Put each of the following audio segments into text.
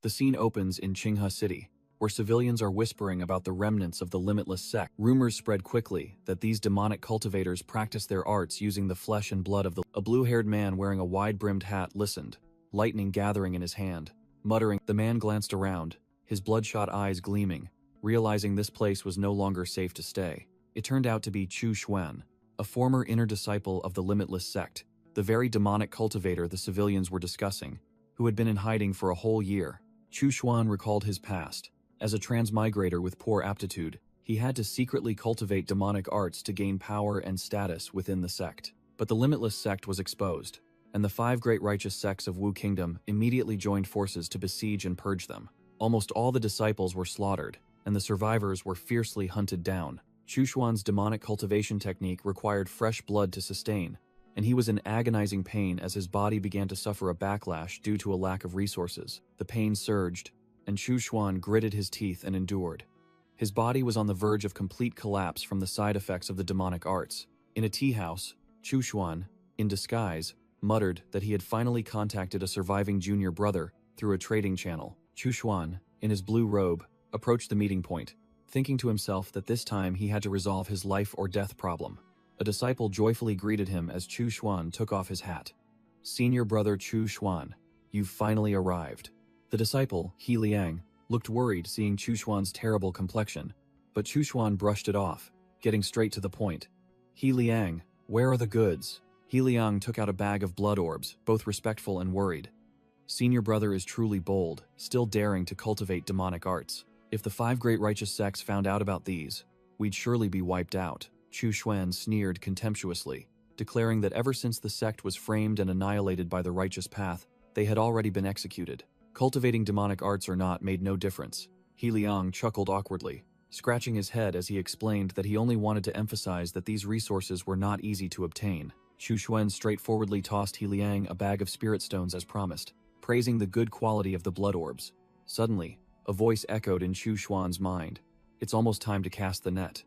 The scene opens in Qinghe City, where civilians are whispering about the remnants of the Limitless sect. Rumors spread quickly that these demonic cultivators practice their arts using the flesh and blood of the... A blue-haired man wearing a wide-brimmed hat listened, lightning gathering in his hand. Muttering, the man glanced around, his bloodshot eyes gleaming, realizing this place was no longer safe to stay. It turned out to be Chu Xuan, a former inner disciple of the Limitless sect, the very demonic cultivator the civilians were discussing, who had been in hiding for a whole year. Chu Xuan recalled his past. As a transmigrator with poor aptitude, he had to secretly cultivate demonic arts to gain power and status within the sect. But the Limitless sect was exposed, and the 5 great righteous sects of Wu Kingdom immediately joined forces to besiege and purge them. Almost all the disciples were slaughtered, and the survivors were fiercely hunted down. Chu Xuan's demonic cultivation technique required fresh blood to sustain, and he was in agonizing pain as his body began to suffer a backlash due to a lack of resources. The pain surged, and Chu Xuan gritted his teeth and endured. His body was on the verge of complete collapse from the side effects of the demonic arts. In a tea house, Chu Xuan, in disguise, muttered that he had finally contacted a surviving junior brother through a trading channel. Chu Xuan, in his blue robe, approached the meeting point, thinking to himself that this time he had to resolve his life or death problem. A disciple joyfully greeted him as Chu Xuan took off his hat. "Senior brother Chu Xuan, you've finally arrived." The disciple, He Liang, looked worried seeing Chu Xuan's terrible complexion, but Chu Xuan brushed it off, getting straight to the point. "He Liang, where are the goods?" He Liang took out a bag of blood orbs, both respectful and worried. "Senior brother is truly bold, still daring to cultivate demonic arts. If the 5 great righteous sects found out about these, we'd surely be wiped out." Chu Xuan sneered contemptuously, declaring that ever since the sect was framed and annihilated by the righteous path, they had already been executed. Cultivating demonic arts or not made no difference. He Liang chuckled awkwardly, scratching his head as he explained that he only wanted to emphasize that these resources were not easy to obtain. Chu Xuan straightforwardly tossed He Liang a bag of spirit stones as promised, praising the good quality of the blood orbs. Suddenly, a voice echoed in Chu Xuan's mind. "It's almost time to cast the net."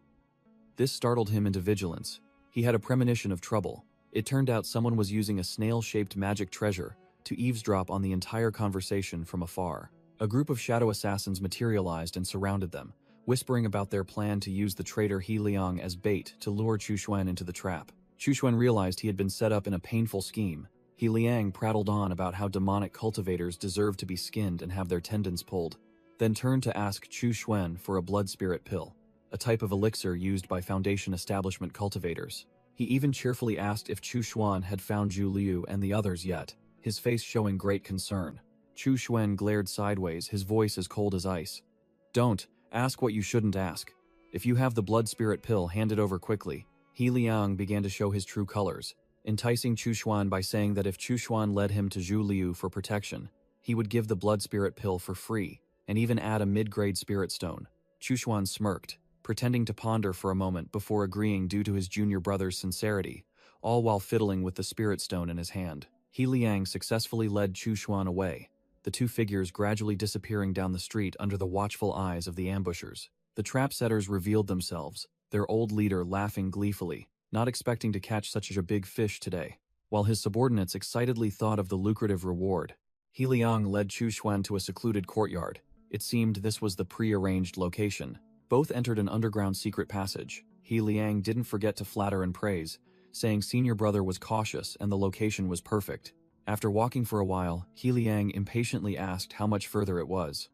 This startled him into vigilance. He had a premonition of trouble. It turned out someone was using a snail-shaped magic treasure to eavesdrop on the entire conversation from afar. A group of shadow assassins materialized and surrounded them, whispering about their plan to use the traitor He Liang as bait to lure Chu Xuan into the trap. Chu Xuan realized he had been set up in a painful scheme. He Liang prattled on about how demonic cultivators deserve to be skinned and have their tendons pulled, then turned to ask Chu Xuan for a blood spirit pill, a type of elixir used by Foundation establishment cultivators. He even cheerfully asked if Chu Xuan had found Zhu Liu and the others yet, his face showing great concern. Chu Xuan glared sideways, his voice as cold as ice. "Don't ask what you shouldn't ask. If you have the blood spirit pill, hand it over quickly." He Liang began to show his true colors, enticing Chu Xuan by saying that if Chu Xuan led him to Zhu Liu for protection, he would give the blood spirit pill for free, and even add a mid-grade spirit stone. Chu Xuan smirked, pretending to ponder for a moment before agreeing due to his junior brother's sincerity, all while fiddling with the spirit stone in his hand. He Liang successfully led Chu Xuan away, the 2 figures gradually disappearing down the street under the watchful eyes of the ambushers. The trap setters revealed themselves, their old leader laughing gleefully, not expecting to catch such a big fish today, while his subordinates excitedly thought of the lucrative reward. He Liang led Chu Xuan to a secluded courtyard. It seemed this was the pre-arranged location. Both entered an underground secret passage. He Liang didn't forget to flatter and praise, saying senior brother was cautious and the location was perfect. After walking for a while, He Liang impatiently asked how much further it was.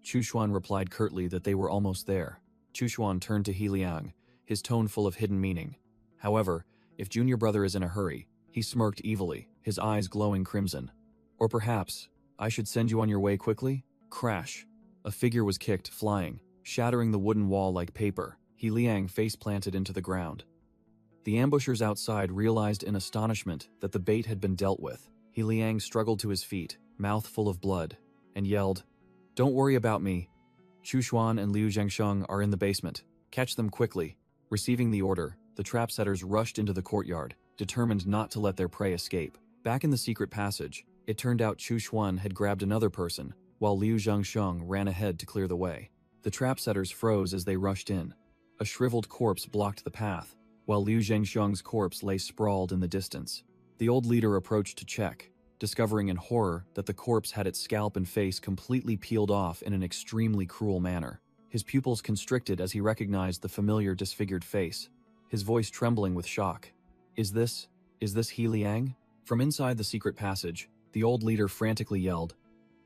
Chu Xuan replied curtly that they were almost there. Chu Xuan turned to He Liang, his tone full of hidden meaning. However, if junior brother is in a hurry, he smirked evilly, his eyes glowing crimson. "Or perhaps, I should send you on your way quickly?" Crash. A figure was kicked, flying, shattering the wooden wall like paper. He Liang face-planted into the ground. The ambushers outside realized in astonishment that the bait had been dealt with. He Liang struggled to his feet, mouth full of blood, and yelled, "Don't worry about me. Chu Xuan and Liu Zhengsheng are in the basement. Catch them quickly." Receiving the order, the trap setters rushed into the courtyard, determined not to let their prey escape. Back in the secret passage, it turned out Chu Xuan had grabbed another person, while Liu Zhengsheng ran ahead to clear the way. The trap setters froze as they rushed in. A shriveled corpse blocked the path, while Liu Zhengsheng's corpse lay sprawled in the distance. The old leader approached to check, discovering in horror that the corpse had its scalp and face completely peeled off in an extremely cruel manner. His pupils constricted as he recognized the familiar disfigured face, his voice trembling with shock. Is this He Liang? From inside the secret passage, the old leader frantically yelled,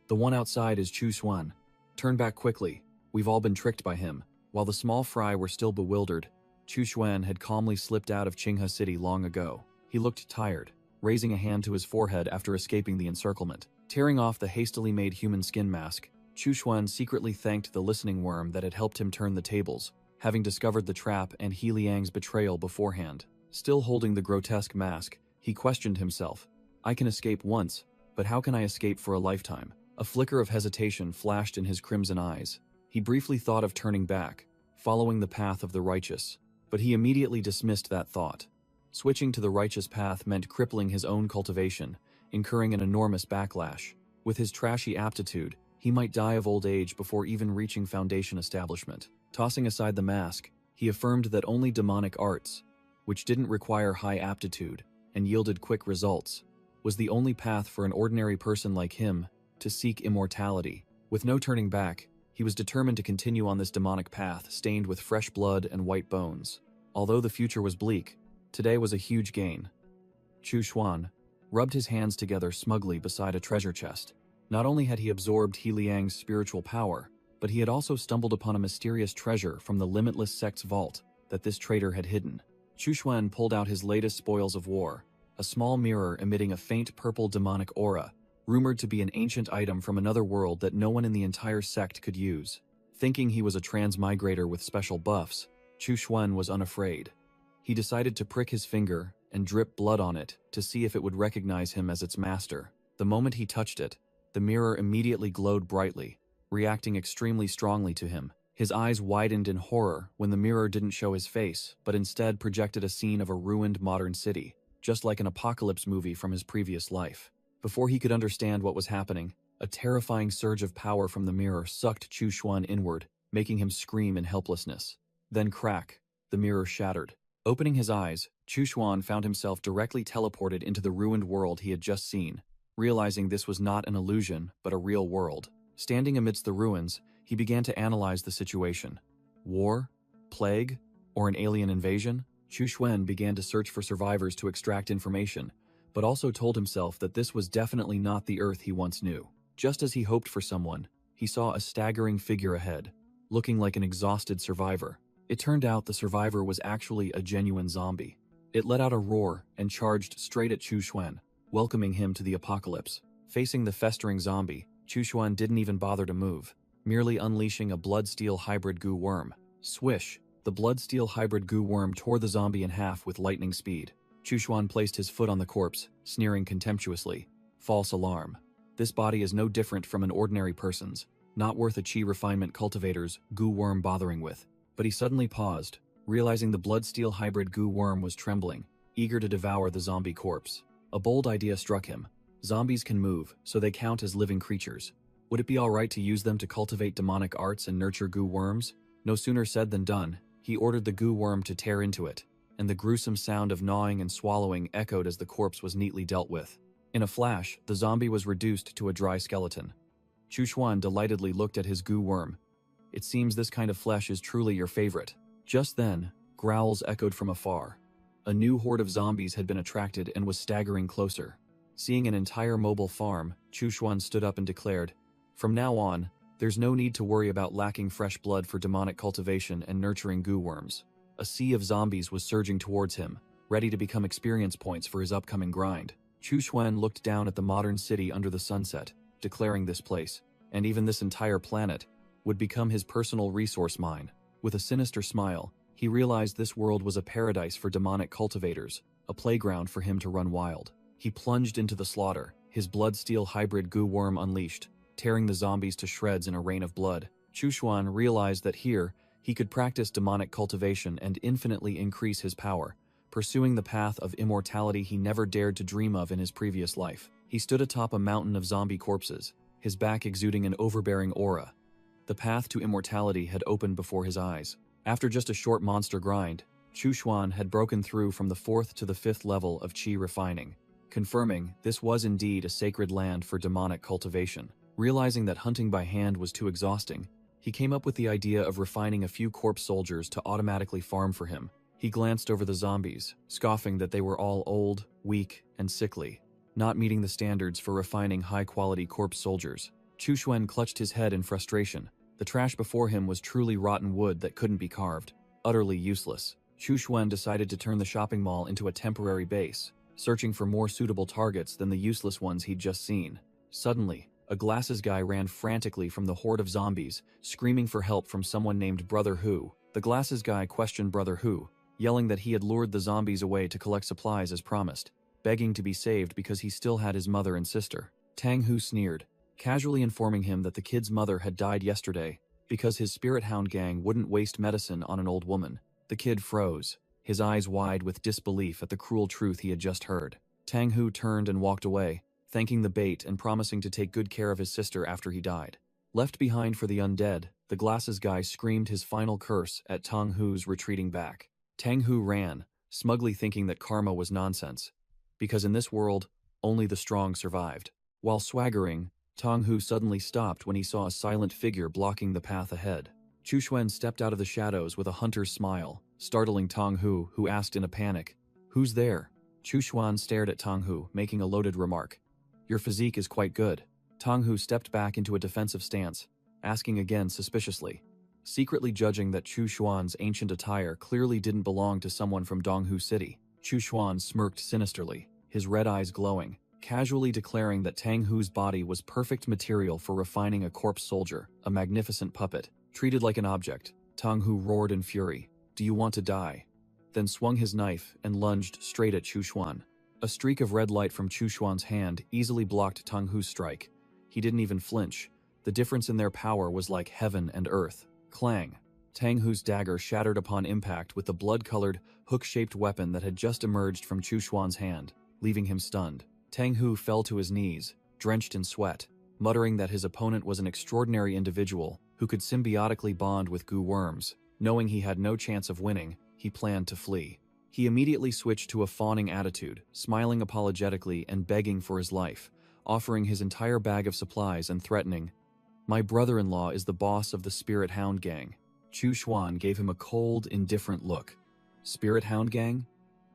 "The one outside is Chu Xuan. Turn back quickly. We've all been tricked by him." While the small fry were still bewildered, Chu Xuan had calmly slipped out of Qinghe City long ago. He looked tired, raising a hand to his forehead after escaping the encirclement. Tearing off the hastily made human skin mask, Chu Xuan secretly thanked the listening worm that had helped him turn the tables, having discovered the trap and He Liang's betrayal beforehand. Still holding the grotesque mask, he questioned himself. I can escape once, but how can I escape for a lifetime? A flicker of hesitation flashed in his crimson eyes. He briefly thought of turning back, following the path of the righteous, but he immediately dismissed that thought. Switching to the righteous path meant crippling his own cultivation, incurring an enormous backlash. With his trashy aptitude, he might die of old age before even reaching foundation establishment. Tossing aside the mask, he affirmed that only demonic arts, which didn't require high aptitude and yielded quick results, was the only path for an ordinary person like him to seek immortality. With no turning back, he was determined to continue on this demonic path stained with fresh blood and white bones. Although the future was bleak, today was a huge gain. Chu Xuan rubbed his hands together smugly beside a treasure chest. Not only had he absorbed He Liang's spiritual power, but he had also stumbled upon a mysterious treasure from the Limitless Sect's vault that this traitor had hidden. Chu Xuan pulled out his latest spoils of war, a small mirror emitting a faint purple demonic aura, rumored to be an ancient item from another world that no one in the entire sect could use. Thinking he was a transmigrator with special buffs, Chu Xuan was unafraid. He decided to prick his finger and drip blood on it to see if it would recognize him as its master. The moment he touched it, the mirror immediately glowed brightly, reacting extremely strongly to him. His eyes widened in horror when the mirror didn't show his face, but instead projected a scene of a ruined modern city, just like an apocalypse movie from his previous life. Before he could understand what was happening, a terrifying surge of power from the mirror sucked Chu Xuan inward, making him scream in helplessness. Then crack, the mirror shattered. Opening his eyes, Chu Xuan found himself directly teleported into the ruined world he had just seen, realizing this was not an illusion, but a real world. Standing amidst the ruins, he began to analyze the situation. War? Plague? Or an alien invasion? Chu Xuan began to search for survivors to extract information, but also told himself that this was definitely not the Earth he once knew. Just as he hoped for someone, he saw a staggering figure ahead, looking like an exhausted survivor. It turned out the survivor was actually a genuine zombie. It let out a roar and charged straight at Chu Xuan, welcoming him to the apocalypse. Facing the festering zombie, Chu Xuan didn't even bother to move, merely unleashing a blood-steel hybrid goo worm. Swish! The blood-steel hybrid goo worm tore the zombie in half with lightning speed. Chu Xuan placed his foot on the corpse, sneering contemptuously. False alarm. This body is no different from an ordinary person's, not worth a chi refinement cultivator's goo worm bothering with. But he suddenly paused, realizing the blood-steel hybrid goo worm was trembling, eager to devour the zombie corpse. A bold idea struck him. Zombies can move, so they count as living creatures. Would it be alright to use them to cultivate demonic arts and nurture goo worms? No sooner said than done. He ordered the goo worm to tear into it, and the gruesome sound of gnawing and swallowing echoed as the corpse was neatly dealt with. In a flash, the zombie was reduced to a dry skeleton. Chu Xuan delightedly looked at his goo worm. It seems this kind of flesh is truly your favorite. Just then, growls echoed from afar. A new horde of zombies had been attracted and was staggering closer. Seeing an entire mobile farm, Chu Xuan stood up and declared, "From now on, there's no need to worry about lacking fresh blood for demonic cultivation and nurturing goo worms." A sea of zombies was surging towards him, ready to become experience points for his upcoming grind. Chu Xuan looked down at the modern city under the sunset, declaring this place, and even this entire planet, would become his personal resource mine. With a sinister smile, he realized this world was a paradise for demonic cultivators, a playground for him to run wild. He plunged into the slaughter, his blood-steel hybrid goo worm unleashed, tearing the zombies to shreds in a rain of blood. Chu Xuan realized that here, he could practice demonic cultivation and infinitely increase his power, pursuing the path of immortality he never dared to dream of in his previous life. He stood atop a mountain of zombie corpses, his back exuding an overbearing aura. The path to immortality had opened before his eyes. After just a short monster grind, Chu Xuan had broken through from the 4th to the 5th level of chi refining. confirming this was indeed a sacred land for demonic cultivation. Realizing that hunting by hand was too exhausting, he came up with the idea of refining a few corpse soldiers to automatically farm for him. He glanced over the zombies, scoffing that they were all old, weak, and sickly, not meeting the standards for refining high-quality corpse soldiers. Chu Xuan clutched his head in frustration. The trash before him was truly rotten wood that couldn't be carved. Utterly useless. Chu Xuan decided to turn the shopping mall into a temporary base, searching for more suitable targets than the useless ones he'd just seen. Suddenly, a glasses guy ran frantically from the horde of zombies, screaming for help from someone named Brother Hu. The glasses guy questioned Brother Hu, yelling that he had lured the zombies away to collect supplies as promised, begging to be saved because he still had his mother and sister. Tang Hu sneered, casually informing him that the kid's mother had died yesterday because his spirit hound gang wouldn't waste medicine on an old woman. The kid froze, his eyes wide with disbelief at the cruel truth he had just heard. Tang Hu turned and walked away, thanking the bait and promising to take good care of his sister after he died. Left behind for the undead, the glasses guy screamed his final curse at Tang Hu's retreating back. Tang Hu ran, smugly thinking that karma was nonsense, because in this world, only the strong survived. While swaggering, Tang Hu suddenly stopped when he saw a silent figure blocking the path ahead. Chu Xuan stepped out of the shadows with a hunter's smile, startling Tang Hu, who asked in a panic, "Who's there?" Chu Xuan stared at Tang Hu, making a loaded remark. "Your physique is quite good." Tang Hu stepped back into a defensive stance, asking again suspiciously, secretly judging that Chu Xuan's ancient attire clearly didn't belong to someone from Donghu City. Chu Xuan smirked sinisterly, his red eyes glowing, casually declaring that Tang Hu's body was perfect material for refining a corpse soldier, a magnificent puppet, treated like an object. Tang Hu roared in fury, "Do you want to die?" Then swung his knife and lunged straight at Chu Xuan. A streak of red light from Chu Xuan's hand easily blocked Tang Hu's strike. He didn't even flinch. The difference in their power was like heaven and earth. Clang! Tang Hu's dagger shattered upon impact with the blood-colored, hook-shaped weapon that had just emerged from Chu Xuan's hand, leaving him stunned. Tang Hu fell to his knees, drenched in sweat, muttering that his opponent was an extraordinary individual who could symbiotically bond with goo worms. Knowing he had no chance of winning, he planned to flee. He immediately switched to a fawning attitude, smiling apologetically and begging for his life, offering his entire bag of supplies and threatening, "My brother-in-law is the boss of the Spirit Hound Gang." Chu Xuan gave him a cold, indifferent look. Spirit Hound Gang?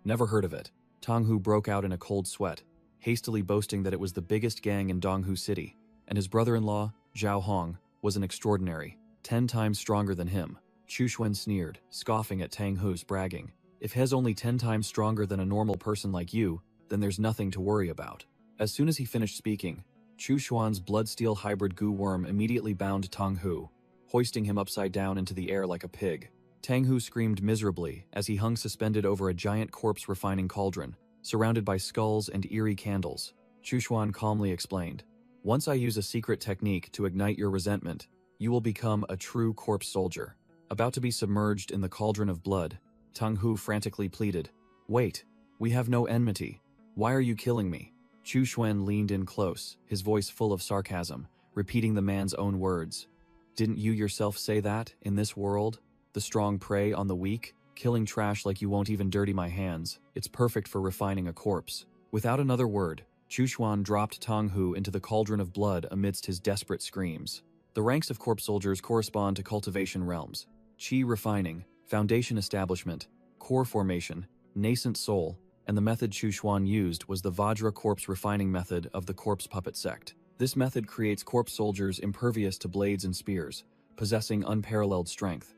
Never heard of it. Tang Hu broke out in a cold sweat, hastily boasting that it was the biggest gang in Donghu City, and his brother-in-law, Zhao Hong, was an extraordinary, 10 times stronger than him. Chu Xuan sneered, scoffing at Tang Hu's bragging. "If he's only 10 times stronger than a normal person like you, then there's nothing to worry about." As soon as he finished speaking, Chu Xuan's blood-steel hybrid goo worm immediately bound Tang Hu, hoisting him upside down into the air like a pig. Tang Hu screamed miserably as he hung suspended over a giant corpse-refining cauldron, surrounded by skulls and eerie candles. Chu Xuan calmly explained, "Once I use a secret technique to ignite your resentment, you will become a true corpse soldier." About to be submerged in the cauldron of blood, Tang Hu frantically pleaded, "Wait, we have no enmity. Why are you killing me?" Chu Xuan leaned in close, his voice full of sarcasm, repeating the man's own words. "Didn't you yourself say that, in this world, the strong prey on the weak? Killing trash like you won't even dirty my hands. It's perfect for refining a corpse." Without another word, Chu Xuan dropped Tang Hu into the cauldron of blood amidst his desperate screams. The ranks of corpse soldiers correspond to cultivation realms: Qi refining, foundation establishment, core formation, nascent soul, and the method Chu Xuan used was the Vajra corpse refining method of the corpse puppet sect. This method creates corpse soldiers impervious to blades and spears, possessing unparalleled strength.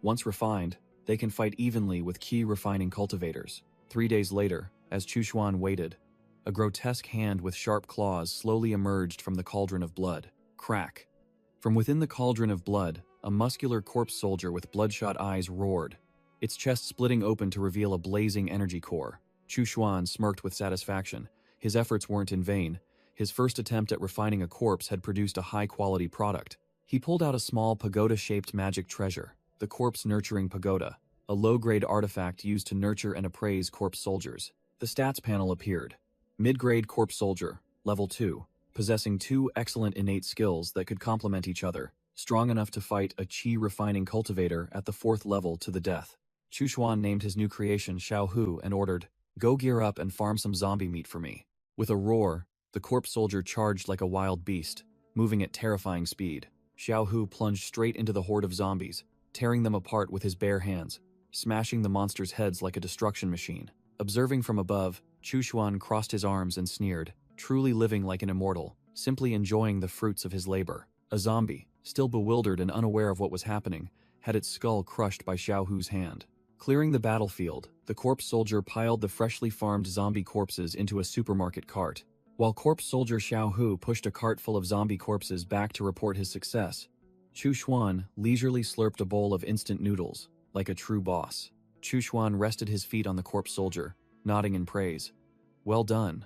Once refined, they can fight evenly with Qi refining cultivators. 3 days later, as Chu Xuan waited, a grotesque hand with sharp claws slowly emerged from the cauldron of blood. Crack! From within the cauldron of blood, a muscular corpse soldier with bloodshot eyes roared, its chest splitting open to reveal a blazing energy core. Chu Xuan smirked with satisfaction. His efforts weren't in vain. His first attempt at refining a corpse had produced a high-quality product. He pulled out a small pagoda-shaped magic treasure, the Corpse Nurturing Pagoda, a low-grade artifact used to nurture and appraise corpse soldiers. The stats panel appeared. Mid-grade corpse soldier, level 2, possessing 2 excellent innate skills that could complement each other, strong enough to fight a Qi refining cultivator at the 4th level to the death. Chu Xuan named his new creation Xiao Hu and ordered, Go gear up and farm some zombie meat for me." With a roar, the corpse soldier charged like a wild beast, moving at terrifying speed. Xiao Hu plunged straight into the horde of zombies, tearing them apart with his bare hands, smashing the monsters' heads like a destruction machine. Observing from above, Chu Xuan crossed his arms and sneered, truly living like an immortal, simply enjoying the fruits of his labor. A zombie, still bewildered and unaware of what was happening, had its skull crushed by Xiao Hu's hand. Clearing the battlefield, the corpse soldier piled the freshly farmed zombie corpses into a supermarket cart. While corpse soldier Xiao Hu pushed a cart full of zombie corpses back to report his success, Chu Xuan leisurely slurped a bowl of instant noodles, like a true boss. Chu Xuan rested his feet on the corpse soldier, nodding in praise. "Well done.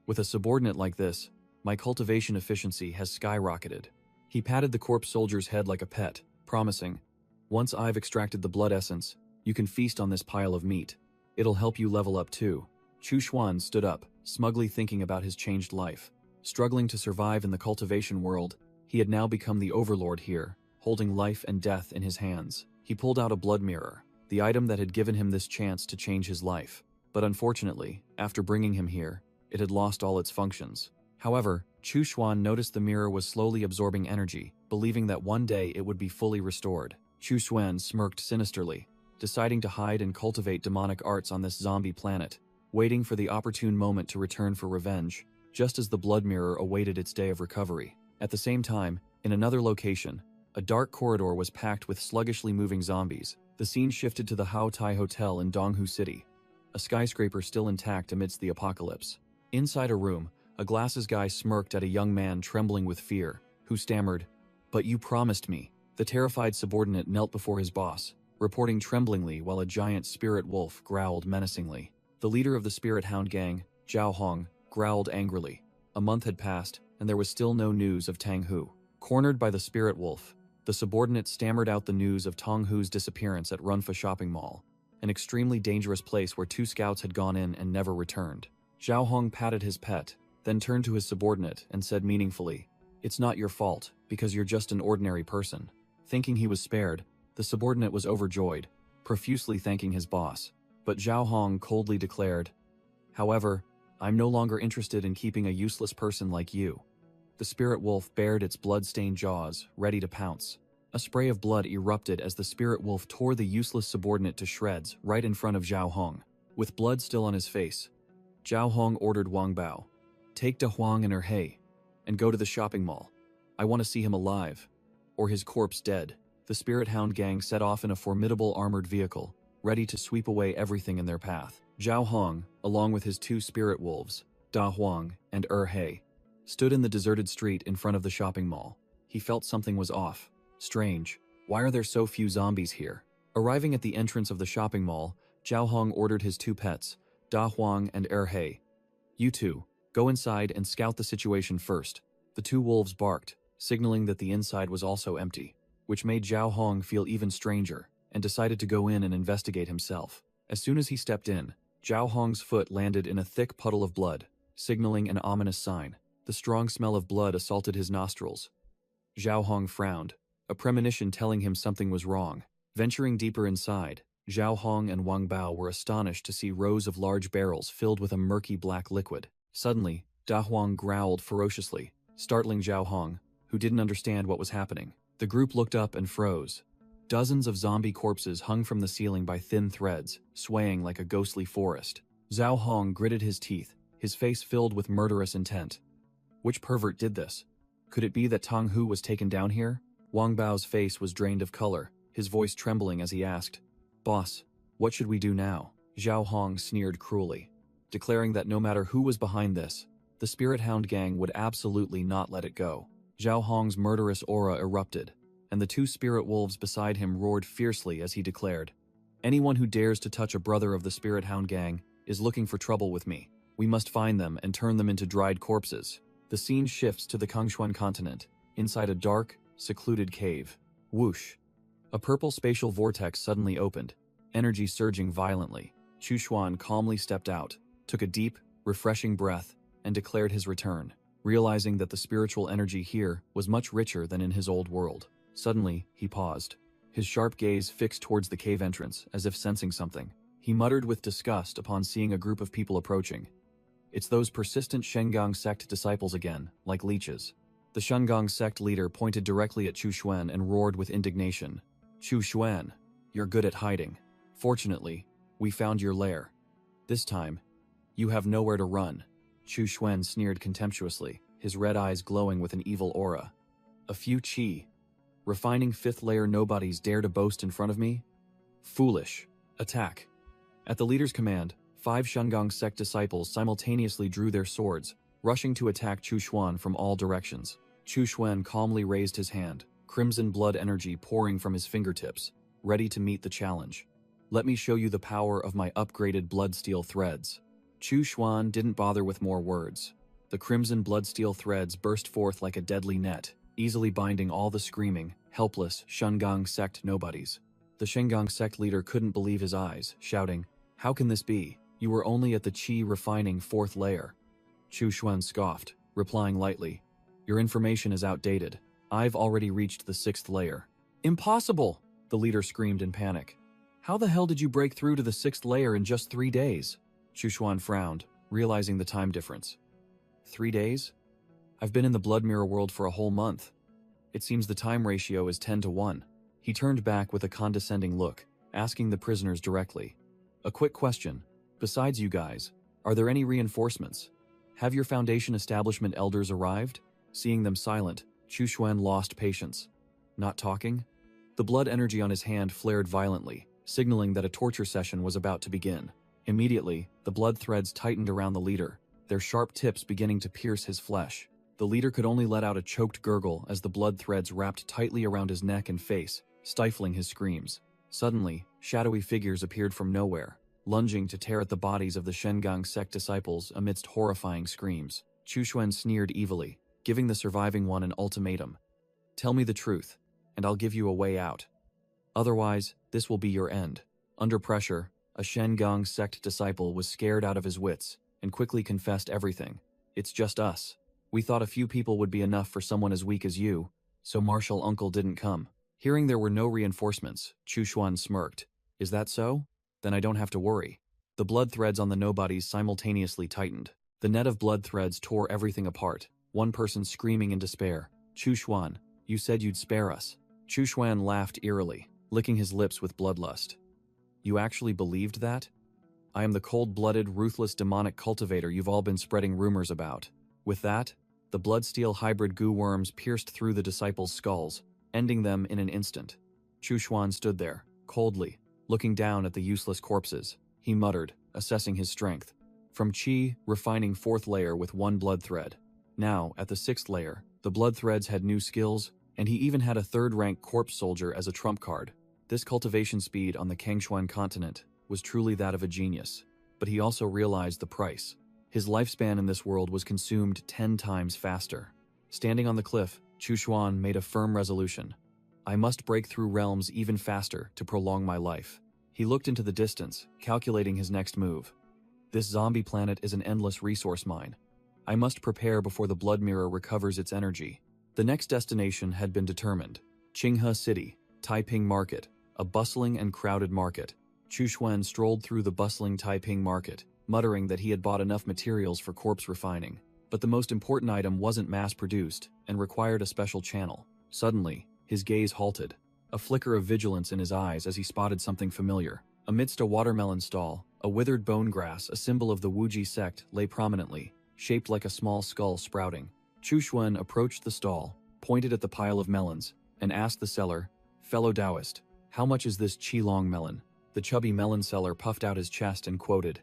With a subordinate like this, my cultivation efficiency has skyrocketed." He patted the corpse soldier's head like a pet, promising, "Once I've extracted the blood essence, you can feast on this pile of meat. It'll help you level up too." Chu Xuan stood up, smugly thinking about his changed life. Struggling to survive in the cultivation world, he had now become the overlord here, holding life and death in his hands. He pulled out a blood mirror, the item that had given him this chance to change his life. But unfortunately, after bringing him here, it had lost all its functions. However, Chu Xuan noticed the mirror was slowly absorbing energy, believing that one day it would be fully restored. Chu Xuan smirked sinisterly, deciding to hide and cultivate demonic arts on this zombie planet, waiting for the opportune moment to return for revenge, just as the blood mirror awaited its day of recovery. At the same time, in another location, a dark corridor was packed with sluggishly moving zombies. The scene shifted to the Hao Tai Hotel in Donghu City, a skyscraper still intact amidst the apocalypse. Inside a room, a glasses guy smirked at a young man trembling with fear, who stammered, "But you promised me." The terrified subordinate knelt before his boss, reporting tremblingly while a giant spirit wolf growled menacingly. The leader of the spirit hound gang, Zhao Hong, growled angrily. A month had passed, and there was still no news of Tang Hu. Cornered by the spirit wolf, the subordinate stammered out the news of Tang Hu's disappearance at Runfa Shopping Mall, an extremely dangerous place where 2 scouts had gone in and never returned. Zhao Hong patted his pet, then turned to his subordinate and said meaningfully, "It's not your fault, because you're just an ordinary person." Thinking he was spared, the subordinate was overjoyed, profusely thanking his boss. But Zhao Hong coldly declared, "However, I'm no longer interested in keeping a useless person like you." The spirit wolf bared its blood-stained jaws, ready to pounce. A spray of blood erupted as the spirit wolf tore the useless subordinate to shreds right in front of Zhao Hong. With blood still on his face, Zhao Hong ordered Wang Bao, "Take Da Huang and her hay, and go to the shopping mall. I want to see him alive, or his corpse dead." The spirit hound gang set off in a formidable armored vehicle, ready to sweep away everything in their path. Zhao Hong, along with his 2 spirit wolves, Da Huang and He, stood in the deserted street in front of the shopping mall. He felt something was off. Strange. Why are there so few zombies here? Arriving at the entrance of the shopping mall, Zhao Hong ordered his 2 pets, Da Huang and He. "You two, go inside and scout the situation first." The 2 wolves barked, signaling that the inside was also empty, which made Zhao Hong feel even stranger, and decided to go in and investigate himself. As soon as he stepped in, Zhao Hong's foot landed in a thick puddle of blood, signaling an ominous sign. The strong smell of blood assaulted his nostrils. Zhao Hong frowned, a premonition telling him something was wrong. Venturing deeper inside, Zhao Hong and Wang Bao were astonished to see rows of large barrels filled with a murky black liquid. Suddenly, Da Huang growled ferociously, startling Zhao Hong, who didn't understand what was happening. The group looked up and froze. Dozens of zombie corpses hung from the ceiling by thin threads, swaying like a ghostly forest. Zhao Hong gritted his teeth, his face filled with murderous intent. Which pervert did this? Could it be that Tang Hu was taken down here? Wang Bao's face was drained of color, his voice trembling as he asked, "Boss, what should we do now?" Zhao Hong sneered cruelly, declaring that no matter who was behind this, the Spirit Hound gang would absolutely not let it go. Zhao Hong's murderous aura erupted, and the 2 spirit wolves beside him roared fiercely as he declared, "Anyone who dares to touch a brother of the Spirit Hound gang is looking for trouble with me. We must find them and turn them into dried corpses." The scene shifts to the Kongshuan continent, inside a dark, secluded cave. Whoosh! A purple spatial vortex suddenly opened, energy surging violently. Chu Xuan calmly stepped out, took a deep, refreshing breath, and declared his return, realizing that the spiritual energy here was much richer than in his old world. Suddenly, he paused, his sharp gaze fixed towards the cave entrance, as if sensing something. He muttered with disgust upon seeing a group of people approaching. It's those persistent Shengang sect disciples again, like leeches. The Shengang sect leader pointed directly at Chu Xuan and roared with indignation. Chu Xuan, you're good at hiding. Fortunately, we found your lair. This time, you have nowhere to run. Chu Xuan sneered contemptuously, his red eyes glowing with an evil aura. A few chi. Refining fifth layer nobodies dare to boast in front of me? Foolish. Attack. At the leader's command, 5 Shengang sect disciples simultaneously drew their swords, rushing to attack Chu Xuan from all directions. Chu Xuan calmly raised his hand, crimson blood energy pouring from his fingertips, ready to meet the challenge. Let me show you the power of my upgraded bloodsteel threads. Chu Xuan didn't bother with more words. The crimson bloodsteel threads burst forth like a deadly net, easily binding all the screaming, helpless Shengang sect nobodies. The Shengang sect leader couldn't believe his eyes, shouting, "How can this be? You were only at the chi refining 4th layer." Chu Xuan scoffed, replying lightly, "Your information is outdated. I've already reached the 6th layer." "Impossible!" the leader screamed in panic. "How the hell did you break through to the 6th layer in just 3 days? Chu Xuan frowned, realizing the time difference. 3 days? I've been in the Blood Mirror world for a whole month. It seems the time ratio is 10 to 1. He turned back with a condescending look, asking the prisoners directly. "A quick question. Besides you guys, are there any reinforcements? Have your Foundation establishment elders arrived?" Seeing them silent, Chu Xuan lost patience. Not talking? The blood energy on his hand flared violently, signaling that a torture session was about to begin. Immediately, the blood threads tightened around the leader, their sharp tips beginning to pierce his flesh. The leader could only let out a choked gurgle as the blood threads wrapped tightly around his neck and face, stifling his screams. Suddenly, shadowy figures appeared from nowhere, lunging to tear at the bodies of the Shengang sect disciples amidst horrifying screams. Chu Xuan sneered evilly, giving the surviving one an ultimatum. "Tell me the truth, and I'll give you a way out. Otherwise, this will be your end." Under pressure, a Shengang sect disciple was scared out of his wits and quickly confessed everything. "It's just us. We thought a few people would be enough for someone as weak as you, so Marshal Uncle didn't come." Hearing there were no reinforcements, Chu Xuan smirked. "Is that so? Then I don't have to worry." The blood threads on the nobodies simultaneously tightened. The net of blood threads tore everything apart, one person screaming in despair, "Chu Xuan, you said you'd spare us." Chu Xuan laughed eerily, licking his lips with bloodlust. "You actually believed that? I am the cold-blooded, ruthless demonic cultivator you've all been spreading rumors about." With that, the bloodsteel hybrid goo worms pierced through the disciples' skulls, ending them in an instant. Chu Xuan stood there, coldly, looking down at the useless corpses. He muttered, assessing his strength. From chi, refining 4th layer with 1 blood thread. Now, at the 6th layer, the blood threads had new skills, and he even had a 3rd-rank corpse soldier as a trump card. This cultivation speed on the Kangshuan continent was truly that of a genius, but he also realized the price. His lifespan in this world was consumed 10 times faster. Standing on the cliff, Chu Xuan made a firm resolution. "I must break through realms even faster to prolong my life." He looked into the distance, calculating his next move. "This zombie planet is an endless resource mine. I must prepare before the blood mirror recovers its energy." The next destination had been determined. Qinghe City, Taiping Market, a bustling and crowded market. Chu Xuan strolled through the bustling Taiping Market, muttering that he had bought enough materials for corpse refining. But the most important item wasn't mass-produced and required a special channel. Suddenly, his gaze halted, a flicker of vigilance in his eyes as he spotted something familiar. Amidst a watermelon stall, a withered bone grass, a symbol of the Wuji sect, lay prominently, shaped like a small skull sprouting. Chu Xuan approached the stall, pointed at the pile of melons, and asked the seller, "Fellow Taoist, how much is this Qilong melon?" The chubby melon seller puffed out his chest and quoted,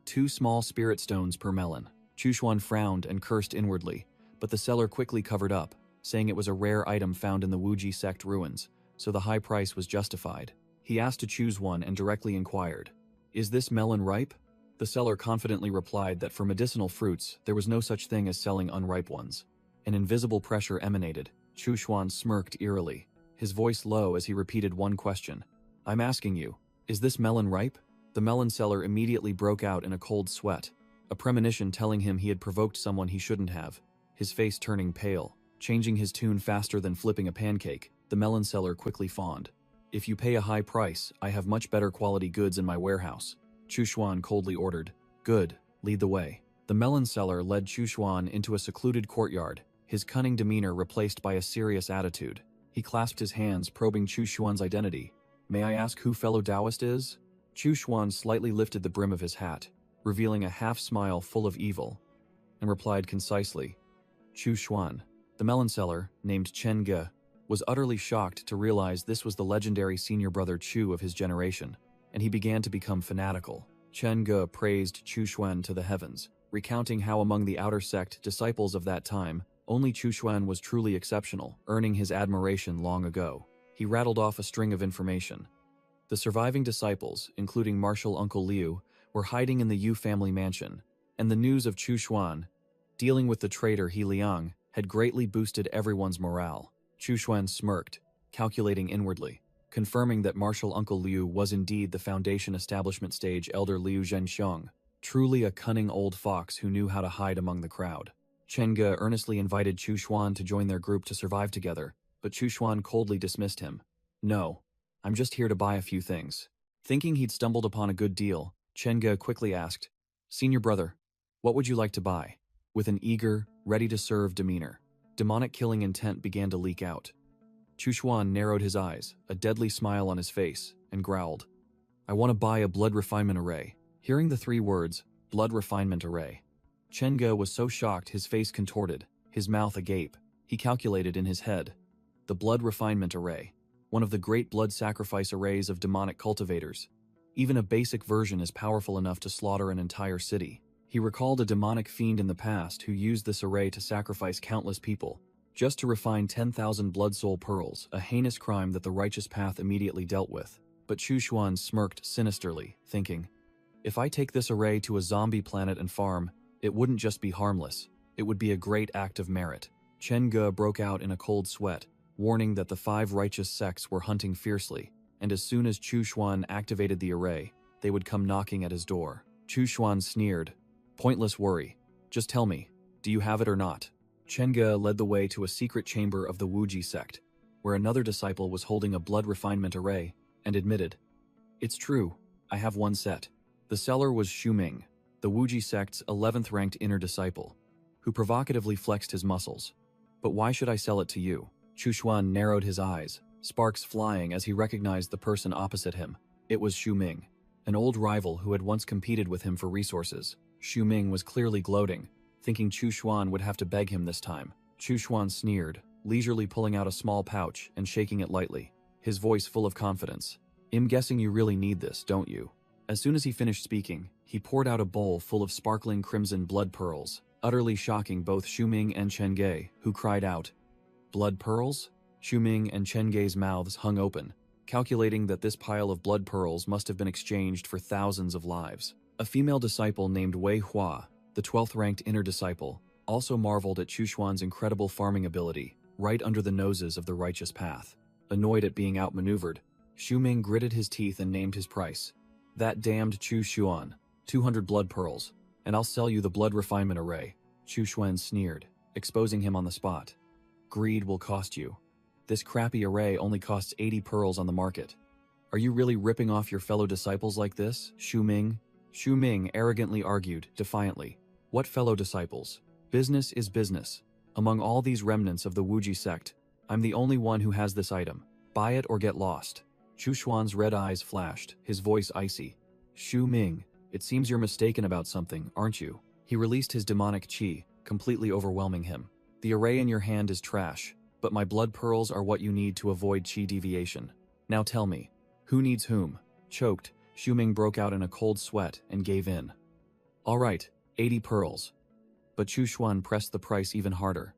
2 small spirit stones per melon." Chu Xuan frowned and cursed inwardly, but the seller quickly covered up, saying it was a rare item found in the Wuji sect ruins, so the high price was justified. He asked to choose one and directly inquired, "Is this melon ripe?" The seller confidently replied that for medicinal fruits, there was no such thing as selling unripe ones. An invisible pressure emanated. Chu Xuan smirked eerily, his voice low as he repeated one question. "I'm asking you, is this melon ripe?" The melon seller immediately broke out in a cold sweat, a premonition telling him he had provoked someone he shouldn't have, his face turning pale. Changing his tune faster than flipping a pancake, the melon seller quickly fawned. If you pay a high price, I have much better quality goods in my warehouse. Chu Xuan coldly ordered. Good, lead the way. The melon seller led Chu Xuan into a secluded courtyard, his cunning demeanor replaced by a serious attitude. He clasped his hands, probing Chu Xuan's identity. May I ask who fellow Taoist is? Chu Xuan slightly lifted the brim of his hat, revealing a half-smile full of evil, and replied concisely. Chu Xuan. The melon seller, named Chen Ge, was utterly shocked to realize this was the legendary senior brother Chu of his generation, and he began to become fanatical. Chen Ge praised Chu Xuan to the heavens, recounting how among the outer sect disciples of that time, only Chu Xuan was truly exceptional, earning his admiration long ago. He rattled off a string of information. The surviving disciples, including Martial Uncle Liu, were hiding in the Yu family mansion, and the news of Chu Xuan, dealing with the traitor He Liang, had greatly boosted everyone's morale. Chu Xuan smirked, calculating inwardly, confirming that Martial Uncle Liu was indeed the Foundation establishment stage elder Liu Zhenxiong, truly a cunning old fox who knew how to hide among the crowd. Chen Ge earnestly invited Chu Xuan to join their group to survive together, but Chu Xuan coldly dismissed him. No, I'm just here to buy a few things. Thinking he'd stumbled upon a good deal, Chen Ge quickly asked, Senior brother, what would you like to buy? With an eager, ready-to-serve demeanor, demonic killing intent began to leak out. Chu Xuan narrowed his eyes, a deadly smile on his face, and growled, I want to buy a blood refinement array. Hearing the 3 words, blood refinement array, Chen Ge was so shocked his face contorted, his mouth agape. He calculated in his head. The blood refinement array, one of the great blood sacrifice arrays of demonic cultivators. Even a basic version is powerful enough to slaughter an entire city. He recalled a demonic fiend in the past who used this array to sacrifice countless people, just to refine 10,000 blood soul pearls, a heinous crime that the righteous path immediately dealt with. But Chu Xuan smirked sinisterly, thinking, if I take this array to a zombie planet and farm, it wouldn't just be harmless, it would be a great act of merit. Chen Ge broke out in a cold sweat, warning that the 5 righteous sects were hunting fiercely, and as soon as Chu Xuan activated the array, they would come knocking at his door. Chu Xuan sneered, pointless worry. Just tell me, do you have it or not? Chen Ge led the way to a secret chamber of the Wuji sect, where another disciple was holding a blood refinement array, and admitted, it's true, I have one set. The seller was Xu Ming, the Wuji sect's 11th ranked inner disciple, who provocatively flexed his muscles. But why should I sell it to you? Chu Xuan narrowed his eyes, sparks flying as he recognized the person opposite him. It was Xu Ming, an old rival who had once competed with him for resources. Xu Ming was clearly gloating, thinking Chu Xuan would have to beg him this time. Chu Xuan sneered, leisurely pulling out a small pouch and shaking it lightly, his voice full of confidence. I'm guessing you really need this, don't you? As soon as he finished speaking, he poured out a bowl full of sparkling crimson blood pearls, utterly shocking both Xu Ming and Chen Ge, who cried out, blood pearls? Xu Ming and Chen Ge's mouths hung open, calculating that this pile of blood pearls must have been exchanged for thousands of lives. A female disciple named Wei Hua, the 12th ranked inner disciple, also marveled at Chu Xuan's incredible farming ability, right under the noses of the righteous path. Annoyed at being outmaneuvered, Xu Ming gritted his teeth and named his price. That damned Chu Xuan, 200 blood pearls, and I'll sell you the blood refinement array. Chu Xuan sneered, exposing him on the spot. Greed will cost you. This crappy array only costs 80 pearls on the market. Are you really ripping off your fellow disciples like this, Xu Ming? Xu Ming arrogantly argued, defiantly. What fellow disciples? Business is business. Among all these remnants of the Wuji sect, I'm the only one who has this item. Buy it or get lost. Chu Xuan's red eyes flashed, his voice icy. Xu Ming, it seems you're mistaken about something, aren't you? He released his demonic qi, completely overwhelming him. The array in your hand is trash, but my blood pearls are what you need to avoid qi deviation. Now tell me, who needs whom? Choked, Xu Ming broke out in a cold sweat and gave in. All right, 80 pearls. But Chu Xuan pressed the price even harder.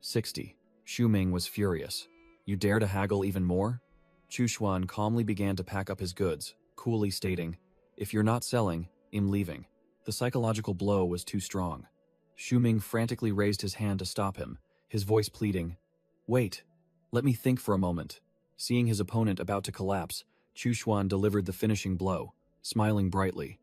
60. Xu Ming was furious. You dare to haggle even more? Chu Xuan calmly began to pack up his goods, coolly stating, if you're not selling, I'm leaving. The psychological blow was too strong. Xu Ming frantically raised his hand to stop him, his voice pleading, wait, let me think for a moment. Seeing his opponent about to collapse, Chu Xuan delivered the finishing blow, smiling brightly.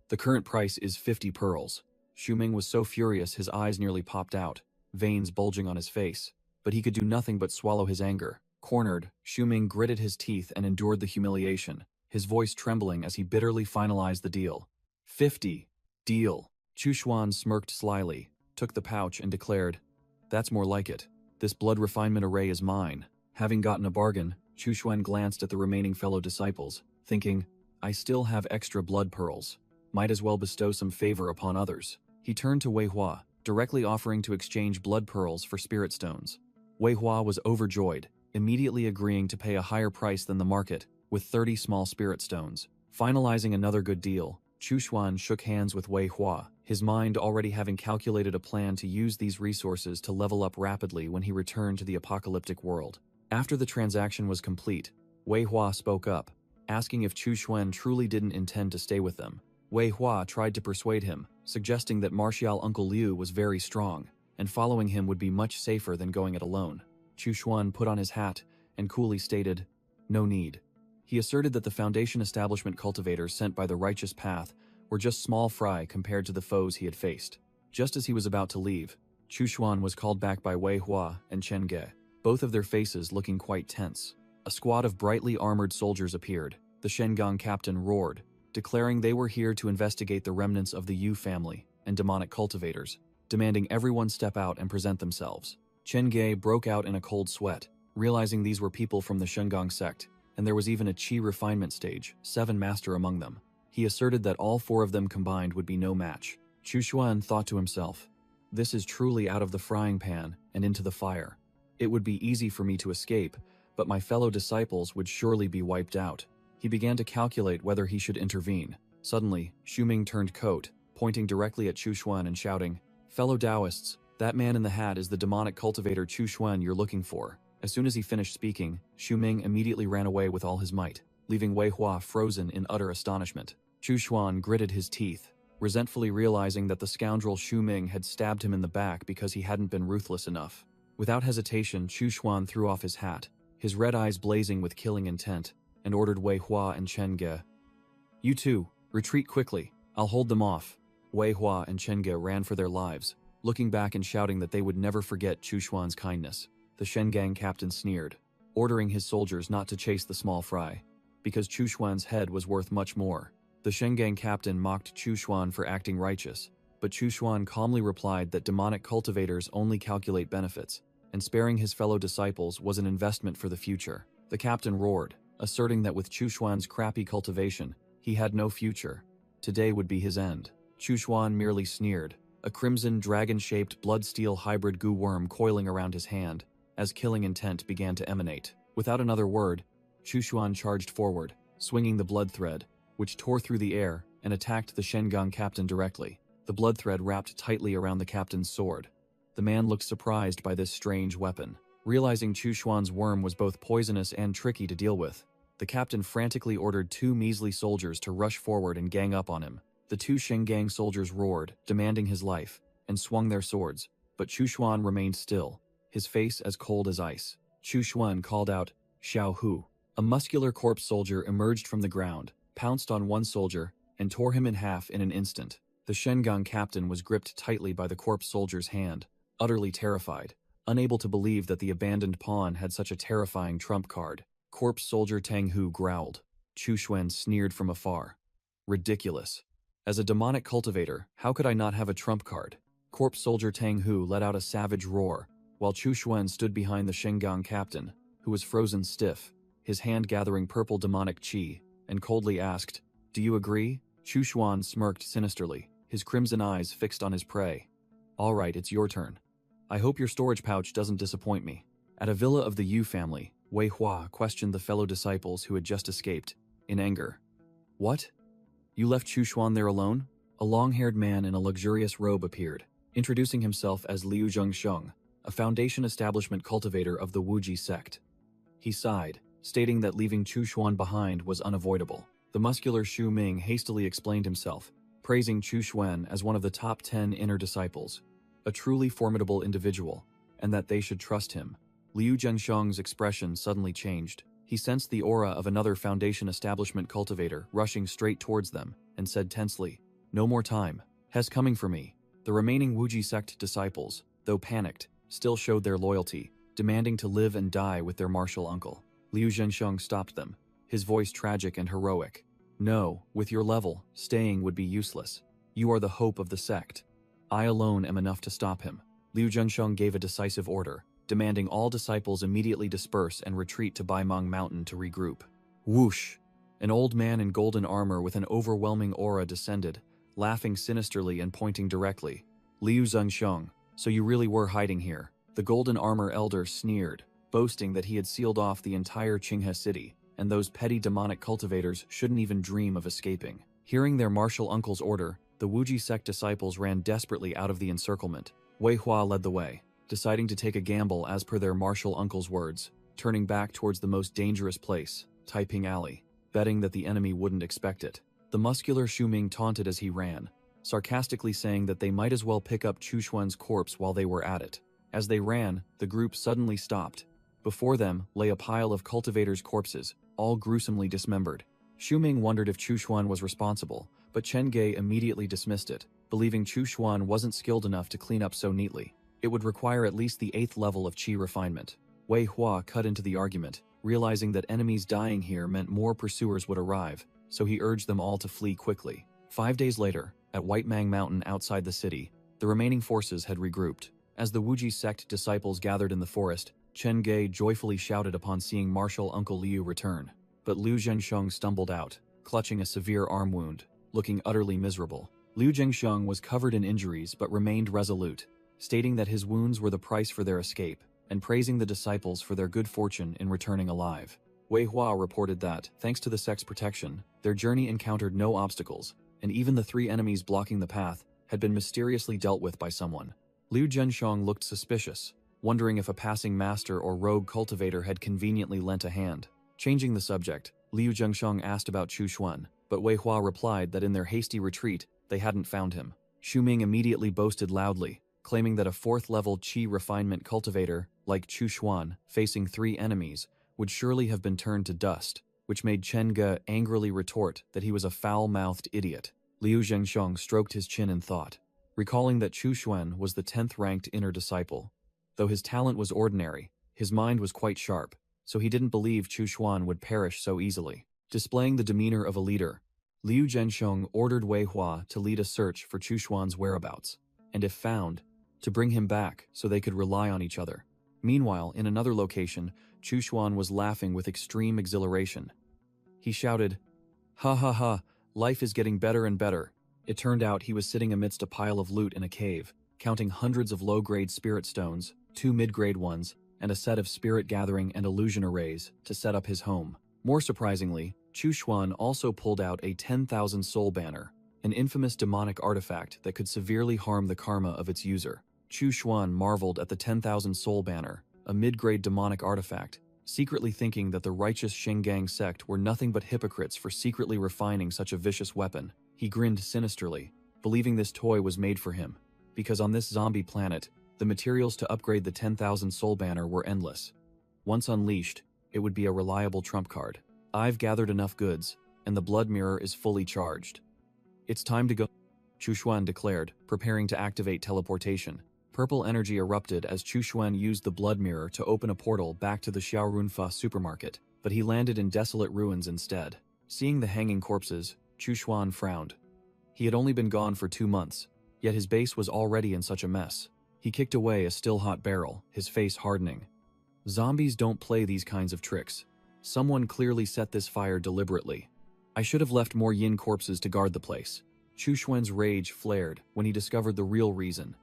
The current price is 50 pearls. Xu Ming was so furious his eyes nearly popped out, veins bulging on his face, but he could do nothing but swallow his anger. Cornered, Shuming gritted his teeth and endured the humiliation, his voice trembling as he bitterly finalized the deal. 50. Deal. Chushuan smirked slyly, took the pouch and declared, "That's more like it. This blood refinement array is mine." Having gotten a bargain, Chushuan glanced at the remaining fellow disciples, thinking, "I still have extra blood pearls. Might as well bestow some favor upon others." He turned to Wei Hua, directly offering to exchange blood pearls for spirit stones. Wei Hua was overjoyed, immediately agreeing to pay a higher price than the market, with 30 small spirit stones. Finalizing another good deal, Chushuan shook hands with Wei Hua, his mind already having calculated a plan to use these resources to level up rapidly when he returned to the apocalyptic world. After the transaction was complete, Wei Hua spoke up, asking if Chushuan truly didn't intend to stay with them. Wei Hua tried to persuade him, suggesting that martial Uncle Liu was very strong, and following him would be much safer than going it alone. Chushuan put on his hat and coolly stated, "No need." He asserted that the Foundation establishment cultivators sent by the righteous path were just small fry compared to the foes he had faced. Just as he was about to leave, Chushuan was called back by Wei Hua and Chen Ge, both of their faces looking quite tense. A squad of brightly armored soldiers appeared. The Shengang captain roared, declaring they were here to investigate the remnants of the Yu family and demonic cultivators, demanding everyone step out and present themselves. Chen Ge broke out in a cold sweat, realizing these were people from the Shengang sect, and there was even a Qi refinement stage, 7 master among them. He asserted that all 4 of them combined would be no match. Chushuan thought to himself, "This is truly out of the frying pan and into the fire. It would be easy for me to escape, but my fellow disciples would surely be wiped out." He began to calculate whether he should intervene. Suddenly, Shuming turned coat, pointing directly at Chushuan and shouting, "Fellow Taoists, that man in the hat is the demonic cultivator Chushuan you're looking for." As soon as he finished speaking, Shuming immediately ran away with all his might, leaving Wei Hua frozen in utter astonishment. Chushuan gritted his teeth, resentfully realizing that the scoundrel Shuming had stabbed him in the back because he hadn't been ruthless enough. Without hesitation, Chushuan threw off his hat, his red eyes blazing with killing intent, and ordered Wei Hua and Chen Ge, "You two, retreat quickly. I'll hold them off." Wei Hua and Chen Ge ran for their lives, looking back and shouting that they would never forget Chushuan's kindness. The Shengang captain sneered, ordering his soldiers not to chase the small fry, because Chushuan's head was worth much more. The Shengang captain mocked Chushuan for acting righteous, but Chushuan calmly replied that demonic cultivators only calculate benefits, and sparing his fellow disciples was an investment for the future. The captain roared, asserting that with Chushuan's crappy cultivation, he had no future. Today would be his end. Chushuan merely sneered, a crimson dragon-shaped blood-steel hybrid goo worm coiling around his hand, as killing intent began to emanate. Without another word, Chushuan charged forward, swinging the blood thread, which tore through the air and attacked the Shengang captain directly. The blood thread wrapped tightly around the captain's sword. The man looked surprised by this strange weapon. Realizing Chushuan's worm was both poisonous and tricky to deal with, the captain frantically ordered 2 measly soldiers to rush forward and gang up on him. The 2 Shengang soldiers roared, demanding his life, and swung their swords, but Chushuan remained still, his face as cold as ice. Chushuan called out, "Xiao Hu." A muscular corpse soldier emerged from the ground, pounced on one soldier, and tore him in half in an instant. The Shengang captain was gripped tightly by the corpse soldier's hand, utterly terrified, unable to believe that the abandoned pawn had such a terrifying trump card. Corpse soldier Tang Hu growled. Chushuan sneered from afar. "Ridiculous. As a demonic cultivator, how could I not have a trump card?" Corpse soldier Tang Hu let out a savage roar, while Chushuan stood behind the Shengang captain, who was frozen stiff, his hand gathering purple demonic qi, and coldly asked, "Do you agree?" Chushuan smirked sinisterly, his crimson eyes fixed on his prey. "All right, it's your turn. I hope your storage pouch doesn't disappoint me." At a villa of the Yu family, Wei Hua questioned the fellow disciples who had just escaped, in anger. "What? You left Chushuan there alone?" A long-haired man in a luxurious robe appeared, introducing himself as Liu Zhengsheng, a Foundation establishment cultivator of the Wuji sect. He sighed, stating that leaving Chushuan behind was unavoidable. The muscular Xu Ming hastily explained himself, praising Chushuan as one of the top 10 inner disciples, a truly formidable individual, and that they should trust him. Liu Zhengsheng's expression suddenly changed. He sensed the aura of another Foundation establishment cultivator rushing straight towards them, and said tensely, "No more time. He's coming for me." The remaining Wuji sect disciples, though panicked, still showed their loyalty, demanding to live and die with their martial uncle. Liu Zhensheng stopped them, his voice tragic and heroic. "No, with your level, staying would be useless. You are the hope of the sect. I alone am enough to stop him." Liu Zhensheng gave a decisive order, demanding all disciples immediately disperse and retreat to Baimang Mountain to regroup. Whoosh! An old man in golden armor with an overwhelming aura descended, laughing sinisterly and pointing directly. "Liu Zhensheng, so you really were hiding here." The golden armor elder sneered, boasting that he had sealed off the entire Qinghe city, and those petty demonic cultivators shouldn't even dream of escaping. Hearing their martial uncle's order, the Wuji sect disciples ran desperately out of the encirclement. Wei Hua led the way, deciding to take a gamble as per their martial uncle's words, turning back towards the most dangerous place, Taiping Alley, betting that the enemy wouldn't expect it. The muscular Xu Ming taunted as he ran, sarcastically saying that they might as well pick up Chu Xuan's corpse while they were at it. As they ran, the group suddenly stopped. Before them lay a pile of cultivators' corpses, all gruesomely dismembered. Xu Ming wondered if Chu Xuan was responsible, but Chen Gei immediately dismissed it, believing Chu Xuan wasn't skilled enough to clean up so neatly. It would require at least the 8th level of qi refinement. Wei Hua cut into the argument, realizing that enemies dying here meant more pursuers would arrive, so he urged them all to flee quickly. 5 days later, at White Mang Mountain outside the city, the remaining forces had regrouped. As the Wuji sect disciples gathered in the forest, Chen Gei joyfully shouted upon seeing martial Uncle Liu return. But Liu Zhensheng stumbled out, clutching a severe arm wound, looking utterly miserable. Liu Zhensheng was covered in injuries but remained resolute, stating that his wounds were the price for their escape, and praising the disciples for their good fortune in returning alive. Wei Hua reported that, thanks to the sect's protection, their journey encountered no obstacles, and even the 3 enemies blocking the path had been mysteriously dealt with by someone. Liu Zhensheng looked suspicious, wondering if a passing master or rogue cultivator had conveniently lent a hand. Changing the subject, Liu Zhensheng asked about Chu Xuan, but Wei Hua replied that in their hasty retreat, they hadn't found him. Xu Ming immediately boasted loudly, claiming that a 4th-level qi refinement cultivator, like Chu Xuan, facing 3 enemies, would surely have been turned to dust, which made Chen Ge angrily retort that he was a foul-mouthed idiot. Liu Zhensheng stroked his chin in thought, recalling that Chu Xuan was the 10th-ranked inner disciple. Though his talent was ordinary, his mind was quite sharp, so he didn't believe Chu Xuan would perish so easily. Displaying the demeanor of a leader, Liu Zhensheng ordered Wei Hua to lead a search for Chu Xuan's whereabouts, and if found, to bring him back so they could rely on each other. Meanwhile, in another location, Chu Xuan was laughing with extreme exhilaration. He shouted, "Ha ha ha, life is getting better and better." It turned out he was sitting amidst a pile of loot in a cave, counting hundreds of low-grade spirit stones, 2 mid-grade ones, and a set of spirit gathering and illusion arrays to set up his home. More surprisingly, Chu Xuan also pulled out a 10,000 soul banner, an infamous demonic artifact that could severely harm the karma of its user. Chu Xuan marveled at the 10,000 soul banner, a mid-grade demonic artifact, secretly thinking that the righteous Shengang sect were nothing but hypocrites for secretly refining such a vicious weapon. He grinned sinisterly, believing this toy was made for him, because on this zombie planet, the materials to upgrade the 10,000 soul banner were endless. Once unleashed, it would be a reliable trump card. "I've gathered enough goods, and the blood mirror is fully charged. It's time to go," Chu Xuan declared, preparing to activate teleportation. Purple energy erupted as Chu Xuan used the blood mirror to open a portal back to the Xiaorunfa supermarket, but he landed in desolate ruins instead. Seeing the hanging corpses, Chu Xuan frowned. He had only been gone for 2 months, yet his base was already in such a mess. He kicked away a still-hot barrel, his face hardening. Zombies don't play these kinds of tricks. Someone clearly set this fire deliberately. I should have left more yin corpses to guard the place. Chu Xuan's rage flared when he discovered the real reason.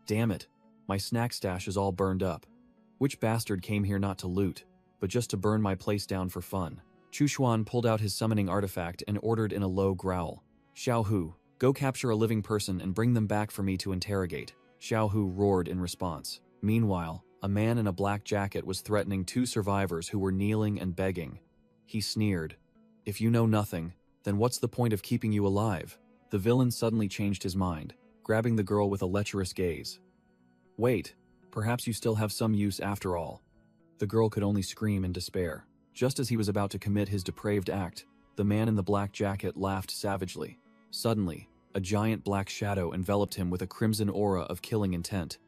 Damn it, my snack stash is all burned up. Which bastard came here not to loot, but just to burn my place down for fun? Chu Xuan pulled out his summoning artifact and ordered in a low growl. Xiao Hu, go capture a living person and bring them back for me to interrogate. Xiao Hu roared in response. Meanwhile, a man in a black jacket was threatening 2 survivors who were kneeling and begging. He sneered. If you know nothing, then what's the point of keeping you alive? The villain suddenly changed his mind, grabbing the girl with a lecherous gaze. Wait, perhaps you still have some use after all. The girl could only scream in despair. Just as he was about to commit his depraved act, the man in the black jacket laughed savagely. Suddenly, a giant black shadow enveloped him with a crimson aura of killing intent.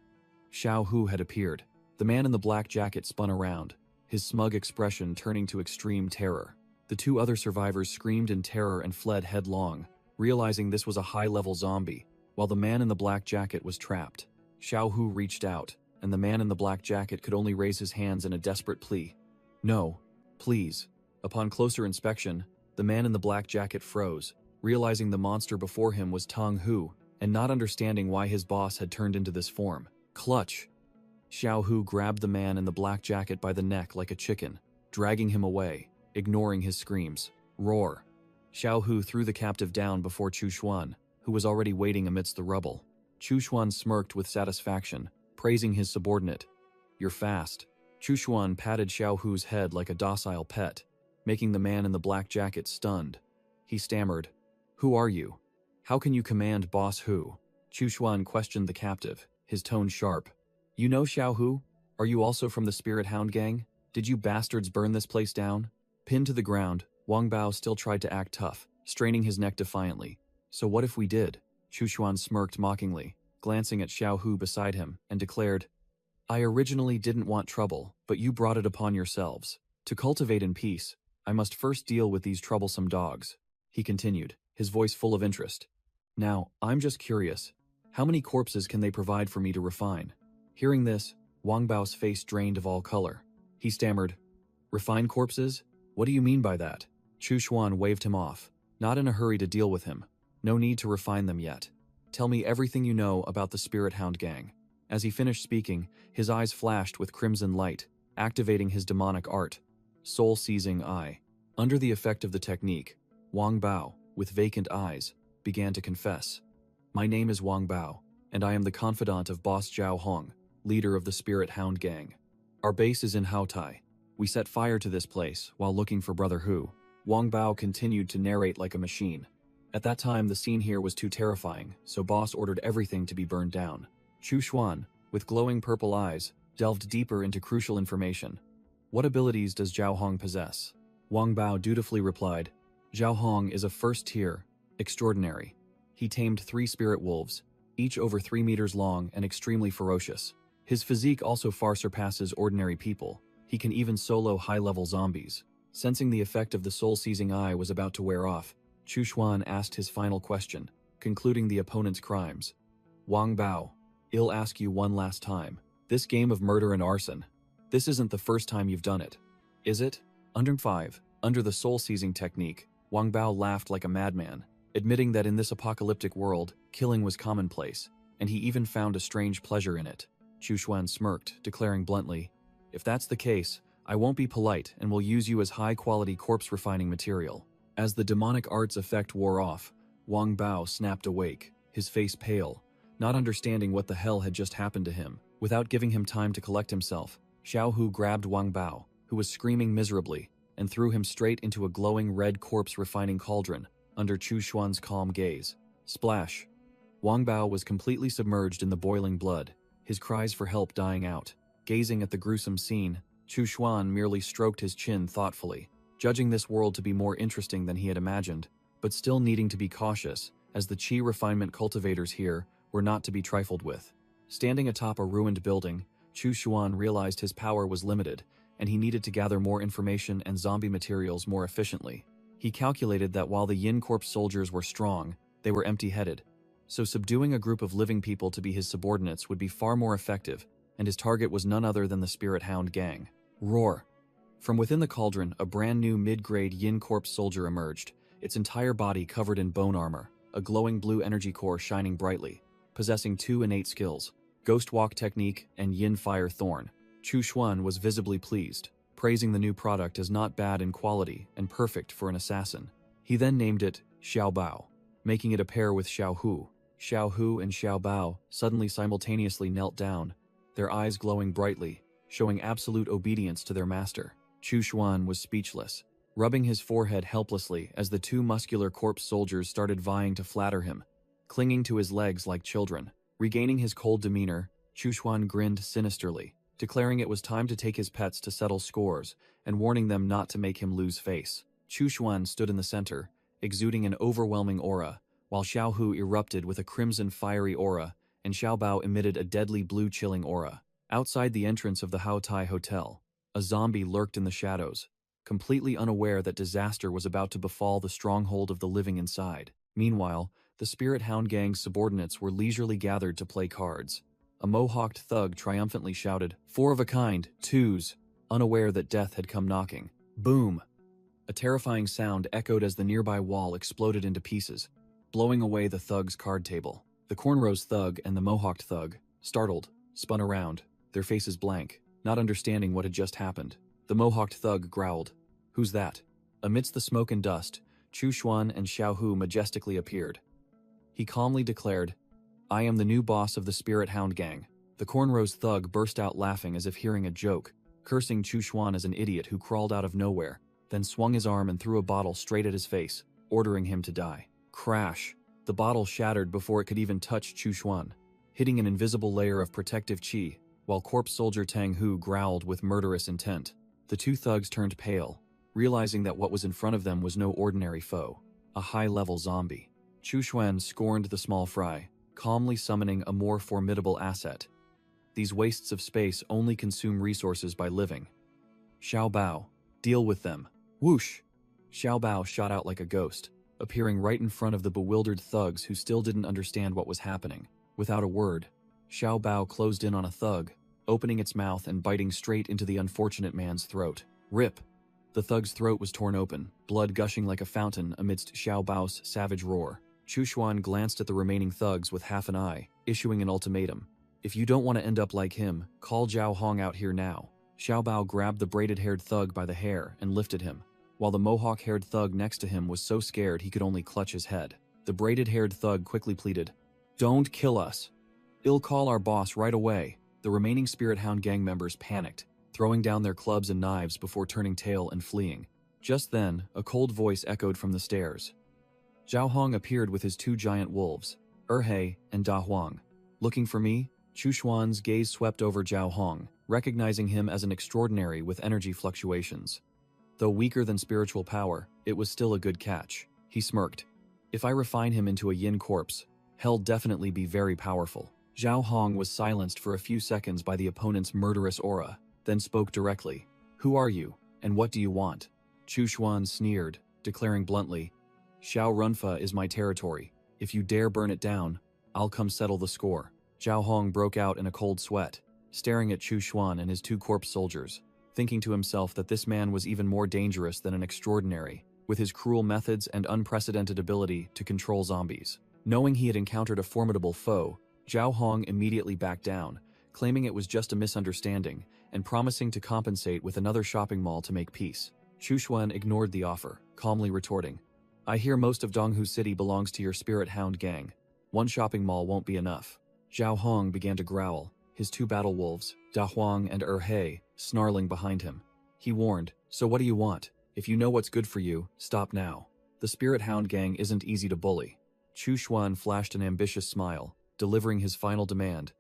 Xiao Hu had appeared. The man in the black jacket spun around, his smug expression turning to extreme terror. The two other survivors screamed in terror and fled headlong, realizing this was a high-level zombie, while the man in the black jacket was trapped. Xiao Hu reached out, and the man in the black jacket could only raise his hands in a desperate plea. "No, please." Upon closer inspection, the man in the black jacket froze, realizing the monster before him was Tang Hu, and not understanding why his boss had turned into this form. Clutch! Xiao Hu grabbed the man in the black jacket by the neck like a chicken, dragging him away, ignoring his screams. Roar! Xiao Hu threw the captive down before Chu Xuan, who was already waiting amidst the rubble. Chu Xuan smirked with satisfaction, praising his subordinate. "You're fast." Chu Xuan patted Xiao Hu's head like a docile pet, making the man in the black jacket stunned. He stammered, "Who are you? How can you command Boss Hu?" Chu Xuan questioned the captive, his tone sharp. "You know Xiao Hu? Are you also from the Spirit Hound gang? Did you bastards burn this place down?" Pinned to the ground, Wang Bao still tried to act tough, straining his neck defiantly. "So what if we did?" Chu Xuan smirked mockingly, glancing at Xiao Hu beside him, and declared, "I originally didn't want trouble, but you brought it upon yourselves. To cultivate in peace, I must first deal with these troublesome dogs," he continued, his voice full of interest. "Now, I'm just curious, how many corpses can they provide for me to refine?" Hearing this, Wang Bao's face drained of all color. He stammered, "Refine corpses? What do you mean by that?" Chu Xuan waved him off, not in a hurry to deal with him. "No need to refine them yet. Tell me everything you know about the Spirit Hound gang." As he finished speaking, his eyes flashed with crimson light, activating his demonic art, Soul-Seizing Eye. Under the effect of the technique, Wang Bao, with vacant eyes, began to confess. "My name is Wang Bao, and I am the confidant of Boss Zhao Hong, leader of the Spirit Hound gang. Our base is in Haotai. We set fire to this place while looking for Brother Hu." Wang Bao continued to narrate like a machine. "At that time, the scene here was too terrifying, so Boss ordered everything to be burned down." Chu Xuan, with glowing purple eyes, delved deeper into crucial information. "What abilities does Zhao Hong possess?" Wang Bao dutifully replied, "Zhao Hong is a first-tier, extraordinary. He tamed 3 spirit wolves, each over 3 meters long and extremely ferocious. His physique also far surpasses ordinary people. He can even solo high-level zombies." Sensing the effect of the soul-seizing eye was about to wear off, Chu Xuan asked his final question, concluding the opponent's crimes. "Wang Bao, I'll ask you one last time. This game of murder and arson, this isn't the first time you've done it, is it?" Under the soul-seizing technique, Wang Bao laughed like a madman, admitting that in this apocalyptic world, killing was commonplace, and he even found a strange pleasure in it. Chu Xuan smirked, declaring bluntly, "If that's the case, I won't be polite and will use you as high-quality corpse-refining material." As the demonic art's effect wore off, Wang Bao snapped awake, his face pale, not understanding what the hell had just happened to him. Without giving him time to collect himself, Xiao Hu grabbed Wang Bao, who was screaming miserably, and threw him straight into a glowing red corpse-refining cauldron under Chu Xuan's calm gaze. Splash! Wang Bao was completely submerged in the boiling blood, his cries for help dying out. Gazing at the gruesome scene, Chu Xuan merely stroked his chin thoughtfully, judging this world to be more interesting than he had imagined, but still needing to be cautious, as the chi refinement cultivators here were not to be trifled with. Standing atop a ruined building, Chu Xuan realized his power was limited, and he needed to gather more information and zombie materials more efficiently. He calculated that while the Yin Corps soldiers were strong, they were empty-headed, so subduing a group of living people to be his subordinates would be far more effective, and his target was none other than the Spirit Hound gang. Roar! From within the cauldron, a brand new mid-grade Yin Corps soldier emerged, its entire body covered in bone armor, a glowing blue energy core shining brightly, possessing 2 innate skills, Ghost Walk Technique and Yin Fire Thorn. Chu Xuan was visibly pleased, praising the new product as not bad in quality and perfect for an assassin. He then named it Xiao Bao, making it a pair with Xiao Hu. Xiao Hu and Xiao Bao suddenly simultaneously knelt down, their eyes glowing brightly, showing absolute obedience to their master. Chu Xuan was speechless, rubbing his forehead helplessly as the 2 muscular corpse soldiers started vying to flatter him, clinging to his legs like children. Regaining his cold demeanor, Chu Xuan grinned sinisterly, declaring it was time to take his pets to settle scores and warning them not to make him lose face. Chu Xuan stood in the center, exuding an overwhelming aura, while Xiao Hu erupted with a crimson fiery aura and Xiao Bao emitted a deadly blue chilling aura. Outside the entrance of the Hao Tai Hotel, a zombie lurked in the shadows, completely unaware that disaster was about to befall the stronghold of the living inside. Meanwhile, the Spirit Hound Gang's subordinates were leisurely gathered to play cards. A mohawked thug triumphantly shouted, "Four of a kind, twos," unaware that death had come knocking. Boom! A terrifying sound echoed as the nearby wall exploded into pieces, blowing away the thug's card table. The cornrows thug and the mohawked thug, startled, spun around, their faces blank, not understanding what had just happened. The mohawked thug growled, "Who's that?" Amidst the smoke and dust, Chu Xuan and Xiao Hu majestically appeared. He calmly declared, "I am the new boss of the Spirit Hound Gang." The cornrows thug burst out laughing as if hearing a joke, cursing Chu Xuan as an idiot who crawled out of nowhere, then swung his arm and threw a bottle straight at his face, ordering him to die. Crash! The bottle shattered before it could even touch Chu Xuan, hitting an invisible layer of protective chi, while corpse soldier Tang Hu growled with murderous intent. The two thugs turned pale, realizing that what was in front of them was no ordinary foe, a high-level zombie. Chu Xuan scorned the small fry, calmly summoning a more formidable asset. These wastes of space only consume resources by living. Xiao Bao, deal with them. Whoosh! Xiao Bao shot out like a ghost, appearing right in front of the bewildered thugs who still didn't understand what was happening. Without a word, Xiao Bao closed in on a thug, opening its mouth and biting straight into the unfortunate man's throat. Rip! The thug's throat was torn open, blood gushing like a fountain amidst Xiao Bao's savage roar. Chu Xuan glanced at the remaining thugs with half an eye, issuing an ultimatum. "If you don't want to end up like him, call Zhao Hong out here now." Xiao Bao grabbed the braided-haired thug by the hair and lifted him, while the mohawk-haired thug next to him was so scared he could only clutch his head. The braided-haired thug quickly pleaded, "Don't kill us. I'll call our boss right away." The remaining Spirit Hound Gang members panicked, throwing down their clubs and knives before turning tail and fleeing. Just then, a cold voice echoed from the stairs. Zhao Hong appeared with his two giant wolves, He and Da Huang. "Looking for me?" Chu Xuan's gaze swept over Zhao Hong, recognizing him as an extraordinary with energy fluctuations. Though weaker than spiritual power, it was still a good catch. He smirked. "If I refine him into a yin corpse, he'll definitely be very powerful." Zhao Hong was silenced for a few seconds by the opponent's murderous aura, then spoke directly. "Who are you, and what do you want?" Chu Xuan sneered, declaring bluntly, "Xiao Runfa is my territory. If you dare burn it down, I'll come settle the score." Zhao Hong broke out in a cold sweat, staring at Chu Xuan and his two corpse soldiers, thinking to himself that this man was even more dangerous than an extraordinary, with his cruel methods and unprecedented ability to control zombies. Knowing he had encountered a formidable foe, Zhao Hong immediately backed down, claiming it was just a misunderstanding, and promising to compensate with another shopping mall to make peace. Chu Xuan ignored the offer, calmly retorting, "I hear most of Donghu City belongs to your Spirit Hound Gang. One shopping mall won't be enough." Zhao Hong began to growl, his two battle wolves, Da Huang and He, snarling behind him. He warned, "So what do you want? If you know what's good for you, stop now. The Spirit Hound Gang isn't easy to bully." Chu Xuan flashed an ambitious smile, delivering his final demand.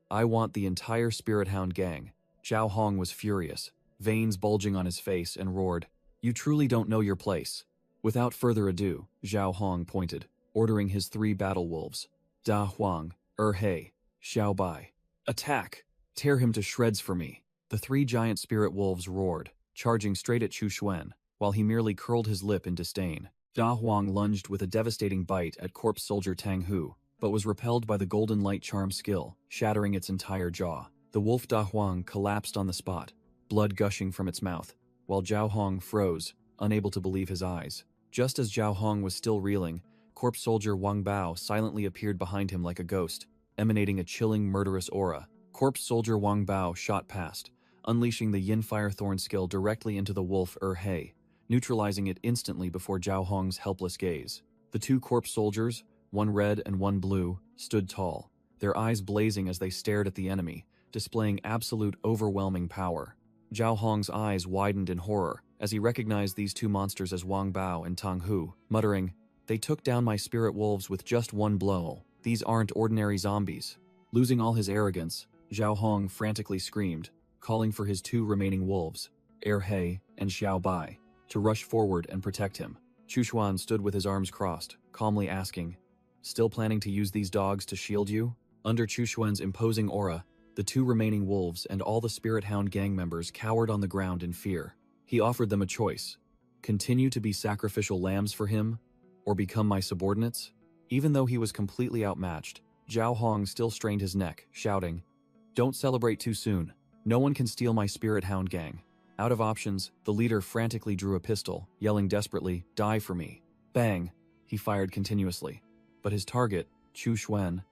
"I want the entire Spirit Hound Gang." Zhao Hong was furious, veins bulging on his face, and roared, "You truly don't know your place." Without further ado, Zhao Hong pointed, ordering his three battle wolves, Da Huang, He, Xiao Bai, "Attack! Tear him to shreds for me." The three giant spirit wolves roared, charging straight at Chu Xuan, while he merely curled his lip in disdain. Da Huang lunged with a devastating bite at corpse soldier Tang Hu, but was repelled by the golden light charm skill, shattering its entire jaw. The wolf Da Huang collapsed on the spot, blood gushing from its mouth, while Zhao Hong froze, unable to believe his eyes. Just as Zhao Hong was still reeling, corpse soldier Wang Bao silently appeared behind him like a ghost, emanating a chilling, murderous aura. Corpse soldier Wang Bao shot past, unleashing the Yin Fire Thorn skill directly into the wolf He, neutralizing it instantly before Zhao Hong's helpless gaze. The two corpse soldiers, one red and one blue, stood tall, their eyes blazing as they stared at the enemy, displaying absolute overwhelming power. Zhao Hong's eyes widened in horror as he recognized these two monsters as Wang Bao and Tang Hu, muttering, "They took down my spirit wolves with just one blow. These aren't ordinary zombies." Losing all his arrogance, Zhao Hong frantically screamed, calling for his two remaining wolves, He and Xiao Bai, to rush forward and protect him. Chu Xuan stood with his arms crossed, calmly asking, "Still planning to use these dogs to shield you?" Under Chu Xuan's imposing aura, the The 2 remaining wolves and all the Spirit Hound gang members cowered on the ground in fear. He offered them a choice: continue to be sacrificial lambs for him, or become my subordinates? Even though he was completely outmatched, Zhao Hong still strained his neck, shouting, "Don't celebrate too soon. No one can steal my Spirit Hound gang." Out of options, the leader frantically drew a pistol, yelling desperately, "Die for me." Bang! He fired continuously. But his target, Chu Xuan,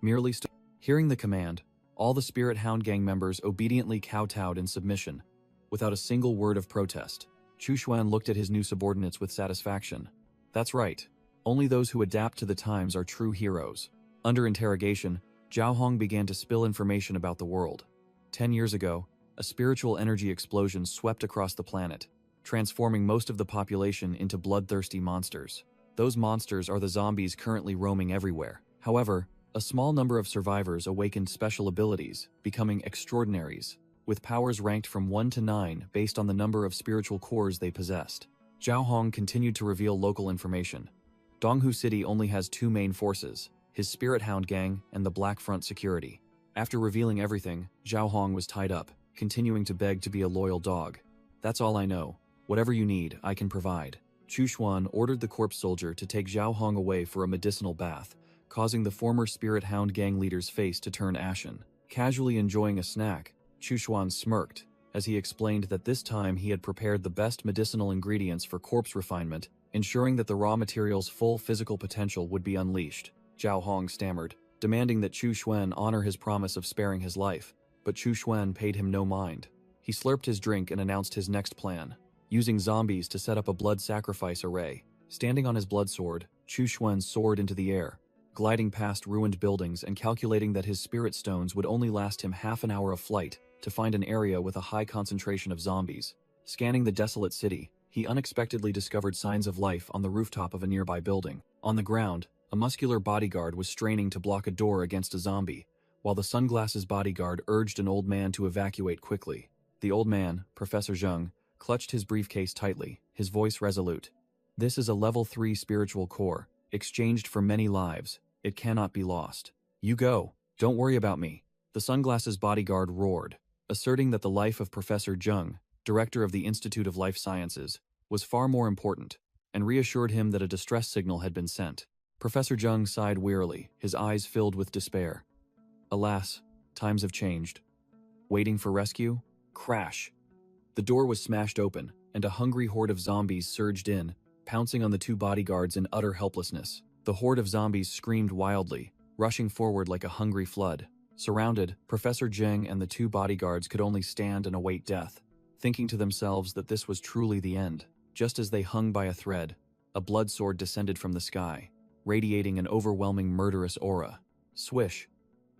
merely stood. Hearing the command, all the Spirit Hound gang members obediently kowtowed in submission, without a single word of protest. Chu Xuan looked at his new subordinates with satisfaction. That's right. Only those who adapt to the times are true heroes. Under interrogation, Zhao Hong began to spill information about the world. 10 years ago, a spiritual energy explosion swept across the planet, transforming most of the population into bloodthirsty monsters. Those monsters are the zombies currently roaming everywhere. However, a small number of survivors awakened special abilities, becoming extraordinaries, with powers ranked from 1 to 9 based on the number of spiritual cores they possessed. Zhao Hong continued to reveal local information. Donghu City only has 2 main forces, his Spirit Hound gang and the Black Front Security. After revealing everything, Zhao Hong was tied up, continuing to beg to be a loyal dog. "That's all I know. Whatever you need, I can provide." Chu Xuan ordered the corpse soldier to take Zhao Hong away for a medicinal bath, causing the former Spirit Hound gang leader's face to turn ashen. Casually enjoying a snack, Chu Xuan smirked, as he explained that this time he had prepared the best medicinal ingredients for corpse refinement, ensuring that the raw material's full physical potential would be unleashed. Zhao Hong stammered, demanding that Chu Xuan honor his promise of sparing his life, but Chu Xuan paid him no mind. He slurped his drink and announced his next plan, using zombies to set up a blood sacrifice array. Standing on his blood sword, Chu Xuan soared into the air, gliding past ruined buildings and calculating that his spirit stones would only last him half an hour of flight to find an area with a high concentration of zombies. Scanning the desolate city, he unexpectedly discovered signs of life on the rooftop of a nearby building. On the ground, a muscular bodyguard was straining to block a door against a zombie, while the sunglasses bodyguard urged an old man to evacuate quickly. The old man, Professor Zheng, clutched his briefcase tightly, his voice resolute. "This is a level 3 spiritual core, exchanged for many lives. It cannot be lost. You go. Don't worry about me." The sunglasses bodyguard roared, asserting that the life of Professor Zheng, director of the Institute of Life Sciences, was far more important, and reassured him that a distress signal had been sent. Professor Zheng sighed wearily, his eyes filled with despair. Alas, times have changed. Waiting for rescue? Crash! The door was smashed open, and a hungry horde of zombies surged in, pouncing on the 2 bodyguards in utter helplessness. The horde of zombies screamed wildly, rushing forward like a hungry flood. Surrounded, Professor Zheng and the 2 bodyguards could only stand and await death, thinking to themselves that this was truly the end. Just as they hung by a thread, a blood sword descended from the sky, radiating an overwhelming murderous aura. Swish!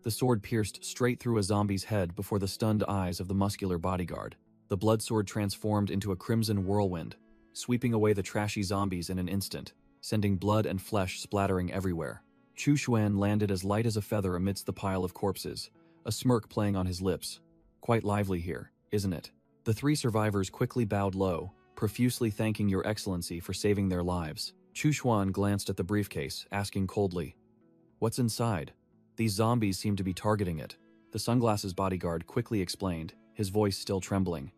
The sword pierced straight through a zombie's head before the stunned eyes of the muscular bodyguard. The blood sword transformed into a crimson whirlwind, sweeping away the trashy zombies in an instant, sending blood and flesh splattering everywhere. Chu Xuan landed as light as a feather amidst the pile of corpses, a smirk playing on his lips. "Quite lively here, isn't it?" The 3 survivors quickly bowed low, profusely thanking Your Excellency for saving their lives. Chu Xuan glanced at the briefcase, asking coldly, "What's inside?" "These zombies seem to be targeting it," the sunglasses bodyguard quickly explained, his voice still trembling.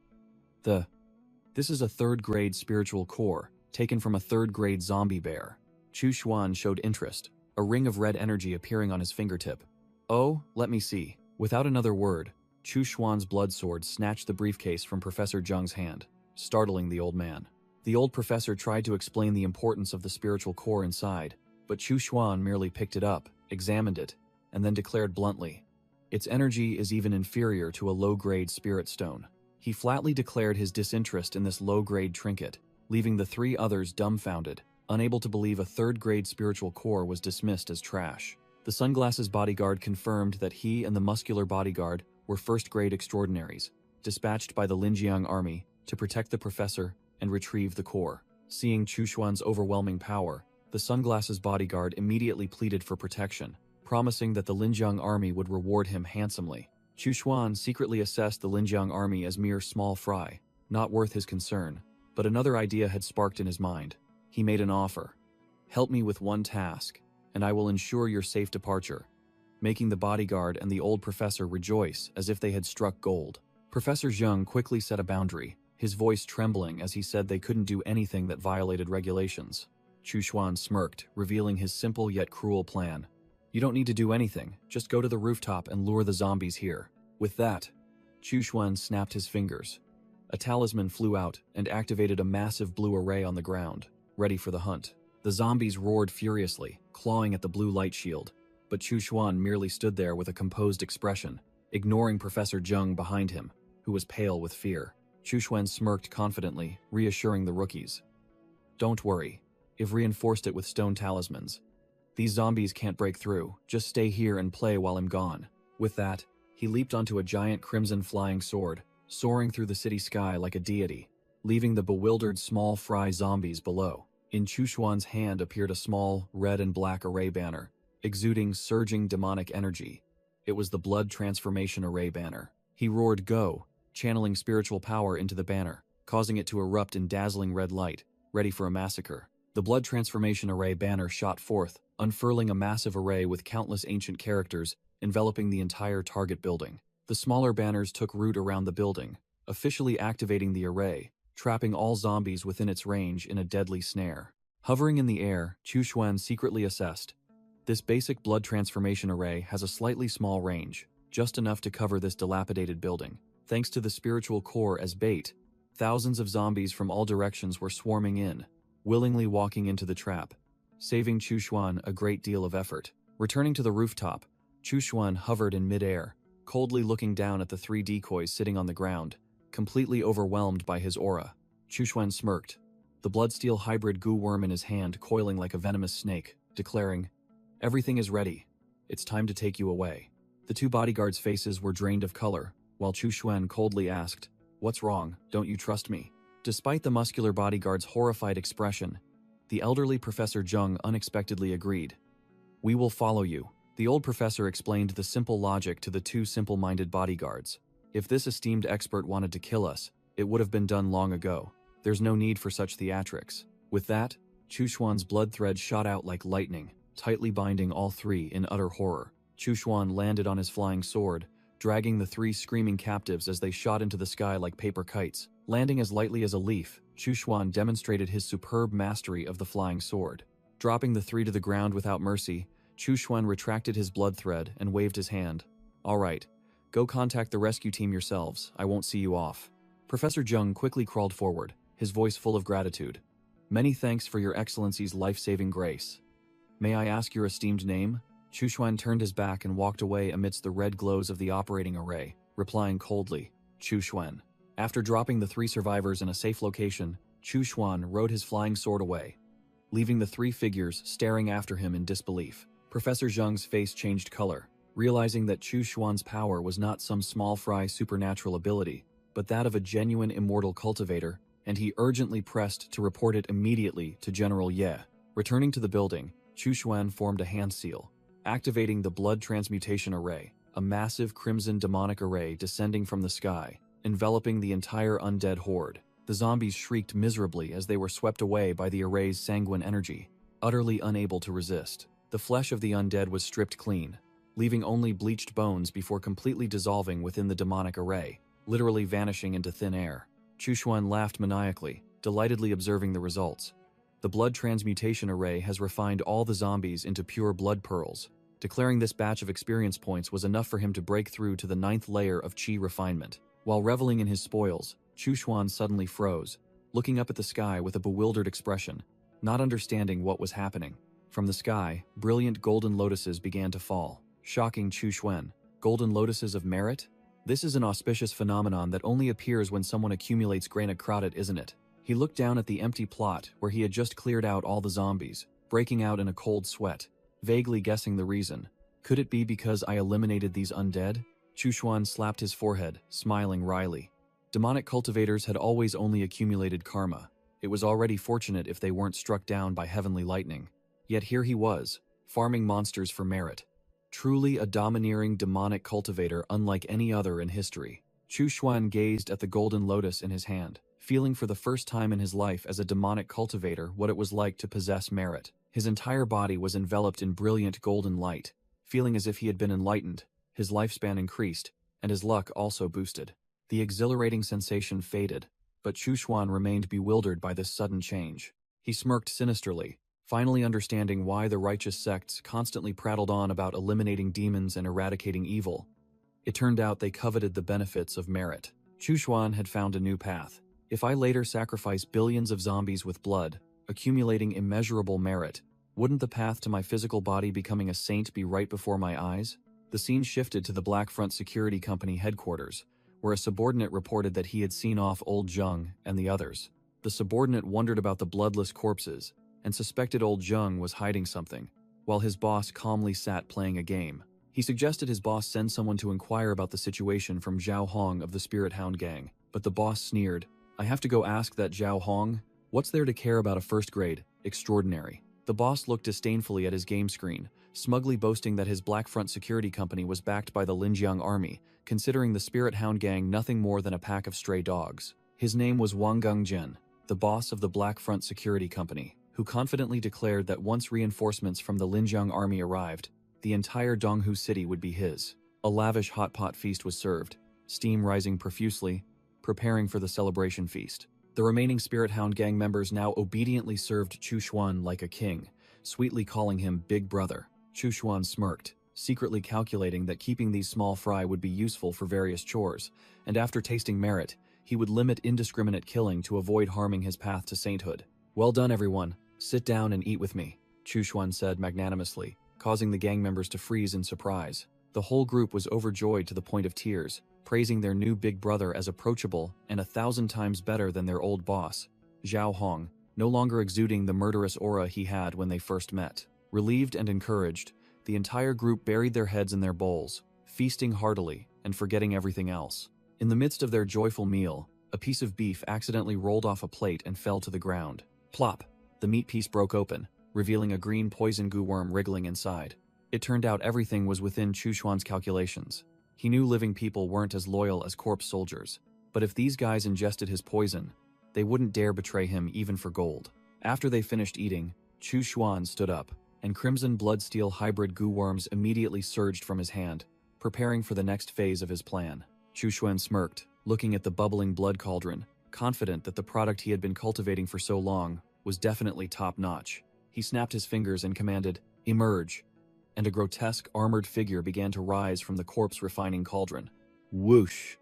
This is a 3rd-grade spiritual core, taken from a 3rd-grade zombie bear." Chu Xuan showed interest, a ring of red energy appearing on his fingertip. "Oh, let me see." Without another word, Chu Xuan's blood sword snatched the briefcase from Professor Zheng's hand, startling the old man. The old professor tried to explain the importance of the spiritual core inside, but Chu Xuan merely picked it up, examined it, and then declared bluntly, "Its energy is even inferior to a low-grade spirit stone." He flatly declared his disinterest in this low-grade trinket, leaving the 3 others dumbfounded, unable to believe a 3rd-grade spiritual core was dismissed as trash. The sunglasses bodyguard confirmed that he and the muscular bodyguard were 1st-grade extraordinaries, dispatched by the Linjiang army to protect the professor and retrieve the core. Seeing Chu Xuan's overwhelming power, the sunglasses bodyguard immediately pleaded for protection, promising that the Linjiang army would reward him handsomely. Chu Xuan secretly assessed the Linjiang army as mere small fry, not worth his concern, but another idea had sparked in his mind. He made an offer. "Help me with one task, and I will ensure your safe departure." making the bodyguard and the old professor rejoice as if they had struck gold. Professor Zheng quickly set a boundary, his voice trembling as he said they couldn't do anything that violated regulations. Chu Xuan smirked, revealing his simple yet cruel plan. You don't need to do anything, just go to the rooftop and lure the zombies here. With that, Chu Xuan snapped his fingers. A talisman flew out and activated a massive blue array on the ground, ready for the hunt. The zombies roared furiously, clawing at the blue light shield, but Chu Xuan merely stood there with a composed expression, ignoring Professor Zheng behind him, who was pale with fear. Chu Xuan smirked confidently, reassuring the rookies. Don't worry, I've reinforced it with stone talismans. These zombies can't break through, just stay here and play while I'm gone. With that, he leaped onto a giant crimson flying sword, soaring through the city sky like a deity, leaving the bewildered small fry zombies below. In Chu Xuan's hand appeared a small, red and black array banner, exuding surging demonic energy. It was the blood transformation array banner. He roared "Go!" channeling spiritual power into the banner, causing it to erupt in dazzling red light, ready for a massacre. The blood transformation array banner shot forth, unfurling a massive array with countless ancient characters, enveloping the entire target building. The smaller banners took root around the building, officially activating the array, trapping all zombies within its range in a deadly snare. Hovering in the air, Chu Xuan secretly assessed. This basic blood transformation array has a slightly small range, just enough to cover this dilapidated building. Thanks to the spiritual core as bait, thousands of zombies from all directions were swarming in, willingly walking into the trap, saving Chu Xuan a great deal of effort. Returning to the rooftop, Chu Xuan hovered in midair, coldly looking down at the 3 decoys sitting on the ground, completely overwhelmed by his aura. Chu Xuan smirked, the bloodsteel hybrid goo worm in his hand coiling like a venomous snake, declaring, "Everything is ready. It's time to take you away." The 2 bodyguards' faces were drained of color, while Chu Xuan coldly asked, "What's wrong? Don't you trust me?" Despite the muscular bodyguard's horrified expression, the elderly Professor Zheng unexpectedly agreed. "We will follow you." The old professor explained the simple logic to the 2 simple-minded bodyguards. If this esteemed expert wanted to kill us, it would have been done long ago. There's no need for such theatrics. With that, Chu Xuan's blood thread shot out like lightning, tightly binding all 3 in utter horror. Chu Xuan landed on his flying sword, dragging the 3 screaming captives as they shot into the sky like paper kites. Landing as lightly as a leaf, Chu Xuan demonstrated his superb mastery of the flying sword. Dropping the 3 to the ground without mercy, Chu Xuan retracted his blood thread and waved his hand. "All right, go contact the rescue team yourselves. I won't see you off." Professor Zheng quickly crawled forward, his voice full of gratitude. "Many thanks for your excellency's life-saving grace. May I ask your esteemed name?" Chu Xuan turned his back and walked away amidst the red glows of the operating array, replying coldly, "Chu Xuan." After dropping the 3 survivors in a safe location, Chu Xuan rode his flying sword away, leaving the 3 figures staring after him in disbelief. Professor Zheng's face changed color, realizing that Chu Xuan's power was not some small fry supernatural ability, but that of a genuine immortal cultivator, and he urgently pressed to report it immediately to General Ye. Returning to the building, Chu Xuan formed a hand seal, activating the blood transmutation array, a massive crimson demonic array descending from the sky, enveloping the entire undead horde. The zombies shrieked miserably as they were swept away by the array's sanguine energy, utterly unable to resist. The flesh of the undead was stripped clean, leaving only bleached bones before completely dissolving within the demonic array, literally vanishing into thin air. Chu Xuan laughed maniacally, delightedly observing the results. The blood transmutation array has refined all the zombies into pure blood pearls, declaring this batch of experience points was enough for him to break through to the 9th layer of Qi refinement. While reveling in his spoils, Chu Xuan suddenly froze, looking up at the sky with a bewildered expression, not understanding what was happening. From the sky, brilliant golden lotuses began to fall, shocking Chu Xuan. Golden lotuses of merit? This is an auspicious phenomenon that only appears when someone accumulates grain of credit, isn't it? He looked down at the empty plot where he had just cleared out all the zombies, breaking out in a cold sweat, vaguely guessing the reason. Could it be because I eliminated these undead? Chu Xuan slapped his forehead, smiling wryly. Demonic cultivators had always only accumulated karma. It was already fortunate if they weren't struck down by heavenly lightning. Yet here he was, farming monsters for merit. Truly a domineering demonic cultivator unlike any other in history. Chu Xuan gazed at the golden lotus in his hand, feeling for the first time in his life as a demonic cultivator what it was like to possess merit. His entire body was enveloped in brilliant golden light, Feeling as if he had been enlightened, his lifespan increased, and his luck also boosted. The exhilarating sensation faded, but Chuchuan remained bewildered by this sudden change. He smirked sinisterly, finally understanding why the righteous sects constantly prattled on about eliminating demons and eradicating evil. It turned out they coveted the benefits of merit. Chuchuan had found a new path. If I later sacrifice billions of zombies with blood, accumulating immeasurable merit, wouldn't the path to my physical body becoming a saint be right before my eyes? The scene shifted to the Black Front Security Company headquarters, where a subordinate reported that he had seen off old Zheng and the others. The subordinate wondered about the bloodless corpses and suspected old Zheng was hiding something, while his boss calmly sat playing a game. He suggested his boss send someone to inquire about the situation from Zhao Hong of the Spirit Hound Gang, but the boss sneered, "I have to go ask that Zhao Hong? What's there to care about a first-grade extraordinary?" The boss looked disdainfully at his game screen, smugly boasting that his Black Front Security Company was backed by the Linjiang Army, considering the Spirit Hound Gang nothing more than a pack of stray dogs. His name was Wang Gengjian, the boss of the Black Front Security Company, who confidently declared that once reinforcements from the Linjiang Army arrived, the entire Donghu city would be his. A lavish hot pot feast was served, steam rising profusely, preparing for the celebration feast. The remaining Spirit Hound Gang members now obediently served Chuchuan like a king, sweetly calling him Big Brother. Chuchuan smirked, secretly calculating that keeping these small fry would be useful for various chores, and after tasting merit, he would limit indiscriminate killing to avoid harming his path to sainthood. "Well done, everyone. Sit down and eat with me," Chuchuan said magnanimously, causing the gang members to freeze in surprise. The whole group was overjoyed to the point of tears, praising their new big brother as approachable and 1,000 times better than their old boss, Zhao Hong, no longer exuding the murderous aura he had when they first met. Relieved and encouraged, the entire group buried their heads in their bowls, feasting heartily and forgetting everything else. In the midst of their joyful meal, a piece of beef accidentally rolled off a plate and fell to the ground. Plop! The meat piece broke open, revealing a green poison goo worm wriggling inside. It turned out everything was within Chuchuan's calculations. He knew living people weren't as loyal as corpse soldiers, but if these guys ingested his poison, they wouldn't dare betray him even for gold. After they finished eating, Chuchuan stood up, and crimson bloodsteel hybrid goo worms immediately surged from his hand, preparing for the next phase of his plan. Chuchuan smirked, looking at the bubbling blood cauldron, confident that the product he had been cultivating for so long was definitely top-notch. He snapped his fingers and commanded, "Emerge," and a grotesque armored figure began to rise from the corpse-refining cauldron. Whoosh!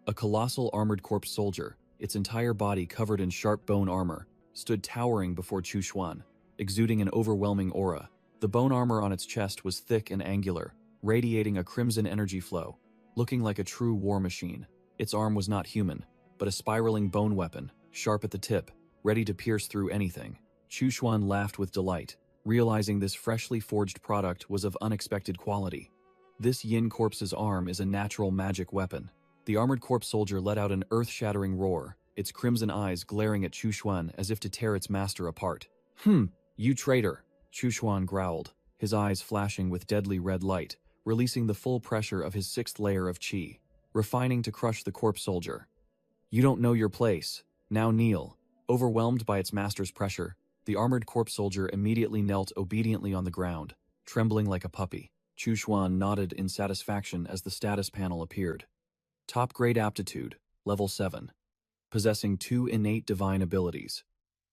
A colossal armored corpse soldier, its entire body covered in sharp bone armor, stood towering before Chuchuan, exuding an overwhelming aura. The bone armor on its chest was thick and angular, radiating a crimson energy flow, looking like a true war machine. Its arm was not human, but a spiraling bone weapon, sharp at the tip, ready to pierce through anything. Chuchuan laughed with delight, realizing this freshly forged product was of unexpected quality. This Yin corpse's arm is a natural magic weapon. The armored corpse soldier let out an earth-shattering roar, its crimson eyes glaring at Chuchuan as if to tear its master apart. You traitor," Chuchuan growled, his eyes flashing with deadly red light, releasing the full pressure of his 6th layer of qi, refining to crush the corpse soldier. "You don't know your place. Now kneel." Overwhelmed by its master's pressure, the armored corpse soldier immediately knelt obediently on the ground, trembling like a puppy. Chuchuan nodded in satisfaction as the status panel appeared. Top grade aptitude, level 7. Possessing 2 innate divine abilities,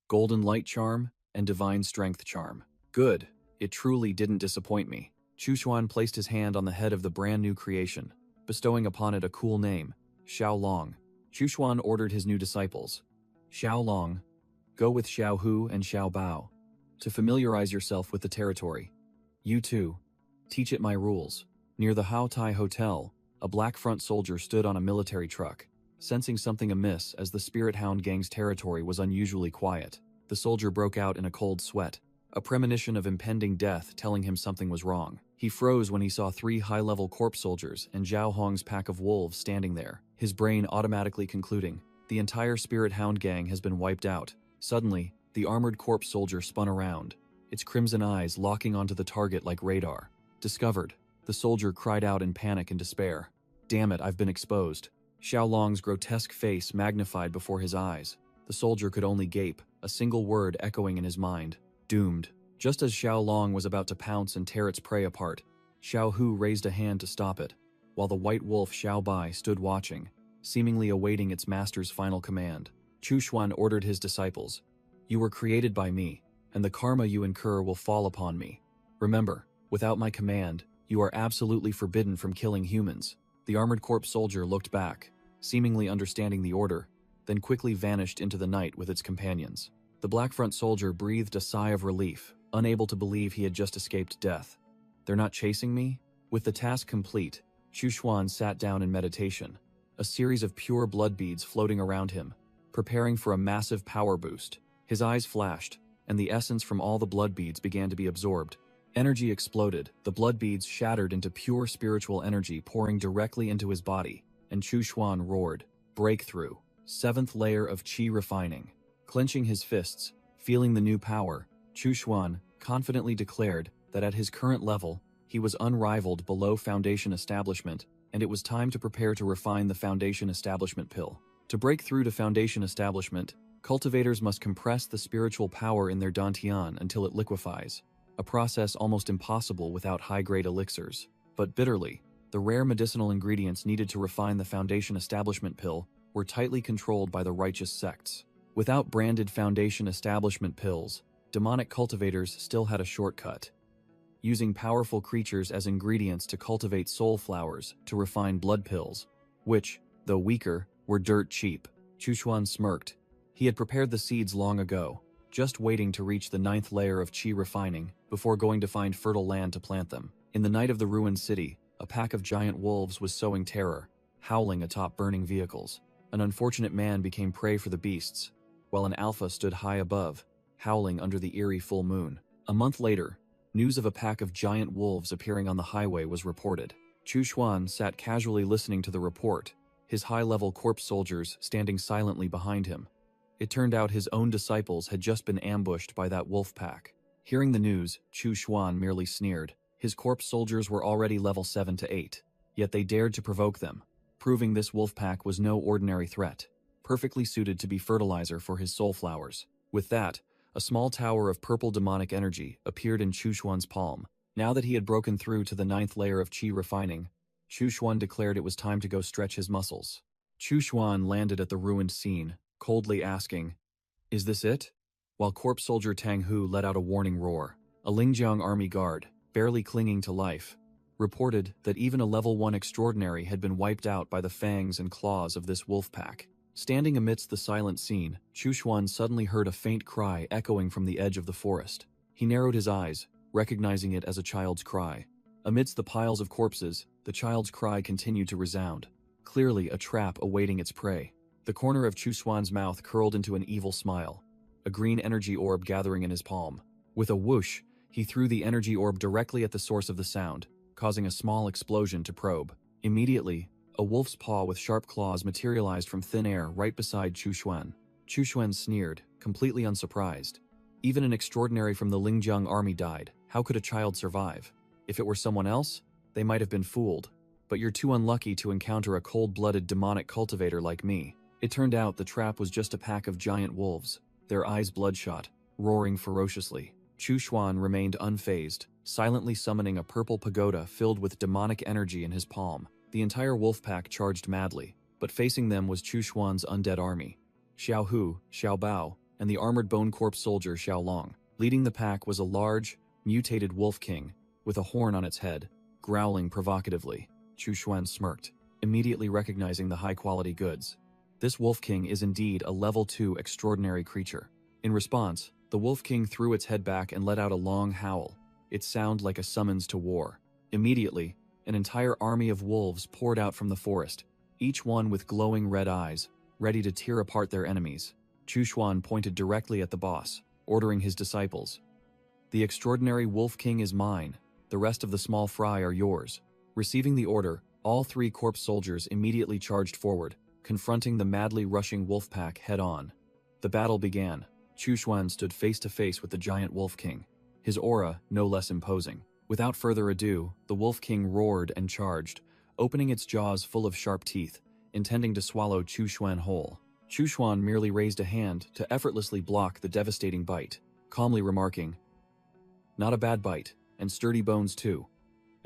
Golden Light Charm and Divine Strength Charm. Good, it truly didn't disappoint me. Chuchuan placed his hand on the head of the brand new creation, bestowing upon it a cool name, Xiao Long. Chuchuan ordered his new disciples, "Xiao Long, go with Xiao Hu and Xiao Bao, to familiarize yourself with the territory. You too, teach it my rules." Near the Hao Tai Hotel, a Black Front soldier stood on a military truck, sensing something amiss as the Spirit Hound Gang's territory was unusually quiet. The soldier broke out in a cold sweat, a premonition of impending death telling him something was wrong. He froze when he saw 3 high-level corpse soldiers and Zhao Hong's pack of wolves standing there, his brain automatically concluding, the entire Spirit Hound Gang has been wiped out. Suddenly, the armored corpse soldier spun around, its crimson eyes locking onto the target like radar. Discovered, the soldier cried out in panic and despair. "Damn it, I've been exposed." Xiao Long's grotesque face magnified before his eyes. The soldier could only gape, a single word echoing in his mind, "Doomed." Just as Xiao Long was about to pounce and tear its prey apart, Xiao Hu raised a hand to stop it, while the white wolf Xiao Bai stood watching, seemingly awaiting its master's final command. Chu Xuan ordered his disciples, "You were created by me, and the karma you incur will fall upon me. Remember, without my command, you are absolutely forbidden from killing humans." The armored corpse soldier looked back, seemingly understanding the order, then quickly vanished into the night with its companions. The black front soldier breathed a sigh of relief, unable to believe he had just escaped death. "They're not chasing me?" With the task complete, Chu Xuan sat down in meditation, a series of pure blood beads floating around him, preparing for a massive power boost. His eyes flashed, and the essence from all the blood beads began to be absorbed. Energy exploded, the blood beads shattered into pure spiritual energy pouring directly into his body, and Chu Xuan roared, "Breakthrough! 7th layer of Qi refining." Clenching his fists, feeling the new power, Chu Xuan confidently declared that at his current level, he was unrivaled below Foundation Establishment, and it was time to prepare to refine the Foundation Establishment pill. To break through to Foundation Establishment, cultivators must compress the spiritual power in their dantian until it liquefies, a process almost impossible without high-grade elixirs. But bitterly, the rare medicinal ingredients needed to refine the Foundation Establishment pill were tightly controlled by the righteous sects. Without branded Foundation Establishment pills, demonic cultivators still had a shortcut. Using powerful creatures as ingredients to cultivate soul flowers to refine blood pills, which, though weaker, were dirt cheap. Chu Xuan smirked. He had prepared the seeds long ago, just waiting to reach the 9th layer of Qi refining before going to find fertile land to plant them. In the night of the ruined city, a pack of giant wolves was sowing terror, howling atop burning vehicles. An unfortunate man became prey for the beasts, while an alpha stood high above, howling under the eerie full moon. A month later, news of a pack of giant wolves appearing on the highway was reported. Chu Xuan sat casually listening to the report, his high-level corpse soldiers standing silently behind him. It turned out his own disciples had just been ambushed by that wolf pack. Hearing the news, Chu Xuan merely sneered. His corpse soldiers were already level 7 to 8, yet they dared to provoke them, proving this wolf pack was no ordinary threat, perfectly suited to be fertilizer for his soul flowers. With that, a small tower of purple demonic energy appeared in Chu Xuan's palm. Now that he had broken through to the 9th layer of Qi refining, Chu Xuan declared it was time to go stretch his muscles. Chu Xuan landed at the ruined scene, coldly asking, "Is this it?" While corpse soldier Tang Hu let out a warning roar. A Lingjiang army guard, barely clinging to life, reported that even a level 1 extraordinary had been wiped out by the fangs and claws of this wolf pack. Standing amidst the silent scene, Chu Xuan suddenly heard a faint cry echoing from the edge of the forest. He narrowed his eyes, recognizing it as a child's cry. Amidst the piles of corpses, the child's cry continued to resound, clearly a trap awaiting its prey. The corner of Chu Xuan's mouth curled into an evil smile, a green energy orb gathering in his palm. With a whoosh, he threw the energy orb directly at the source of the sound, causing a small explosion to probe. Immediately, a wolf's paw with sharp claws materialized from thin air right beside Chu Xuan. Chu Xuan sneered, completely unsurprised. Even an extraordinary from the Lingjiang army died. How could a child survive? If it were someone else, they might have been fooled. But you're too unlucky to encounter a cold-blooded demonic cultivator like me. It turned out the trap was just a pack of giant wolves, their eyes bloodshot, roaring ferociously. Chu Xuan remained unfazed, silently summoning a purple pagoda filled with demonic energy in his palm. The entire wolf pack charged madly, but facing them was Chu Xuan's undead army. Xiao Hu, Xiao Bao, and the armored bone corpse soldier Xiao Long. Leading the pack was a large, mutated wolf king, with a horn on its head, growling provocatively. Chu Xuan smirked, immediately recognizing the high-quality goods. This wolf king is indeed a level 2 extraordinary creature. In response, the wolf king threw its head back and let out a long howl, its sound like a summons to war. Immediately, an entire army of wolves poured out from the forest, each one with glowing red eyes, ready to tear apart their enemies. Chu Xuan pointed directly at the boss, ordering his disciples. "The extraordinary wolf king is mine, the rest of the small fry are yours." Receiving the order, all 3 corpse soldiers immediately charged forward, confronting the madly rushing wolf pack head-on. The battle began. Chu Xuan stood face-to-face with the giant wolf king, his aura no less imposing. Without further ado, the wolf king roared and charged, opening its jaws full of sharp teeth, intending to swallow Chu Xuan whole. Chu Xuan merely raised a hand to effortlessly block the devastating bite, calmly remarking, "Not a bad bite, and sturdy bones too."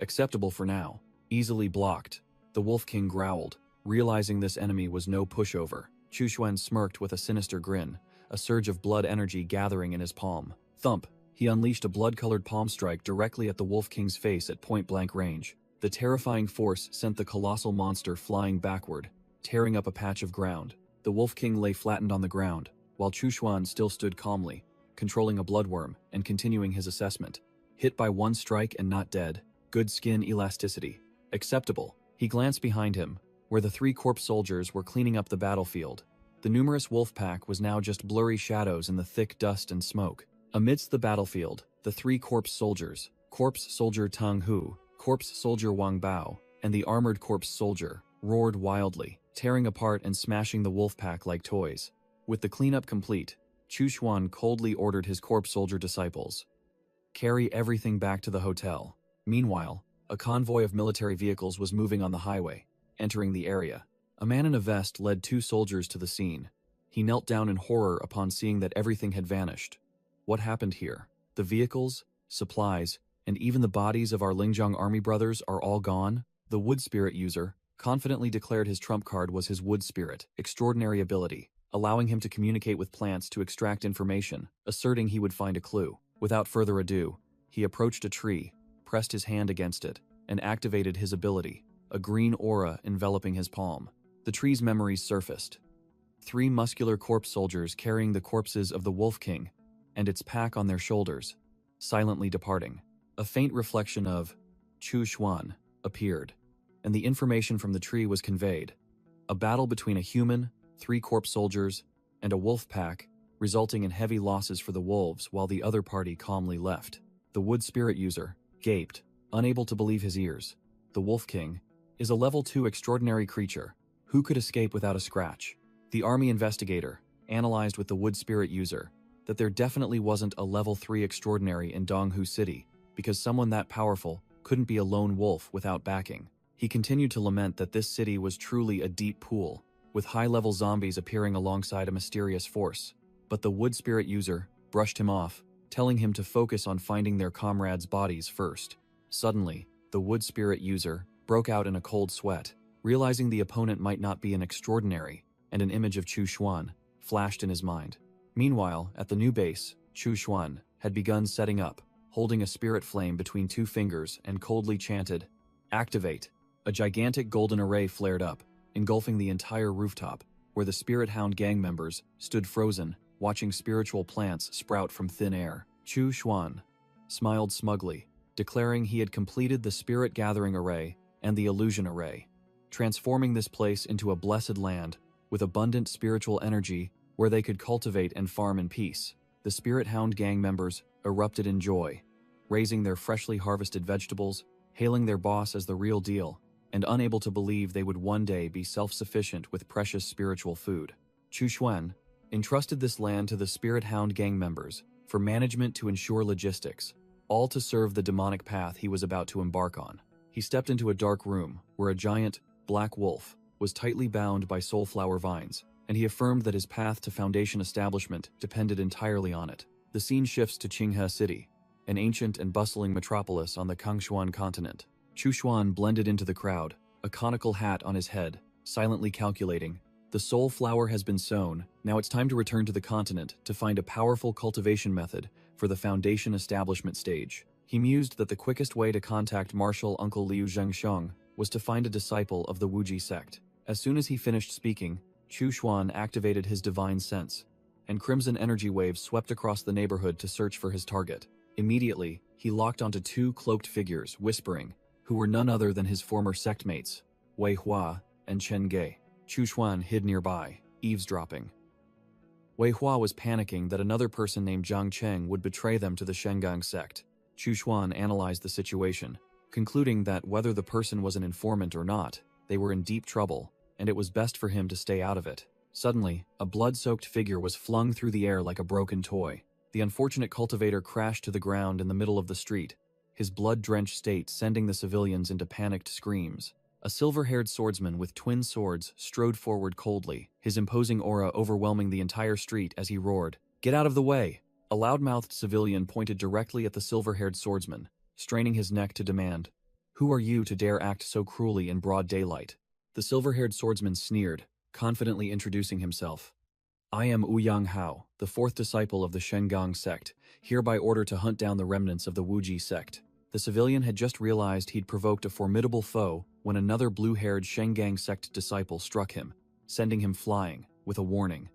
Acceptable for now. Easily blocked. The Wolf King growled, realizing this enemy was no pushover. Chuxuan smirked with a sinister grin, a surge of blood energy gathering in his palm. Thump! He unleashed a blood-colored palm strike directly at the Wolf King's face at point-blank range. The terrifying force sent the colossal monster flying backward, tearing up a patch of ground. The Wolf King lay flattened on the ground, while Chuxuan still stood calmly, controlling a bloodworm and continuing his assessment. Hit by one strike and not dead. Good skin elasticity. Acceptable. He glanced behind him, where the 3 corpse soldiers were cleaning up the battlefield. The numerous wolf pack was now just blurry shadows in the thick dust and smoke. Amidst the battlefield, the 3 corpse soldiers, Corpse Soldier Tang Hu, Corpse Soldier Wang Bao, and the armored corpse soldier, roared wildly, tearing apart and smashing the wolf pack like toys. With the cleanup complete, Chuxuan coldly ordered his corpse soldier disciples, "Carry everything back to the hotel." Meanwhile, a convoy of military vehicles was moving on the highway, entering the area. A man in a vest led 2 soldiers to the scene. He knelt down in horror upon seeing that everything had vanished. What happened here? The vehicles, supplies, and even the bodies of our Lingjiang army brothers are all gone? The wood spirit user confidently declared his trump card was his wood spirit, extraordinary ability, allowing him to communicate with plants to extract information, asserting he would find a clue. Without further ado, he approached a tree, pressed his hand against it, and activated his ability, a green aura enveloping his palm. The tree's memories surfaced. 3 muscular corpse soldiers carrying the corpses of the Wolf King and its pack on their shoulders, silently departing. A faint reflection of Chuxuan appeared, and the information from the tree was conveyed. A battle between a human, 3 corpse soldiers, and a wolf pack, resulting in heavy losses for the wolves while the other party calmly left. The wood spirit user gaped, unable to believe his ears. The Wolf King is a level 2 extraordinary creature. Who could escape without a scratch? The army investigator analyzed with the wood spirit user that there definitely wasn't a level 3 extraordinary in Donghu City, because someone that powerful couldn't be a lone wolf without backing. He continued to lament that this city was truly a deep pool, with high-level zombies appearing alongside a mysterious force. But the wood spirit user brushed him off, telling him to focus on finding their comrades' bodies first. Suddenly, the wood spirit user broke out in a cold sweat, realizing the opponent might not be an extraordinary, and an image of Chuxuan flashed in his mind. Meanwhile, at the new base, Chuxuan had begun setting up, holding a spirit flame between 2 fingers and coldly chanted, "Activate." A gigantic golden array flared up, engulfing the entire rooftop, where the Spirit Hound gang members stood frozen, watching spiritual plants sprout from thin air. Chuxuan smiled smugly, declaring he had completed the Spirit Gathering Array and the Illusion Array, transforming this place into a blessed land with abundant spiritual energy where they could cultivate and farm in peace. The Spirit Hound gang members erupted in joy, raising their freshly harvested vegetables, hailing their boss as the real deal, and unable to believe they would one day be self-sufficient with precious spiritual food. Chuxuan entrusted this land to the Spirit Hound gang members for management to ensure logistics, all to serve the demonic path he was about to embark on. He stepped into a dark room where a giant, black wolf was tightly bound by soulflower vines, and he affirmed that his path to Foundation establishment depended entirely on it. The scene shifts to Qinghe City, an ancient and bustling metropolis on the Kangshuan continent. Chuxuan blended into the crowd, a conical hat on his head, silently calculating. The soul flower has been sown, now it's time to return to the continent to find a powerful cultivation method for the Foundation establishment stage. He mused that the quickest way to contact Marshal Uncle Liu Zhengsheng was to find a disciple of the Wuji sect. As soon as he finished speaking, Chuxuan activated his divine sense, and crimson energy waves swept across the neighborhood to search for his target. Immediately, he locked onto 2 cloaked figures, whispering, who were none other than his former sectmates, Wei Hua and Chen Ge. Chuxuan hid nearby, eavesdropping. Wei Hua was panicking that another person named Zhang Cheng would betray them to the Shengang sect. Chuxuan analyzed the situation, concluding that whether the person was an informant or not, they were in deep trouble, and it was best for him to stay out of it. Suddenly, a blood-soaked figure was flung through the air like a broken toy. The unfortunate cultivator crashed to the ground in the middle of the street, his blood-drenched state sending the civilians into panicked screams. A silver-haired swordsman with twin swords strode forward coldly, his imposing aura overwhelming the entire street as he roared, "Get out of the way!" A loud-mouthed civilian pointed directly at the silver-haired swordsman, straining his neck to demand, Who are you to dare act so cruelly in broad daylight? The silver-haired swordsman sneered, confidently introducing himself. I am Ouyang Hao, the fourth disciple of the Shengang sect, hereby ordered to hunt down the remnants of the Wuji sect. The civilian had just realized he'd provoked a formidable foe when another blue-haired Shengang sect disciple struck him, sending him flying, with a warning.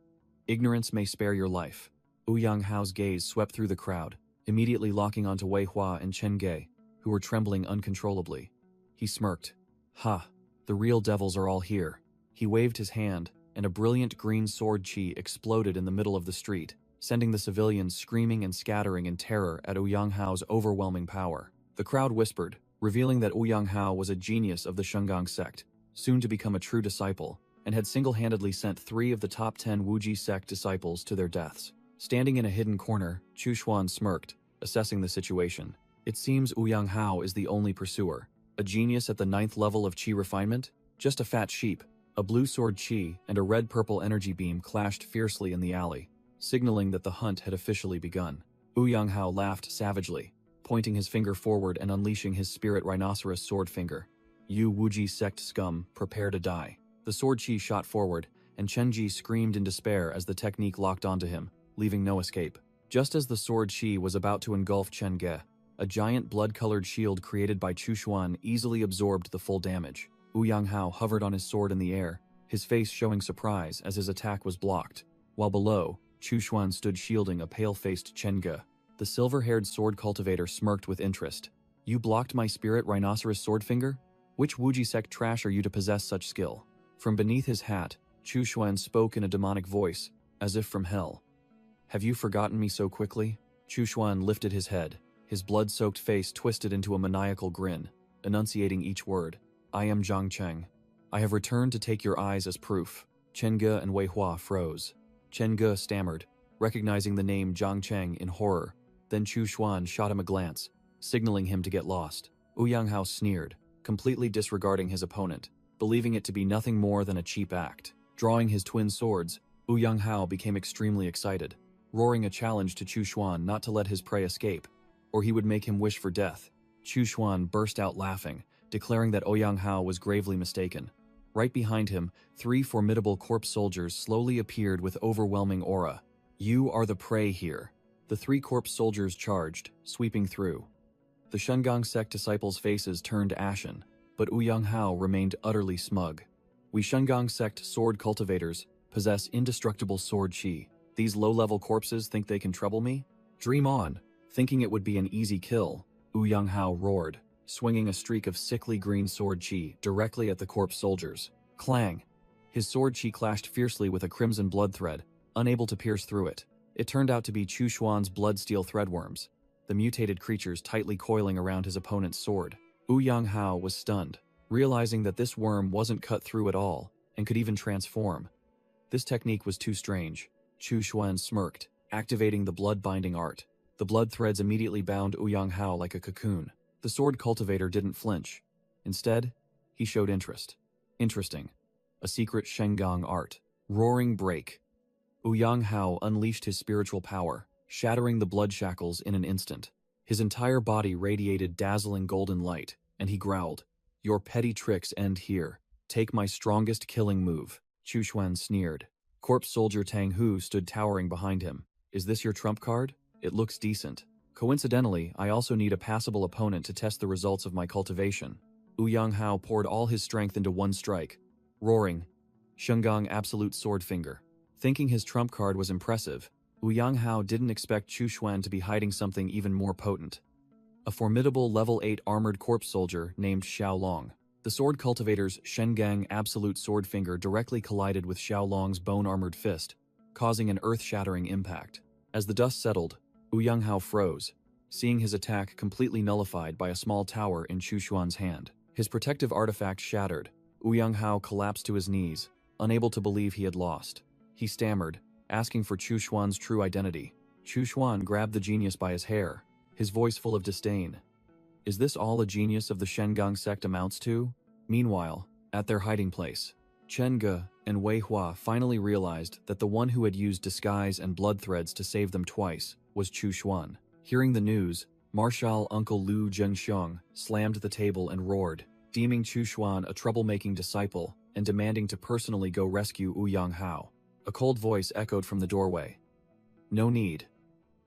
Ignorance may spare your life. Ouyang Hao's gaze swept through the crowd, immediately locking onto Wei Hua and Chen Ge, who were trembling uncontrollably. He smirked. Ha, the real devils are all here. He waved his hand, and a brilliant green sword chi exploded in the middle of the street, sending the civilians screaming and scattering in terror at Ouyang Hao's overwhelming power. The crowd whispered, revealing that Ouyang Hao was a genius of the Shengang sect, soon to become a true disciple, and had single-handedly sent 3 of the top 10 Wuji sect disciples to their deaths. Standing in a hidden corner, Chu Xuan smirked, assessing the situation. It seems Ouyang Hao is the only pursuer. A genius at the 9th level of chi refinement? Just a fat sheep. A blue sword chi and a red-purple energy beam clashed fiercely in the alley, signaling that the hunt had officially begun. Ouyang Hao laughed savagely, pointing his finger forward and unleashing his spirit rhinoceros sword finger. You Wuji sect scum, prepare to die. The sword chi shot forward, and Chen Ji screamed in despair as the technique locked onto him, leaving no escape. Just as the sword chi was about to engulf Chen Ge, a giant blood-colored shield created by Chu Xuan easily absorbed the full damage. Ouyang Hao hovered on his sword in the air, his face showing surprise as his attack was blocked, while below, Chu Xuan stood shielding a pale-faced Chen Ge. The silver-haired sword cultivator smirked with interest. You blocked my spirit rhinoceros sword finger? Which Wuji sect trash are you to possess such skill? From beneath his hat, Chu Xuan spoke in a demonic voice, as if from hell. Have you forgotten me so quickly? Chu Xuan lifted his head, his blood-soaked face twisted into a maniacal grin, enunciating each word. I am Zhang Cheng. I have returned to take your eyes as proof. Chen Ge and Wei Hua froze. Chen Ge stammered, recognizing the name Zhang Cheng in horror. Then Chu Xuan shot him a glance, signaling him to get lost. Ouyang Hao sneered, completely disregarding his opponent, believing it to be nothing more than a cheap act. Drawing his twin swords, Ouyang Hao became extremely excited, roaring a challenge to Chu Xuan not to let his prey escape, or he would make him wish for death. Chu Xuan burst out laughing, declaring that Ouyang Hao was gravely mistaken. Right behind him, 3 formidable corpse soldiers slowly appeared with overwhelming aura. You are the prey here. The 3 corpse soldiers charged, sweeping through. The Shengang sect disciples' faces turned ashen, but Ouyang Hao remained utterly smug. We Shengang sect sword cultivators possess indestructible sword chi. These low-level corpses think they can trouble me? Dream on. Thinking it would be an easy kill, Ouyang Hao roared, swinging a streak of sickly green sword chi directly at the corpse soldiers. Clang! His sword chi clashed fiercely with a crimson blood thread, unable to pierce through it. It turned out to be Chu Xuan's blood-steel threadworms, the mutated creatures tightly coiling around his opponent's sword. Ouyang Hao was stunned, realizing that this worm wasn't cut through at all, and could even transform. This technique was too strange. Chu Xuan smirked, activating the blood-binding art. The blood threads immediately bound Ouyang Hao like a cocoon. The sword cultivator didn't flinch. Instead, he showed interest. Interesting. A secret Shengang art. Roaring break. Ouyang Hao unleashed his spiritual power, shattering the blood shackles in an instant. His entire body radiated dazzling golden light, and he growled, Your petty tricks end here. Take my strongest killing move. Chu Xuan sneered. Corpse soldier Tang Hu stood towering behind him. Is this your trump card? It looks decent. Coincidentally, I also need a passable opponent to test the results of my cultivation. Ouyang Hao poured all his strength into one strike, roaring, Shengang Absolute Sword Finger. Thinking his trump card was impressive, Ouyang Hao didn't expect Chu Xuan to be hiding something even more potent. A formidable level 8 armored corpse soldier named Xiaolong. The sword cultivator's Shengang Absolute Sword Finger directly collided with Xiaolong's bone-armored fist, causing an earth-shattering impact. As the dust settled, Ouyang Hao froze, seeing his attack completely nullified by a small tower in Chu Xuan's hand. His protective artifact shattered. Ouyang Hao collapsed to his knees, unable to believe he had lost. He stammered, asking for Chu Xuan's true identity. Chu Xuan grabbed the genius by his hair, his voice full of disdain. Is this all a genius of the Shengang sect amounts to? Meanwhile, at their hiding place, Chen Ge and Wei Hua finally realized that the one who had used disguise and blood threads to save them twice was Chu Xuan. Hearing the news, Marshal Uncle Liu Zhengxiong slammed the table and roared, deeming Chu Xuan a troublemaking disciple and demanding to personally go rescue Wu Yanghao. A cold voice echoed from the doorway. No need.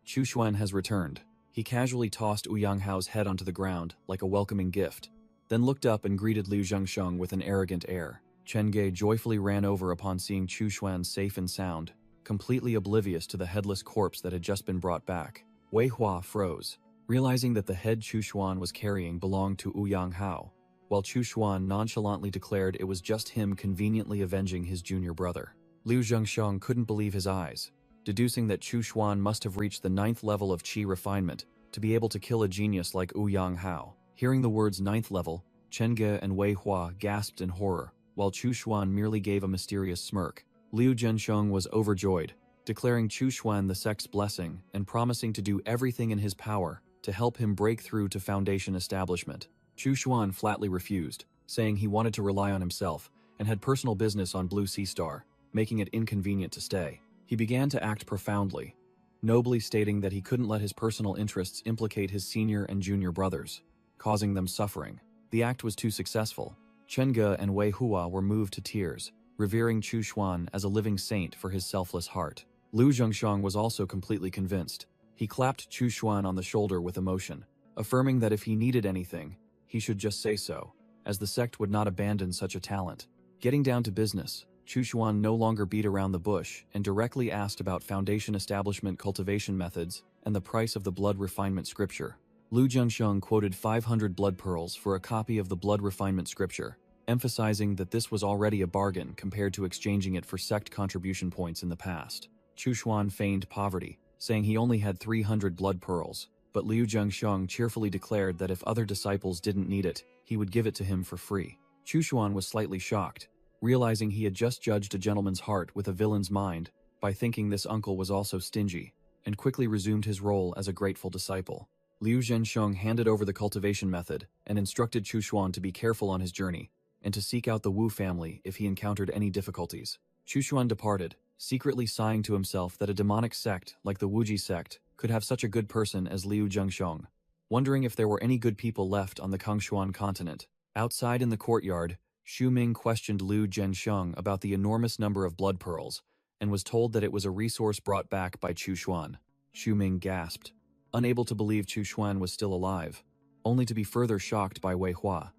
Chu Xuan has returned. He casually tossed Wu Yanghao's head onto the ground like a welcoming gift, then looked up and greeted Liu Zhengxiong with an arrogant air. Chen Ge joyfully ran over upon seeing Chu Xuan safe and sound, completely oblivious to the headless corpse that had just been brought back. Wei Hua froze, realizing that the head Chu Xuan was carrying belonged to Wu Yanghao, while Chu Xuan nonchalantly declared it was just him conveniently avenging his junior brother. Liu Zhengxiong couldn't believe his eyes, deducing that Chu Xuan must have reached the 9th level of qi refinement to be able to kill a genius like Wu Yanghao. Hearing the words 9th level, Chen Ge and Wei Hua gasped in horror, while Chu Xuan merely gave a mysterious smirk. Liu Zhengxiong was overjoyed, declaring Chu Xuan the sect's blessing and promising to do everything in his power to help him break through to Foundation establishment. Chu Xuan flatly refused, saying he wanted to rely on himself and had personal business on Blue Sea Star, making it inconvenient to stay. He began to act profoundly, nobly stating that he couldn't let his personal interests implicate his senior and junior brothers, causing them suffering. The act was too successful. Chen Ge and Wei Hua were moved to tears, revering Chu Xuan as a living saint for his selfless heart. Liu Zhengxiong was also completely convinced. He clapped Chu Xuan on the shoulder with emotion, affirming that if he needed anything, he should just say so, as the sect would not abandon such a talent. Getting down to business, Chu Xuan no longer beat around the bush and directly asked about Foundation establishment cultivation methods and the price of the blood refinement scripture. Liu Zhengxiong quoted 500 blood pearls for a copy of the blood refinement scripture, emphasizing that this was already a bargain compared to exchanging it for sect contribution points in the past. Chu Xuan feigned poverty, saying he only had 300 blood pearls, but Liu Zhengxiong cheerfully declared that if other disciples didn't need it, he would give it to him for free. Chu Xuan was slightly shocked, realizing he had just judged a gentleman's heart with a villain's mind by thinking this uncle was also stingy, and quickly resumed his role as a grateful disciple. Liu Zhengxiong handed over the cultivation method and instructed Chu Xuan to be careful on his journey and to seek out the Wu family if he encountered any difficulties. Chu Xuan departed, secretly sighing to himself that a demonic sect like the Wuji sect could have such a good person as Liu Zhengxiong, wondering if there were any good people left on the Kongshuan continent. Outside in the courtyard, Xu Ming questioned Liu Zhengxiong about the enormous number of blood pearls and was told that it was a resource brought back by Chu Xuan. Xu Ming gasped, unable to believe Chu Xuan was still alive, only to be further shocked by Wei Hua.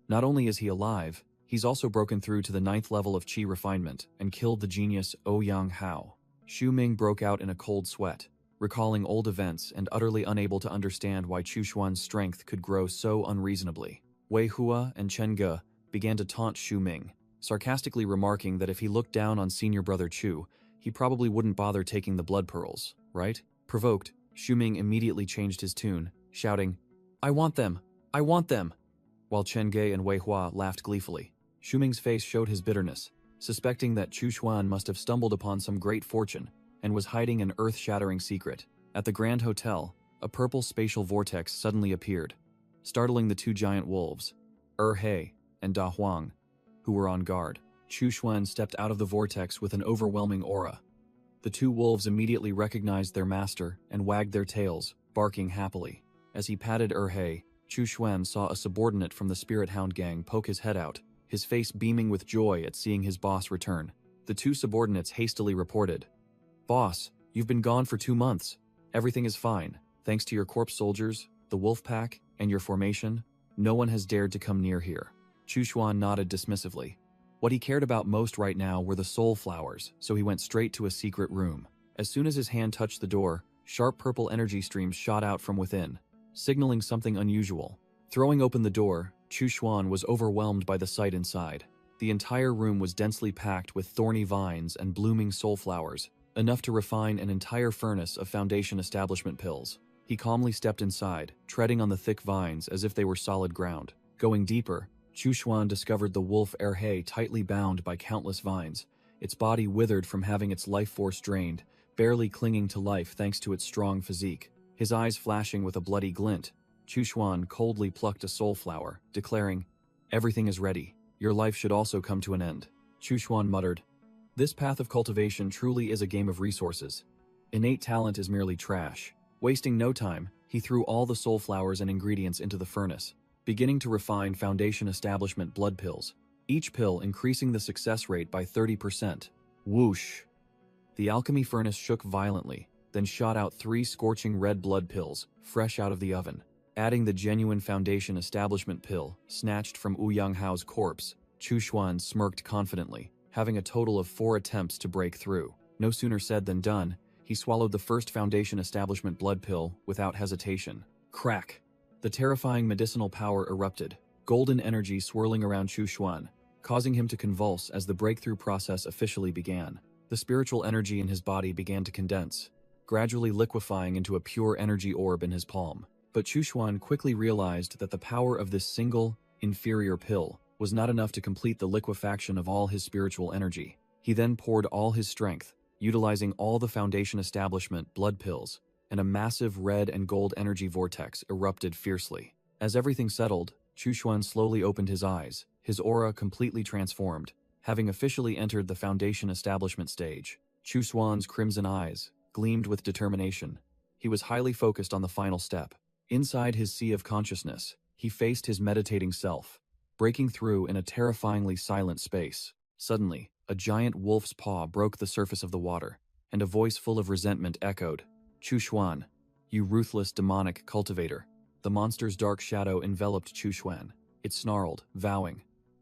Not only is he alive, he's also broken through to the 9th level of qi refinement and killed the genius Wu Yanghao. Xu Ming broke out in a cold sweat, recalling old events and utterly unable to understand why Chu Xuan's strength could grow so unreasonably. Wei Hua and Chen Ge began to taunt Xu Ming, sarcastically remarking that if he looked down on senior brother Chu, he probably wouldn't bother taking the blood pearls, right? Provoked, Xu Ming immediately changed his tune, shouting, "I want them! I want them!" While Chen Ge and Wei Hua laughed gleefully. Xu Ming's face showed his bitterness, suspecting that Chu Xuan must have stumbled upon some great fortune and was hiding an earth-shattering secret. At the Grand Hotel, a purple spatial vortex suddenly appeared, startling the two giant wolves, He and Da Huang, who were on guard. Chu Xuan stepped out of the vortex with an overwhelming aura. The two wolves immediately recognized their master and wagged their tails, barking happily. As he patted He, Chu Xuan saw a subordinate from the Spirit Hound gang poke his head out, his face beaming with joy at seeing his boss return. The two subordinates hastily reported, "Boss, you've been gone for 2 months. Everything is fine. Thanks to your corpse soldiers, the wolf pack, and your formation, no one has dared to come near here." Chu Xuan nodded dismissively. What he cared about most right now were the soul flowers, so he went straight to a secret room. As soon as his hand touched the door, sharp purple energy streams shot out from within, signaling something unusual. Throwing open the door, Chu Xuan was overwhelmed by the sight inside. The entire room was densely packed with thorny vines and blooming soul flowers, enough to refine an entire furnace of Foundation establishment pills. He calmly stepped inside, treading on the thick vines as if they were solid ground. Going deeper, Chu Xuan discovered the wolf He tightly bound by countless vines, its body withered from having its life force drained, barely clinging to life thanks to its strong physique. His eyes flashing with a bloody glint, Chu Xuan coldly plucked a soul flower, declaring, "Everything is ready. Your life should also come to an end." Chu Xuan muttered, "This path of cultivation truly is a game of resources. Innate talent is merely trash. Wasting no time, he threw all the soul flowers and ingredients into the furnace, beginning to refine Foundation Establishment blood pills, each pill increasing the success rate by 30%. Whoosh! The alchemy furnace shook violently, then shot out 3 scorching red blood pills, fresh out of the oven. Adding the genuine Foundation Establishment pill, snatched from Wu Yanghao's corpse, Chu Xuan smirked confidently, having a total of 4 attempts to break through. No sooner said than done, he swallowed the first Foundation Establishment blood pill without hesitation. Crack! The terrifying medicinal power erupted, golden energy swirling around Chu Xuan, causing him to convulse as the breakthrough process officially began. The spiritual energy in his body began to condense, gradually liquefying into a pure energy orb in his palm. But Chu Xuan quickly realized that the power of this single, inferior pill was not enough to complete the liquefaction of all his spiritual energy. He then poured all his strength, utilizing all the Foundation Establishment blood pills, and a massive red and gold energy vortex erupted fiercely. As everything settled, Chu Xuan slowly opened his eyes, his aura completely transformed, having officially entered the Foundation Establishment stage. Chu Xuan's crimson eyes gleamed with determination. He was highly focused on the final step. Inside his sea of consciousness, he faced his meditating self, breaking through in a terrifyingly silent space. Suddenly, a giant wolf's paw broke the surface of the water, and a voice full of resentment echoed, "Chu Xuan, you ruthless demonic cultivator." The monster's dark shadow enveloped Chu Xuan. It snarled, vowing,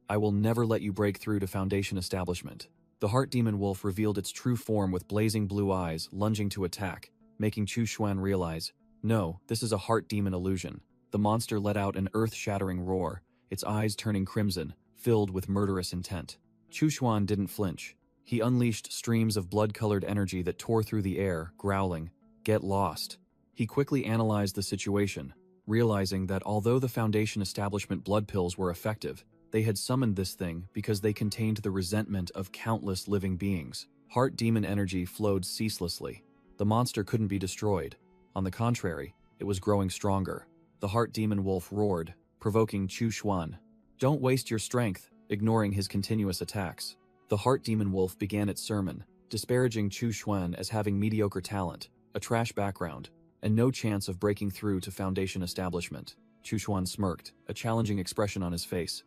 "I will never let you break through to Foundation Establishment." The heart demon wolf revealed its true form with blazing blue eyes, lunging to attack, making Chu Xuan realize, no, this is a heart demon illusion. The monster let out an earth-shattering roar, its eyes turning crimson, filled with murderous intent. Chu Xuan didn't flinch. He unleashed streams of blood-colored energy that tore through the air, growling, "Get lost." He quickly analyzed the situation, realizing that although the Foundation Establishment blood pills were effective, they had summoned this thing because they contained the resentment of countless living beings. Heart demon energy flowed ceaselessly. The monster couldn't be destroyed. On the contrary, it was growing stronger. The heart demon wolf roared, provoking Chu Xuan. "Don't waste your strength," ignoring his continuous attacks. The heart demon wolf began its sermon, disparaging Chu Xuan as having mediocre talent, a trash background, and no chance of breaking through to Foundation Establishment. Chu Xuan smirked, a challenging expression on his face.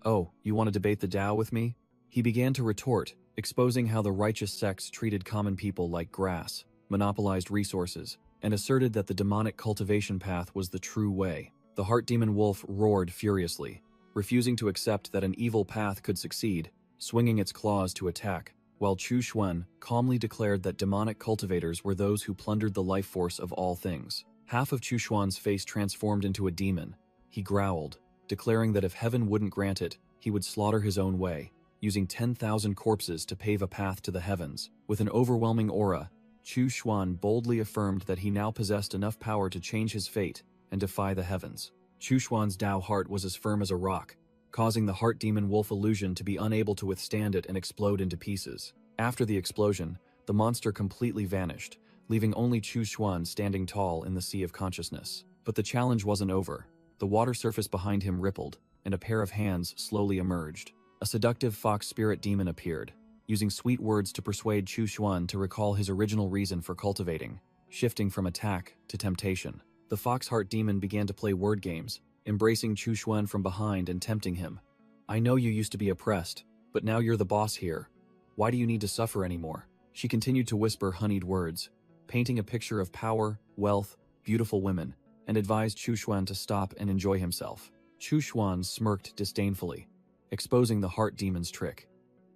"Oh, you want to debate the Tao with me?" He began to retort, exposing how the righteous sects treated common people like grass, monopolized resources, and asserted that the demonic cultivation path was the true way. The heart demon wolf roared furiously, refusing to accept that an evil path could succeed, swinging its claws to attack, while Chu Xuan calmly declared that demonic cultivators were those who plundered the life force of all things. Half of Chu Xuan's face transformed into a demon. He growled, declaring that if heaven wouldn't grant it, he would slaughter his own way, using 10,000 corpses to pave a path to the heavens. With an overwhelming aura, Chu Xuan boldly affirmed that he now possessed enough power to change his fate and defy the heavens. Chu Xuan's Tao heart was as firm as a rock, causing the heart demon wolf illusion to be unable to withstand it and explode into pieces. After the explosion, the monster completely vanished, leaving only Chu Xuan standing tall in the sea of consciousness. But the challenge wasn't over. The water surface behind him rippled, and a pair of hands slowly emerged. A seductive fox spirit demon appeared, using sweet words to persuade Chu Xuan to recall his original reason for cultivating, shifting from attack to temptation. The fox heart demon began to play word games, embracing Chu Xuan from behind and tempting him. "I know you used to be oppressed, but now you're the boss here. Why do you need to suffer anymore?" She continued to whisper honeyed words, painting a picture of power, wealth, beautiful women, and advised Chu Xuan to stop and enjoy himself. Chu Xuan smirked disdainfully, exposing the heart demon's trick.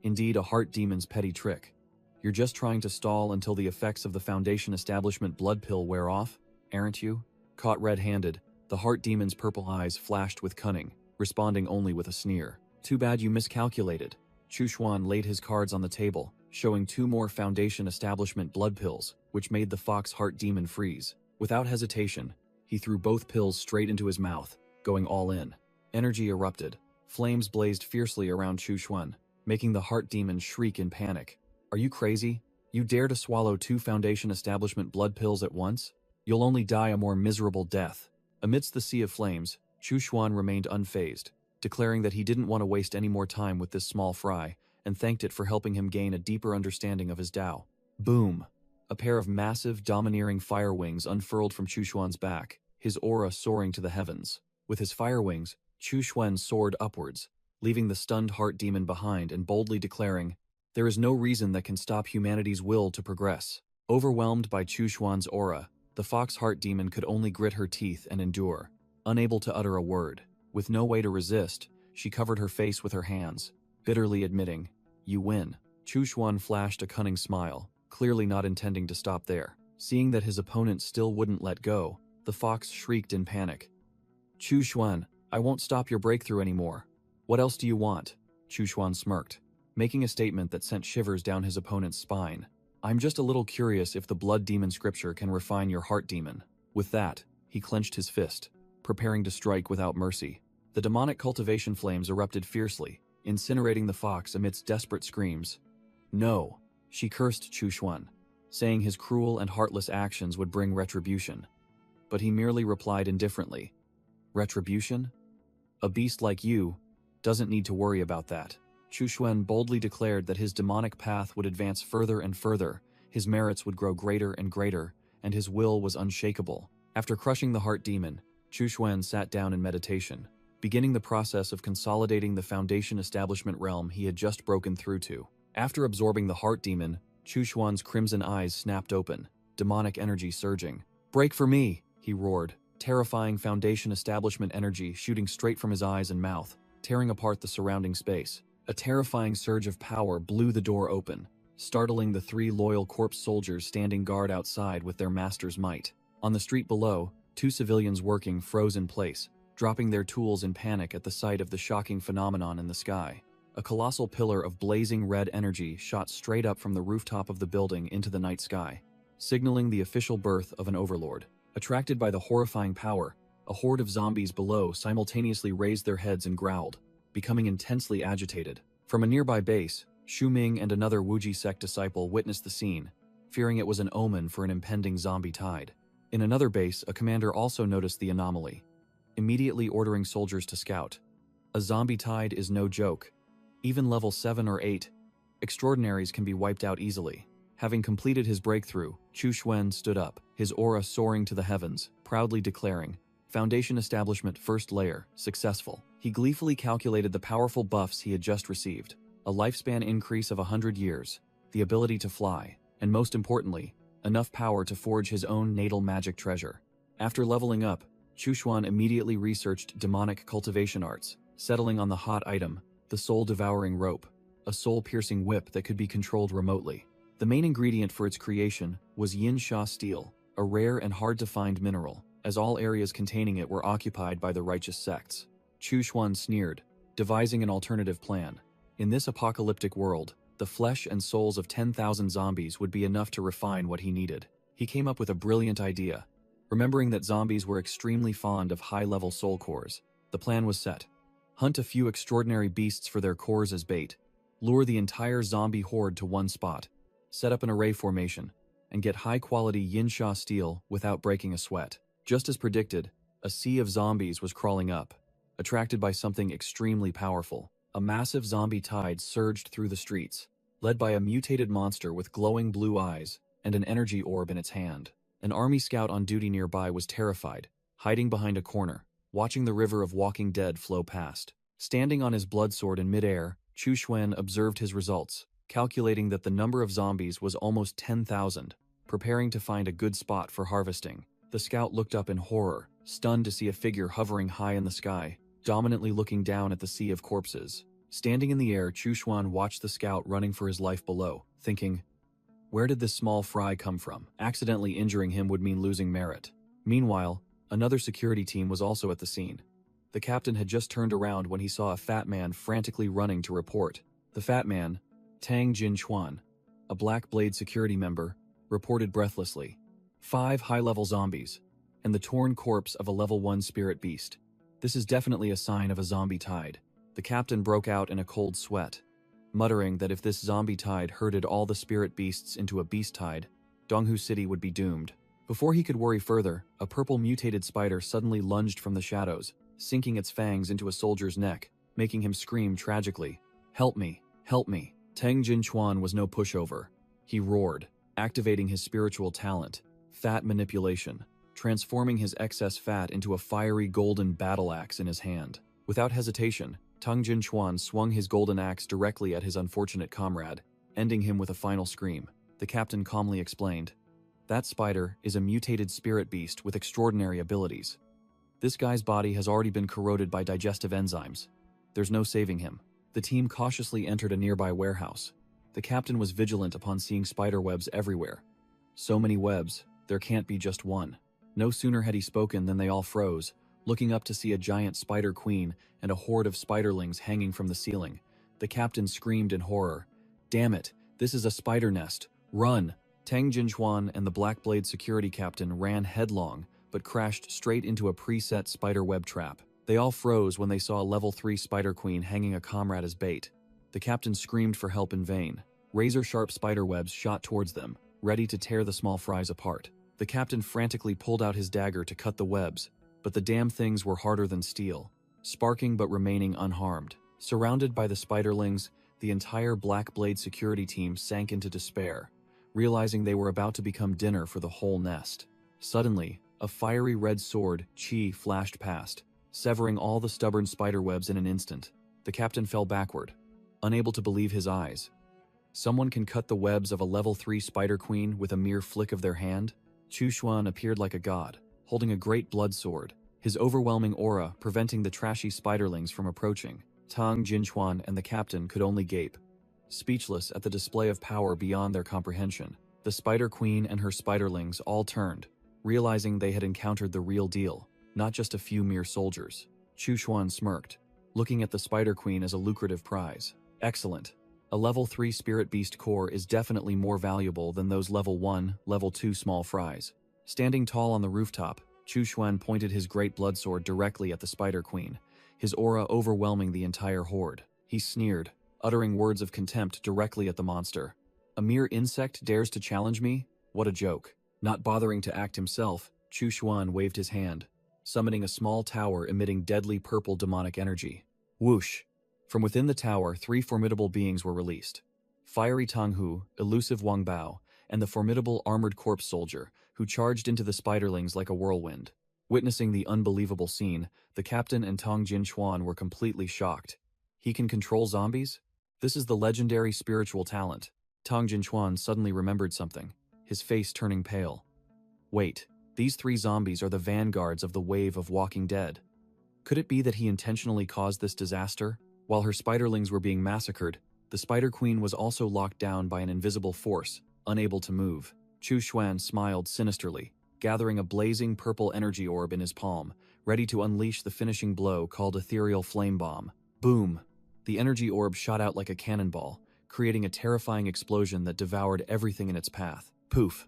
Indeed, a heart demon's petty trick. "You're just trying to stall until the effects of the Foundation Establishment blood pill wear off, aren't you?" Caught red-handed, the heart demon's purple eyes flashed with cunning, responding only with a sneer. "Too bad you miscalculated." Chu Xuan laid his cards on the table, showing 2 more Foundation Establishment blood pills, which made the fox heart demon freeze. Without hesitation, he threw both pills straight into his mouth, going all in. Energy erupted. Flames blazed fiercely around Chu Xuan, making the heart demon shriek in panic. "Are you crazy? You dare to swallow 2 Foundation Establishment blood pills at once? You'll only die a more miserable death." Amidst the sea of flames, Chu Xuan remained unfazed, declaring that he didn't want to waste any more time with this small fry, and thanked it for helping him gain a deeper understanding of his Tao. Boom! A pair of massive, domineering fire wings unfurled from Chu Xuan's back, his aura soaring to the heavens. With his fire wings, Chu Xuan soared upwards, leaving the stunned heart demon behind and boldly declaring, "There is no reason that can stop humanity's will to progress." Overwhelmed by Chu Xuan's aura, the fox heart demon could only grit her teeth and endure, unable to utter a word. With no way to resist, she covered her face with her hands, bitterly admitting, "You win." Chu Xuan flashed a cunning smile, clearly not intending to stop there. Seeing that his opponent still wouldn't let go, the fox shrieked in panic. "Chu Xuan, I won't stop your breakthrough anymore. What else do you want?" Chu Xuan smirked, making a statement that sent shivers down his opponent's spine. "I'm just a little curious if the blood demon scripture can refine your heart demon." With that, he clenched his fist, preparing to strike without mercy. The demonic cultivation flames erupted fiercely, incinerating the fox amidst desperate screams. "No," she cursed Chu Xuan, saying his cruel and heartless actions would bring retribution. But he merely replied indifferently, "Retribution? A beast like you doesn't need to worry about that." Chu Xuan boldly declared that his demonic path would advance further and further, his merits would grow greater and greater, and his will was unshakable. After crushing the heart demon, Chu Xuan sat down in meditation, beginning the process of consolidating the foundation establishment realm he had just broken through to. After absorbing the heart demon, Chu Xuan's crimson eyes snapped open, demonic energy surging. "Break for me!" he roared, terrifying foundation establishment energy shooting straight from his eyes and mouth, tearing apart the surrounding space. A terrifying surge of power blew the door open, startling the 3 loyal corpse soldiers standing guard outside with their master's might. On the street below, 2 civilians working froze in place, dropping their tools in panic at the sight of the shocking phenomenon in the sky. A colossal pillar of blazing red energy shot straight up from the rooftop of the building into the night sky, signaling the official birth of an overlord. Attracted by the horrifying power, a horde of zombies below simultaneously raised their heads and growled, becoming intensely agitated. From a nearby base, Xu Ming and another Wuji sect disciple witnessed the scene, fearing it was an omen for an impending zombie tide. In another base, a commander also noticed the anomaly, immediately ordering soldiers to scout. A zombie tide is no joke. Even level 7 or 8, extraordinaries can be wiped out easily. Having completed his breakthrough, Chu Xuan stood up, his aura soaring to the heavens, proudly declaring, "Foundation establishment first layer, successful." He gleefully calculated the powerful buffs he had just received. A lifespan increase of 100 years, the ability to fly, and most importantly, enough power to forge his own natal magic treasure. After leveling up, Chu Xuan immediately researched demonic cultivation arts, settling on the hot item, the soul-devouring rope, a soul-piercing whip that could be controlled remotely. The main ingredient for its creation was yin sha steel, a rare and hard-to-find mineral, as all areas containing it were occupied by the righteous sects. Chu Xuan sneered, devising an alternative plan. In this apocalyptic world, the flesh and souls of 10,000 zombies would be enough to refine what he needed. He came up with a brilliant idea. Remembering that zombies were extremely fond of high-level soul cores, the plan was set. Hunt a few extraordinary beasts for their cores as bait, lure the entire zombie horde to one spot, set up an array formation, and get high-quality yin sha steel without breaking a sweat. Just as predicted, a sea of zombies was crawling up. Attracted by something extremely powerful, a massive zombie tide surged through the streets, led by a mutated monster with glowing blue eyes and an energy orb in its hand. An army scout on duty nearby was terrified, hiding behind a corner, watching the river of walking dead flow past. Standing on his bloodsword in midair, Chu Xuan observed his results, calculating that the number of zombies was almost 10,000, preparing to find a good spot for harvesting. The scout looked up in horror, stunned to see a figure hovering high in the sky, dominantly looking down at the sea of corpses. Standing in the air, Chu Xuan watched the scout running for his life below, thinking, where did this small fry come from? Accidentally injuring him would mean losing merit. Meanwhile, another security team was also at the scene. The captain had just turned around when he saw a fat man frantically running to report. The fat man, Tang Jinchuan, a Black Blade security member, reported breathlessly, 5 high-level zombies, and the torn corpse of a level 1 spirit beast. This is definitely a sign of a zombie tide. The captain broke out in a cold sweat, muttering that if this zombie tide herded all the spirit beasts into a beast tide, Donghu City would be doomed. Before he could worry further, a purple mutated spider suddenly lunged from the shadows, sinking its fangs into a soldier's neck, making him scream tragically, "Help me! Help me!" Tang Jinchuan was no pushover. He roared, activating his spiritual talent, fat manipulation, transforming his excess fat into a fiery golden battle axe in his hand. Without hesitation, Tang Jinchuan swung his golden axe directly at his unfortunate comrade, ending him with a final scream. The captain calmly explained, "That spider is a mutated spirit beast with extraordinary abilities. This guy's body has already been corroded by digestive enzymes. There's no saving him." The team cautiously entered a nearby warehouse. The captain was vigilant upon seeing spider webs everywhere. So many webs, there can't be just one. No sooner had he spoken than they all froze, looking up to see a giant spider queen and a horde of spiderlings hanging from the ceiling. The captain screamed in horror, "Damn it, this is a spider nest. Run!" Tang Jinchuan and the Blackblade security captain ran headlong, but crashed straight into a preset spider web trap. They all froze when they saw a level 3 spider queen hanging a comrade as bait. The captain screamed for help in vain. Razor-sharp spider webs shot towards them, ready to tear the small fries apart. The captain frantically pulled out his dagger to cut the webs, but the damn things were harder than steel, sparking but remaining unharmed. Surrounded by the spiderlings, the entire Blackblade security team sank into despair, realizing they were about to become dinner for the whole nest. Suddenly, a fiery red sword, Qi, flashed past, severing all the stubborn spiderwebs in an instant. The captain fell backward, unable to believe his eyes. Someone can cut the webs of a level 3 spider queen with a mere flick of their hand? Chu Xuan appeared like a god, holding a great blood sword, his overwhelming aura preventing the trashy spiderlings from approaching. Tang Jinchuan and the captain could only gape, speechless at the display of power beyond their comprehension. The spider queen and her spiderlings all turned, realizing they had encountered the real deal, not just a few mere soldiers. Chu Xuan smirked, looking at the spider queen as a lucrative prize. Excellent. A level 3 spirit beast core is definitely more valuable than those level 1, level 2 small fries. Standing tall on the rooftop, Chu Xuan pointed his great bloodsword directly at the spider queen, his aura overwhelming the entire horde. He sneered, uttering words of contempt directly at the monster. "A mere insect dares to challenge me? What a joke." Not bothering to act himself, Chu Xuan waved his hand, summoning a small tower emitting deadly purple demonic energy. Whoosh! From within the tower, 3 formidable beings were released. Fiery Tanghu, elusive Wang Bao, and the formidable armored corpse soldier, who charged into the spiderlings like a whirlwind. Witnessing the unbelievable scene, the captain and Tang Jinchuan were completely shocked. He can control zombies? This is the legendary spiritual talent. Tang Jinchuan suddenly remembered something, his face turning pale. Wait, these 3 zombies are the vanguards of the wave of Walking Dead. Could it be that he intentionally caused this disaster? While her spiderlings were being massacred, the Spider Queen was also locked down by an invisible force, unable to move. Chu Xuan smiled sinisterly, gathering a blazing purple energy orb in his palm, ready to unleash the finishing blow called Ethereal Flame Bomb. Boom! The energy orb shot out like a cannonball, creating a terrifying explosion that devoured everything in its path. Poof!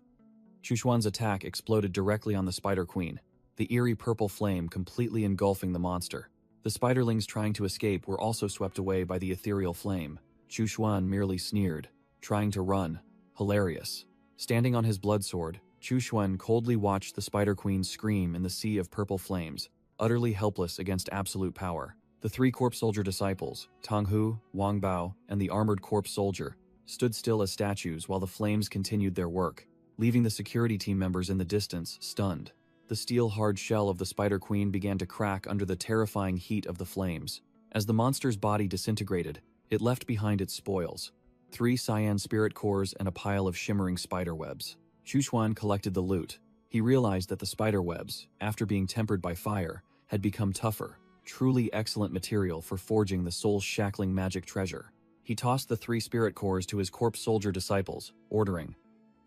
Chu Xuan's attack exploded directly on the Spider Queen, the eerie purple flame completely engulfing the monster. The spiderlings trying to escape were also swept away by the ethereal flame. Chu Xuan merely sneered, trying to run. Hilarious. Standing on his bloodsword, Chu Xuan coldly watched the Spider Queen scream in the sea of purple flames, utterly helpless against absolute power. The 3 corpse soldier disciples, Tanghu, Wang Bao, and the armored corpse soldier, stood still as statues while the flames continued their work, leaving the security team members in the distance, stunned. The steel-hard shell of the Spider Queen began to crack under the terrifying heat of the flames. As the monster's body disintegrated, it left behind its spoils, 3 cyan spirit cores and a pile of shimmering spider webs. Chu Xuan collected the loot. He realized that the spider webs, after being tempered by fire, had become tougher, truly excellent material for forging the soul-shackling magic treasure. He tossed the 3 spirit cores to his corpse soldier disciples, ordering,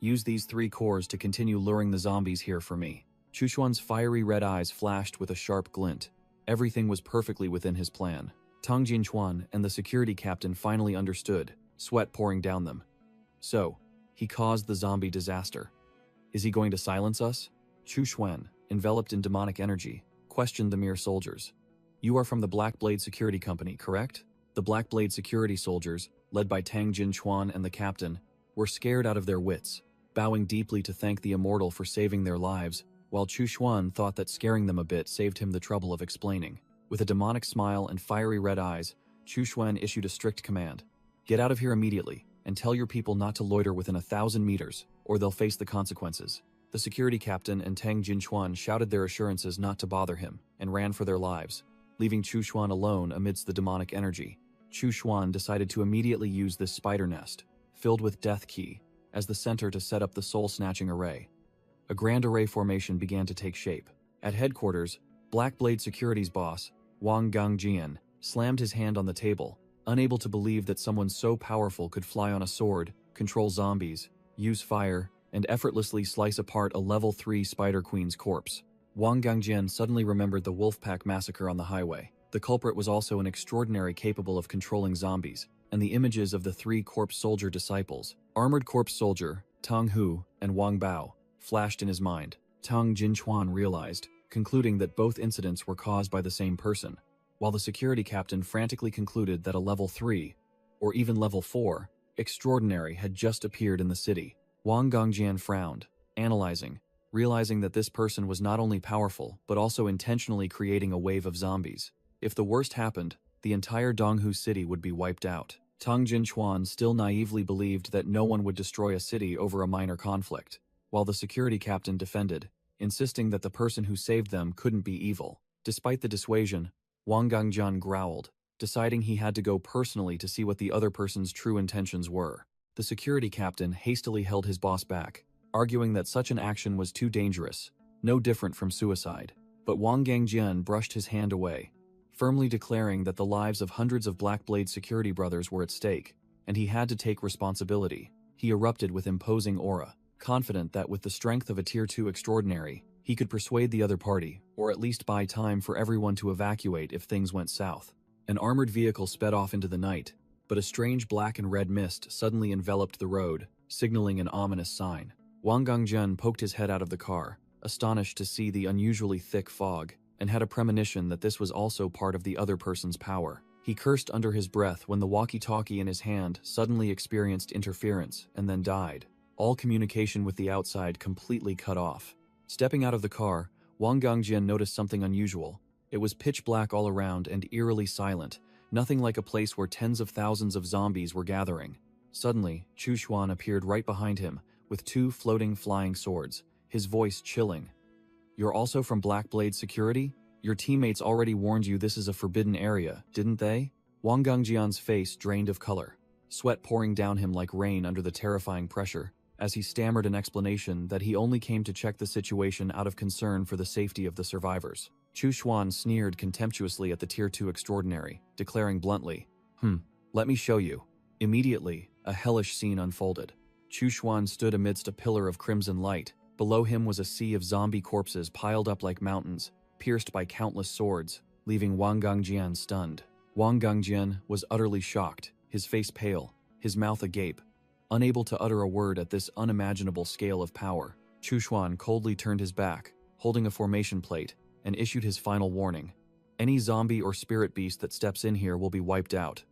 "Use these 3 cores to continue luring the zombies here for me." Chu Xuan's fiery red eyes flashed with a sharp glint. Everything was perfectly within his plan. Tang Jinchuan and the security captain finally understood, sweat pouring down them. So, he caused the zombie disaster. Is he going to silence us? Chu Xuan, enveloped in demonic energy, questioned the mere soldiers. "You are from the Blackblade Security Company, correct?" The Blackblade security soldiers, led by Tang Jinchuan and the captain, were scared out of their wits, bowing deeply to thank the immortal for saving their lives, while Chu Xuan thought that scaring them a bit saved him the trouble of explaining. With a demonic smile and fiery red eyes, Chu Xuan issued a strict command. "Get out of here immediately, and tell your people not to loiter within 1,000 meters." or they'll face the consequences. The security captain and Tang Jinchuan shouted their assurances not to bother him and ran for their lives, leaving Chu Xuan alone amidst the demonic energy. Chu Xuan decided to immediately use this spider nest, filled with death key, as the center to set up the soul-snatching array. A grand array formation began to take shape. At headquarters, Black Blade Securities boss, Wang Gangjian, slammed his hand on the table, unable to believe that someone so powerful could fly on a sword, control zombies, use fire, and effortlessly slice apart a level 3 Spider Queen's corpse. Wang Gangjian suddenly remembered the Wolfpack massacre on the highway. The culprit was also an extraordinary capable of controlling zombies, and the images of the 3 corpse soldier disciples, Armored Corpse Soldier, Tang Hu, and Wang Bao, flashed in his mind. Tang Jinchuan realized, concluding that both incidents were caused by the same person, while the security captain frantically concluded that a level 3, or even level 4, extraordinary had just appeared in the city. Wang Gangjian frowned, analyzing, realizing that this person was not only powerful, but also intentionally creating a wave of zombies. If the worst happened, the entire Donghu city would be wiped out. Tang Jinchuan still naively believed that no one would destroy a city over a minor conflict, while the security captain defended, insisting that the person who saved them couldn't be evil. Despite the dissuasion, Wang Gangjian growled, deciding he had to go personally to see what the other person's true intentions were. The security captain hastily held his boss back, arguing that such an action was too dangerous, no different from suicide. But Wang Gangjian brushed his hand away, firmly declaring that the lives of hundreds of Black Blade security brothers were at stake, and he had to take responsibility. He erupted with imposing aura, confident that with the strength of a Tier 2 extraordinary, he could persuade the other party, or at least buy time for everyone to evacuate if things went south. An armored vehicle sped off into the night, but a strange black and red mist suddenly enveloped the road, signaling an ominous sign. Wang Gangjian poked his head out of the car, astonished to see the unusually thick fog, and had a premonition that this was also part of the other person's power. He cursed under his breath when the walkie-talkie in his hand suddenly experienced interference and then died, all communication with the outside completely cut off. Stepping out of the car, Wang Gangjian noticed something unusual. It was pitch black all around and eerily silent, nothing like a place where tens of thousands of zombies were gathering. Suddenly, Chu Xuan appeared right behind him, with 2 floating flying swords, his voice chilling. "You're also from Black Blade Security? Your teammates already warned you this is a forbidden area, didn't they?" Wang Gangjian's face drained of color, sweat pouring down him like rain under the terrifying pressure, as he stammered an explanation that he only came to check the situation out of concern for the safety of the survivors. Chu Xuan sneered contemptuously at the Tier 2 extraordinary, declaring bluntly, "Let me show you." Immediately, a hellish scene unfolded. Chu Xuan stood amidst a pillar of crimson light. Below him was a sea of zombie corpses piled up like mountains, pierced by countless swords, leaving Wang Gangjian stunned. Wang Gangjian was utterly shocked, his face pale, his mouth agape, unable to utter a word at this unimaginable scale of power. Chu Xuan coldly turned his back, holding a formation plate, and issued his final warning. "Any zombie or spirit beast that steps in here will be wiped out.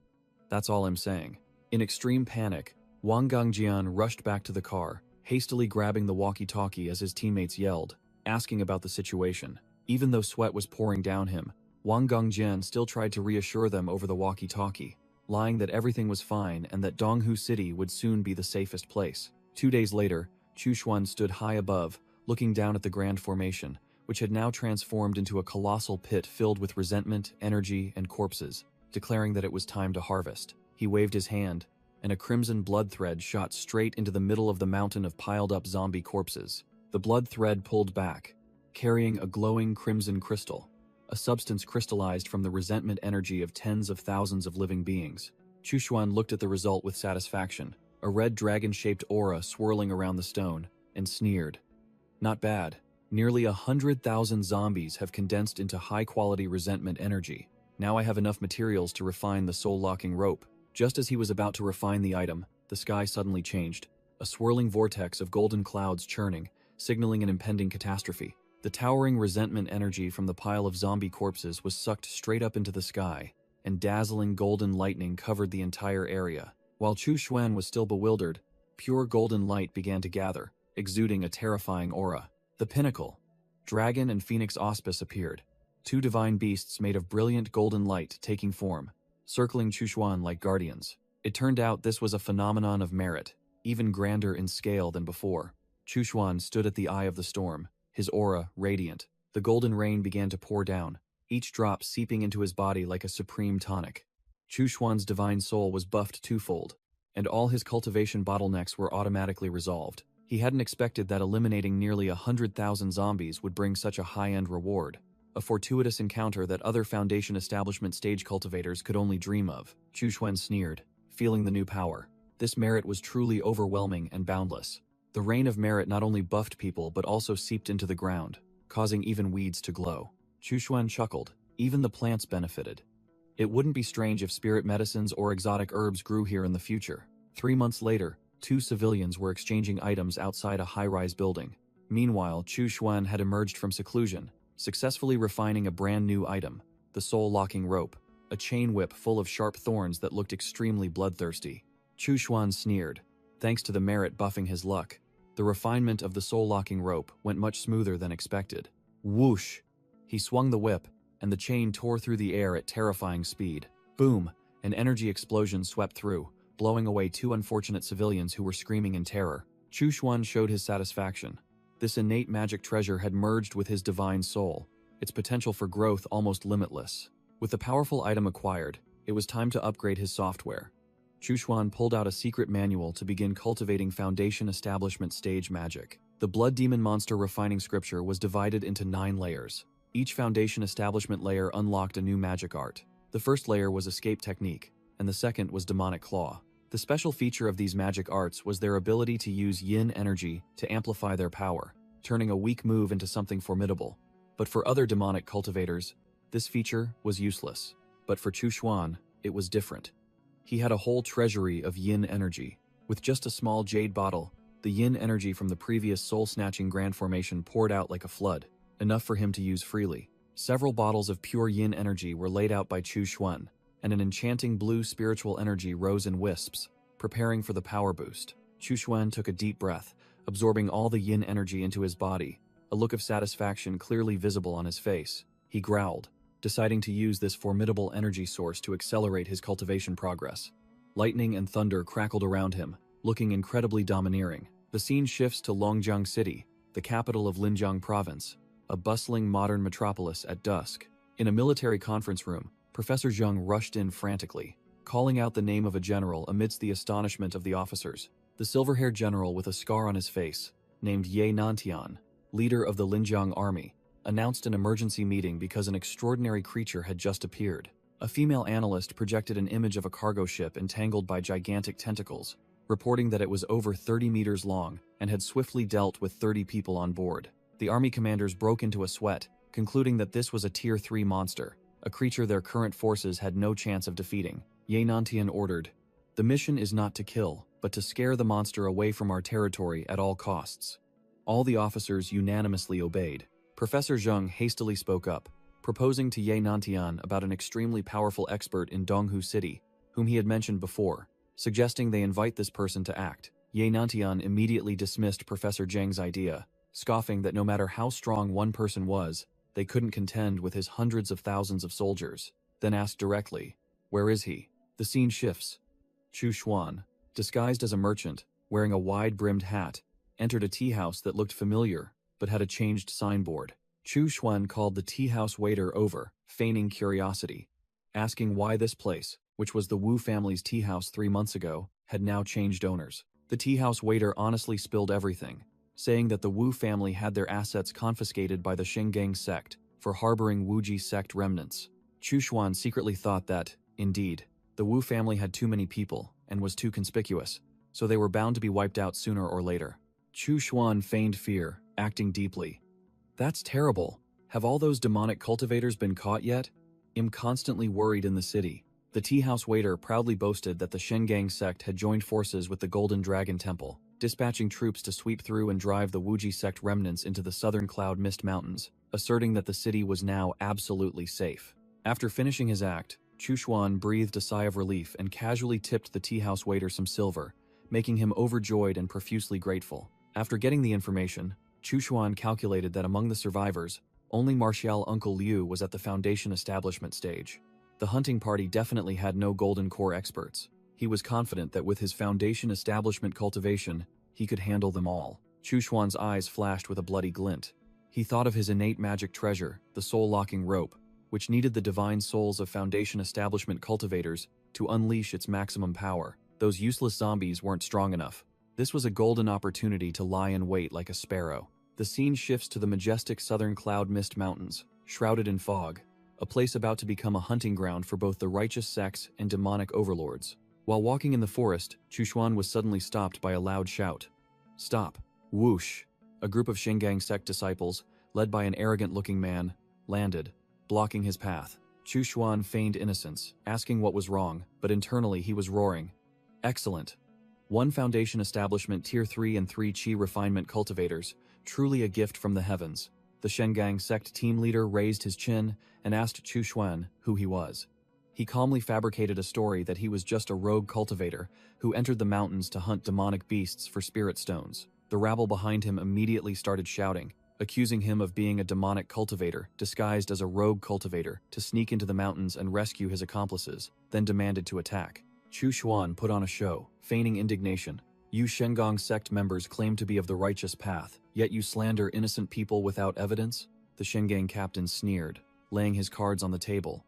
That's all I'm saying." In extreme panic, Wang Gangjian rushed back to the car, hastily grabbing the walkie-talkie as his teammates yelled, asking about the situation. Even though sweat was pouring down him, Wang Gangjian still tried to reassure them over the walkie-talkie, lying that everything was fine and that Donghu City would soon be the safest place. 2 days later, Chu Xuan stood high above, looking down at the grand formation, which had now transformed into a colossal pit filled with resentment, energy, and corpses, declaring that it was time to harvest. He waved his hand, and a crimson blood thread shot straight into the middle of the mountain of piled-up zombie corpses. The blood thread pulled back, carrying a glowing crimson crystal, a substance crystallized from the resentment energy of tens of thousands of living beings. Chu Xuan looked at the result with satisfaction, a red dragon-shaped aura swirling around the stone, and sneered. "Not bad. Nearly 100,000 zombies have condensed into high-quality resentment energy. Now I have enough materials to refine the soul-locking rope." Just as he was about to refine the item, the sky suddenly changed, a swirling vortex of golden clouds churning, signaling an impending catastrophe. The towering resentment energy from the pile of zombie corpses was sucked straight up into the sky, and dazzling golden lightning covered the entire area. While Chu Xuan was still bewildered, pure golden light began to gather, exuding a terrifying aura. The pinnacle, dragon and phoenix auspice appeared, 2 divine beasts made of brilliant golden light taking form, circling Chu Xuan like guardians. It turned out this was a phenomenon of merit. even grander in scale than before. Chu Xuan stood at the eye of the storm, his aura radiant. The golden rain began to pour down, each drop seeping into his body like a supreme tonic. Chu Xuan's divine soul was buffed twofold, and all his cultivation bottlenecks were automatically resolved. He hadn't expected that eliminating nearly 100,000 zombies would bring such a high-end reward, a fortuitous encounter that other Foundation establishment stage cultivators could only dream of. Chu Xuan sneered, feeling the new power. This merit was truly overwhelming and boundless. The rain of merit not only buffed people but also seeped into the ground, causing even weeds to glow. Chu Xuan chuckled. Even the plants benefited. It wouldn't be strange if spirit medicines or exotic herbs grew here in the future. 3 months later, 2 civilians were exchanging items outside a high-rise building. Meanwhile, Chu Xuan had emerged from seclusion, successfully refining a brand new item, the soul-locking rope, a chain whip full of sharp thorns that looked extremely bloodthirsty. Chu Xuan sneered. Thanks to the merit buffing his luck, the refinement of the soul-locking rope went much smoother than expected. Whoosh! He swung the whip, and the chain tore through the air at terrifying speed. Boom! An energy explosion swept through, blowing away 2 unfortunate civilians who were screaming in terror. Chu Xuan showed his satisfaction. This innate magic treasure had merged with his divine soul, its potential for growth almost limitless. With the powerful item acquired, it was time to upgrade his software. Chu Xuan pulled out a secret manual to begin cultivating Foundation Establishment stage magic. The Blood Demon Monster Refining Scripture was divided into 9 layers. Each Foundation Establishment layer unlocked a new magic art. The first layer was Escape Technique, and the second was Demonic Claw. The special feature of these magic arts was their ability to use yin energy to amplify their power, turning a weak move into something formidable. But for other demonic cultivators, this feature was useless. But for Chu Xuan, it was different. He had a whole treasury of yin energy. With just a small jade bottle, the yin energy from the previous soul-snatching grand formation poured out like a flood, enough for him to use freely. Several bottles of pure yin energy were laid out by Chu Xuan, and an enchanting blue spiritual energy rose in wisps, preparing for the power boost. Chu Xuan took a deep breath, absorbing all the yin energy into his body, a look of satisfaction clearly visible on his face. He growled, deciding to use this formidable energy source to accelerate his cultivation progress. Lightning and thunder crackled around him, looking incredibly domineering. The scene shifts to Longjiang City, the capital of Linjiang Province, a bustling modern metropolis at dusk. In a military conference room, Professor Zheng rushed in frantically, calling out the name of a general amidst the astonishment of the officers. The silver-haired general with a scar on his face, named Ye Nantian, leader of the Linjiang army, announced an emergency meeting because an extraordinary creature had just appeared. A female analyst projected an image of a cargo ship entangled by gigantic tentacles, reporting that it was over 30 meters long and had swiftly dealt with 30 people on board. The army commanders broke into a sweat, concluding that this was a Tier 3 monster, a creature their current forces had no chance of defeating. Ye Nantian ordered, "The mission is not to kill, but to scare the monster away from our territory at all costs." All the officers unanimously obeyed. Professor Zheng hastily spoke up, proposing to Ye Nantian about an extremely powerful expert in Donghu City, whom he had mentioned before, suggesting they invite this person to act. Ye Nantian immediately dismissed Professor Zheng's idea, scoffing that no matter how strong one person was, they couldn't contend with his hundreds of thousands of soldiers, then asked directly, "Where is he?" The scene shifts. Chu Xuan, disguised as a merchant, wearing a wide-brimmed hat, entered a tea house that looked familiar, but had a changed signboard. Chu Xuan called the tea house waiter over, feigning curiosity, asking why this place, which was the Wu family's tea house 3 months ago, had now changed owners. The tea house waiter honestly spilled everything, saying that the Wu family had their assets confiscated by the Shengang sect for harboring Wuji sect remnants. Chu Xuan secretly thought that, indeed, the Wu family had too many people and was too conspicuous, so they were bound to be wiped out sooner or later. Chu Xuan feigned fear, acting deeply. "That's terrible. Have all those demonic cultivators been caught yet? I'm constantly worried in the city." The tea house waiter proudly boasted that the Shengang sect had joined forces with the Golden Dragon Temple, dispatching troops to sweep through and drive the Wuji sect remnants into the southern Cloud Mist Mountains, asserting that the city was now absolutely safe. After finishing his act, Chu Xuan breathed a sigh of relief and casually tipped the tea house waiter some silver, making him overjoyed and profusely grateful. After getting the information, Chu Xuan calculated that among the survivors, only Martial Uncle Liu was at the Foundation establishment stage. The hunting party definitely had no Golden Core experts. He was confident that with his foundation establishment cultivation, he could handle them all. Chu Xuan's eyes flashed with a bloody glint. He thought of his innate magic treasure, the soul-locking rope, which needed the divine souls of foundation establishment cultivators to unleash its maximum power. Those useless zombies weren't strong enough. This was a golden opportunity to lie in wait like a sparrow. The scene shifts to the majestic southern cloud mist mountains, shrouded in fog, a place about to become a hunting ground for both the righteous sects and demonic overlords. While walking in the forest, Chu Xuan was suddenly stopped by a loud shout. Stop. Whoosh. A group of Shingang sect disciples, led by an arrogant-looking man, landed, blocking his path. Chu Xuan feigned innocence, asking what was wrong, but internally he was roaring. Excellent. One foundation establishment Tier 3 and 3 Qi refinement cultivators, truly a gift from the heavens. The Shingang sect team leader raised his chin and asked Chu Xuan who he was. He calmly fabricated a story that he was just a rogue cultivator who entered the mountains to hunt demonic beasts for spirit stones. The rabble behind him immediately started shouting, accusing him of being a demonic cultivator disguised as a rogue cultivator to sneak into the mountains and rescue his accomplices, then demanded to attack. Chu Xuan put on a show, feigning indignation. You Shingang sect members claim to be of the righteous path, yet you slander innocent people without evidence? The Shingang captain sneered, laying his cards on the table.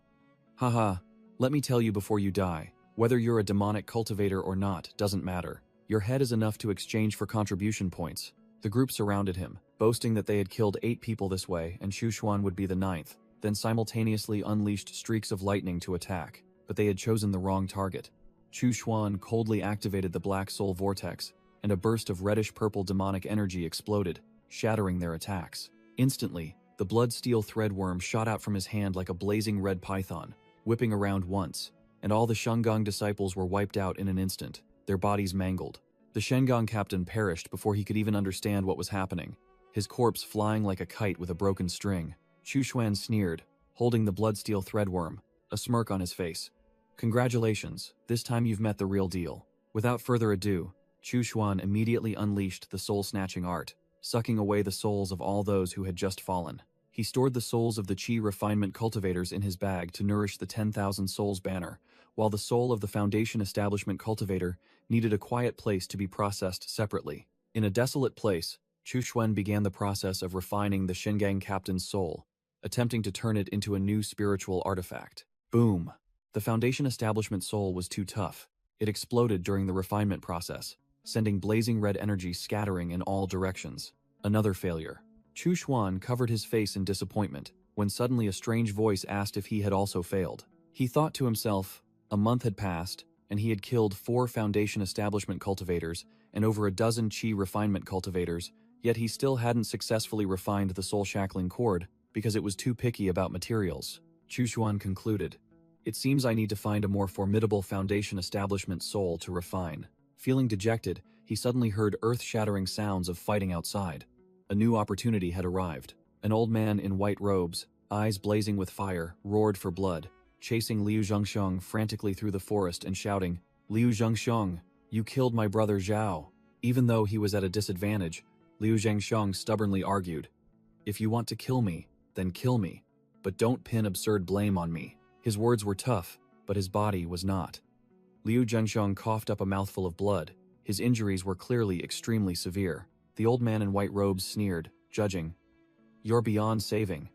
Haha, let me tell you before you die, whether you're a demonic cultivator or not doesn't matter. Your head is enough to exchange for contribution points. The group surrounded him, boasting that they had killed 8 people this way and Chu Xuan would be the 9th, then simultaneously unleashed streaks of lightning to attack, but they had chosen the wrong target. Chu Xuan coldly activated the Black Soul Vortex, and a burst of reddish-purple demonic energy exploded, shattering their attacks. Instantly, the blood-steel threadworm shot out from his hand like a blazing red python, whipping around once, and all the Shingang disciples were wiped out in an instant, their bodies mangled. The Shingang captain perished before he could even understand what was happening, his corpse flying like a kite with a broken string. Chu Xuan sneered, holding the blood-steel threadworm, a smirk on his face. Congratulations, this time you've met the real deal. Without further ado, Chu Xuan immediately unleashed the soul-snatching art, sucking away the souls of all those who had just fallen. He stored the souls of the Qi refinement cultivators in his bag to nourish the 10,000 souls banner, while the soul of the foundation establishment cultivator needed a quiet place to be processed separately. In a desolate place, Chu Xuan began the process of refining the Shingang captain's soul, attempting to turn it into a new spiritual artifact. Boom! The foundation establishment soul was too tough. It exploded during the refinement process, sending blazing red energy scattering in all directions. Another failure. Chu Xuan covered his face in disappointment, when suddenly a strange voice asked if he had also failed. He thought to himself, a month had passed, and he had killed 4 foundation establishment cultivators and over a dozen Qi refinement cultivators, yet he still hadn't successfully refined the soul-shackling cord because it was too picky about materials. Chu Xuan concluded, it seems I need to find a more formidable foundation establishment soul to refine. Feeling dejected, he suddenly heard earth-shattering sounds of fighting outside. A new opportunity had arrived. An old man in white robes, eyes blazing with fire, roared for blood, chasing Liu Zhengsheng frantically through the forest and shouting, Liu Zhengsheng, you killed my brother Zhao. Even though he was at a disadvantage, Liu Zhengsheng stubbornly argued, if you want to kill me, then kill me, but don't pin absurd blame on me. His words were tough, but his body was not. Liu Zhengsheng coughed up a mouthful of blood. His injuries were clearly extremely severe. The old man in white robes sneered, judging, you're beyond saving.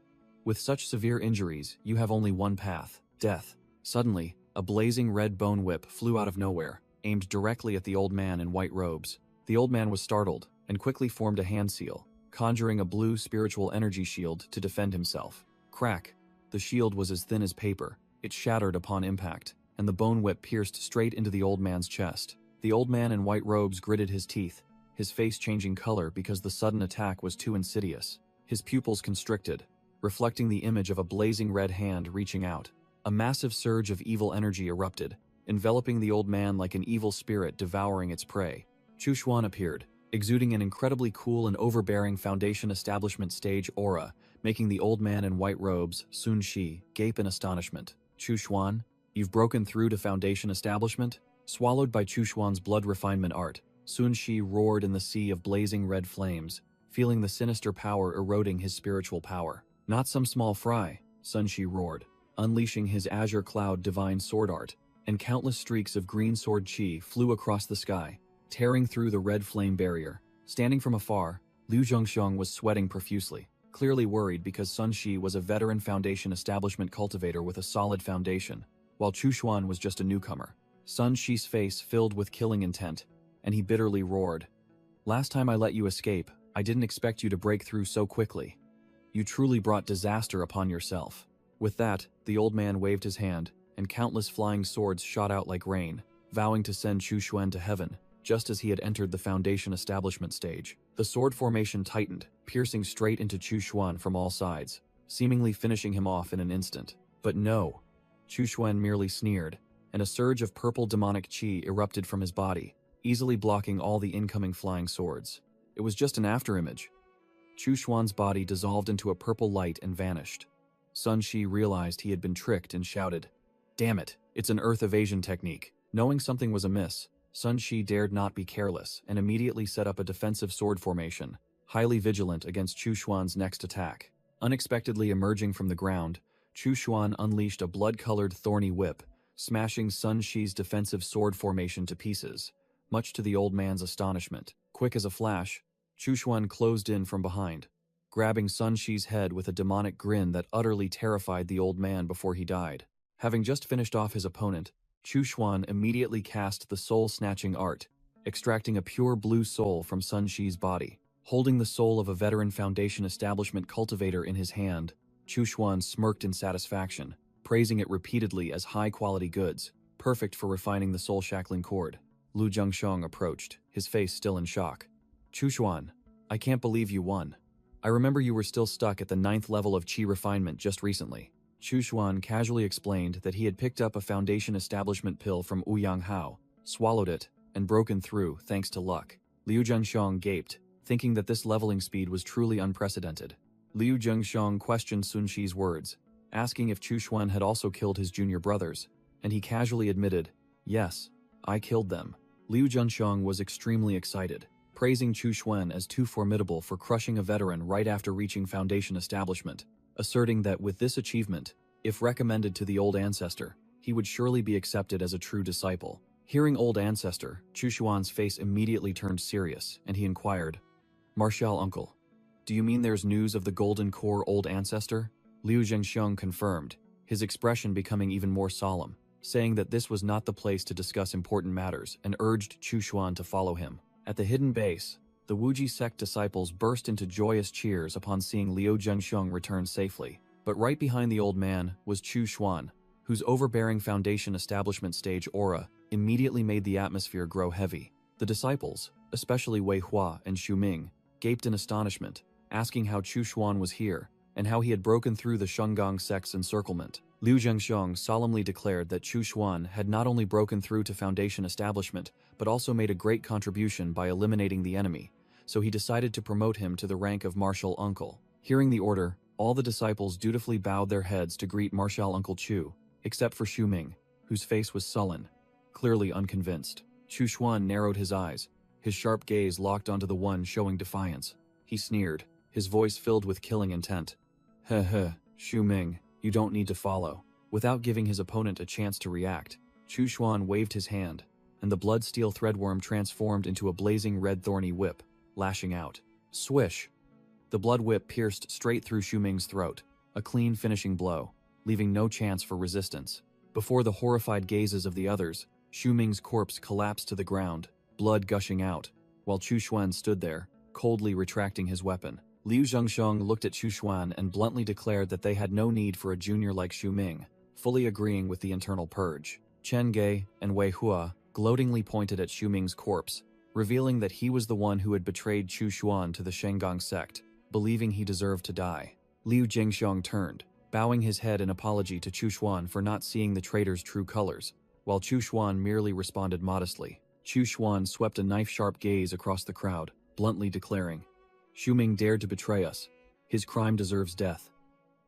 With such severe injuries, you have only one path, death. Suddenly, a blazing red bone whip flew out of nowhere, aimed directly at the old man in white robes. The old man was startled, and quickly formed a hand seal, conjuring a blue spiritual energy shield to defend himself. Crack! The shield was as thin as paper. It shattered upon impact, and the bone whip pierced straight into the old man's chest. The old man in white robes gritted his teeth, his face changing color because the sudden attack was too insidious. His pupils constricted, reflecting the image of a blazing red hand reaching out. A massive surge of evil energy erupted, enveloping the old man like an evil spirit devouring its prey. Chu Xuan appeared, exuding an incredibly cool and overbearing foundation establishment stage aura, making the old man in white robes, Sun Shi, gape in astonishment. Chu Xuan, you've broken through to foundation establishment? Swallowed by Chu Xuan's blood refinement art, Sun Shi roared in the sea of blazing red flames, feeling the sinister power eroding his spiritual power. Not some small fry, Sun Shi roared, unleashing his azure cloud divine sword art, and countless streaks of green sword chi flew across the sky, tearing through the red flame barrier. Standing from afar, Liu Zhengxiong was sweating profusely, clearly worried because Sun Shi was a veteran Foundation establishment cultivator with a solid foundation, while Chu Xuan was just a newcomer. Sun Shi's face filled with killing intent, and he bitterly roared, "Last time I let you escape, I didn't expect you to break through so quickly. You truly brought disaster upon yourself." With that, the old man waved his hand, and countless flying swords shot out like rain, vowing to send Chu Xuan to heaven, just as he had entered the Foundation establishment stage. The sword formation tightened, piercing straight into Chu Xuan from all sides, seemingly finishing him off in an instant. But no. Chu Xuan merely sneered, and a surge of purple demonic chi erupted from his body, easily blocking all the incoming flying swords. It was just an afterimage. Chu Xuan's body dissolved into a purple light and vanished. Sun Shi realized he had been tricked and shouted, "Damn it, it's an earth evasion technique." Knowing something was amiss, Sun Shi dared not be careless and immediately set up a defensive sword formation, highly vigilant against Chu Xuan's next attack. Unexpectedly emerging from the ground, Chu Xuan unleashed a blood-colored thorny whip, smashing Sun Shi's defensive sword formation to pieces, much to the old man's astonishment. Quick as a flash, Chu Xuan closed in from behind, grabbing Sun Shi's head with a demonic grin that utterly terrified the old man before he died. Having just finished off his opponent, Chu Xuan immediately cast the soul-snatching art, extracting a pure blue soul from Sun Shi's body. Holding the soul of a veteran Foundation establishment cultivator in his hand, Chu Xuan smirked in satisfaction, praising it repeatedly as high-quality goods, perfect for refining the soul-shackling cord. Liu Zhengxiong approached, his face still in shock. "Chu Xuan, I can't believe you won. I remember you were still stuck at the 9th level of Qi refinement just recently." Chu Xuan casually explained that he had picked up a Foundation establishment pill from Ouyang Hao, swallowed it, and broken through thanks to luck. Liu Zhengxiong gaped, thinking that this leveling speed was truly unprecedented. Liu Zhengxiong questioned Sun Shi's words, asking if Chu Xuan had also killed his junior brothers, and he casually admitted, "Yes, I killed them." Liu Zhengxiong was extremely excited, praising Chu Xuan as too formidable for crushing a veteran right after reaching Foundation establishment, asserting that with this achievement, if recommended to the old ancestor, he would surely be accepted as a true disciple. Hearing old ancestor, Chu Xuan's face immediately turned serious, and he inquired, "Martial uncle, do you mean there's news of the golden core old ancestor?" Liu Zhengxiong confirmed, his expression becoming even more solemn, saying that this was not the place to discuss important matters, and urged Chu Xuan to follow him. At the hidden base, the Wuji sect disciples burst into joyous cheers upon seeing Liu Zhengxiong return safely. But right behind the old man was Chu Xuan, whose overbearing Foundation establishment stage aura immediately made the atmosphere grow heavy. The disciples, especially Wei Hua and Xu Ming, gaped in astonishment, asking how Chu Xuan was here, and how he had broken through the Shenggang sect's encirclement. Liu Zhengxiong solemnly declared that Chu Xuan had not only broken through to Foundation establishment, but also made a great contribution by eliminating the enemy, so he decided to promote him to the rank of Martial Uncle. Hearing the order, all the disciples dutifully bowed their heads to greet Martial Uncle Chu, except for Xu Ming, whose face was sullen, clearly unconvinced. Chu Xuan narrowed his eyes, his sharp gaze locked onto the one showing defiance. He sneered, his voice filled with killing intent. "Heh heh, Xu Ming, you don't need to follow." Without giving his opponent a chance to react, Chu Xuan waved his hand, and the blood-steel threadworm transformed into a blazing red thorny whip, lashing out. Swish! The blood whip pierced straight through Xu Ming's throat, a clean finishing blow, leaving no chance for resistance. Before the horrified gazes of the others, Xu Ming's corpse collapsed to the ground, blood gushing out, while Chu Xuan stood there, coldly retracting his weapon. Liu Zhengxiong looked at Chu Xuan and bluntly declared that they had no need for a junior like Xu Ming, fully agreeing with the internal purge. Chen Ge and Wei Hua gloatingly pointed at Xu Ming's corpse, revealing that he was the one who had betrayed Chu Xuan to the Shenggang sect, believing he deserved to die. Liu Zhengxiong turned, bowing his head in apology to Chu Xuan for not seeing the traitor's true colors, while Chu Xuan merely responded modestly. Chu Xuan swept a knife-sharp gaze across the crowd, bluntly declaring, "Xu Ming dared to betray us. His crime deserves death.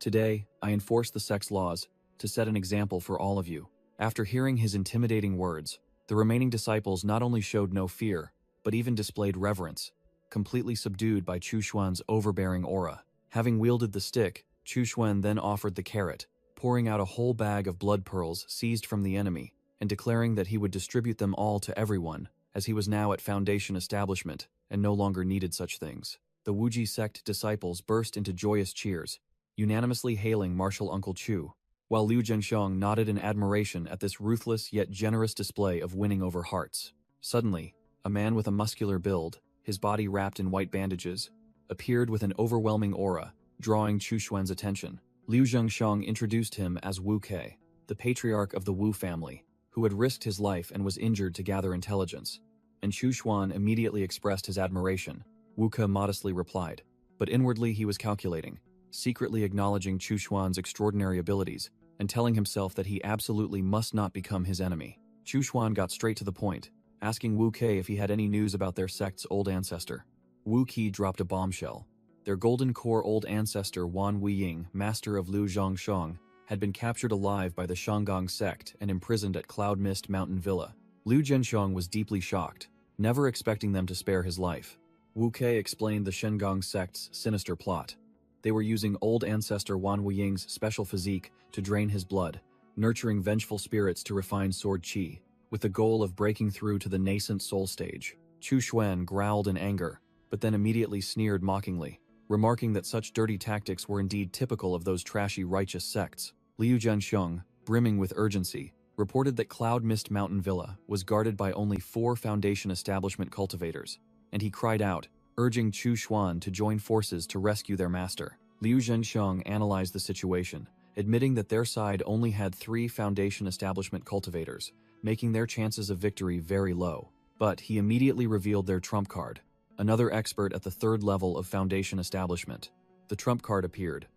Today, I enforce the sect's laws to set an example for all of you." After hearing his intimidating words, the remaining disciples not only showed no fear, but even displayed reverence, completely subdued by Chu Xuan's overbearing aura. Having wielded the stick, Chu Xuan then offered the carrot, pouring out a whole bag of blood pearls seized from the enemy, and declaring that he would distribute them all to everyone, as he was now at Foundation establishment and no longer needed such things. The Wuji sect disciples burst into joyous cheers, unanimously hailing Martial Uncle Chu, while Liu Zhenxiang nodded in admiration at this ruthless yet generous display of winning over hearts. Suddenly, a man with a muscular build, his body wrapped in white bandages, appeared with an overwhelming aura, drawing Chu Xuan's attention. Liu Zhenxiang introduced him as Wu Ke, the patriarch of the Wu family, who had risked his life and was injured to gather intelligence, and Chu Xuan immediately expressed his admiration. Wu Ke modestly replied, but inwardly he was calculating, secretly acknowledging Chu Xuan's extraordinary abilities and telling himself that he absolutely must not become his enemy. Chu Xuan got straight to the point, asking Wu Ke if he had any news about their sect's old ancestor. Wu Ke dropped a bombshell. Their golden core old ancestor Wan Weiying, master of Liu Zhangshang, had been captured alive by the Shangang sect and imprisoned at Cloud Mist Mountain Villa. Liu Zhenxiang was deeply shocked, never expecting them to spare his life. Wu Ke explained the Shangang sect's sinister plot. They were using old ancestor Wan Weiying's special physique to drain his blood, nurturing vengeful spirits to refine sword qi, with the goal of breaking through to the nascent soul stage. Chu Xuan growled in anger, but then immediately sneered mockingly, remarking that such dirty tactics were indeed typical of those trashy righteous sects. Liu Zhenxiang, brimming with urgency, reported that Cloud Mist Mountain Villa was guarded by only 4 Foundation establishment cultivators, and he cried out, urging Chu Xuan to join forces to rescue their master. Liu Zhenxiang analyzed the situation, admitting that their side only had 3 Foundation establishment cultivators, making their chances of victory very low. But he immediately revealed their trump card, another expert at the 3rd level of Foundation establishment. The trump card appeared.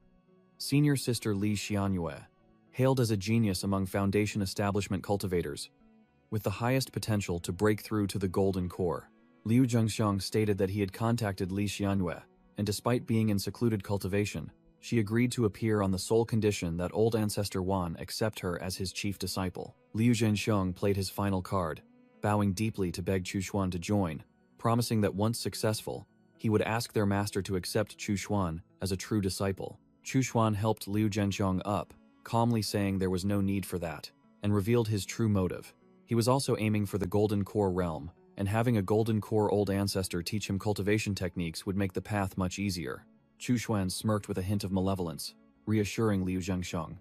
Senior Sister Li Xianyue, hailed as a genius among Foundation establishment cultivators, with the highest potential to break through to the golden core. Liu Zhenxiang stated that he had contacted Li Xianyue, and despite being in secluded cultivation, she agreed to appear on the sole condition that old ancestor Wan accept her as his chief disciple. Liu Zhenxiang played his final card, bowing deeply to beg Chu Xuan to join, promising that once successful, he would ask their master to accept Chu Xuan as a true disciple. Chu Xuan helped Liu Zhenxiang up, calmly saying there was no need for that, and revealed his true motive. He was also aiming for the Golden Core realm, and having a Golden Core old ancestor teach him cultivation techniques would make the path much easier. Chu Xuan smirked with a hint of malevolence, reassuring Liu Zhenxiang.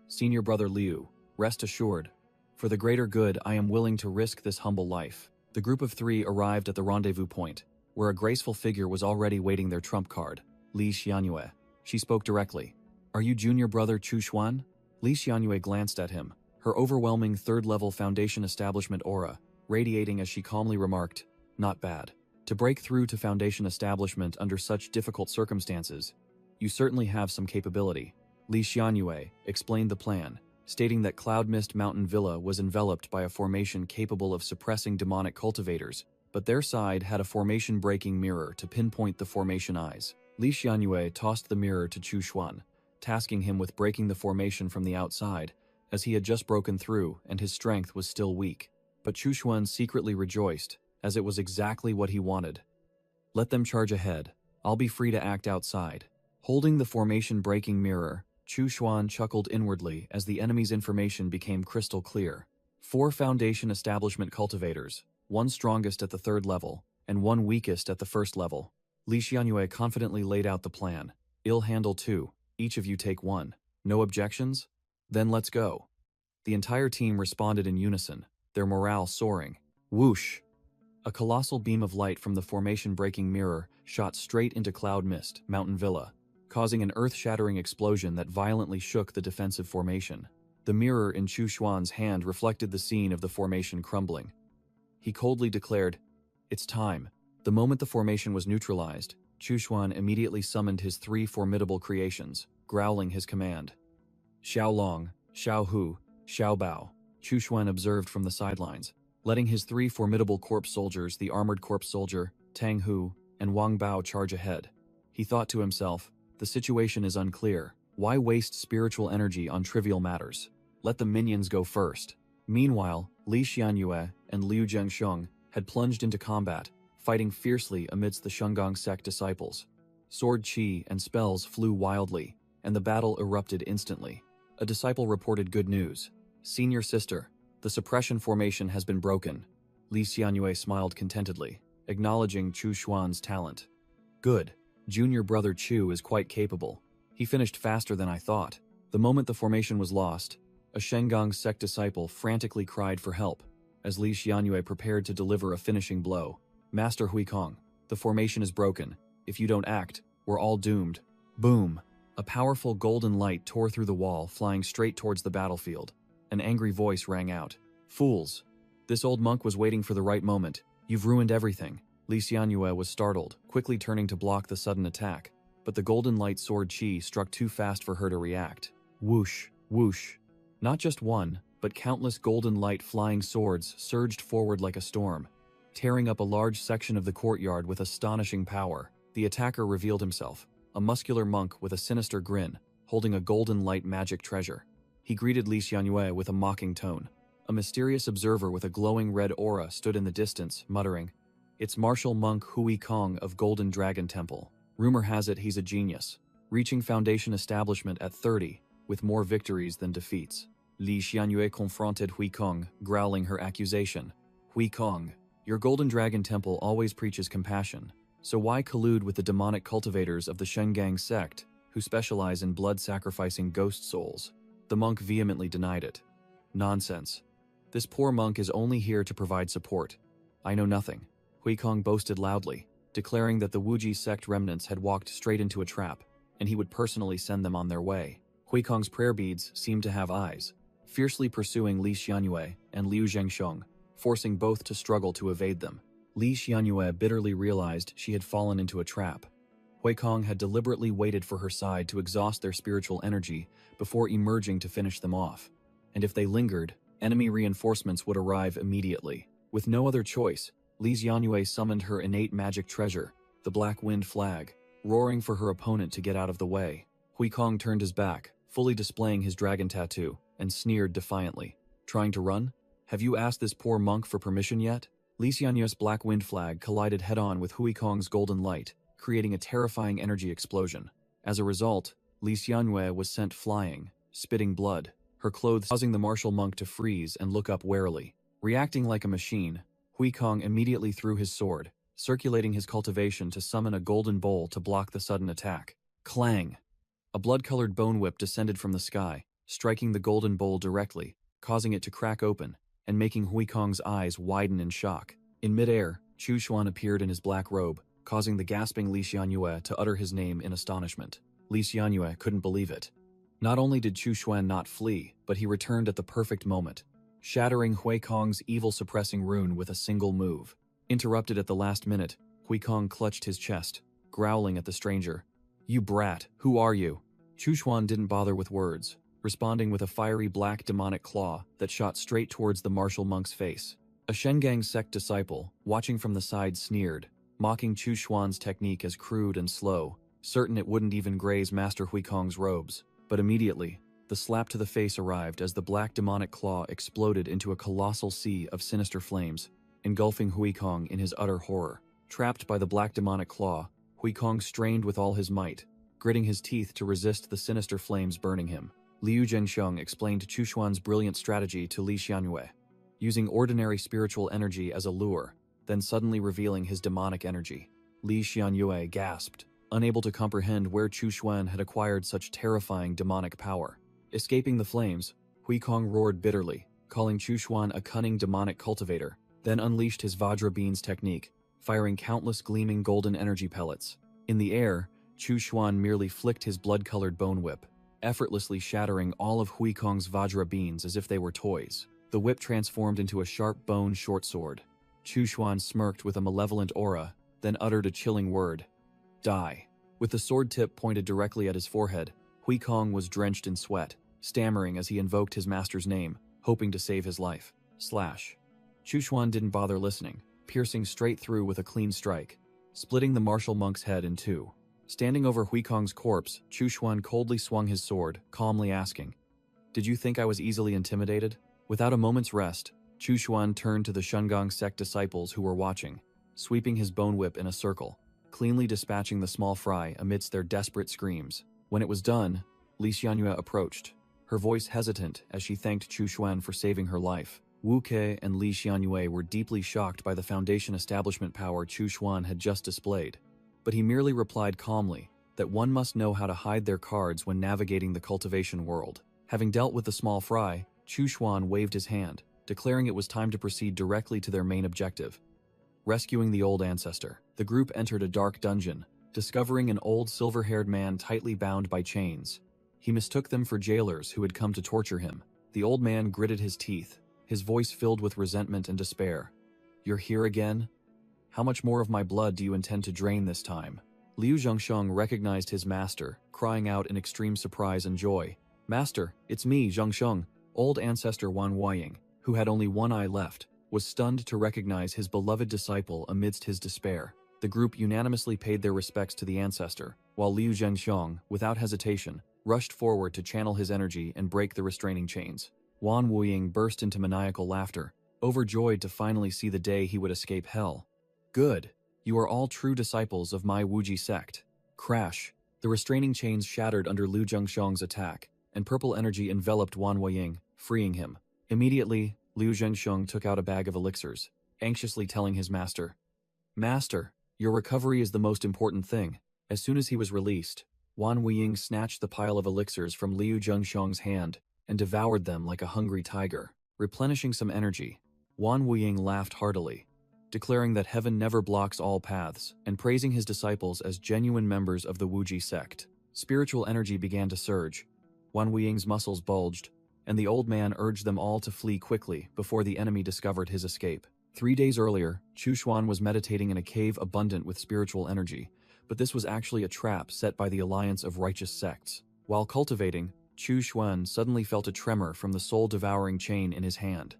Senior brother Liu, rest assured. For the greater good, I am willing to risk this humble life. The group of 3 arrived at the rendezvous point, where a graceful figure was already waiting their trump card, Li Xianyue. She spoke directly. Are you junior brother Chu Xuan? Li Xianyue glanced at him, her overwhelming 3rd-level Foundation establishment aura, radiating as she calmly remarked, not bad. To break through to Foundation establishment under such difficult circumstances, you certainly have some capability. Li Xianyue explained the plan, stating that Cloud Mist Mountain Villa was enveloped by a formation capable of suppressing demonic cultivators, but their side had a formation-breaking mirror to pinpoint the formation eyes. Li Xianyue tossed the mirror to Chu Xuan, tasking him with breaking the formation from the outside, as he had just broken through and his strength was still weak. But Chu Xuan secretly rejoiced, as it was exactly what he wanted. Let them charge ahead. I'll be free to act outside. Holding the formation-breaking mirror, Chu Xuan chuckled inwardly as the enemy's information became crystal clear. 4 Foundation establishment cultivators, 1 strongest at the 3rd level, and 1 weakest at the 1st level. Li Xianyue confidently laid out the plan. I'll handle 2. Each of you take 1. No objections? Then let's go. The entire team responded in unison, their morale soaring. Whoosh! A colossal beam of light from the formation-breaking mirror shot straight into Cloud Mist Mountain Villa, causing an earth-shattering explosion that violently shook the defensive formation. The mirror in Chu Xuan's hand reflected the scene of the formation crumbling. He coldly declared, "It's time." The moment the formation was neutralized, Chu Xuan immediately summoned his 3 formidable creations, growling his command. Xiao Long, Xiao Hu, Xiao Bao, Chu Xuan observed from the sidelines, letting his 3 formidable corpse soldiers, the armored corpse soldier, Tang Hu, and Wang Bao, charge ahead. He thought to himself, the situation is unclear. Why waste spiritual energy on trivial matters? Let the minions go first. Meanwhile, Li Xianyue and Liu Zhenxiang had plunged into combat, fighting fiercely amidst the Shangang sect disciples. Sword qi and spells flew wildly, and the battle erupted instantly. A disciple reported good news. Senior sister, The suppression formation has been broken. Li Xianyue smiled contentedly, acknowledging Chu Xuan's talent. Good. Junior brother Chu is quite capable. He finished faster than I thought. The moment the formation was lost, a Shengang sect disciple frantically cried for help, as Li Xianyue prepared to deliver a finishing blow. Master Huikong, the formation is broken. If you don't act, we're all doomed. Boom! A powerful golden light tore through the wall, flying straight towards the battlefield. An angry voice rang out. Fools! This old monk was waiting for the right moment. You've ruined everything. Li Xianyue was startled, quickly turning to block the sudden attack, but the golden light sword Qi struck too fast for her to react. Whoosh, whoosh. Not just one, but countless golden light flying swords surged forward like a storm, tearing up a large section of the courtyard with astonishing power. The attacker revealed himself, a muscular monk with a sinister grin, holding a golden light magic treasure. He greeted Li Xianyue with a mocking tone. A mysterious observer with a glowing red aura stood in the distance, muttering, "It's martial monk Hui Kong of Golden Dragon Temple. Rumor has it he's a genius, reaching foundation establishment at 30, with more victories than defeats." Li Xianyue confronted Hui Kong, growling her accusation. "Hui Kong, your Golden Dragon Temple always preaches compassion, so why collude with the demonic cultivators of the Shengang sect, who specialize in blood-sacrificing ghost souls?" The monk vehemently denied it. "Nonsense. This poor monk is only here to provide support. I know nothing." Hui Kong boasted loudly, declaring that the Wuji sect remnants had walked straight into a trap, and he would personally send them on their way. Hui Kong's prayer beads seemed to have eyes, fiercely pursuing Li Xianyue and Liu Zhengsheng, forcing both to struggle to evade them. Li Xianyue bitterly realized she had fallen into a trap. Hui Kong had deliberately waited for her side to exhaust their spiritual energy before emerging to finish them off. And if they lingered, enemy reinforcements would arrive immediately. With no other choice, Li Xianyue summoned her innate magic treasure, the Black Wind Flag, roaring for her opponent to get out of the way. Hui Kong turned his back, fully displaying his dragon tattoo, and sneered defiantly. "Trying to run? Have you asked this poor monk for permission yet?" Li Xianyue's Black Wind Flag collided head-on with Hui Kong's golden light, creating a terrifying energy explosion. As a result, Li Xianyue was sent flying, spitting blood, her clothes causing the martial monk to freeze and look up warily. Reacting like a machine, Hui Kong immediately threw his sword, circulating his cultivation to summon a golden bowl to block the sudden attack. Clang! A blood-colored bone whip descended from the sky, striking the golden bowl directly, causing it to crack open, and making Hui Kong's eyes widen in shock. In midair, Chu Xuan appeared in his black robe, causing the gasping Li Xianyue to utter his name in astonishment. Li Xianyue couldn't believe it. Not only did Chu Xuan not flee, but he returned at the perfect moment, shattering Hui Kong's evil-suppressing rune with a single move. Interrupted at the last minute, Hui Kong clutched his chest, growling at the stranger. "You brat, who are you?" Chu Xuan didn't bother with words, responding with a fiery black demonic claw that shot straight towards the martial monk's face. A Shengang sect disciple, watching from the side, sneered, mocking Chu Xuan's technique as crude and slow, certain it wouldn't even graze Master Hui Kong's robes. But immediately, the slap to the face arrived as the black demonic claw exploded into a colossal sea of sinister flames, engulfing Hui Kong in his utter horror. Trapped by the black demonic claw, Hui Kong strained with all his might, gritting his teeth to resist the sinister flames burning him. Liu Zhengsheng explained Chu Xuan's brilliant strategy to Li Xianyue, using ordinary spiritual energy as a lure, then suddenly revealing his demonic energy. Li Xianyue gasped, unable to comprehend where Chu Xuan had acquired such terrifying demonic power. Escaping the flames, Hui Kong roared bitterly, calling Chu Xuan a cunning demonic cultivator, then unleashed his Vajra Beans technique, firing countless gleaming golden energy pellets. In the air, Chu Xuan merely flicked his blood-colored bone whip, effortlessly shattering all of Hui Kong's Vajra Beans as if they were toys. The whip transformed into a sharp bone short sword. Chu Xuan smirked with a malevolent aura, then uttered a chilling word. "Die." With the sword tip pointed directly at his forehead, Hui Kong was drenched in sweat, stammering as he invoked his master's name, hoping to save his life. Slash. Chu Xuan didn't bother listening, piercing straight through with a clean strike, splitting the martial monk's head in two. Standing over Hui Kong's corpse, Chu Xuan coldly swung his sword, calmly asking, "Did you think I was easily intimidated?" Without a moment's rest, Chu Xuan turned to the Shengang sect disciples who were watching, sweeping his bone whip in a circle, cleanly dispatching the small fry amidst their desperate screams. When it was done, Li Xianyue approached, her voice hesitant as she thanked Chu Xuan for saving her life. Wu Ke and Li Xianyue were deeply shocked by the Foundation establishment power Chu Xuan had just displayed, but he merely replied calmly that one must know how to hide their cards when navigating the cultivation world. Having dealt with the small fry, Chu Xuan waved his hand, declaring it was time to proceed directly to their main objective, rescuing the old ancestor. The group entered a dark dungeon, discovering an old silver-haired man tightly bound by chains. He mistook them for jailers who had come to torture him. The old man gritted his teeth, his voice filled with resentment and despair. "You're here again? How much more of my blood do you intend to drain this time?" Liu Zhengsheng recognized his master, crying out in extreme surprise and joy. "Master, it's me, Zhengsheng." Old ancestor Wan Huaying, who had only one eye left, was stunned to recognize his beloved disciple amidst his despair. The group unanimously paid their respects to the ancestor, while Liu Zhengsheng, without hesitation, rushed forward to channel his energy and break the restraining chains. Wan Wuying burst into maniacal laughter, overjoyed to finally see the day he would escape hell. "Good. You are all true disciples of my Wuji sect." Crash! The restraining chains shattered under Liu Zhengsheng's attack, and purple energy enveloped Wan Wuying, freeing him. Immediately, Liu Zhengsheng took out a bag of elixirs, anxiously telling his master, "Master, your recovery is the most important thing." As soon as he was released, Wan Wuying snatched the pile of elixirs from Liu Zhengsheng's hand and devoured them like a hungry tiger. Replenishing some energy, Wan Wuying laughed heartily, declaring that heaven never blocks all paths, and praising his disciples as genuine members of the Wuji sect. Spiritual energy began to surge. Wan Wuying's muscles bulged, and the old man urged them all to flee quickly before the enemy discovered his escape. 3 days earlier, Chu Xuan was meditating in a cave abundant with spiritual energy, but this was actually a trap set by the alliance of righteous sects. While cultivating, Chu Xuan suddenly felt a tremor from the soul-devouring chain in his hand.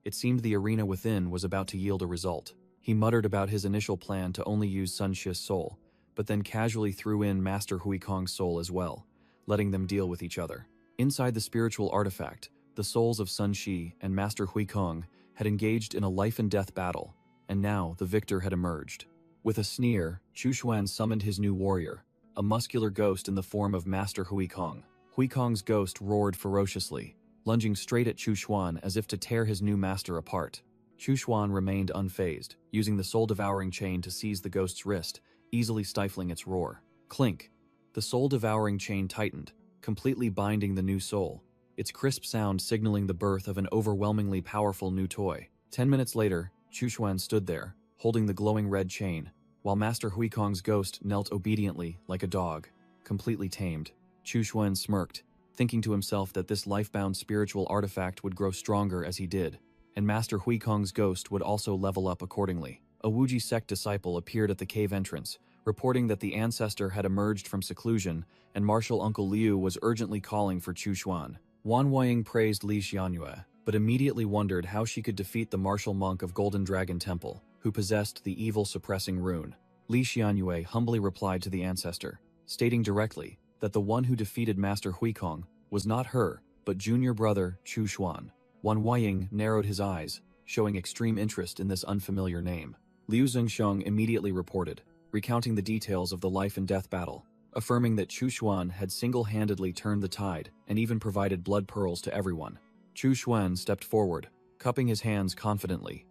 It seemed the arena within was about to yield a result. He muttered about his initial plan to only use Sun Shi's soul, but then casually threw in Master Huikong's soul as well, letting them deal with each other. Inside the spiritual artifact, the souls of Sun Shi and Master Huikong had engaged in a life-and-death battle, and now the victor had emerged. With a sneer, Chu Xuan summoned his new warrior, a muscular ghost in the form of Master Huikong. Huikong's ghost roared ferociously, lunging straight at Chu Xuan as if to tear his new master apart. Chu Xuan remained unfazed, using the soul-devouring chain to seize the ghost's wrist, easily stifling its roar. Clink! The soul-devouring chain tightened, completely binding the new soul, its crisp sound signaling the birth of an overwhelmingly powerful new toy. 10 minutes later, Chu Xuan stood there, holding the glowing red chain, while Master Huikong's ghost knelt obediently like a dog, completely tamed. Chu Xuan smirked, thinking to himself that this life-bound spiritual artifact would grow stronger as he did, and Master Huikong's ghost would also level up accordingly. A Wuji sect disciple appeared at the cave entrance, reporting that the ancestor had emerged from seclusion and martial Uncle Liu was urgently calling for Chu Xuan. Wan Huaying praised Li Xianyue, but immediately wondered how she could defeat the martial monk of Golden Dragon Temple, who possessed the evil-suppressing rune. Li Xianyue humbly replied to the ancestor, stating directly that the one who defeated Master Huikong was not her, but junior brother Chu Xuan. Wan Huaying narrowed his eyes, showing extreme interest in this unfamiliar name. Liu Zhengsheng immediately reported, recounting the details of the life-and-death battle, affirming that Chu Xuan had single-handedly turned the tide and even provided blood pearls to everyone. Chu Xuan stepped forward, cupping his hands confidently.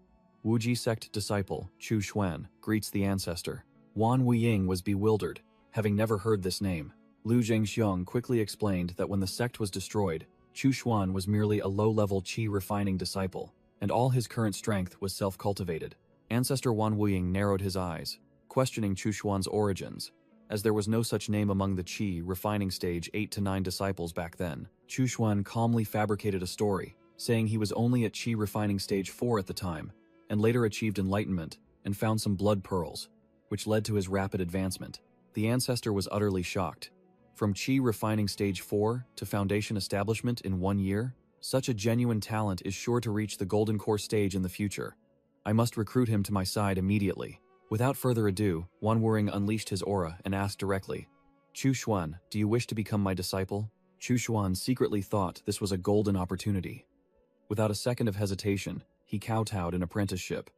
Wuji sect disciple Chu Xuan greets the ancestor. Wan Wuying was bewildered, having never heard this name. Liu Zhengxiang quickly explained that when the sect was destroyed, Chu Xuan was merely a low-level qi refining disciple, and all his current strength was self-cultivated. Ancestor Wan Wuying narrowed his eyes, questioning Chu Xuan's origins, as there was no such name among the qi refining stage 8 to 9 disciples back then. Chu Xuan calmly fabricated a story, saying he was only at qi refining stage 4 at the time, and later achieved enlightenment and found some blood pearls, which led to his rapid advancement. The ancestor was utterly shocked. From qi refining stage 4 to foundation establishment in 1 year, such a genuine talent is sure to reach the golden core stage in the future. I must recruit him to my side immediately. Without further ado, Wan Wuring unleashed his aura and asked directly, "Chu Xuan, do you wish to become my disciple?" Chu Xuan secretly thought this was a golden opportunity. Without a second of hesitation, he kowtowed in apprenticeship.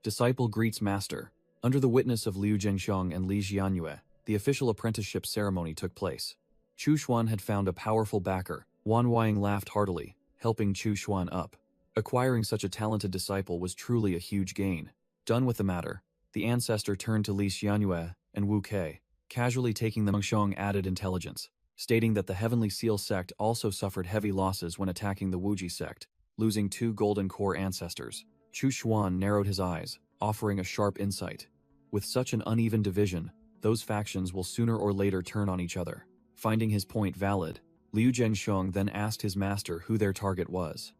Disciple greets master. Under the witness of Liu Zhengxiang and Li Xianyue, the official apprenticeship ceremony took place. Chu Xuan had found a powerful backer. Wan Huaying laughed heartily, helping Chu Xuan up. Acquiring such a talented disciple was truly a huge gain. Done with the matter, the ancestor turned to Li Xianyue and Wu Kei, casually taking the Mengsheng added intelligence, stating that the Heavenly Seal sect also suffered heavy losses when attacking the Wuji sect, losing 2 golden core ancestors. Chu Xuan narrowed his eyes, offering a sharp insight. With such an uneven division, those factions will sooner or later turn on each other. Finding his point valid, Liu Zhenxiong then asked his master who their target was.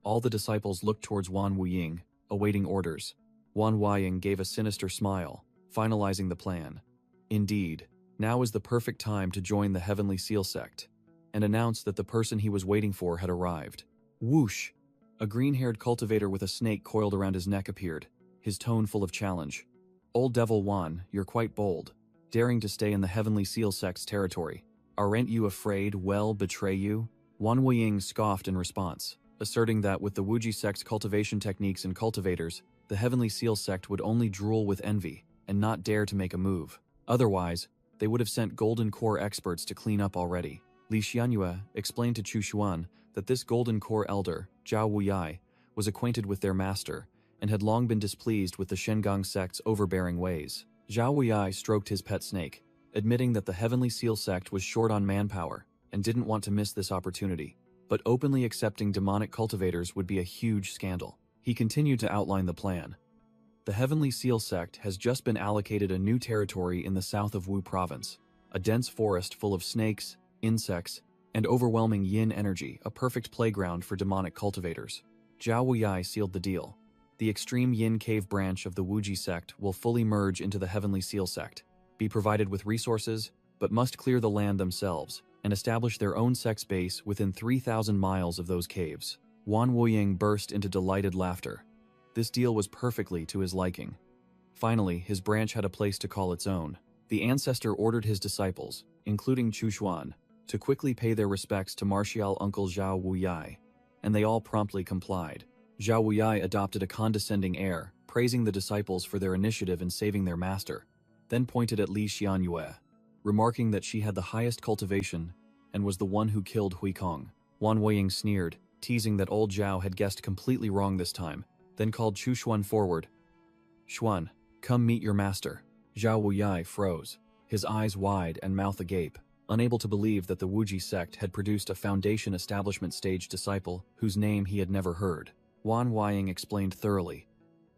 All the disciples looked towards Wan Wuying, awaiting orders. Wan Huaying gave a sinister smile, finalizing the plan. Indeed, now is the perfect time to join the Heavenly Seal sect, and announced that the person he was waiting for had arrived. Whoosh! A green-haired cultivator with a snake coiled around his neck appeared, his tone full of challenge. Old Devil Wan, you're quite bold, daring to stay in the Heavenly Seal sect's territory. Aren't you afraid we'll betray you? Wan Wuying scoffed in response, asserting that with the Wuji sect's cultivation techniques and cultivators, the Heavenly Seal sect would only drool with envy and not dare to make a move. Otherwise, they would have sent Golden Core experts to clean up already. Li Xianyue explained to Chu Xuan that this Golden Core elder, Zhao Wuyai, was acquainted with their master and had long been displeased with the Shengang sect's overbearing ways. Zhao Wuyai stroked his pet snake, admitting that the Heavenly Seal sect was short on manpower and didn't want to miss this opportunity, but openly accepting demonic cultivators would be a huge scandal. He continued to outline the plan. The Heavenly Seal sect has just been allocated a new territory in the south of Wu province, a dense forest full of snakes, insects, and overwhelming yin energy, a perfect playground for demonic cultivators. Zhao Wuyai sealed the deal. The extreme yin cave branch of the Wuji sect will fully merge into the Heavenly Seal sect, be provided with resources, but must clear the land themselves and establish their own sect's base within 3,000 miles of those caves. Wan Wuying burst into delighted laughter. This deal was perfectly to his liking. Finally, his branch had a place to call its own. The ancestor ordered his disciples, including Chu Xuan, to quickly pay their respects to martial uncle Zhao Wuyai, and they all promptly complied. Zhao Wuyai adopted a condescending air, praising the disciples for their initiative in saving their master, then pointed at Li Xianyue, remarking that she had the highest cultivation and was the one who killed Hui Kong. Wan Weiying sneered, teasing that old Zhao had guessed completely wrong this time, then called Chu Xuan forward. Xuan, come meet your master. Zhao Wuyai froze, his eyes wide and mouth agape, unable to believe that the Wuji sect had produced a foundation establishment stage disciple whose name he had never heard. Wan Huaying explained thoroughly.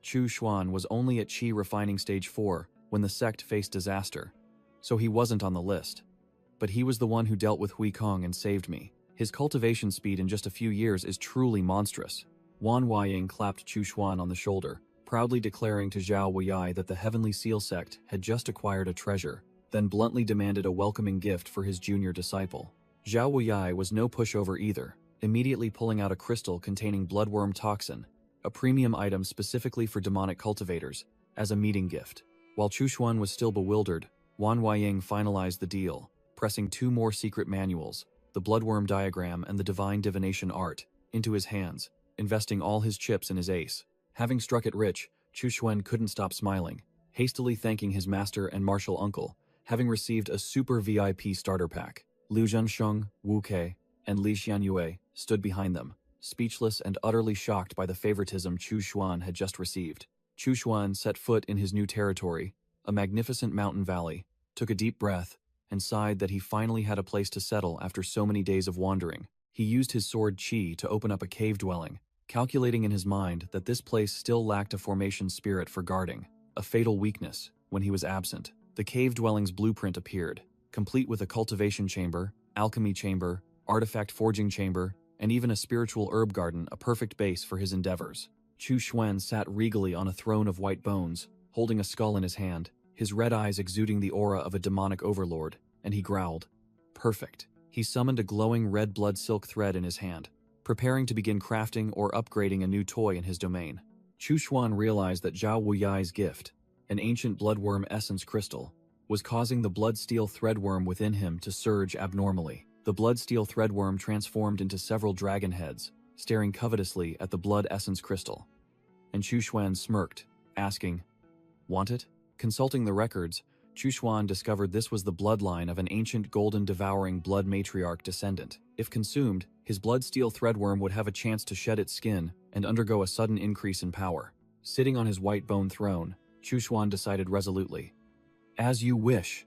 Chu Xuan was only at Qi refining stage 4 when the sect faced disaster, so he wasn't on the list. But he was the one who dealt with Hui Kong and saved me. His cultivation speed in just a few years is truly monstrous. Wan Huaying clapped Chu Xuan on the shoulder, proudly declaring to Zhao Wuyai that the Heavenly Seal sect had just acquired a treasure, then bluntly demanded a welcoming gift for his junior disciple. Zhao Wuyai was no pushover either, immediately pulling out a crystal containing bloodworm toxin, a premium item specifically for demonic cultivators, as a meeting gift. While Chu Xuan was still bewildered, Wan Huaying finalized the deal, pressing 2 more secret manuals, the bloodworm diagram and the divine divination art, into his hands, investing all his chips in his ace. Having struck it rich, Chu Xuan couldn't stop smiling, hastily thanking his master and martial uncle, having received a super VIP starter pack. Liu Zhenxiong, Wu Kei, and Li Xianyue stood behind them, speechless and utterly shocked by the favoritism Chu Xuan had just received. Chu Xuan set foot in his new territory, a magnificent mountain valley, took a deep breath, and sighed that he finally had a place to settle after so many days of wandering. He used his sword Qi to open up a cave dwelling, calculating in his mind that this place still lacked a formation spirit for guarding, a fatal weakness, when he was absent. The cave dwelling's blueprint appeared, complete with a cultivation chamber, alchemy chamber, artifact forging chamber, and even a spiritual herb garden, a perfect base for his endeavors. Chu Xuan sat regally on a throne of white bones, holding a skull in his hand, his red eyes exuding the aura of a demonic overlord, and he growled. Perfect. He summoned a glowing red blood silk thread in his hand, preparing to begin crafting or upgrading a new toy in his domain. Chu Xuan realized that Zhao Wuyai's gift, an ancient bloodworm essence crystal, was causing the bloodsteel threadworm within him to surge abnormally. The bloodsteel threadworm transformed into several dragon heads, staring covetously at the blood essence crystal. And Chu Xuan smirked, asking, "Want it?" Consulting the records, Chu Xuan discovered this was the bloodline of an ancient golden devouring blood matriarch descendant. If consumed, his bloodsteel threadworm would have a chance to shed its skin, and undergo a sudden increase in power. Sitting on his white bone throne, Chuxuan decided resolutely. As you wish.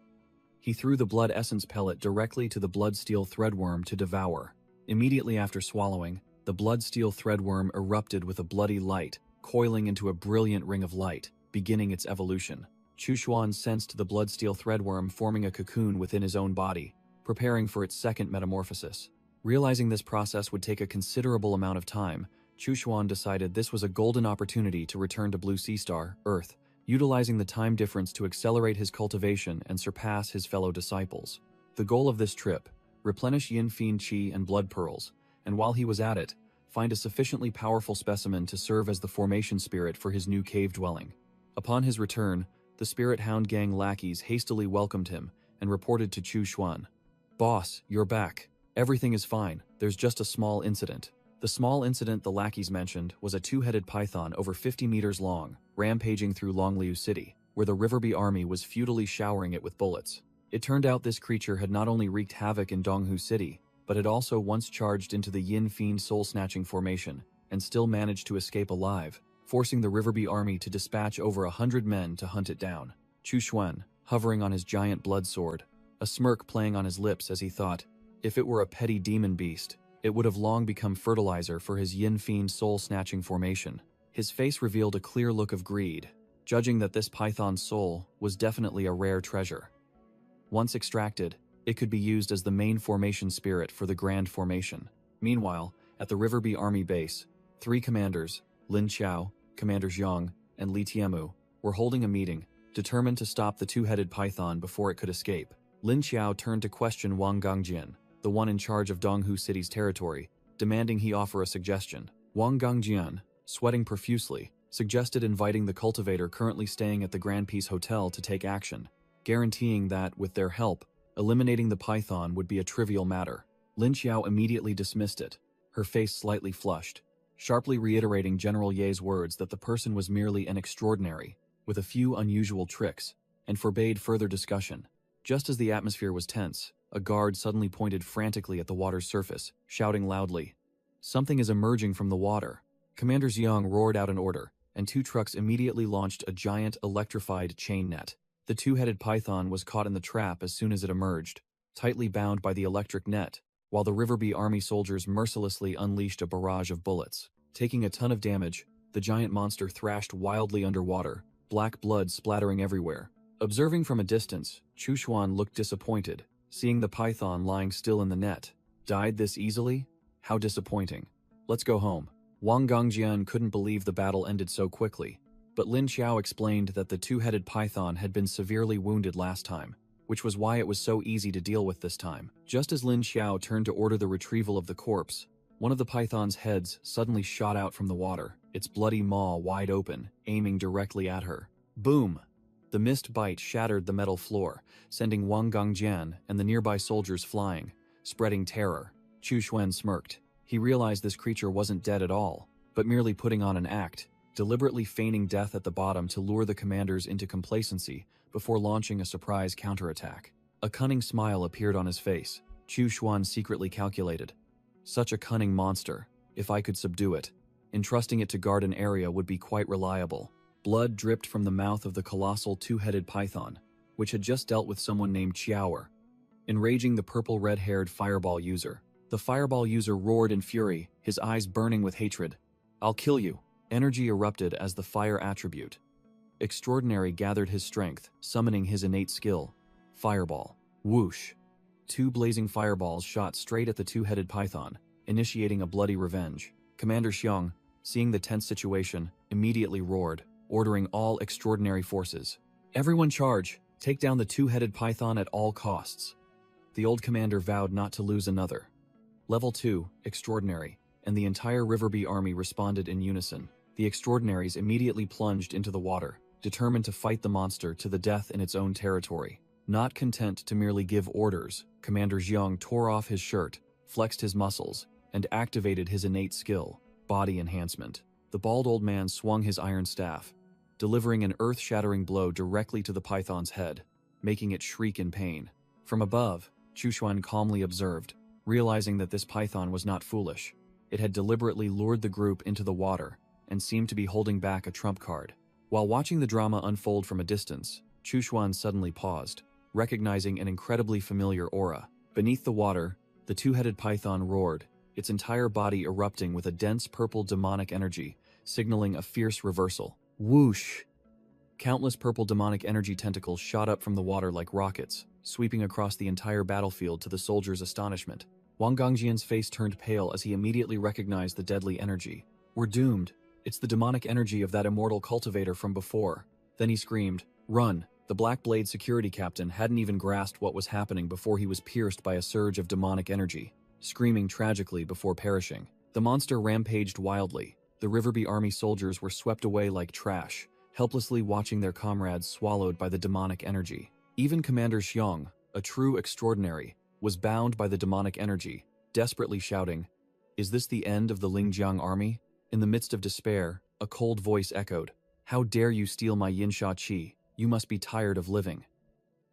He threw the blood essence pellet directly to the blood-steel threadworm to devour. Immediately after swallowing, the blood-steel threadworm erupted with a bloody light, coiling into a brilliant ring of light, beginning its evolution. Chuxuan sensed the blood-steel threadworm forming a cocoon within his own body, preparing for its second metamorphosis. Realizing this process would take a considerable amount of time, Chuxuan decided this was a golden opportunity to return to Blue Sea Star, Earth, utilizing the time difference to accelerate his cultivation and surpass his fellow disciples. The goal of this trip: replenish Yin Fiend Qi and blood pearls, and while he was at it, find a sufficiently powerful specimen to serve as the formation spirit for his new cave dwelling. Upon his return, the Spirit Hound Gang lackeys hastily welcomed him and reported to Chuxuan. Boss, you're back. Everything is fine, there's just a small incident. The small incident the lackeys mentioned was a two-headed python over 50 meters long, rampaging through Longliu City, where the Riverbee army was futilely showering it with bullets. It turned out this creature had not only wreaked havoc in Donghu City, but had also once charged into the Yin Fiend soul-snatching formation, and still managed to escape alive, forcing the Riverbee army to dispatch over 100 men to hunt it down. Chuxuan, hovering on his giant blood sword, a smirk playing on his lips as he thought, if it were a petty demon beast, it would have long become fertilizer for his Yin Fiend soul-snatching formation. His face revealed a clear look of greed, judging that this python's soul was definitely a rare treasure. Once extracted, it could be used as the main formation spirit for the Grand Formation. Meanwhile, at the Riverbee Army base, 3 commanders, Lin Qiao, Commander Zhang, and Li Tianmu, were holding a meeting, determined to stop the two-headed python before it could escape. Lin Qiao turned to question Wang Gangjian, the one in charge of Donghu City's territory, demanding he offer a suggestion. Wang Gangjian, sweating profusely, suggested inviting the cultivator currently staying at the Grand Peace Hotel to take action, guaranteeing that, with their help, eliminating the python would be a trivial matter. Lin Qiao immediately dismissed it, her face slightly flushed, sharply reiterating General Ye's words that the person was merely an extraordinary, with a few unusual tricks, and forbade further discussion. Just as the atmosphere was tense, a guard suddenly pointed frantically at the water's surface, shouting loudly, "Something is emerging from the water." Commander Xiang roared out an order, and 2 trucks immediately launched a giant electrified chain net. The two-headed python was caught in the trap as soon as it emerged, tightly bound by the electric net, while the Riverbee army soldiers mercilessly unleashed a barrage of bullets. Taking a ton of damage, the giant monster thrashed wildly underwater, black blood splattering everywhere. Observing from a distance, Chuxuan looked disappointed, seeing the python lying still in the net. Died this easily? How disappointing. Let's go home. Wang Gangjian couldn't believe the battle ended so quickly, but Lin Qiao explained that the two-headed python had been severely wounded last time, which was why it was so easy to deal with this time. Just as Lin Qiao turned to order the retrieval of the corpse, one of the python's heads suddenly shot out from the water, its bloody maw wide open, aiming directly at her. Boom! The missed bite shattered the metal floor, sending Wang Gangjian and the nearby soldiers flying, spreading terror. Chuxuan smirked. He realized this creature wasn't dead at all, but merely putting on an act, deliberately feigning death at the bottom to lure the commanders into complacency before launching a surprise counterattack. A cunning smile appeared on his face. Chuxuan secretly calculated. Such a cunning monster, if I could subdue it, entrusting it to guard an area would be quite reliable. Blood dripped from the mouth of the colossal two-headed python, which had just dealt with someone named Qiaoer, enraging the purple red-haired fireball user. The fireball user roared in fury, his eyes burning with hatred. "I'll kill you." Energy erupted as the fire attribute. Extraordinary gathered his strength, summoning his innate skill. Fireball. Whoosh. 2 blazing fireballs shot straight at the two-headed python, initiating a bloody revenge. Commander Xiang, seeing the tense situation, immediately roared, ordering all extraordinary forces. "Everyone charge! Take down the two-headed python at all costs." The old commander vowed not to lose another. Level 2, Extraordinary, and the entire Riverbee army responded in unison. The Extraordinaries immediately plunged into the water, determined to fight the monster to the death in its own territory. Not content to merely give orders, Commander Xiang tore off his shirt, flexed his muscles, and activated his innate skill, body enhancement. The bald old man swung his iron staff, delivering an earth-shattering blow directly to the python's head, making it shriek in pain. From above, Chuxuan calmly observed, realizing that this python was not foolish. It had deliberately lured the group into the water and seemed to be holding back a trump card. While watching the drama unfold from a distance, Chushuan suddenly paused, recognizing an incredibly familiar aura. Beneath the water, the two-headed python roared, its entire body erupting with a dense purple demonic energy, signaling a fierce reversal. Whoosh! Countless purple demonic energy tentacles shot up from the water like rockets, sweeping across the entire battlefield to the soldiers' astonishment. Wang Gangjian's face turned pale as he immediately recognized the deadly energy. We're doomed. It's the demonic energy of that immortal cultivator from before. Then he screamed, "Run!" The Black Blade security captain hadn't even grasped what was happening before he was pierced by a surge of demonic energy, screaming tragically before perishing. The monster rampaged wildly. The Riverbee army soldiers were swept away like trash, helplessly watching their comrades swallowed by the demonic energy. Even Commander Xiong, a true extraordinary, was bound by the demonic energy, desperately shouting, "Is this the end of the Lingjiang army?" In the midst of despair, a cold voice echoed, "How dare you steal my Yinsha Qi? You must be tired of living."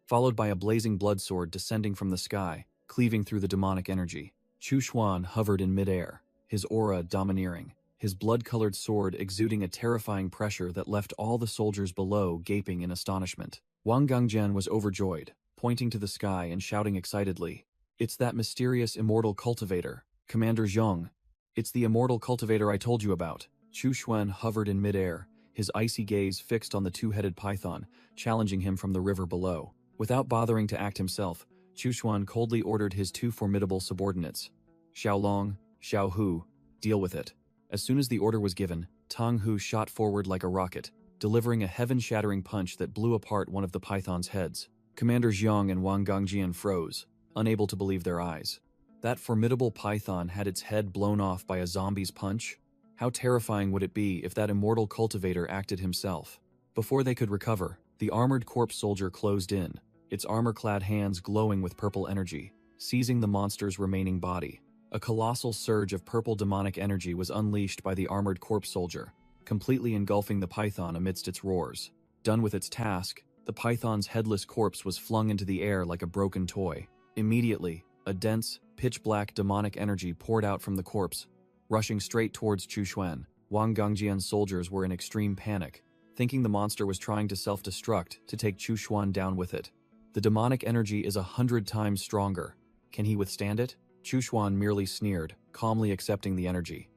Followed by a blazing blood sword descending from the sky, cleaving through the demonic energy. Chu Xuan hovered in midair, his aura domineering, his blood-colored sword exuding a terrifying pressure that left all the soldiers below gaping in astonishment. Wang Gangjian was overjoyed, pointing to the sky and shouting excitedly, "It's that mysterious immortal cultivator, Commander Zhong. It's the immortal cultivator I told you about." Chu Xuan hovered in midair, his icy gaze fixed on the two-headed python, challenging him from the river below. Without bothering to act himself, Chu Xuan coldly ordered his two formidable subordinates, Xiao Long, Xiao Hu, deal with it. As soon as the order was given, Tang Hu shot forward like a rocket, delivering a heaven-shattering punch that blew apart one of the python's heads. Commander Zhang and Wang Gangjian froze, unable to believe their eyes. That formidable python had its head blown off by a zombie's punch? How terrifying would it be if that immortal cultivator acted himself? Before they could recover, the armored corpse soldier closed in, its armor-clad hands glowing with purple energy, seizing the monster's remaining body. A colossal surge of purple demonic energy was unleashed by the armored corpse soldier, completely engulfing the python amidst its roars. Done with its task, the python's headless corpse was flung into the air like a broken toy. Immediately, a dense, pitch-black demonic energy poured out from the corpse, rushing straight towards Chu Xuan. Wang Gangjian's soldiers were in extreme panic, thinking the monster was trying to self-destruct to take Chu Xuan down with it. The demonic energy is 100 times stronger. Can he withstand it? Chu Xuan merely sneered, calmly accepting the energy.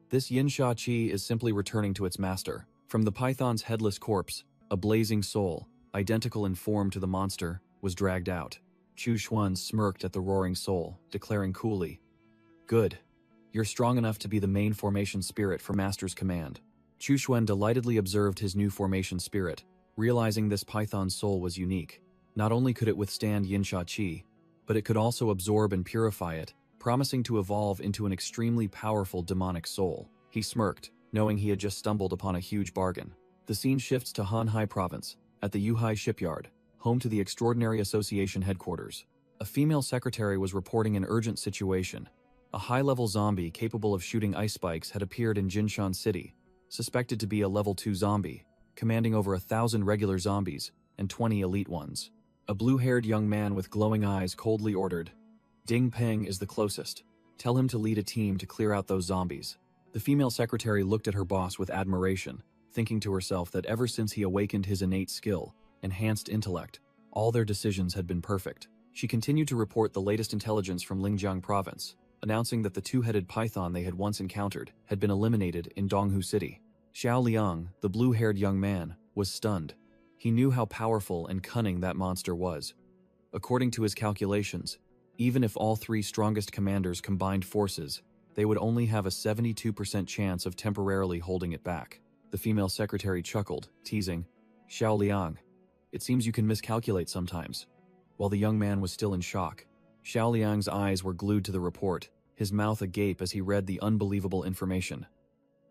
This Yinsha Qi is simply returning to its master. From the python's headless corpse, a blazing soul, identical in form to the monster, was dragged out. Chu Xuan smirked at the roaring soul, declaring coolly, "Good. You're strong enough to be the main formation spirit for Master's command." Chu Xuan delightedly observed his new formation spirit, realizing this python's soul was unique. Not only could it withstand Yinsha Qi, but it could also absorb and purify it, promising to evolve into an extremely powerful demonic soul. He smirked, knowing he had just stumbled upon a huge bargain. The scene shifts to Hanhai Province, at the Yuhai shipyard, home to the Extraordinary Association headquarters. A female secretary was reporting an urgent situation. A high-level zombie capable of shooting ice spikes had appeared in Jinshan City, suspected to be a level 2 zombie, commanding over 1,000 regular zombies and 20 elite ones. A blue-haired young man with glowing eyes coldly ordered, "Ding Peng is the closest. Tell him to lead a team to clear out those zombies." The female secretary looked at her boss with admiration, thinking to herself that ever since he awakened his innate skill, enhanced intellect, all their decisions had been perfect. She continued to report the latest intelligence from Lingjiang Province, announcing that the two-headed python they had once encountered had been eliminated in Donghu City. Xiao Liang, the blue-haired young man, was stunned. He knew how powerful and cunning that monster was. According to his calculations, even if all three strongest commanders combined forces, they would only have a 72% chance of temporarily holding it back. The female secretary chuckled, teasing, "Xiao Liang, it seems you can miscalculate sometimes." While the young man was still in shock, Xiao Liang's eyes were glued to the report, his mouth agape as he read the unbelievable information.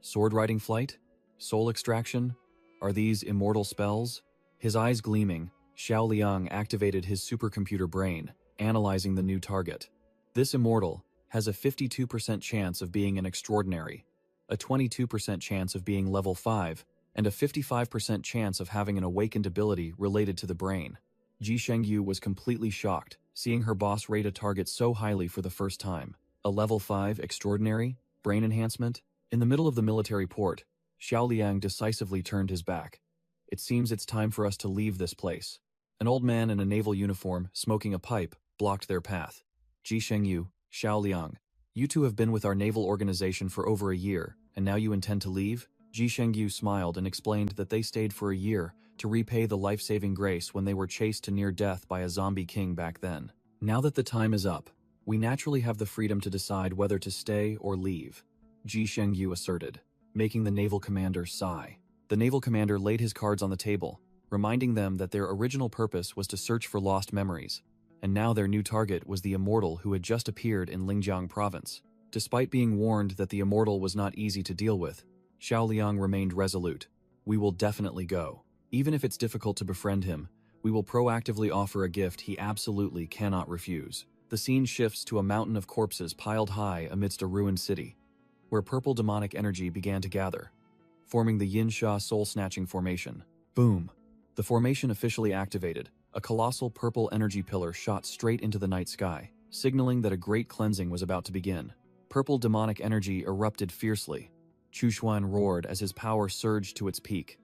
Sword-riding flight? Soul extraction? Are these immortal spells? His eyes gleaming, Xiao Liang activated his supercomputer brain, analyzing the new target. This immortal has a 52% chance of being an extraordinary, a 22% chance of being level 5, and a 55% chance of having an awakened ability related to the brain. Ji Shengyu was completely shocked, seeing her boss rate a target so highly for the first time. A level 5 extraordinary brain enhancement? In the middle of the military port, Xiao Liang decisively turned his back. It seems it's time for us to leave this place. An old man in a naval uniform, smoking a pipe, blocked their path. Ji Shengyu, Xiao Liang, you two have been with our naval organization for over a year, and now you intend to leave? Ji Shengyu smiled and explained that they stayed for a year to repay the life-saving grace when they were chased to near death by a zombie king back then. Now that the time is up, we naturally have the freedom to decide whether to stay or leave, Ji Shengyu asserted, making the naval commander sigh. The naval commander laid his cards on the table, reminding them that their original purpose was to search for lost memories, and now their new target was the immortal who had just appeared in Lingjiang province. Despite being warned that the immortal was not easy to deal with, Xiao Liang remained resolute. We will definitely go. Even if it's difficult to befriend him, we will proactively offer a gift he absolutely cannot refuse. The scene shifts to a mountain of corpses piled high amidst a ruined city, where purple demonic energy began to gather, forming the Yin-Sha soul-snatching formation. Boom! The formation officially activated. A colossal purple energy pillar shot straight into the night sky, signaling that a great cleansing was about to begin. Purple demonic energy erupted fiercely. Chu Xuan roared as his power surged to its peak.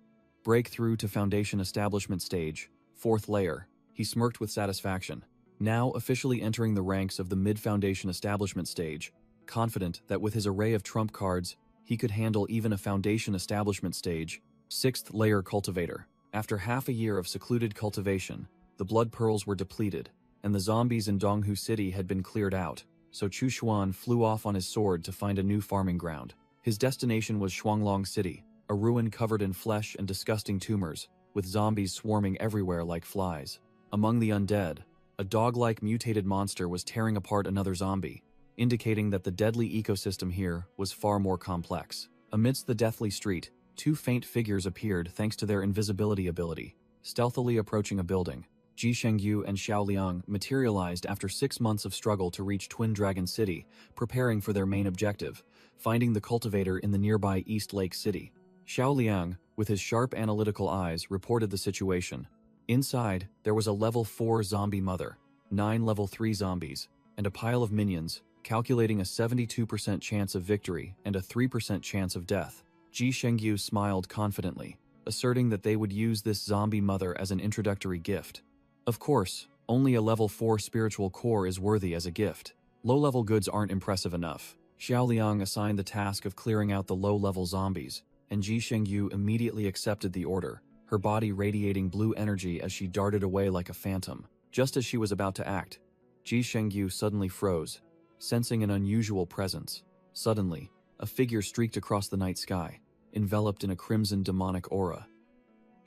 Breakthrough to Foundation Establishment Stage, 4th layer. He smirked with satisfaction, now officially entering the ranks of the Mid-Foundation Establishment Stage, confident that with his array of trump cards, he could handle even a Foundation Establishment Stage, 6th layer Cultivator. After half a year of secluded cultivation, the blood pearls were depleted, and the zombies in Donghu City had been cleared out, so Chu Xuan flew off on his sword to find a new farming ground. His destination was Shuanglong City, a ruin covered in flesh and disgusting tumors, with zombies swarming everywhere like flies. Among the undead, a dog-like mutated monster was tearing apart another zombie, indicating that the deadly ecosystem here was far more complex. Amidst the deathly street, 2 faint figures appeared thanks to their invisibility ability, stealthily approaching a building. Ji Shengyu and Xiao Liang materialized after 6 months of struggle to reach Twin Dragon City, preparing for their main objective, finding the cultivator in the nearby East Lake City. Xiao Liang, with his sharp analytical eyes, reported the situation. Inside, there was a level 4 zombie mother, 9 level 3 zombies, and a pile of minions, calculating a 72% chance of victory and a 3% chance of death. Ji Shengyu smiled confidently, asserting that they would use this zombie mother as an introductory gift. Of course, only a level 4 spiritual core is worthy as a gift. Low-level goods aren't impressive enough. Xiao Liang assigned the task of clearing out the low-level zombies, and Ji Shengyu immediately accepted the order, her body radiating blue energy as she darted away like a phantom. Just as she was about to act, Ji Shengyu suddenly froze, sensing an unusual presence. Suddenly, a figure streaked across the night sky, enveloped in a crimson demonic aura.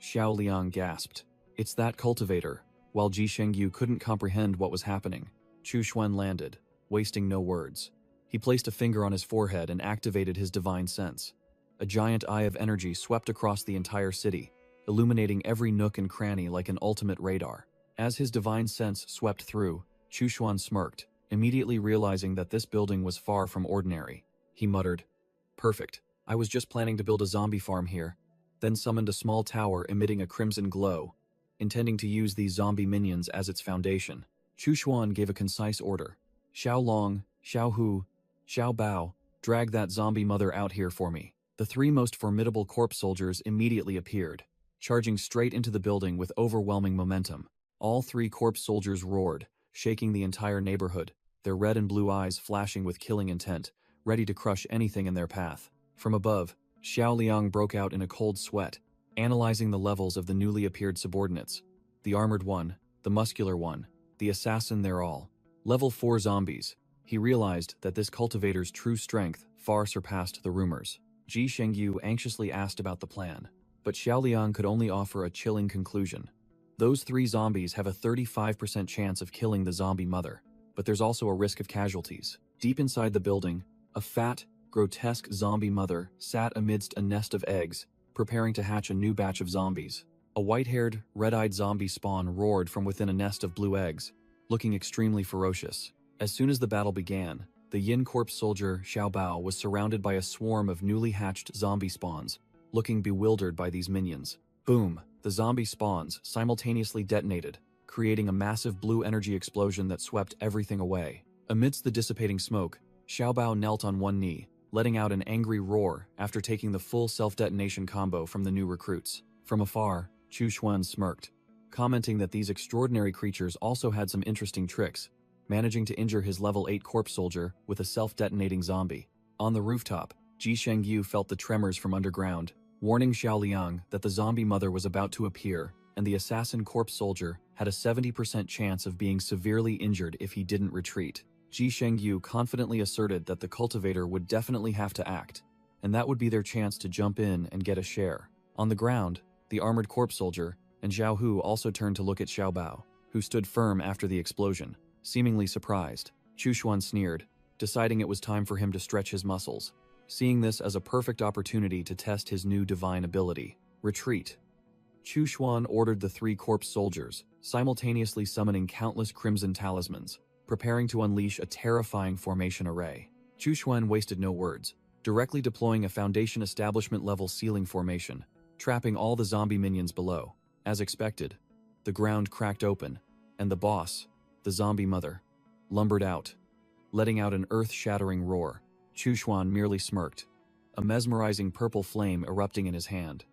Xiao Liang gasped. It's that cultivator. While Ji Shengyu couldn't comprehend what was happening, Chu Xuan landed, wasting no words. He placed a finger on his forehead and activated his divine sense. A giant eye of energy swept across the entire city, illuminating every nook and cranny like an ultimate radar. As his divine sense swept through, Chu Xuan smirked, immediately realizing that this building was far from ordinary. He muttered, "Perfect. I was just planning to build a zombie farm here," then summoned a small tower emitting a crimson glow, intending to use these zombie minions as its foundation. Chu Xuan gave a concise order. "Xiao Long, Xiao Hu, Xiao Bao, drag that zombie mother out here for me." The 3 most formidable corpse soldiers immediately appeared, charging straight into the building with overwhelming momentum. All 3 corpse soldiers roared, shaking the entire neighborhood, their red and blue eyes flashing with killing intent, ready to crush anything in their path. From above, Xiao Liang broke out in a cold sweat, analyzing the levels of the newly appeared subordinates. The armored one, the muscular one, the assassin, they're all level 4 zombies. He realized that this cultivator's true strength far surpassed the rumors. Ji Shengyu anxiously asked about the plan, but Xiao Liang could only offer a chilling conclusion. Those 3 zombies have a 35% chance of killing the zombie mother, but there's also a risk of casualties. Deep inside the building, a fat, grotesque zombie mother sat amidst a nest of eggs, preparing to hatch a new batch of zombies. A white-haired, red-eyed zombie spawn roared from within a nest of blue eggs, looking extremely ferocious. As soon as the battle began, the Yin corpse soldier Xiao Bao was surrounded by a swarm of newly hatched zombie spawns, looking bewildered by these minions. Boom! The zombie spawns simultaneously detonated, creating a massive blue energy explosion that swept everything away. Amidst the dissipating smoke, Xiaobao knelt on one knee, letting out an angry roar after taking the full self-detonation combo from the new recruits. From afar, Chu Xuan smirked, commenting that these extraordinary creatures also had some interesting tricks, managing to injure his level 8 corpse soldier with a self-detonating zombie. On the rooftop, Ji Shengyu felt the tremors from underground, warning Xiao Liang that the zombie mother was about to appear, and the assassin corpse soldier had a 70% chance of being severely injured if he didn't retreat. Ji Shengyu confidently asserted that the cultivator would definitely have to act, and that would be their chance to jump in and get a share. On the ground, the armored corpse soldier and Zhao Hu also turned to look at Xiao Bao, who stood firm after the explosion, seemingly surprised. Chu Xuan sneered, deciding it was time for him to stretch his muscles, seeing this as a perfect opportunity to test his new divine ability. Retreat. Chu Xuan ordered the 3 corpse soldiers, simultaneously summoning countless crimson talismans, preparing to unleash a terrifying formation array. Chu Xuan wasted no words, directly deploying a Foundation establishment-level ceiling formation, trapping all the zombie minions below. As expected, the ground cracked open, and the boss, the zombie mother, lumbered out, letting out an earth-shattering roar. Chu Xuan merely smirked, a mesmerizing purple flame erupting in his hand.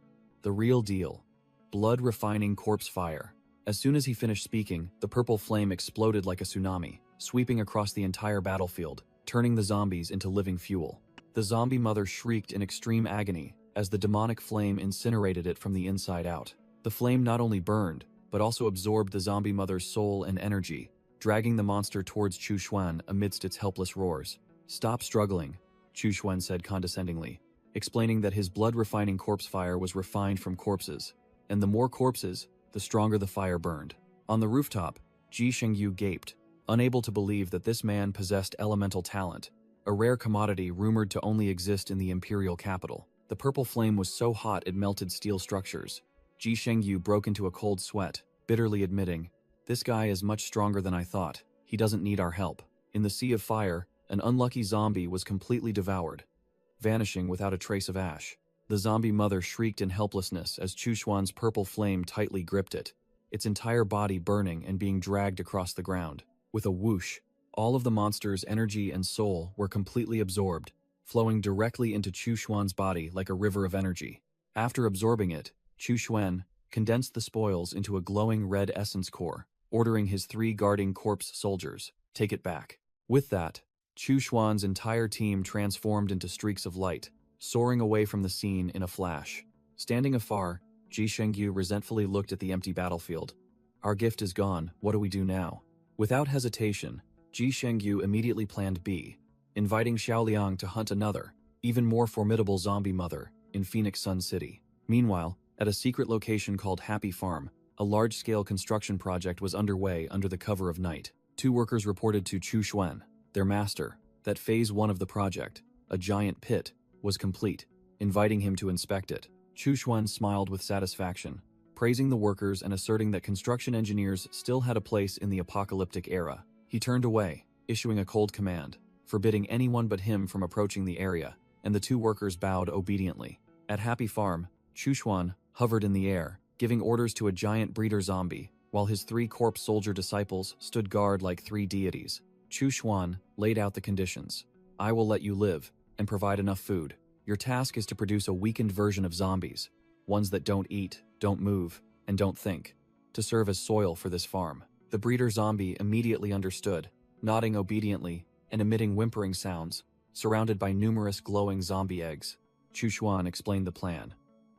The real deal. Blood-refining corpse fire. As soon as he finished speaking, the purple flame exploded like a tsunami, sweeping across the entire battlefield, turning the zombies into living fuel. The zombie mother shrieked in extreme agony as the demonic flame incinerated it from the inside out. The flame not only burned, but also absorbed the zombie mother's soul and energy, dragging the monster towards Chu Xuan amidst its helpless roars. "Stop struggling," Chu Xuan said condescendingly, explaining that his blood-refining corpse fire was refined from corpses, and the more corpses, the stronger the fire burned. On the rooftop, Ji Shengyu gaped, unable to believe that this man possessed elemental talent, a rare commodity rumored to only exist in the imperial capital. The purple flame was so hot it melted steel structures. Ji Shengyu broke into a cold sweat, bitterly admitting, "This guy is much stronger than I thought. He doesn't need our help." In the sea of fire, an unlucky zombie was completely devoured, vanishing without a trace of ash. The zombie mother shrieked in helplessness as Chu Xuan's purple flame tightly gripped it, its entire body burning and being dragged across the ground. With a whoosh, all of the monster's energy and soul were completely absorbed, flowing directly into Chu Xuan's body like a river of energy. After absorbing it, Chu Xuan condensed the spoils into a glowing red essence core, ordering his 3 guarding corpse soldiers, "Take it back." With that, Chu Xuan's entire team transformed into streaks of light, soaring away from the scene in a flash. Standing afar, Ji Shengyu resentfully looked at the empty battlefield. "Our gift is gone, what do we do now?" Without hesitation, Ji Shengyu immediately planned B, inviting Xiao Liang to hunt another, even more formidable zombie mother in Phoenix Sun City. Meanwhile, at a secret location called Happy Farm, a large-scale construction project was underway under the cover of night. 2 workers reported to Chu Xuan, their master, that phase 1 of the project, a giant pit, was complete, inviting him to inspect it. Chu Xuan smiled with satisfaction, praising the workers and asserting that construction engineers still had a place in the apocalyptic era. He turned away, issuing a cold command, forbidding anyone but him from approaching the area, and the 2 workers bowed obediently. At Happy Farm, Chu Xuan hovered in the air, giving orders to a giant breeder zombie, while his 3 corpse soldier disciples stood guard like 3 deities. Chu Xuan laid out the conditions. "I will let you live and provide enough food. Your task is to produce a weakened version of zombies, ones that don't eat, don't move, and don't think, to serve as soil for this farm." The breeder zombie immediately understood, nodding obediently and emitting whimpering sounds, surrounded by numerous glowing zombie eggs. Chu Xuan explained the plan.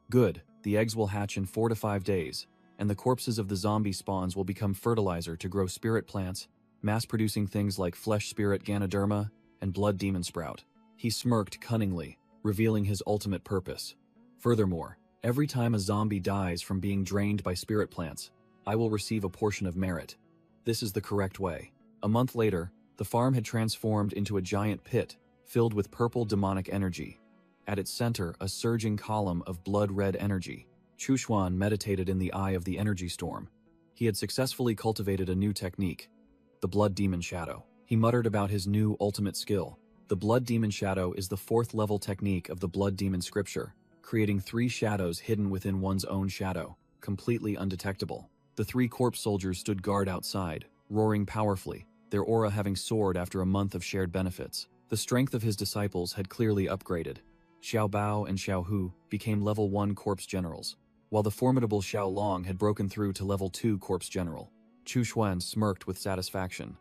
"Good, the eggs will hatch in 4 to 5 days, and the corpses of the zombie spawns will become fertilizer to grow spirit plants, mass-producing things like flesh spirit Ganoderma and blood demon sprout." He smirked cunningly, revealing his ultimate purpose. "Furthermore, every time a zombie dies from being drained by spirit plants, I will receive a portion of merit. This is the correct way." A month later, the farm had transformed into a giant pit filled with purple demonic energy. At its center, a surging column of blood-red energy. Chu Xuan meditated in the eye of the energy storm. He had successfully cultivated a new technique, the Blood Demon Shadow. He muttered about his new ultimate skill. The Blood Demon Shadow is the 4th level technique of the Blood Demon scripture, creating 3 shadows hidden within one's own shadow, completely undetectable. The 3 corpse soldiers stood guard outside, roaring powerfully, their aura having soared after a month of shared benefits. The strength of his disciples had clearly upgraded. Xiao Bao and Xiao Hu became level 1 corpse generals, while the formidable Xiao Long had broken through to level 2 corpse general. Chu Xuan smirked with satisfaction.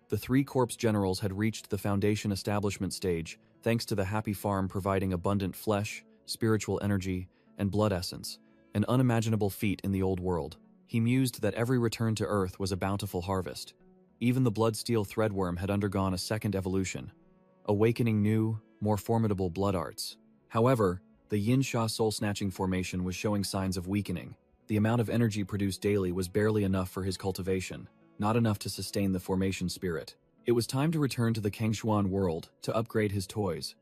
The 3 corpse generals had reached the foundation establishment stage thanks to the happy farm providing abundant flesh, spiritual energy, and blood essence, an unimaginable feat in the old world. He mused that every return to Earth was a bountiful harvest. Even the blood-steel threadworm had undergone a second evolution, awakening new, more formidable blood arts. However, the Yin-Sha soul-snatching formation was showing signs of weakening. The amount of energy produced daily was barely enough for his cultivation, not enough to sustain the formation spirit. It was time to return to the Kengshuan world to upgrade his toys.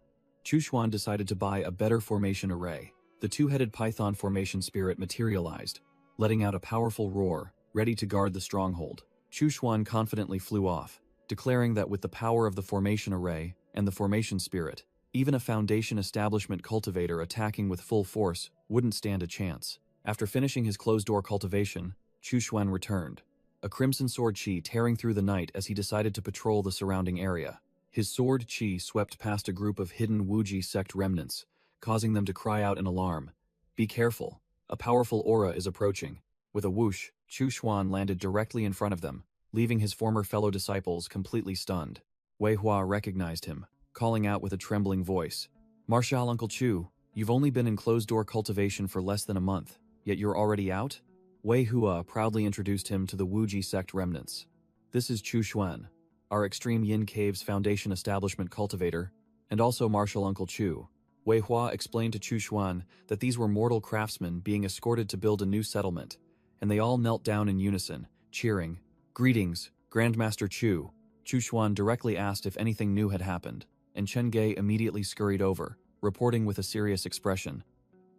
Chu Xuan decided to buy a better formation array. The two-headed python formation spirit materialized, letting out a powerful roar, ready to guard the stronghold. Chu Xuan confidently flew off, declaring that with the power of the formation array and the formation spirit, even a foundation establishment cultivator attacking with full force wouldn't stand a chance. After finishing his closed-door cultivation, Chu Xuan returned, a crimson sword chi tearing through the night as he decided to patrol the surrounding area. His sword chi swept past a group of hidden Wuji sect remnants, causing them to cry out in alarm. "Be careful, a powerful aura is approaching." With a whoosh, Chu Xuan landed directly in front of them, leaving his former fellow disciples completely stunned. Wei Hua recognized him, calling out with a trembling voice, "Marshal Uncle Chu, you've only been in closed-door cultivation for less than a month, yet you're already out?" Wei Hua proudly introduced him to the Wuji sect remnants. "This is Chu Xuan, our Extreme Yin Caves Foundation Establishment cultivator, and also Marshal Uncle Chu." Wei Hua explained to Chu Xuan that these were mortal craftsmen being escorted to build a new settlement, and they all knelt down in unison, cheering, "Greetings, Grandmaster Chu." Chu Xuan directly asked if anything new had happened, and Chen Ge immediately scurried over, reporting with a serious expression,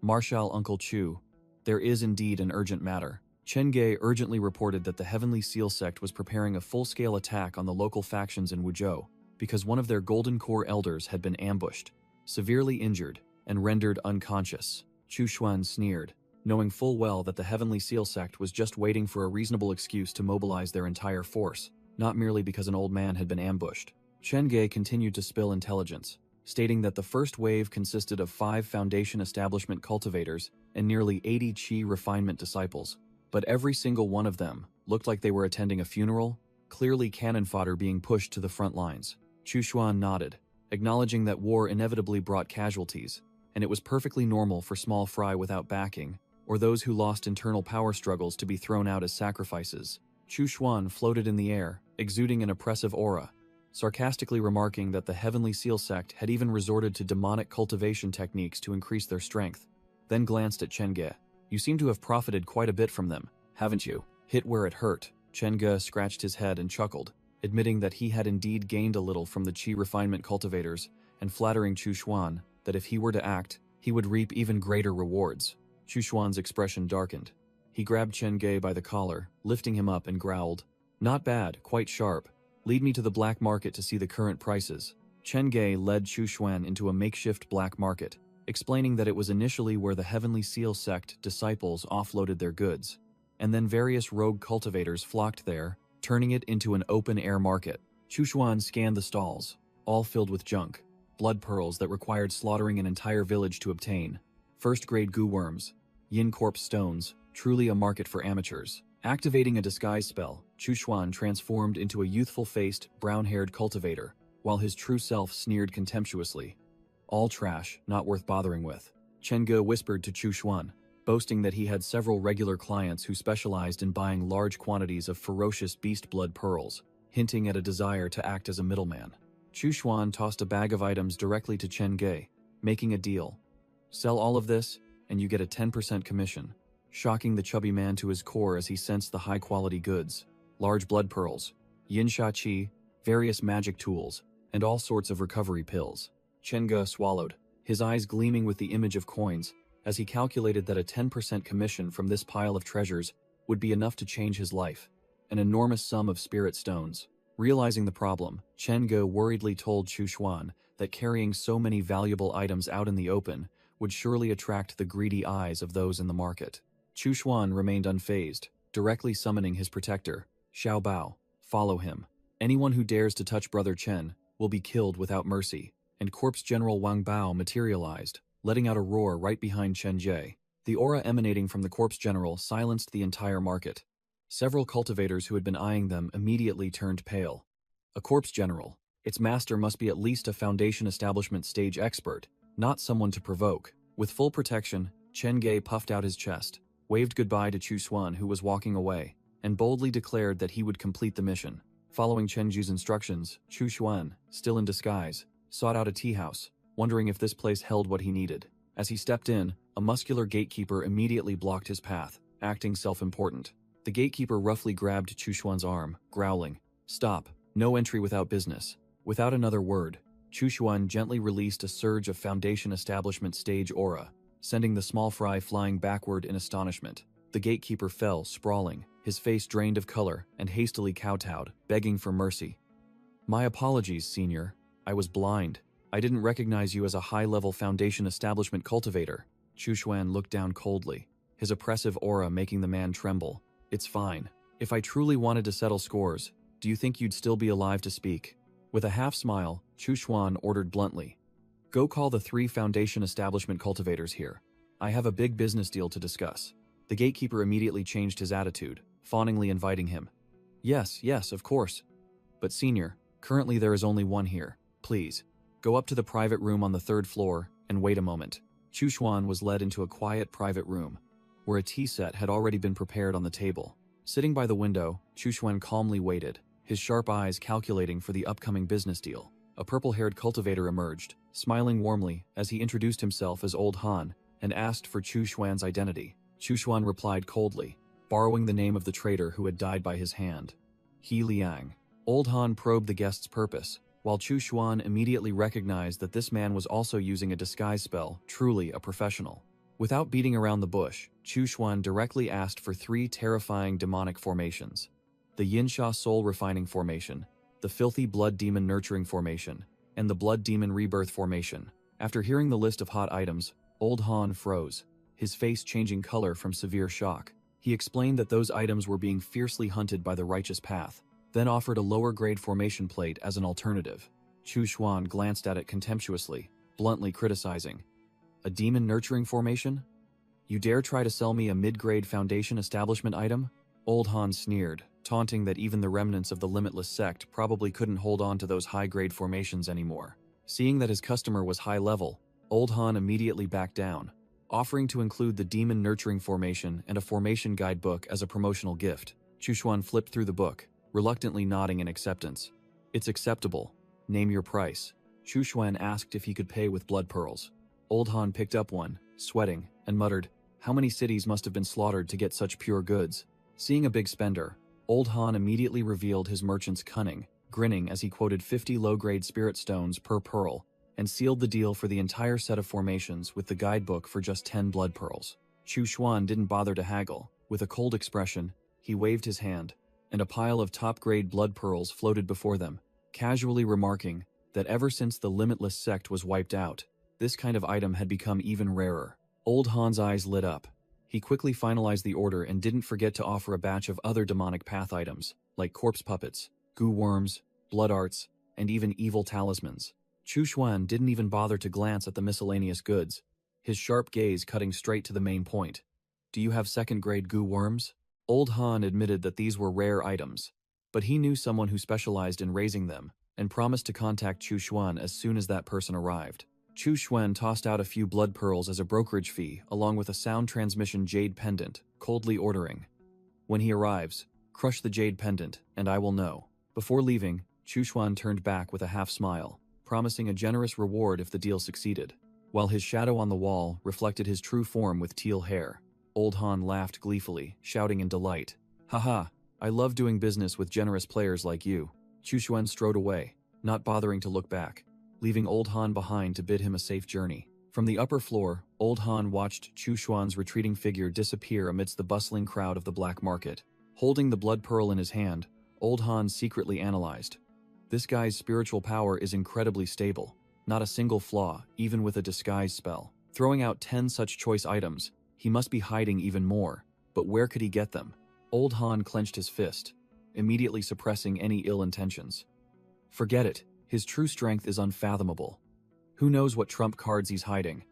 "Marshal Uncle Chu, there is indeed an urgent matter." Chen Ge urgently reported that the Heavenly Seal sect was preparing a full-scale attack on the local factions in Wuzhou because one of their Golden Core elders had been ambushed, severely injured, and rendered unconscious. Chu Xuan sneered, knowing full well that the Heavenly Seal sect was just waiting for a reasonable excuse to mobilize their entire force, not merely because an old man had been ambushed. Chen Ge continued to spill intelligence, stating that the first wave consisted of 5 foundation establishment cultivators and nearly 80 Qi refinement disciples, but every single one of them looked like they were attending a funeral, clearly cannon fodder being pushed to the front lines. Chu Xuan nodded, acknowledging that war inevitably brought casualties, and it was perfectly normal for small fry without backing, or those who lost internal power struggles to be thrown out as sacrifices. Chu Xuan floated in the air, exuding an oppressive aura, sarcastically remarking that the Heavenly Seal sect had even resorted to demonic cultivation techniques to increase their strength, then glanced at Chen Ge. "You seem to have profited quite a bit from them, haven't you?" Hit where it hurt, Chen Ge scratched his head and chuckled, admitting that he had indeed gained a little from the Qi refinement cultivators, and flattering Chu Xuan that if he were to act, he would reap even greater rewards. Chu Xuan's expression darkened. He grabbed Chen Ge by the collar, lifting him up and growled, "Not bad, quite sharp. Lead me to the black market to see the current prices." Chen Ge led Chu Xuan into a makeshift black market, explaining that it was initially where the Heavenly Seal sect disciples offloaded their goods, and then various rogue cultivators flocked there, turning it into an open-air market. Chu Xuan scanned the stalls, all filled with junk, blood pearls that required slaughtering an entire village to obtain, first-grade goo worms, yin corpse stones, truly a market for amateurs. Activating a disguise spell, Chu Xuan transformed into a youthful-faced, brown-haired cultivator, while his true self sneered contemptuously. "All trash, not worth bothering with." Chen Ge whispered to Chu Xuan, boasting that he had several regular clients who specialized in buying large quantities of ferocious beast blood pearls, hinting at a desire to act as a middleman. Chu Xuan tossed a bag of items directly to Chen Ge, making a deal. "Sell all of this, and you get a 10% commission," shocking the chubby man to his core as he sensed the high-quality goods, large blood pearls, yin sha qi, various magic tools, and all sorts of recovery pills. Chen Ge swallowed, his eyes gleaming with the image of coins, as he calculated that a 10% commission from this pile of treasures would be enough to change his life, an enormous sum of spirit stones. Realizing the problem, Chen Ge worriedly told Chu Xuan that carrying so many valuable items out in the open would surely attract the greedy eyes of those in the market. Chu Xuan remained unfazed, directly summoning his protector, Xiao Bao. "Follow him. Anyone who dares to touch Brother Chen will be killed without mercy, and Corpse General Wang Bao materialized, letting out a roar right behind Chen Jie. The aura emanating from the Corpse General silenced the entire market. Several cultivators who had been eyeing them immediately turned pale. A Corpse General. Its master must be at least a Foundation Establishment stage expert, not someone to provoke. With full protection, Chen Gei puffed out his chest, waved goodbye to Chu Xuan who was walking away, and boldly declared that he would complete the mission. Following Chen Ji's instructions, Chu Xuan, still in disguise, sought out a tea house, wondering if this place held what he needed. As he stepped in, a muscular gatekeeper immediately blocked his path, acting self-important. The gatekeeper roughly grabbed Chu Xuan's arm, growling, "Stop, no entry without business." Without another word, Chu Xuan gently released a surge of Foundation Establishment stage aura, sending the small fry flying backward in astonishment. The gatekeeper fell, sprawling, his face drained of color, and hastily kowtowed, begging for mercy. "My apologies, Senior. I was blind. I didn't recognize you as a high-level Foundation Establishment cultivator." Chu Xuan looked down coldly, his oppressive aura making the man tremble. "It's fine. If I truly wanted to settle scores, do you think you'd still be alive to speak?" With a half-smile, Chu Xuan ordered bluntly, "Go call the 3 Foundation Establishment cultivators here. I have a big business deal to discuss." The gatekeeper immediately changed his attitude, fawningly inviting him. Yes, of course. But Senior, currently there is only one here. Please, go up to the private room on the 3rd floor and wait a moment." Chu Xuan was led into a quiet private room, where a tea set had already been prepared on the table. Sitting by the window, Chu Xuan calmly waited, his sharp eyes calculating for the upcoming business deal. A purple-haired cultivator emerged, smiling warmly as he introduced himself as Old Han and asked for Chu Xuan's identity. Chu Xuan replied coldly, borrowing the name of the traitor who had died by his hand. He Liang. Old Han probed the guest's purpose, while Chu Xuan immediately recognized that this man was also using a disguise spell, truly a professional. Without beating around the bush, Chu Xuan directly asked for 3 terrifying demonic formations. The Yinsha Soul Refining Formation, the Filthy Blood Demon Nurturing Formation, and the Blood Demon Rebirth Formation. After hearing the list of hot items, Old Han froze, his face changing color from severe shock. He explained that those items were being fiercely hunted by the Righteous Path, then offered a lower-grade formation plate as an alternative. Chu Xuan glanced at it contemptuously, bluntly criticizing. "A demon nurturing formation? You dare try to sell me a mid-grade Foundation Establishment item?" Old Han sneered, taunting that even the remnants of the Limitless sect probably couldn't hold on to those high-grade formations anymore. Seeing that his customer was high-level, Old Han immediately backed down, offering to include the Demon Nurturing Formation and a formation guidebook as a promotional gift. Chu Xuan flipped through the book, reluctantly nodding in acceptance. "It's acceptable. Name your price." Chu Xuan asked if he could pay with blood pearls. Old Han picked up one, sweating, and muttered, "How many cities must have been slaughtered to get such pure goods?" Seeing a big spender, Old Han immediately revealed his merchant's cunning, grinning as he quoted 50 low-grade spirit stones per pearl, and sealed the deal for the entire set of formations with the guidebook for just 10 blood pearls. Chu Xuan didn't bother to haggle. With a cold expression, he waved his hand, and a pile of top-grade blood pearls floated before them, casually remarking that ever since the Limitless sect was wiped out, this kind of item had become even rarer. Old Han's eyes lit up. He quickly finalized the order and didn't forget to offer a batch of other demonic path items, like corpse puppets, goo worms, blood arts, and even evil talismans. Chu Xuan didn't even bother to glance at the miscellaneous goods, his sharp gaze cutting straight to the main point. "Do you have second-grade goo worms?" Old Han admitted that these were rare items, but he knew someone who specialized in raising them, and promised to contact Chu Xuan as soon as that person arrived. Chu Xuan tossed out a few blood pearls as a brokerage fee, along with a sound transmission jade pendant, coldly ordering, "When he arrives, crush the jade pendant, and I will know." Before leaving, Chu Xuan turned back with a half-smile, promising a generous reward if the deal succeeded, while his shadow on the wall reflected his true form with teal hair. Old Han laughed gleefully, shouting in delight, "Haha, I love doing business with generous players like you." Chu Xuan strode away, not bothering to look back, leaving Old Han behind to bid him a safe journey. From the upper floor, Old Han watched Chu Xuan's retreating figure disappear amidst the bustling crowd of the black market. Holding the blood pearl in his hand, Old Han secretly analyzed. This guy's spiritual power is incredibly stable, not a single flaw, even with a disguise spell. Throwing out 10 such choice items, he must be hiding even more, but where could he get them? Old Han clenched his fist, immediately suppressing any ill intentions. "Forget it, His true strength is unfathomable. Who knows what trump cards he's hiding?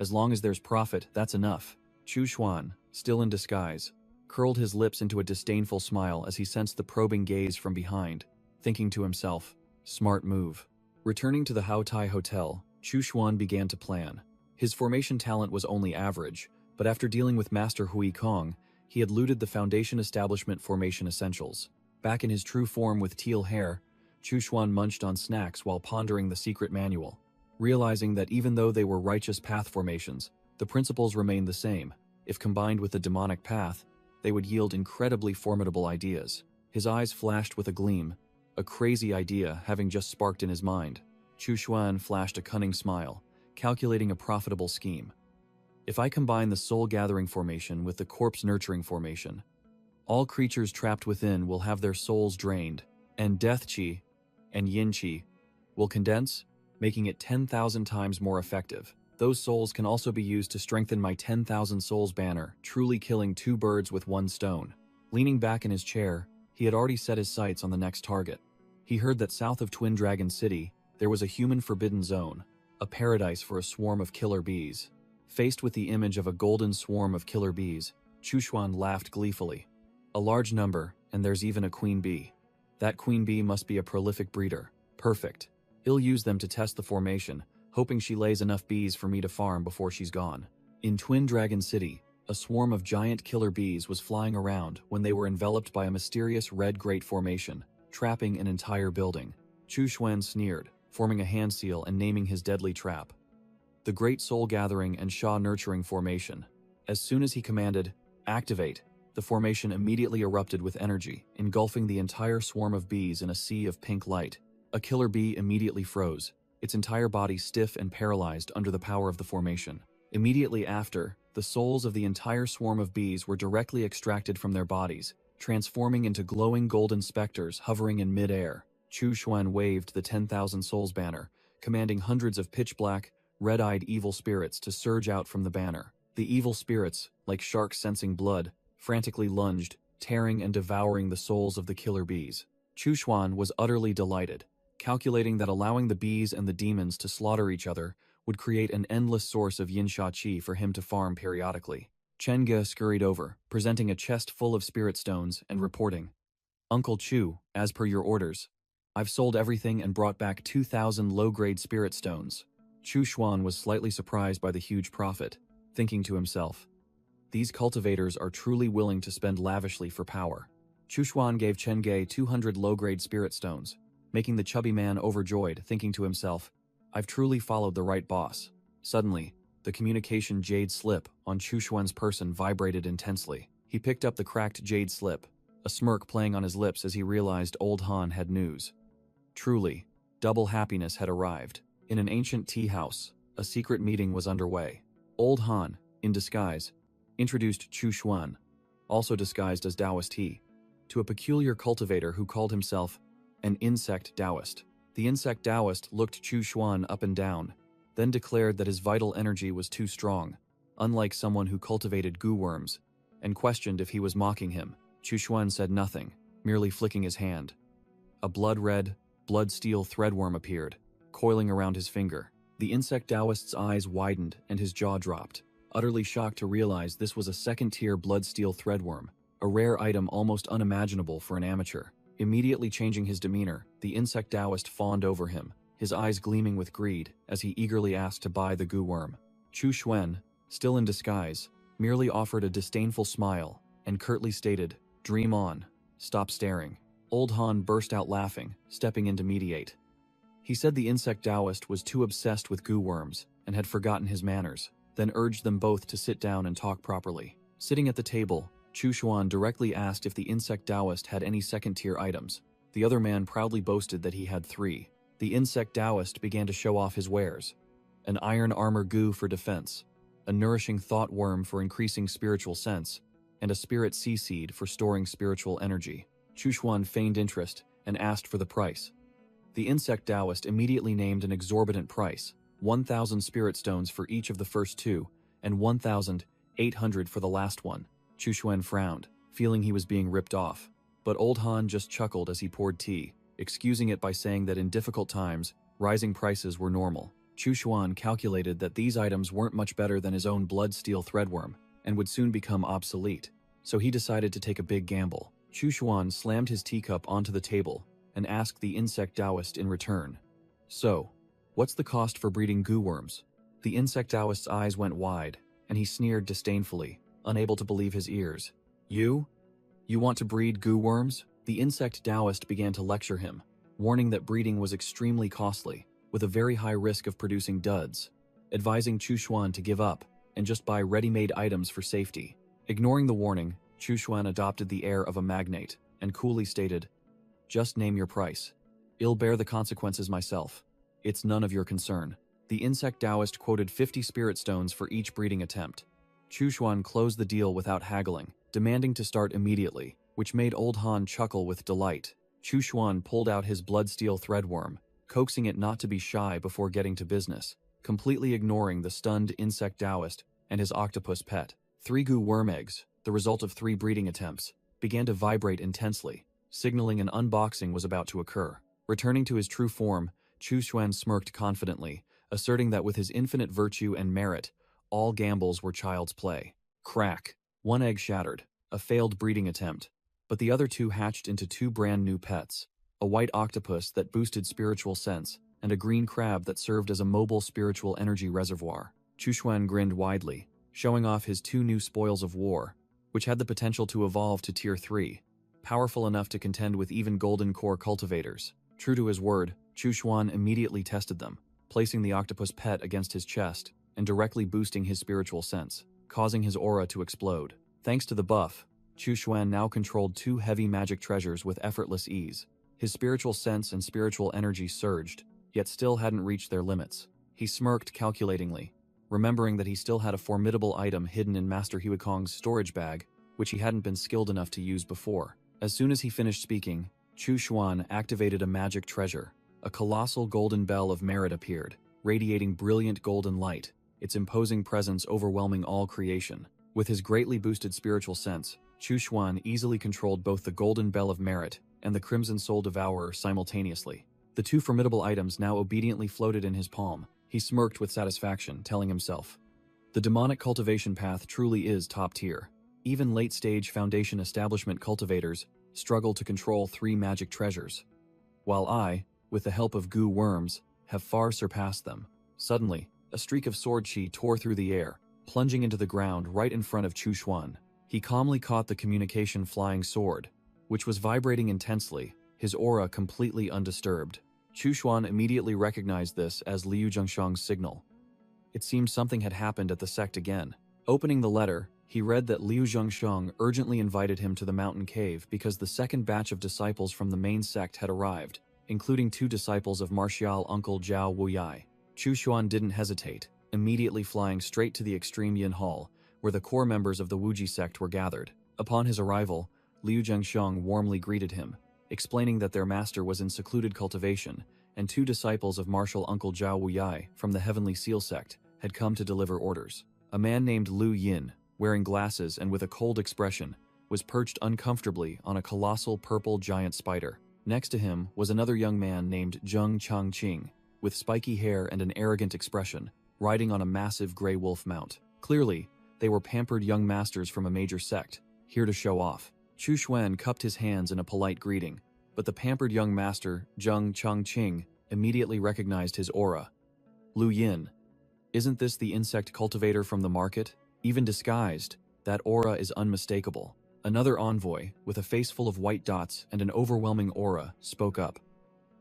As long as there's profit, that's enough. Chu Xuan, still in disguise, curled his lips into a disdainful smile as he sensed the probing gaze from behind, thinking to himself, smart move. Returning to the Hao Tai Hotel, Chu Xuan began to plan. His formation talent was only average, but after dealing with Master Hui Kong, he had looted the Foundation Establishment formation essentials. Back in his true form with teal hair, Chu Xuan munched on snacks while pondering the secret manual, realizing that even though they were righteous path formations, the principles remained the same. If combined with the demonic path, they would yield incredibly formidable ideas. His eyes flashed with a gleam, a crazy idea having just sparked in his mind. Chu Xuan flashed a cunning smile, calculating a profitable scheme. If I combine the soul gathering formation with the corpse nurturing formation, all creatures trapped within will have their souls drained, and death chi and yin chi will condense, making it 10,000 times more effective. Those souls can also be used to strengthen my 10,000 souls banner, truly killing two birds with one stone. Leaning back in his chair, he had already set his sights on the next target. He heard that south of Twin Dragon City, there was a human forbidden zone, a paradise for a swarm of killer bees. Faced with the image of a golden swarm of killer bees, Chu Xuan laughed gleefully. A large number, and there's even a queen bee. That queen bee must be a prolific breeder. Perfect. He'll use them to test the formation, hoping she lays enough bees for me to farm before she's gone. In Twin Dragon City, a swarm of giant killer bees was flying around when they were enveloped by a mysterious red great formation, trapping an entire building. Chu Xuan sneered, forming a hand seal and naming his deadly trap. The Great Soul Gathering and Sha Nurturing Formation. As soon as he commanded, activate, the formation immediately erupted with energy, engulfing the entire swarm of bees in a sea of pink light. A killer bee immediately froze, its entire body stiff and paralyzed under the power of the formation. Immediately after, the souls of the entire swarm of bees were directly extracted from their bodies, transforming into glowing golden specters hovering in mid-air. Chu Xuan waved the 10,000 souls banner, commanding hundreds of pitch-black, red-eyed evil spirits to surge out from the banner. The evil spirits, like sharks sensing blood, frantically lunged, tearing and devouring the souls of the killer bees. Chu Xuan was utterly delighted, calculating that allowing the bees and the demons to slaughter each other would create an endless source of yin-sha qi for him to farm periodically. Chen Ge scurried over, presenting a chest full of spirit stones and reporting, "Uncle Chu, as per your orders, I've sold everything and brought back 2,000 low-grade spirit stones." Chu Xuan was slightly surprised by the huge profit, thinking to himself, these cultivators are truly willing to spend lavishly for power. Chu Xuan gave Chen Ge 200 low-grade spirit stones, making the chubby man overjoyed, thinking to himself, I've truly followed the right boss. Suddenly, the communication jade slip on Chu Xuan's person vibrated intensely. He picked up the cracked jade slip, a smirk playing on his lips as he realized Old Han had news. Truly, double happiness had arrived. In an ancient tea house, a secret meeting was underway. Old Han, in disguise, introduced Chu Xuan, also disguised as Taoist he, to a peculiar cultivator who called himself an insect Taoist. The insect Taoist looked Chu Xuan up and down, then declared that his vital energy was too strong, unlike someone who cultivated goo worms, and questioned if he was mocking him. Chu Xuan said nothing, merely flicking his hand. A blood-red, blood-steel threadworm appeared, coiling around his finger. The insect Taoist's eyes widened and his jaw dropped, utterly shocked to realize this was a second-tier blood-steel threadworm, a rare item almost unimaginable for an amateur. Immediately changing his demeanor, the insect Taoist fawned over him, his eyes gleaming with greed as he eagerly asked to buy the goo worm. Chu Xuan, still in disguise, merely offered a disdainful smile and curtly stated, "Dream on. Stop staring." Old Han burst out laughing, stepping in to mediate. He said the insect Taoist was too obsessed with goo worms and had forgotten his manners, then urged them both to sit down and talk properly. Sitting at the table, Chu Xuan directly asked if the insect Taoist had any second-tier items. The other man proudly boasted that he had 3. The insect Taoist began to show off his wares: an iron armor goo for defense, a nourishing thought worm for increasing spiritual sense, and a spirit sea seed for storing spiritual energy. Chu Xuan feigned interest and asked for the price. The insect Taoist immediately named an exorbitant price: 1,000 spirit stones for each of the first 2, and 1,800 for the last one. Chu Xuan frowned, feeling he was being ripped off, but Old Han just chuckled as he poured tea. excusing it by saying that in difficult times, rising prices were normal. Chu Xuan calculated that these items weren't much better than his own blood-steel threadworm, and would soon become obsolete, so he decided to take a big gamble. Chu Xuan slammed his teacup onto the table and asked the insect Taoist in return, "So, what's the cost for breeding goo worms?" The insect Taoist's eyes went wide, and he sneered disdainfully, unable to believe his ears. You? You want to breed goo worms?" The insect Taoist began to lecture him, warning that breeding was extremely costly, with a very high risk of producing duds, advising Chu Xuan to give up and just buy ready-made items for safety. Ignoring the warning, Chu Xuan adopted the air of a magnate and coolly stated, "Just name your price. I'll bear the consequences myself. It's none of your concern." The insect Taoist quoted 50 spirit stones for each breeding attempt. Chu Xuan closed the deal without haggling, demanding to start immediately, which made Old Han chuckle with delight. Chu Xuan pulled out his blood-steel threadworm, coaxing it not to be shy before getting to business, completely ignoring the stunned insect Taoist and his octopus pet. 3 goo worm eggs, the result of 3 breeding attempts, began to vibrate intensely, signaling an unboxing was about to occur. Returning to his true form, Chu Xuan smirked confidently, asserting that with his infinite virtue and merit, all gambles were child's play. Crack. 1 egg shattered, a failed breeding attempt, but the other 2 hatched into 2 brand new pets, a white octopus that boosted spiritual sense, and a green crab that served as a mobile spiritual energy reservoir. Chu Xuan grinned widely, showing off his 2 new spoils of war, which had the potential to evolve to Tier 3, powerful enough to contend with even Golden Core cultivators. True to his word, Chu Xuan immediately tested them, placing the octopus pet against his chest and directly boosting his spiritual sense, causing his aura to explode. Thanks to the buff, Chu Xuan now controlled 2 heavy magic treasures with effortless ease. His spiritual sense and spiritual energy surged, yet still hadn't reached their limits. He smirked calculatingly, remembering that he still had a formidable item hidden in Master Huikong's storage bag, which he hadn't been skilled enough to use before. As soon as he finished speaking, Chu Xuan activated a magic treasure. A colossal golden bell of merit appeared, radiating brilliant golden light, its imposing presence overwhelming all creation. With his greatly boosted spiritual sense, Chu Xuan easily controlled both the golden bell of merit and the crimson soul devourer simultaneously. The 2 formidable items now obediently floated in his palm. He smirked with satisfaction, telling himself, "The demonic cultivation path truly is top tier. Even late-stage foundation establishment cultivators struggle to control 3 magic treasures, while I, with the help of goo worms, have far surpassed them." Suddenly, a streak of sword chi tore through the air, plunging into the ground right in front of Chu Xuan. He calmly caught the communication flying sword, which was vibrating intensely, his aura completely undisturbed. Chu Xuan immediately recognized this as Liu Zhengshang's signal. It seemed something had happened at the sect again. Opening the letter, he read that Liu Zhengshang urgently invited him to the mountain cave because the second batch of disciples from the main sect had arrived, including 2 disciples of martial uncle Zhao Wuyai. Chu Xuan didn't hesitate, immediately flying straight to the extreme Yin Hall, where the core members of the Wuji sect were gathered. Upon his arrival, Liu Zhengshang warmly greeted him, explaining that their master was in secluded cultivation, and 2 disciples of martial uncle Zhao Wuyai from the Heavenly Seal sect had come to deliver orders. A man named Lu Yin, wearing glasses and with a cold expression, was perched uncomfortably on a colossal purple giant spider. Next to him was another young man named Zheng Changqing, with spiky hair and an arrogant expression, riding on a massive gray wolf mount. Clearly, they were pampered young masters from a major sect, here to show off. Chu Xuan cupped his hands in a polite greeting, but the pampered young master, Zheng Changqing, immediately recognized his aura. "Lu Yin, isn't this the insect cultivator from the market? Even disguised, that aura is unmistakable." Another envoy, with a face full of white dots and an overwhelming aura, spoke up.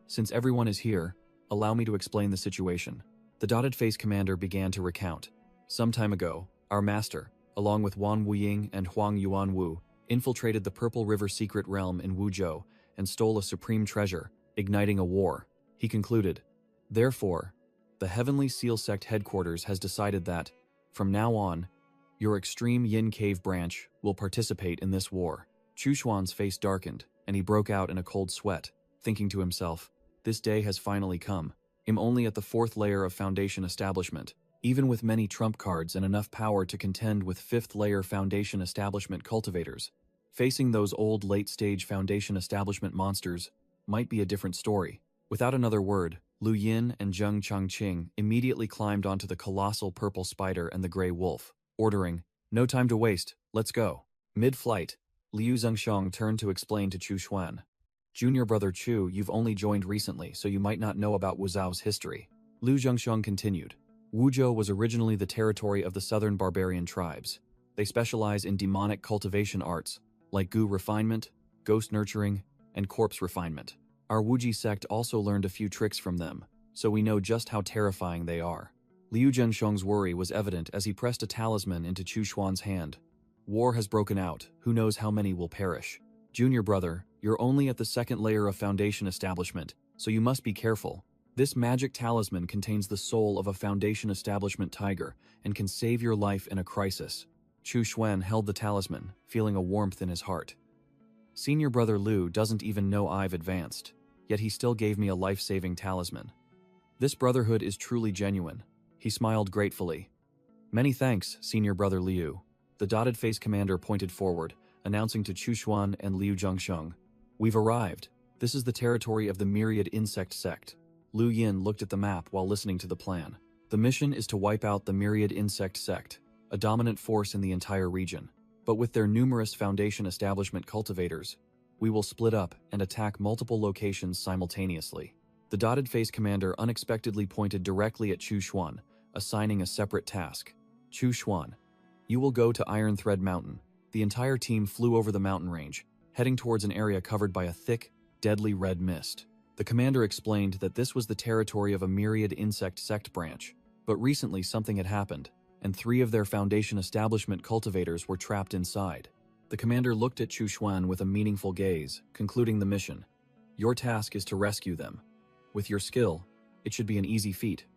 "Since everyone is here, allow me to explain the situation." The dotted face commander began to recount. "Some time ago, our master, along with Wan Wuying and Huang Yuanwu, infiltrated the Purple River secret realm in Wuzhou and stole a supreme treasure, igniting a war." He concluded, "Therefore, the Heavenly Seal Sect headquarters has decided that, from now on, your extreme Yin Cave branch will participate in this war." Chu Xuan's face darkened, and he broke out in a cold sweat, thinking to himself, "This day has finally come. I'm only at the 4th layer of Foundation Establishment, even with many trump cards and enough power to contend with 5th layer Foundation Establishment cultivators. Facing those old late-stage Foundation Establishment monsters might be a different story. Without another word, Lu Yin and Zheng Changqing immediately climbed onto the colossal purple spider and the gray wolf, ordering, "No time to waste, let's go." Mid-flight, Liu Zhengxiang turned to explain to Chu Xuan. "Junior brother Chu, you've only joined recently, so you might not know about Wuzhao's history." Liu Zhengxiang continued. Wuzhou was originally the territory of the southern barbarian tribes. They specialize in demonic cultivation arts, like gu refinement, ghost nurturing, and corpse refinement. Our Wuji sect also learned a few tricks from them, so we know just how terrifying they are. Liu Zhengxiang's worry was evident as he pressed a talisman into Chu Xuan's hand. "War has broken out, who knows how many will perish. Junior brother, you're only at the second layer of foundation establishment, so you must be careful. This magic talisman contains the soul of a foundation establishment tiger and can save your life in a crisis." Chu Xuan held the talisman, feeling a warmth in his heart. Senior brother Liu doesn't even know I've advanced, yet he still gave me a life-saving talisman. This brotherhood is truly genuine. He smiled gratefully. "Many thanks, senior brother Liu." The dotted face commander pointed forward, announcing to Chu Xuan and Liu Zhengxiang, "We've arrived. This is the territory of the Myriad Insect Sect." Lu Yin looked at the map while listening to the plan. The mission is to wipe out the Myriad Insect Sect, a dominant force in the entire region. But with their numerous Foundation Establishment cultivators, we will split up and attack multiple locations simultaneously. The dotted face commander unexpectedly pointed directly at Chu Xuan, assigning a separate task. "Chu Xuan, you will go to Iron Thread Mountain." The entire team flew over the mountain range, heading towards an area covered by a thick, deadly red mist. The commander explained that this was the territory of a Myriad Insect Sect branch, but recently something had happened, and 3 of their Foundation Establishment cultivators were trapped inside. The commander looked at Chu Xuan with a meaningful gaze, concluding the mission. "Your task is to rescue them. With your skill, it should be an easy feat,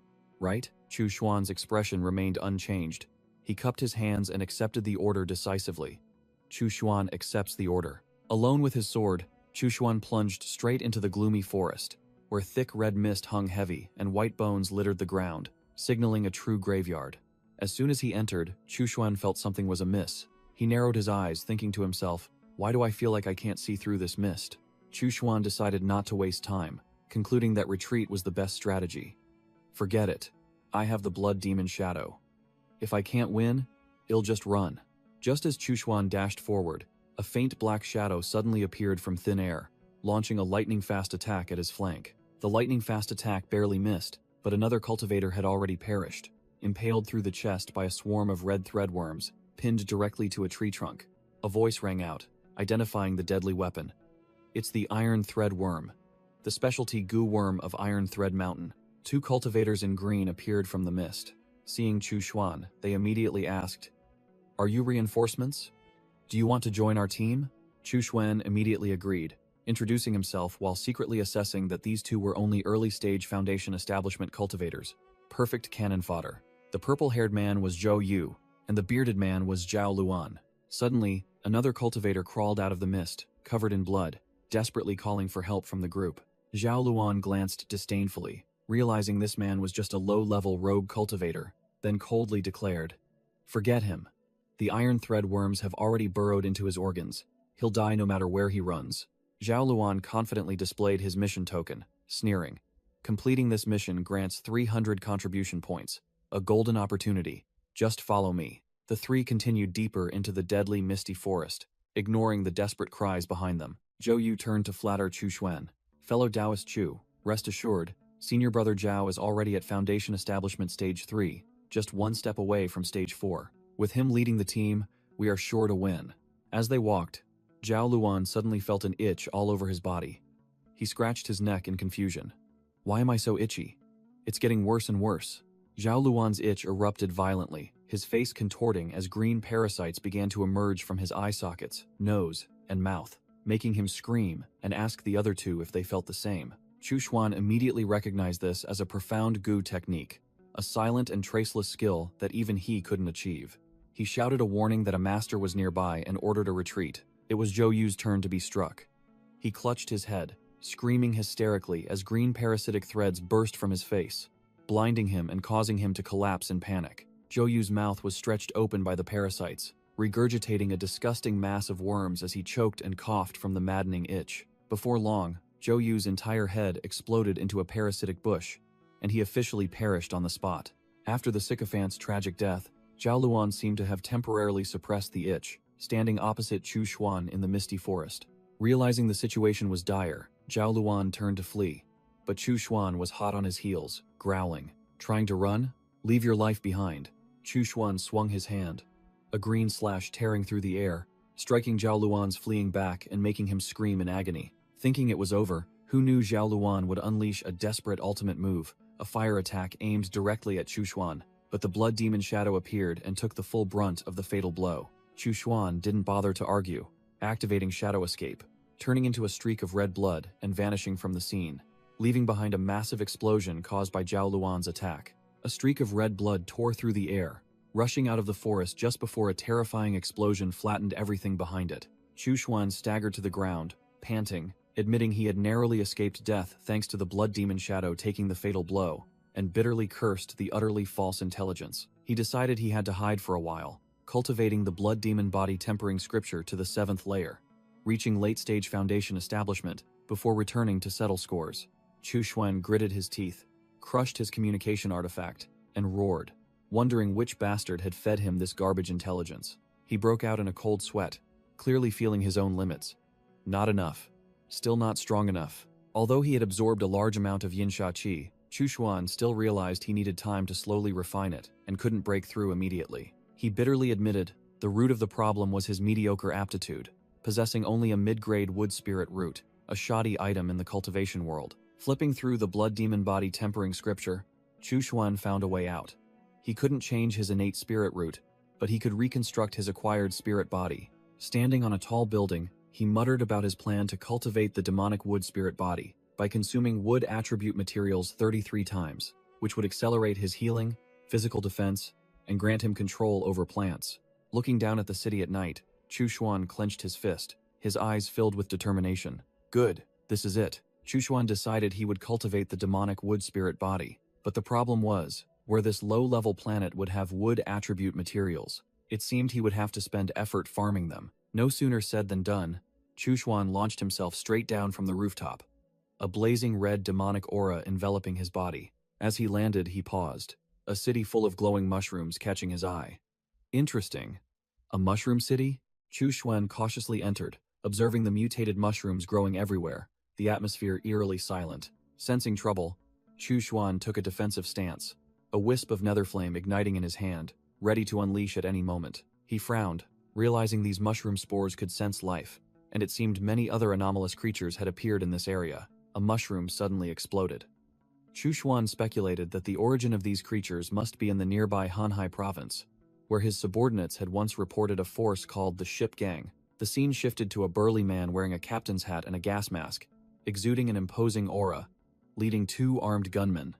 right?" Chu Xuan's expression remained unchanged. He cupped his hands and accepted the order decisively. Chu Xuan accepts the order. Alone with his sword, Chu Xuan plunged straight into the gloomy forest, where thick red mist hung heavy and white bones littered the ground, signaling a true graveyard. As soon as he entered, Chu Xuan felt something was amiss. He narrowed his eyes, thinking to himself, "Why do I feel like I can't see through this mist?" Chu Xuan decided not to waste time, concluding that retreat was the best strategy. "Forget it. I have the Blood Demon Shadow. If I can't win, I'll just run." Just as Chu Xuan dashed forward, a faint black shadow suddenly appeared from thin air, launching a lightning-fast attack at his flank. The lightning-fast attack barely missed, but another cultivator had already perished, impaled through the chest by a swarm of red threadworms, pinned directly to a tree trunk. A voice rang out, identifying the deadly weapon. "It's the Iron Thread Worm, the specialty goo worm of Iron Thread Mountain." 2 cultivators in green appeared from the mist. Seeing Chu Xuan, they immediately asked, "Are you reinforcements? Do you want to join our team?" Chu Xuan immediately agreed, introducing himself while secretly assessing that these 2 were only early-stage Foundation Establishment cultivators. Perfect cannon fodder. The purple-haired man was Zhou Yu, and the bearded man was Zhao Luan. Suddenly, another cultivator crawled out of the mist, covered in blood, desperately calling for help from the group. Zhao Luan glanced disdainfully, realizing this man was just a low-level rogue cultivator, then coldly declared, "Forget him. The iron thread worms have already burrowed into his organs. He'll die no matter where he runs." Zhao Luan confidently displayed his mission token, sneering. "Completing this mission grants 300 contribution points. A golden opportunity. Just follow me." The 3 continued deeper into the deadly misty forest, ignoring the desperate cries behind them. Zhou Yu turned to flatter Chu Xuan. "Fellow Taoist Chu, rest assured, senior brother Zhao is already at Foundation Establishment Stage 3, just 1 step away from Stage 4. With him leading the team, we are sure to win." As they walked, Zhao Luan suddenly felt an itch all over his body. He scratched his neck in confusion. "Why am I so itchy? It's getting worse and worse." Zhao Luan's itch erupted violently, his face contorting as green parasites began to emerge from his eye sockets, nose, and mouth, making him scream and ask the other 2 if they felt the same. Chu Xuan immediately recognized this as a profound goo technique, a silent and traceless skill that even he couldn't achieve. He shouted a warning that a master was nearby and ordered a retreat. It was Zhou Yu's turn to be struck. He clutched his head, screaming hysterically as green parasitic threads burst from his face, blinding him and causing him to collapse in panic. Zhou Yu's mouth was stretched open by the parasites, regurgitating a disgusting mass of worms as he choked and coughed from the maddening itch. Before long, Zhou Yu's entire head exploded into a parasitic bush, and he officially perished on the spot. After the sycophant's tragic death, Zhao Luan seemed to have temporarily suppressed the itch, standing opposite Chu Xuan in the misty forest. Realizing the situation was dire, Zhao Luan turned to flee, but Chu Xuan was hot on his heels, growling. Trying to run? Leave your life behind. Chu Xuan swung his hand, a green slash tearing through the air, striking Zhao Luan's fleeing back and making him scream in agony. Thinking it was over, who knew Zhao Luan would unleash a desperate ultimate move, a fire attack aimed directly at Chu Xuan, but the blood demon shadow appeared and took the full brunt of the fatal blow. Chu Xuan didn't bother to argue, activating Shadow Escape, turning into a streak of red blood and vanishing from the scene, leaving behind a massive explosion caused by Zhao Luan's attack. A streak of red blood tore through the air, rushing out of the forest just before a terrifying explosion flattened everything behind it. Chu Xuan staggered to the ground, panting, admitting he had narrowly escaped death thanks to the blood demon shadow taking the fatal blow, and bitterly cursed the utterly false intelligence. He decided he had to hide for a while, cultivating the blood demon body tempering scripture to the 7th layer, reaching late-stage foundation establishment before returning to settle scores. Chu Xuan gritted his teeth, crushed his communication artifact, and roared, wondering which bastard had fed him this garbage intelligence. He broke out in a cold sweat, clearly feeling his own limits. Not enough. Still not strong enough. Although he had absorbed a large amount of Yinsha Qi, Chu Xuan still realized he needed time to slowly refine it and couldn't break through immediately. He bitterly admitted the root of the problem was his mediocre aptitude, possessing only a mid-grade wood spirit root, a shoddy item in the cultivation world. Flipping through the blood demon body tempering scripture, Chu Xuan found a way out. He couldn't change his innate spirit root, but he could reconstruct his acquired spirit body. Standing on a tall building, he muttered about his plan to cultivate the demonic wood spirit body by consuming wood attribute materials 33 times, which would accelerate his healing, physical defense, and grant him control over plants. Looking down at the city at night, Chu Xuan clenched his fist, his eyes filled with determination. Good, this is it. Chu Xuan decided he would cultivate the demonic wood spirit body, but the problem was, where this low-level planet would have wood attribute materials, it seemed he would have to spend effort farming them. No sooner said than done, Chu Xuan launched himself straight down from the rooftop, a blazing red demonic aura enveloping his body. As he landed, he paused, a city full of glowing mushrooms catching his eye. Interesting. A mushroom city? Chu Xuan cautiously entered, observing the mutated mushrooms growing everywhere, the atmosphere eerily silent. Sensing trouble, Chu Xuan took a defensive stance, a wisp of nether flame igniting in his hand, ready to unleash at any moment. He frowned, realizing these mushroom spores could sense life, and it seemed many other anomalous creatures had appeared in this area. A mushroom suddenly exploded. Chu Xuan speculated that the origin of these creatures must be in the nearby Hanhai province, where his subordinates had once reported a force called the Ship Gang. The scene shifted to a burly man wearing a captain's hat and a gas mask, exuding an imposing aura, leading 2 armed gunmen.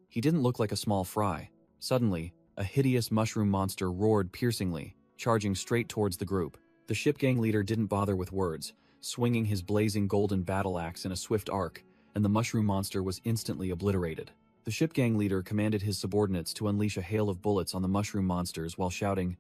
He didn't look like a small fry. Suddenly, a hideous mushroom monster roared piercingly, charging straight towards the group. The Ship Gang leader didn't bother with words, swinging his blazing golden battle axe in a swift arc, and the mushroom monster was instantly obliterated. The Ship Gang leader commanded his subordinates to unleash a hail of bullets on the mushroom monsters while shouting,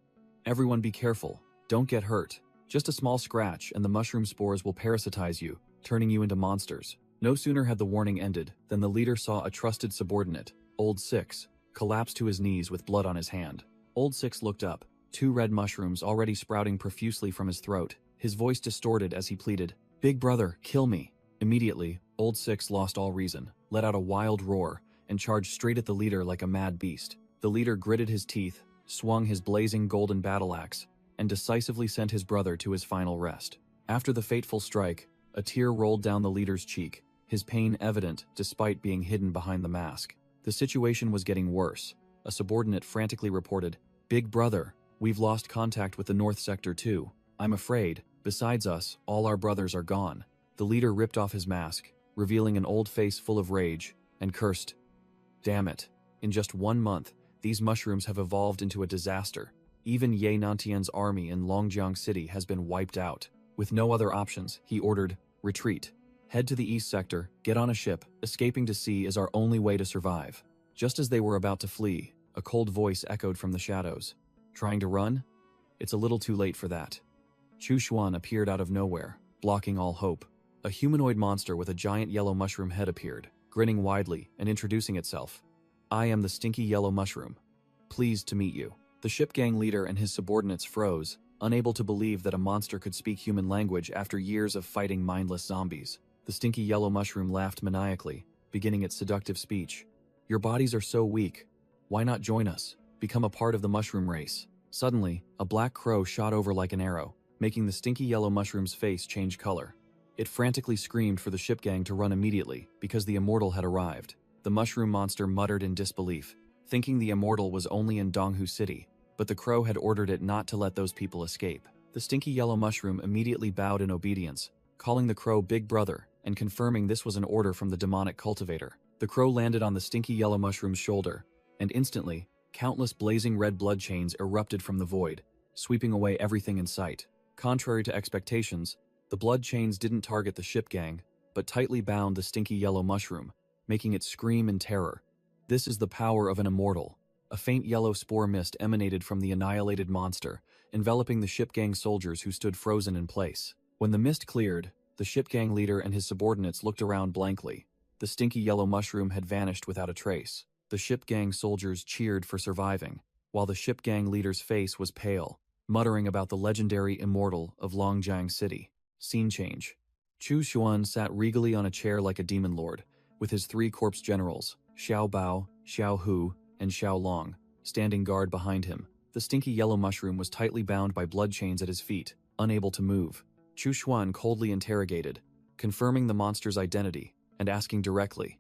"Everyone be careful, don't get hurt. Just a small scratch and the mushroom spores will parasitize you, turning you into monsters." No sooner had the warning ended than the leader saw a trusted subordinate, Old Six, collapse to his knees with blood on his hand. Old Six looked up, 2 red mushrooms already sprouting profusely from his throat. His voice distorted as he pleaded, "Big brother, kill me." Immediately, Old Six lost all reason, let out a wild roar, and charged straight at the leader like a mad beast. The leader gritted his teeth, swung his blazing golden battle axe, and decisively sent his brother to his final rest. After the fateful strike, a tear rolled down the leader's cheek, his pain evident despite being hidden behind the mask. The situation was getting worse. A subordinate frantically reported, "Big brother, we've lost contact with the North Sector too. I'm afraid, besides us, all our brothers are gone." The leader ripped off his mask, revealing an old face full of rage, and cursed, "Damn it. In just 1 month, these mushrooms have evolved into a disaster. Even Ye Nantian's army in Longjiang City has been wiped out." With no other options, he ordered, "Retreat. Head to the east sector, get on a ship. Escaping to sea is our only way to survive." Just as they were about to flee, a cold voice echoed from the shadows. "Trying to run? It's a little too late for that." Chu Xuan appeared out of nowhere, blocking all hope. A humanoid monster with a giant yellow mushroom head appeared, grinning widely and introducing itself. I am the stinky yellow mushroom. Pleased to meet you. The ship gang leader and his subordinates froze, unable to believe that a monster could speak human language after years of fighting mindless zombies. The stinky yellow mushroom laughed maniacally, beginning its seductive speech. Your bodies are so weak. Why not join us? Become a part of the mushroom race. Suddenly, a black crow shot over like an arrow, making the stinky yellow mushroom's face change color. It frantically screamed for the ship gang to run immediately because the immortal had arrived. The mushroom monster muttered in disbelief, thinking the immortal was only in Donghu City, but the crow had ordered it not to let those people escape. The stinky yellow mushroom immediately bowed in obedience, calling the crow Big Brother and confirming this was an order from the demonic cultivator. The crow landed on the stinky yellow mushroom's shoulder, and instantly, countless blazing red blood chains erupted from the void, sweeping away everything in sight. Contrary to expectations, the blood chains didn't target the ship gang, but tightly bound the stinky yellow mushroom, making it scream in terror. This is the power of an immortal. A faint yellow spore mist emanated from the annihilated monster, enveloping the ship gang soldiers who stood frozen in place. When the mist cleared, the ship gang leader and his subordinates looked around blankly. The stinky yellow mushroom had vanished without a trace. The ship gang soldiers cheered for surviving, while the ship gang leader's face was pale, muttering about the legendary immortal of Longjiang City. Scene change. Chu Xuan sat regally on a chair like a demon lord, with his 3 corpse generals, Xiao Bao, Xiao Hu, and Xiao Long, standing guard behind him. The stinky yellow mushroom was tightly bound by blood chains at his feet, unable to move. Chu Xuan coldly interrogated, confirming the monster's identity, and asking directly,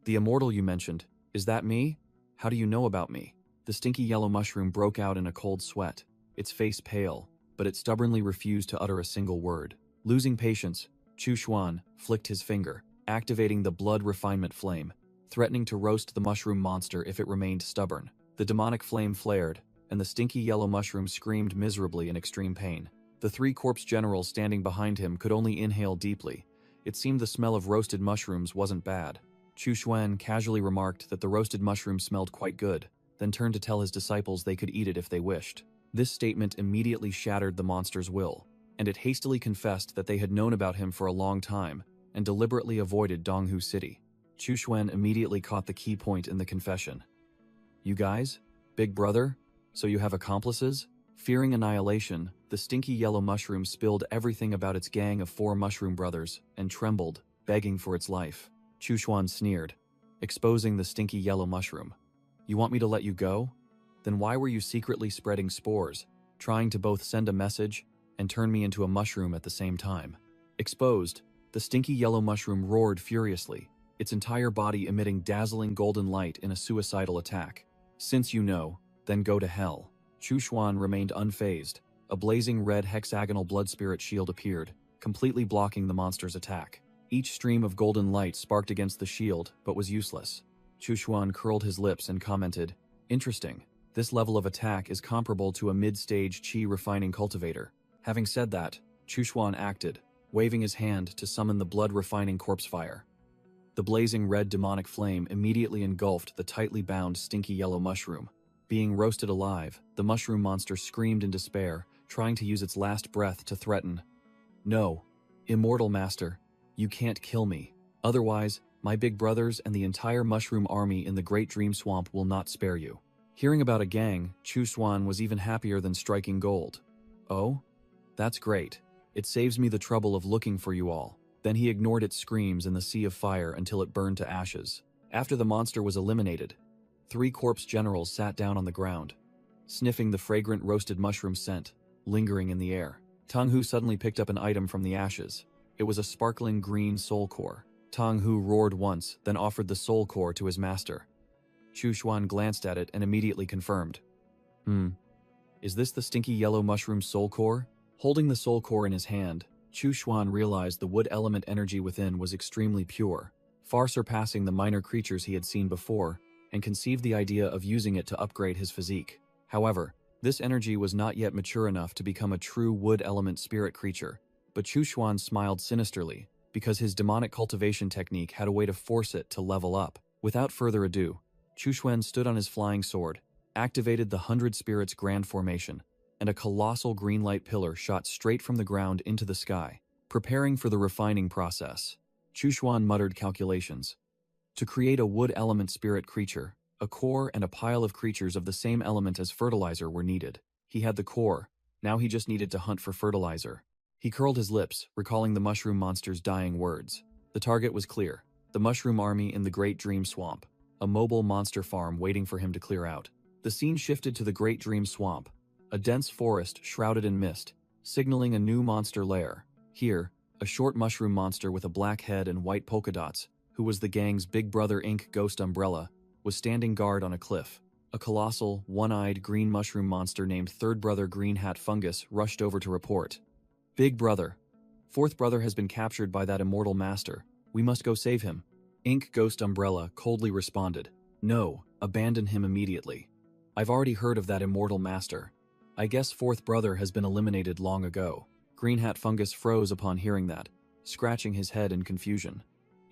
"The immortal you mentioned, is that me? How do you know about me?" The stinky yellow mushroom broke out in a cold sweat, its face pale, but it stubbornly refused to utter a single word. Losing patience, Chu Xuan flicked his finger, activating the blood refinement flame, threatening to roast the mushroom monster if it remained stubborn. The demonic flame flared, and the stinky yellow mushroom screamed miserably in extreme pain. The 3 corpse generals standing behind him could only inhale deeply. It seemed the smell of roasted mushrooms wasn't bad. Chu Xuan casually remarked that the roasted mushroom smelled quite good, then turned to tell his disciples they could eat it if they wished. This statement immediately shattered the monster's will, and it hastily confessed that they had known about him for a long time and deliberately avoided Donghu City. Chu Xuan immediately caught the key point in the confession. You guys? Big Brother? So you have accomplices? Fearing annihilation, the stinky yellow mushroom spilled everything about its gang of 4 mushroom brothers and trembled, begging for its life. Chu Xuan sneered, exposing the stinky yellow mushroom. You want me to let you go? Then why were you secretly spreading spores, trying to both send a message and turn me into a mushroom at the same time? Exposed, the stinky yellow mushroom roared furiously, its entire body emitting dazzling golden light in a suicidal attack. Since you know, then go to hell. Chu Xuan remained unfazed. A blazing red hexagonal blood spirit shield appeared, completely blocking the monster's attack. Each stream of golden light sparked against the shield, but was useless. Chu Xuan curled his lips and commented, "Interesting. This level of attack is comparable to a mid-stage qi refining cultivator." Having said that, Chu Xuan acted, waving his hand to summon the blood-refining corpse fire. The blazing red demonic flame immediately engulfed the tightly bound stinky yellow mushroom. Being roasted alive, the mushroom monster screamed in despair, trying to use its last breath to threaten. "No, immortal master, you can't kill me. Otherwise, my big brothers and the entire mushroom army in the Great Dream Swamp will not spare you." Hearing about a gang, Chu Xuan was even happier than striking gold. "Oh? That's great. It saves me the trouble of looking for you all." Then he ignored its screams in the sea of fire until it burned to ashes. After the monster was eliminated, 3 corpse generals sat down on the ground, sniffing the fragrant roasted mushroom scent, lingering in the air. Tang Hu suddenly picked up an item from the ashes. It was a sparkling green soul core. Tang Hu roared once, then offered the soul core to his master. Chu Xuan glanced at it and immediately confirmed. Is this the stinky yellow mushroom soul core? Holding the soul core in his hand, Chu Xuan realized the wood element energy within was extremely pure, far surpassing the minor creatures he had seen before, and conceived the idea of using it to upgrade his physique. However, this energy was not yet mature enough to become a true wood element spirit creature, but Chu Xuan smiled sinisterly, because his demonic cultivation technique had a way to force it to level up. Without further ado, Chu Xuan stood on his flying sword, activated the 100 Spirits Grand Formation, and a colossal green light pillar shot straight from the ground into the sky, Preparing for the refining process. Chushuan muttered calculations. To create a wood element spirit creature, a core and a pile of creatures of the same element as fertilizer were needed. He had the core, now he just needed to hunt for fertilizer. He curled his lips, recalling the mushroom monster's dying words. The target was clear. The mushroom army in the Great Dream Swamp. A mobile monster farm waiting for him to clear out. The scene shifted to the Great Dream Swamp. A dense forest shrouded in mist, signaling a new monster lair. Here, a short mushroom monster with a black head and white polka dots, who was the gang's big brother Ink Ghost Umbrella, was standing guard on a cliff. A colossal, one-eyed green mushroom monster named Third Brother Green Hat Fungus rushed over to report. Big brother. Fourth brother has been captured by that immortal master. We must go save him. Ink Ghost Umbrella coldly responded. No, abandon him immediately. I've already heard of that immortal master. I guess fourth brother has been eliminated long ago. Green Hat Fungus froze upon hearing that, scratching his head in confusion.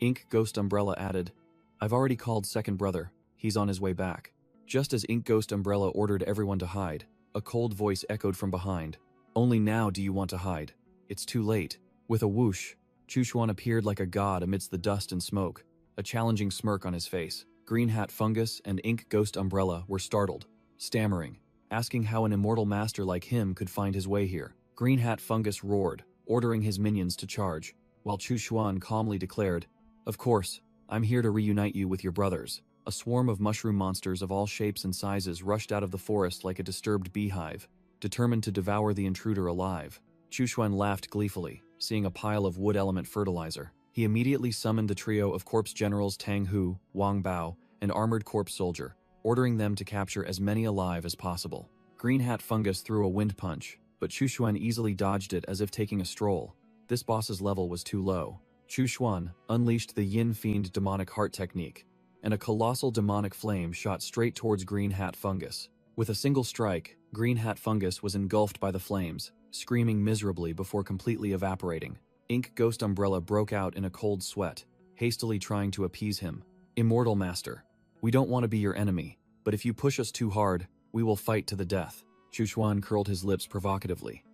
Ink Ghost Umbrella added, I've already called second brother. He's on his way back. Just as Ink Ghost Umbrella ordered everyone to hide, a cold voice echoed from behind. Only now do you want to hide. It's too late. With a whoosh, Chushuan appeared like a god amidst the dust and smoke, a challenging smirk on his face. Green Hat Fungus and Ink Ghost Umbrella were startled, stammering, asking how an immortal master like him could find his way here. Green Hat Fungus roared, ordering his minions to charge, while Chushuan calmly declared, Of course, I'm here to reunite you with your brothers. A swarm of mushroom monsters of all shapes and sizes rushed out of the forest like a disturbed beehive, determined to devour the intruder alive. Chushuan laughed gleefully, seeing a pile of wood element fertilizer. He immediately summoned the trio of corpse generals Tang Hu, Wang Bao, and armored corpse soldier, ordering them to capture as many alive as possible. Green Hat Fungus threw a wind punch, but Chushuan easily dodged it as if taking a stroll. This boss's level was too low. Chushuan unleashed the Yin Fiend demonic heart technique, and a colossal demonic flame shot straight towards Green Hat Fungus. With a single strike, Green Hat Fungus was engulfed by the flames, screaming miserably before completely evaporating. Ink Ghost Umbrella broke out in a cold sweat, hastily trying to appease him. Immortal Master, we don't want to be your enemy, but if you push us too hard, we will fight to the death. Chushuan curled his lips provocatively.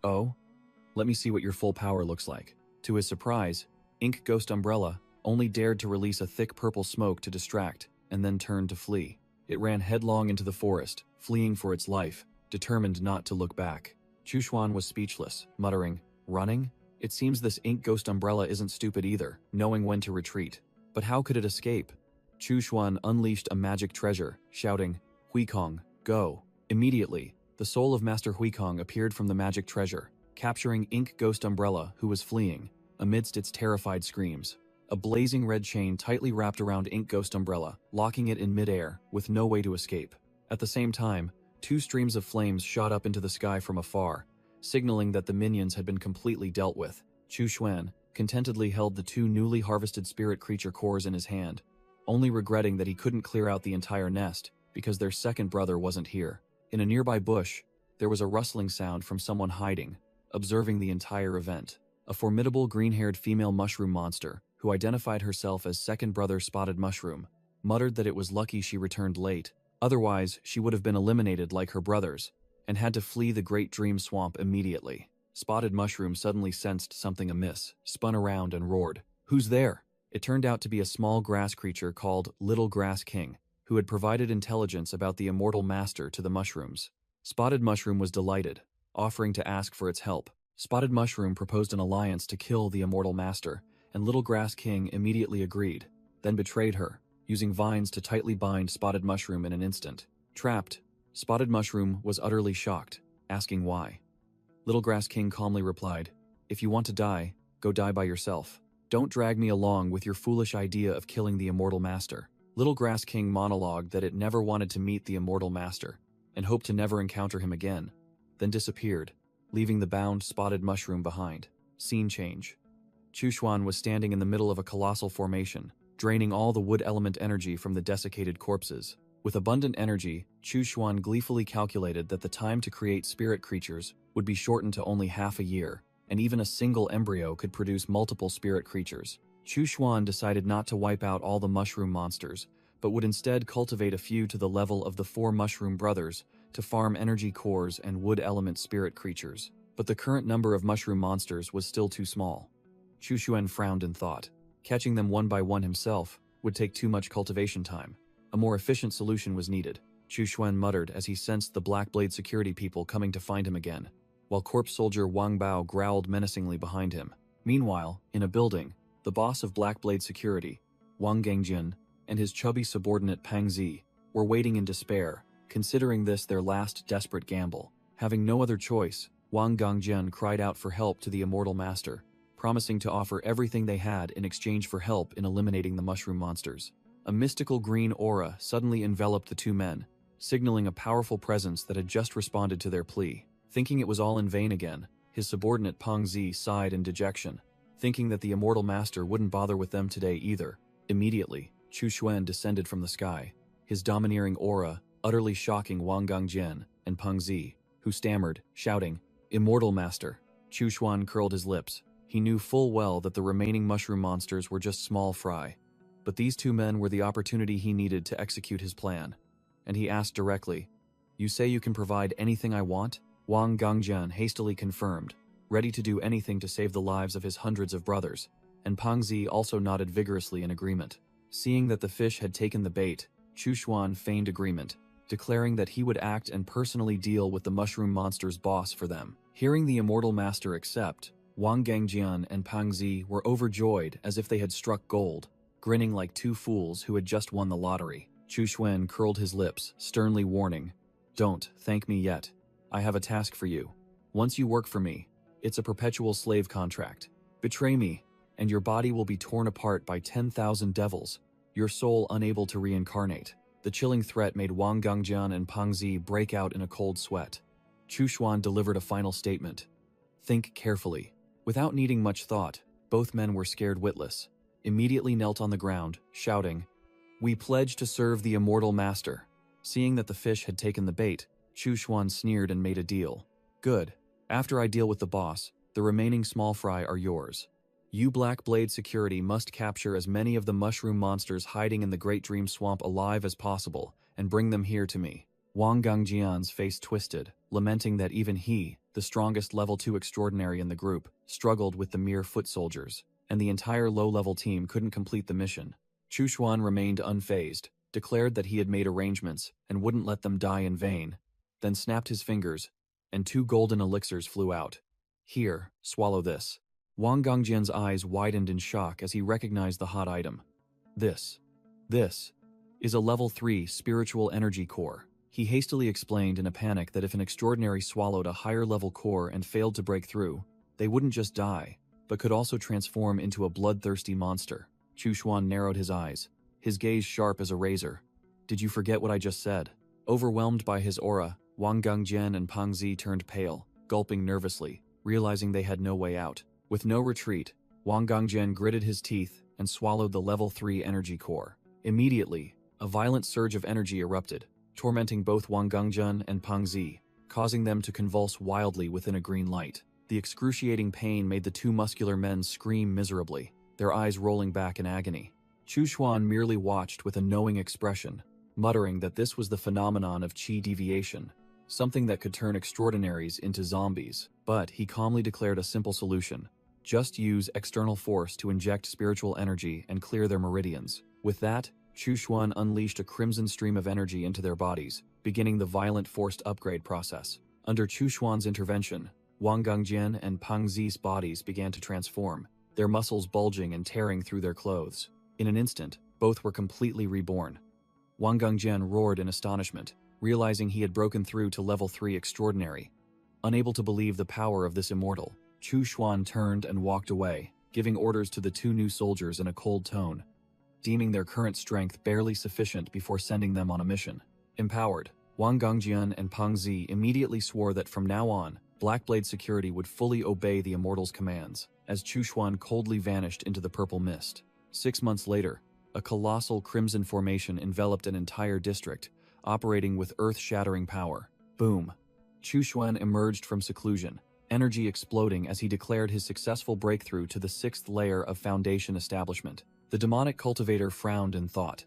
Oh? Let me see what your full power looks like. To his surprise, Ink Ghost Umbrella only dared to release a thick purple smoke to distract, and then turned to flee. It ran headlong into the forest, fleeing for its life, determined not to look back. Chushuan was speechless, muttering, Running? It seems this Ink Ghost Umbrella isn't stupid either, knowing when to retreat. But how could it escape? Chushuan unleashed a magic treasure, shouting, Huikong, go. Immediately, the soul of Master Huikong appeared from the magic treasure, capturing Ink Ghost Umbrella, who was fleeing, amidst its terrified screams. A blazing red chain tightly wrapped around Ink Ghost Umbrella, locking it in midair, with no way to escape. At the same time, two streams of flames shot up into the sky from afar, signaling that the minions had been completely dealt with. Chushuan contentedly held the two newly harvested spirit creature cores in his hand, only regretting that he couldn't clear out the entire nest because their second brother wasn't here. In a nearby bush, there was a rustling sound from someone hiding, observing the entire event. A formidable green-haired female mushroom monster, who identified herself as second brother Spotted Mushroom, muttered that it was lucky she returned late, otherwise she would have been eliminated like her brothers, and had to flee the Great Dream Swamp immediately. Spotted Mushroom suddenly sensed something amiss, spun around and roared, Who's there? It turned out to be a small grass creature called Little Grass King, who had provided intelligence about the immortal master to the mushrooms. Spotted Mushroom was delighted, offering to ask for its help. Spotted Mushroom proposed an alliance to kill the immortal master, and Little Grass King immediately agreed, then betrayed her, using vines to tightly bind Spotted Mushroom in an instant. Trapped, Spotted Mushroom was utterly shocked, asking why. Little Grass King calmly replied, If you want to die, go die by yourself. Don't drag me along with your foolish idea of killing the immortal master. Little Grass King monologued that it never wanted to meet the immortal master, and hoped to never encounter him again, then disappeared, leaving the bound Spotted Mushroom behind. Scene change. Chushuan was standing in the middle of a colossal formation, draining all the wood element energy from the desiccated corpses. With abundant energy, Chushuan gleefully calculated that the time to create spirit creatures would be shortened to only half a year, and even a single embryo could produce multiple spirit creatures. Chushuan decided not to wipe out all the mushroom monsters, but would instead cultivate a few to the level of the 4 mushroom brothers to farm energy cores and wood element spirit creatures. but the current number of mushroom monsters was still too small. Chu Xuan frowned in thought. Catching them one by one himself would take too much cultivation time. A more efficient solution was needed, Chu Xuan muttered as he sensed the Black Blade security people coming to find him again, while corpse soldier Wang Bao growled menacingly behind him. Meanwhile, in a building, the boss of Black Blade security, Wang Gangjun, and his chubby subordinate Pang Zi were waiting in despair, considering this their last desperate gamble. Having no other choice, Wang Gangjun cried out for help to the Immortal Master, promising to offer everything they had in exchange for help in eliminating the mushroom monsters. A mystical green aura suddenly enveloped the two men, signaling a powerful presence that had just responded to their plea. Thinking it was all in vain again, his subordinate Pang Zi sighed in dejection, thinking that the Immortal Master wouldn't bother with them today either. Immediately, Chu Xuan descended from the sky, his domineering aura utterly shocking Wang Gangjian and Pang Zi, who stammered, shouting, "Immortal Master!" Chu Xuan curled his lips. He knew full well that the remaining mushroom monsters were just small fry. But these two men were the opportunity he needed to execute his plan. And he asked directly, "You say you can provide anything I want?" Wang Gangjian hastily confirmed, ready to do anything to save the lives of his hundreds of brothers, and Pang Zi also nodded vigorously in agreement. Seeing that the fish had taken the bait, Chu Xuan feigned agreement, declaring that he would act and personally deal with the mushroom monster's boss for them. Hearing the Immortal Master accept, Wang Gangjian and Pang Zi were overjoyed as if they had struck gold, grinning like two fools who had just won the lottery. Chu Xuan curled his lips, sternly warning, "Don't thank me yet. I have a task for you. Once you work for me, it's a perpetual slave contract. Betray me, and your body will be torn apart by 10,000 devils, your soul unable to reincarnate." The chilling threat made Wang Gangjian and Pang Zi break out in a cold sweat. Chu Xuan delivered a final statement. "Think carefully." Without needing much thought, both men were scared witless, immediately knelt on the ground, shouting, "We pledge to serve the Immortal Master." Seeing that the fish had taken the bait, Chu Xuan sneered and made a deal. "Good. After I deal with the boss, the remaining small fry are yours. You Black Blade security must capture as many of the mushroom monsters hiding in the Great Dream Swamp alive as possible and bring them here to me." Wang Gangjian's face twisted, lamenting that even he, the strongest level 2 extraordinary in the group, struggled with the mere foot soldiers, and the entire low-level team couldn't complete the mission. Chu Xuan remained unfazed, declared that he had made arrangements and wouldn't let them die in vain, then snapped his fingers, and 2 golden elixirs flew out. "Here, swallow this." Wang Gangjian's eyes widened in shock as he recognized the hot item. This is a level 3 spiritual energy core. He hastily explained in a panic that if an extraordinary swallowed a higher level core and failed to break through, they wouldn't just die, but could also transform into a bloodthirsty monster. Chu Xuan narrowed his eyes, his gaze sharp as a razor. "Did you forget what I just said?" Overwhelmed by his aura, Wang Gangjian and Pang Zi turned pale, gulping nervously, realizing they had no way out. With no retreat, Wang Gangjian gritted his teeth and swallowed the level 3 energy core. Immediately, a violent surge of energy erupted, tormenting both Wang Gangjian and Pang Zi, causing them to convulse wildly within a green light. The excruciating pain made the 2 muscular men scream miserably, their eyes rolling back in agony. Chu Xuan merely watched with a knowing expression, muttering that this was the phenomenon of qi deviation, something that could turn extraordinaries into zombies. But he calmly declared a simple solution. Just use external force to inject spiritual energy and clear their meridians. With that, Chu Xuan unleashed a crimson stream of energy into their bodies, beginning the violent forced upgrade process. Under Chu Xuan's intervention, Wang Gangjian and Pang Zi's bodies began to transform, their muscles bulging and tearing through their clothes. In an instant, both were completely reborn. Wang Gangjian roared in astonishment, realizing he had broken through to level 3 extraordinary. Unable to believe the power of this immortal, Chu Xuan turned and walked away, giving orders to the 2 new soldiers in a cold tone, deeming their current strength barely sufficient before sending them on a mission. Empowered, Wang Gangjian and Pang Zi immediately swore that from now on, Black Blade security would fully obey the immortal's commands, as Chu Xuan coldly vanished into the purple mist. 6 months later, a colossal crimson formation enveloped an entire district, operating with earth-shattering power. Boom! Chu Xuan emerged from seclusion, energy exploding as he declared his successful breakthrough to the 6th layer of Foundation establishment. The demonic cultivator frowned in thought.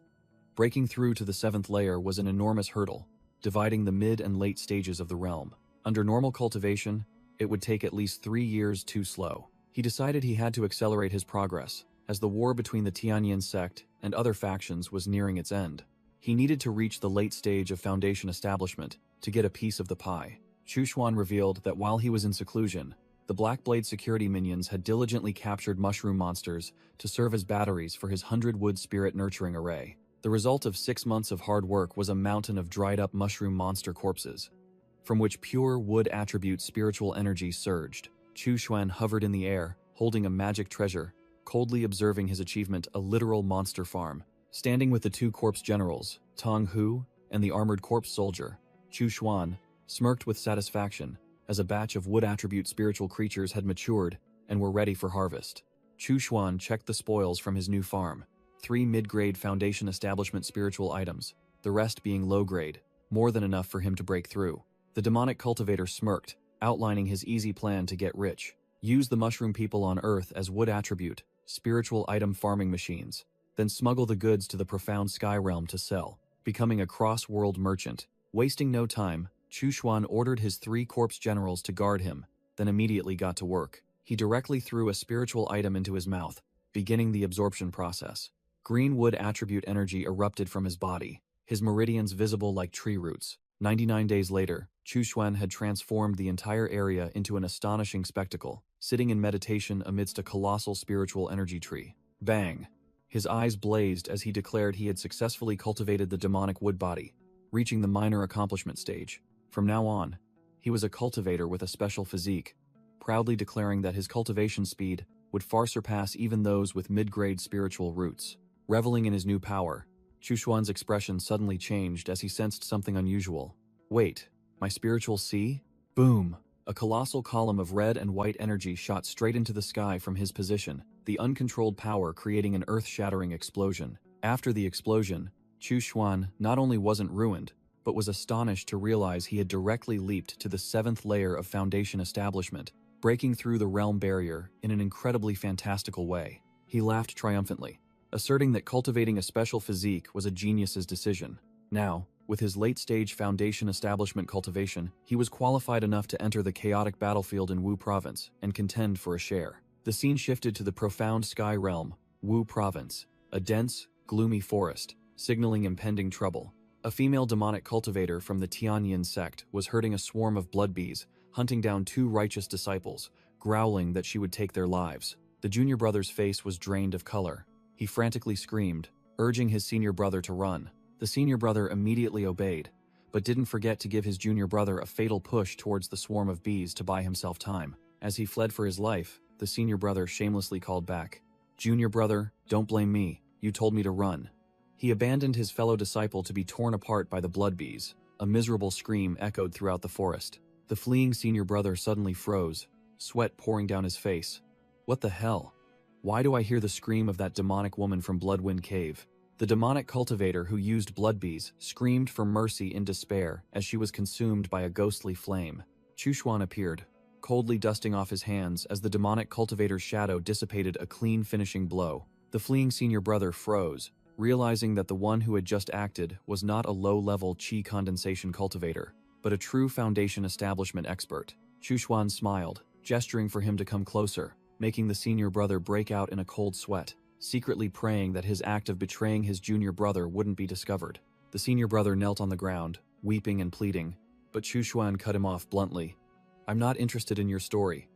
Breaking through to the 7th layer was an enormous hurdle, dividing the mid and late stages of the realm. Under normal cultivation, it would take at least 3 years too slow. He decided he had to accelerate his progress, as the war between the Tianyin sect and other factions was nearing its end. He needed to reach the late stage of Foundation establishment to get a piece of the pie. Chu Xuan revealed that while he was in seclusion, the Blackblade security minions had diligently captured mushroom monsters to serve as batteries for his 100-wood spirit nurturing array. The result of 6 months of hard work was a mountain of dried-up mushroom monster corpses, from which pure wood attribute spiritual energy surged. Chu Xuan hovered in the air, holding a magic treasure, coldly observing his achievement, a literal monster farm. Standing with the 2 corpse generals, Tong Hu and the armored corpse soldier, Chu Xuan smirked with satisfaction as a batch of wood attribute spiritual creatures had matured and were ready for harvest. Chu Xuan checked the spoils from his new farm, 3 mid-grade Foundation establishment spiritual items, the rest being low-grade, more than enough for him to break through. The demonic cultivator smirked, outlining his easy plan to get rich. Use the mushroom people on Earth as wood attribute, spiritual item farming machines, then smuggle the goods to the profound sky realm to sell, becoming a cross-world merchant. Wasting no time, Chu Xuan ordered his 3 corpse generals to guard him, then immediately got to work. He directly threw a spiritual item into his mouth, beginning the absorption process. Green wood attribute energy erupted from his body, his meridians visible like tree roots. 99 days later, Chu Xuan had transformed the entire area into an astonishing spectacle, sitting in meditation amidst a colossal spiritual energy tree. Bang! His eyes blazed as he declared he had successfully cultivated the demonic wood body, reaching the minor accomplishment stage. From now on, he was a cultivator with a special physique, proudly declaring that his cultivation speed would far surpass even those with mid-grade spiritual roots. Reveling in his new power, Chu Xuan's expression suddenly changed as he sensed something unusual. Wait, my spiritual sea? Boom! A colossal column of red and white energy shot straight into the sky from his position, the uncontrolled power creating an earth-shattering explosion. After the explosion, Chu Xuan not only wasn't ruined, but was astonished to realize he had directly leaped to the 7th layer of Foundation establishment, breaking through the realm barrier in an incredibly fantastical way. He laughed triumphantly, asserting that cultivating a special physique was a genius's decision. Now, with his late-stage Foundation establishment cultivation, he was qualified enough to enter the chaotic battlefield in Wu Province and contend for a share. The scene shifted to the profound sky realm, Wu Province, a dense, gloomy forest, signaling impending trouble. A female demonic cultivator from the Tianyin sect was herding a swarm of blood bees, hunting down 2 righteous disciples, growling that she would take their lives. The junior brother's face was drained of color. He frantically screamed, urging his senior brother to run. The senior brother immediately obeyed, but didn't forget to give his junior brother a fatal push towards the swarm of bees to buy himself time. As he fled for his life, the senior brother shamelessly called back, "Junior brother, don't blame me. You told me to run." He abandoned his fellow disciple to be torn apart by the blood bees. A miserable scream echoed throughout the forest. The fleeing senior brother suddenly froze, sweat pouring down his face. What the hell? Why do I hear the scream of that demonic woman from Bloodwind Cave? The demonic cultivator who used blood bees screamed for mercy in despair as she was consumed by a ghostly flame. Chu Xuan appeared, coldly dusting off his hands as the demonic cultivator's shadow dissipated a clean finishing blow. The fleeing senior brother froze, realizing that the one who had just acted was not a low-level chi condensation cultivator, but a true Foundation establishment expert. Chu Xuan smiled, gesturing for him to come closer, making the senior brother break out in a cold sweat, secretly praying that his act of betraying his junior brother wouldn't be discovered. The senior brother knelt on the ground, weeping and pleading, but Chu Xuan cut him off bluntly. "I'm not interested in your story.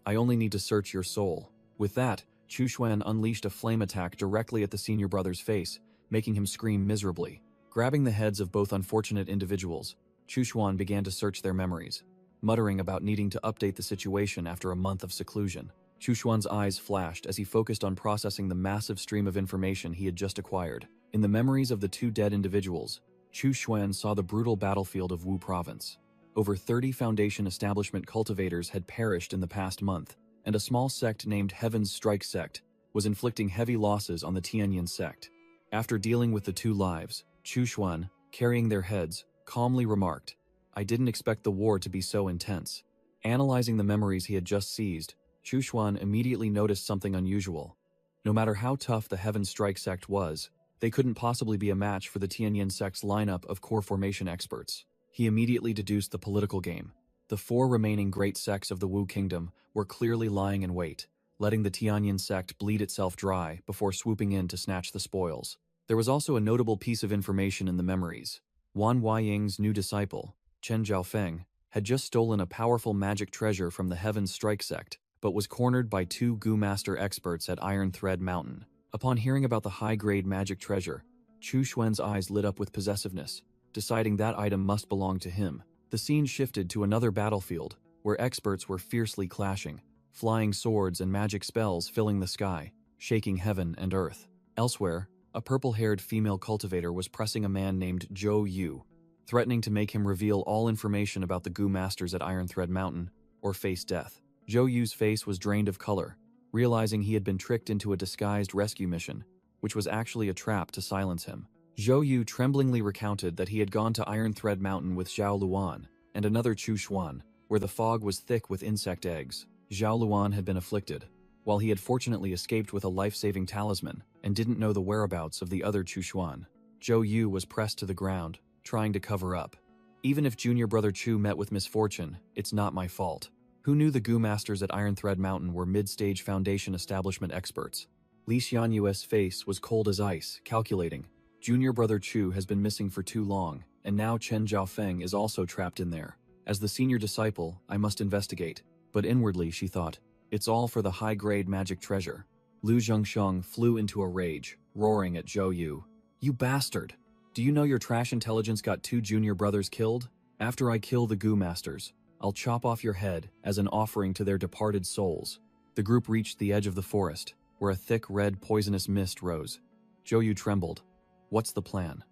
I only need to search your soul." With that, Chu Xuan unleashed a flame attack directly at the senior brother's face, making him scream miserably. Grabbing the heads of both unfortunate individuals, Chu Xuan began to search their memories, muttering about needing to update the situation after a month of seclusion. Chu Xuan's eyes flashed as he focused on processing the massive stream of information he had just acquired. In the memories of the 2 dead individuals, Chu Xuan saw the brutal battlefield of Wu Province. Over 30 Foundation establishment cultivators had perished in the past month, and a small sect named Heaven's Strike Sect was inflicting heavy losses on the Tianyin sect. After dealing with the 2 lives, Chu Xuan, carrying their heads, calmly remarked, "I didn't expect the war to be so intense." Analyzing the memories he had just seized, Chu Xuan immediately noticed something unusual. No matter how tough the Heaven Strike sect was, they couldn't possibly be a match for the Tianyin sect's lineup of core formation experts. He immediately deduced the political game. The 4 remaining great sects of the Wu Kingdom were clearly lying in wait, letting the Tianyin sect bleed itself dry before swooping in to snatch the spoils. There was also a notable piece of information in the memories. Wan Huaying's new disciple, Chen Zhaofeng, had just stolen a powerful magic treasure from the Heaven Strike sect, but was cornered by 2 Gu Master experts at Iron Thread Mountain. Upon hearing about the high-grade magic treasure, Chu Xuan's eyes lit up with possessiveness, deciding that item must belong to him. The scene shifted to another battlefield, where experts were fiercely clashing, flying swords and magic spells filling the sky, shaking heaven and earth. Elsewhere, a purple-haired female cultivator was pressing a man named Zhou Yu, threatening to make him reveal all information about the Gu Masters at Iron Thread Mountain, or face death. Zhou Yu's face was drained of color, realizing he had been tricked into a disguised rescue mission, which was actually a trap to silence him. Zhou Yu tremblingly recounted that he had gone to Iron Thread Mountain with Zhao Luan and another Chu Xuan, where the fog was thick with insect eggs. Zhao Luan had been afflicted, while he had fortunately escaped with a life-saving talisman and didn't know the whereabouts of the other Chu Xuan. Zhou Yu was pressed to the ground, trying to cover up. Even if junior brother Chu met with misfortune, it's not my fault. Who knew the Gu Masters at Iron Thread Mountain were mid-stage Foundation establishment experts? Li Xianyue's face was cold as ice, calculating. Junior brother Chu has been missing for too long, and now Chen Zhaofeng is also trapped in there. As the senior disciple, I must investigate. But inwardly, she thought, it's all for the high-grade magic treasure. Lu Zhengsheng flew into a rage, roaring at Zhou Yu. You bastard! Do you know your trash intelligence got 2 junior brothers killed? After I kill the Gu Masters, I'll chop off your head as an offering to their departed souls. The group reached the edge of the forest, where a thick red poisonous mist rose. Zhou Yu trembled. What's the plan?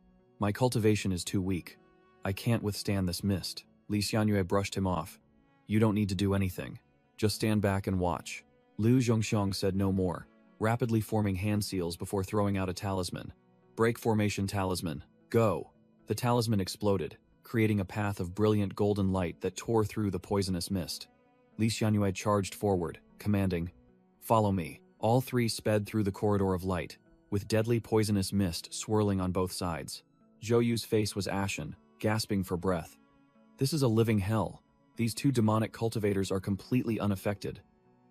My cultivation is too weak. I can't withstand this mist. Li Xianyue brushed him off. You don't need to do anything. Just stand back and watch. Lu Zhongxiang said no more, rapidly forming hand seals before throwing out a talisman. Break formation talisman. Go! The talisman exploded, creating a path of brilliant golden light that tore through the poisonous mist. Li Xianyue charged forward, commanding, Follow me. All 3 sped through the corridor of light, with deadly poisonous mist swirling on both sides. Zhou Yu's face was ashen, gasping for breath. This is a living hell. These 2 demonic cultivators are completely unaffected.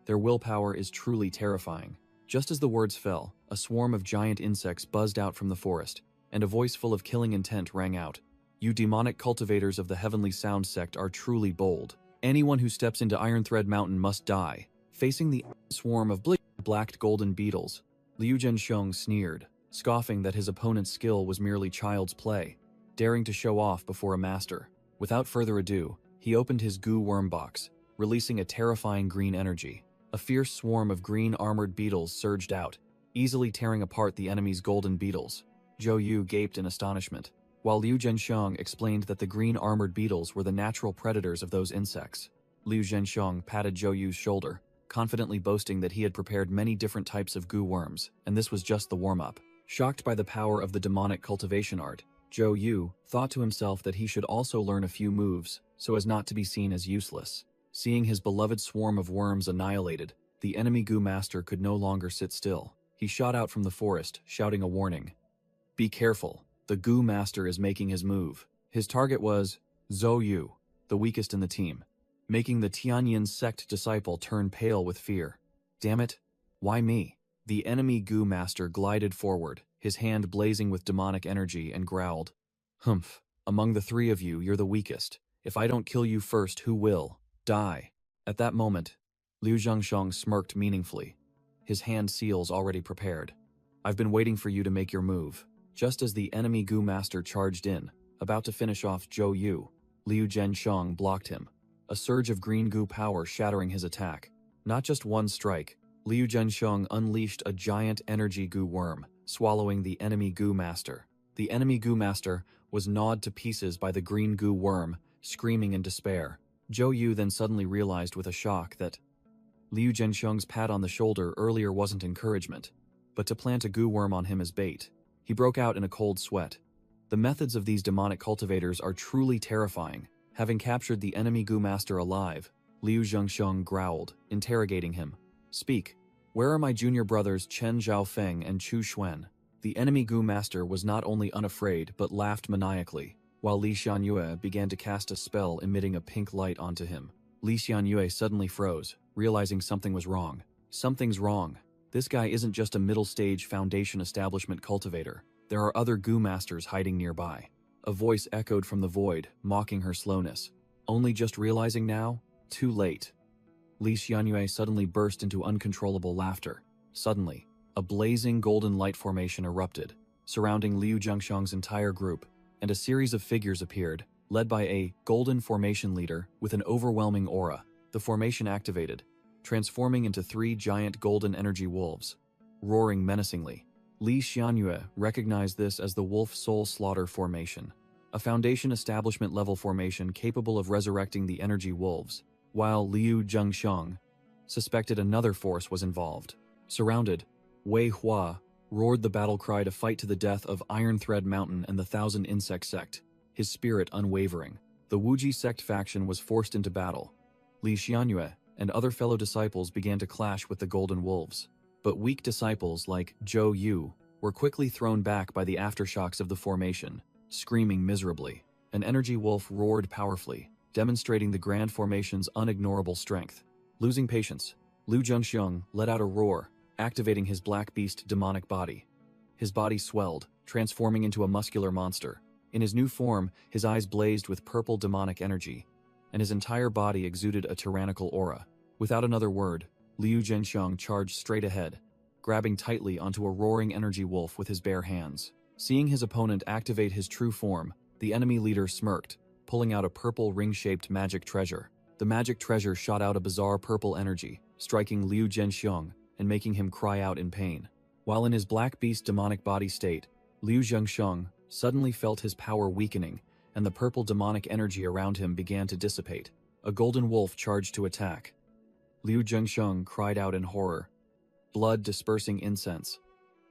Their willpower is truly terrifying. Just as the words fell, a swarm of giant insects buzzed out from the forest, and a voice full of killing intent rang out. You demonic cultivators of the Heavenly Sound sect are truly bold. Anyone who steps into Iron Thread Mountain must die. Facing the swarm of blacked golden beetles, Liu Zhensheng sneered, scoffing that his opponent's skill was merely child's play, daring to show off before a master. Without further ado, he opened his goo worm box, releasing a terrifying green energy. A fierce swarm of green armored beetles surged out, easily tearing apart the enemy's golden beetles. Zhou Yu gaped in astonishment, while Liu Zhensheng explained that the green armored beetles were the natural predators of those insects. Liu Zhensheng patted Zhou Yu's shoulder, confidently boasting that he had prepared many different types of goo worms, and this was just the warm-up. Shocked by the power of the demonic cultivation art, Zhou Yu thought to himself that he should also learn a few moves, so as not to be seen as useless. Seeing his beloved swarm of worms annihilated, the enemy Gu Master could no longer sit still. He shot out from the forest, shouting a warning. Be careful, the Gu Master is making his move. His target was Zhou Yu, the weakest in the team, making the Tianyin sect disciple turn pale with fear. Damn it, why me? The enemy Gu Master glided forward, his hand blazing with demonic energy, and growled. Humph, among the 3 of you, you're the weakest. If I don't kill you first, who will? Die. At that moment, Liu Zhengsheng smirked meaningfully, his hand seals already prepared. I've been waiting for you to make your move. Just as the enemy Gu Master charged in, about to finish off Zhou Yu, Liu Zhensheng blocked him, a surge of green goo power shattering his attack. Not just one strike, Liu Zhensheng unleashed a giant energy goo worm, swallowing the enemy Gu Master. The enemy Gu Master was gnawed to pieces by the green goo worm, screaming in despair. Zhou Yu then suddenly realized with a shock that Liu Zhensheng's pat on the shoulder earlier wasn't encouragement, but to plant a goo worm on him as bait. He broke out in a cold sweat. The methods of these demonic cultivators are truly terrifying. Having captured the enemy Gu Master alive, Liu Zhengsheng growled, interrogating him. Speak. Where are my junior brothers Chen Zhaofeng and Chu Xuan? The enemy Gu Master was not only unafraid but laughed maniacally. while Li Xianyue began to cast a spell emitting a pink light onto him. Li Xianyue suddenly froze, realizing something was wrong. Something's wrong. This guy isn't just a middle-stage foundation establishment cultivator. There are other goo masters hiding nearby. A voice echoed from the void, mocking her slowness. Only just realizing now? Too late. Li Xianyue suddenly burst into uncontrollable laughter. Suddenly, a blazing golden light formation erupted, surrounding Liu Zhengxiang's entire group, and a series of figures appeared, led by a golden formation leader with an overwhelming aura. The formation activated, transforming into 3 giant golden energy wolves, roaring menacingly. Li Xianyue recognized this as the Wolf Soul Slaughter Formation, a foundation establishment level formation capable of resurrecting the energy wolves, while Liu Zhengxiang suspected another force was involved. Surrounded, Wei Hua roared the battle cry to fight to the death of Iron Thread Mountain and the Thousand Insect Sect, his spirit unwavering. The Wuji sect faction was forced into battle. Li Xianyue and other fellow disciples began to clash with the Golden Wolves. But weak disciples like Zhou Yu were quickly thrown back by the aftershocks of the formation, screaming miserably. An energy wolf roared powerfully, demonstrating the Grand Formation's unignorable strength. Losing patience, Liu Zhengxiang let out a roar, activating his black beast demonic body. His body swelled, transforming into a muscular monster. In his new form, his eyes blazed with purple demonic energy, and his entire body exuded a tyrannical aura. Without another word, Liu Zhengxiang charged straight ahead, grabbing tightly onto a roaring energy wolf with his bare hands. Seeing his opponent activate his true form, the enemy leader smirked, pulling out a purple ring-shaped magic treasure. The magic treasure shot out a bizarre purple energy, striking Liu Zhengxiang and making him cry out in pain. While in his black beast demonic body state, Liu Zhengxiang suddenly felt his power weakening, and the purple demonic energy around him began to dissipate. A golden wolf charged to attack. Liu Zhengxiang cried out in horror, blood dispersing incense.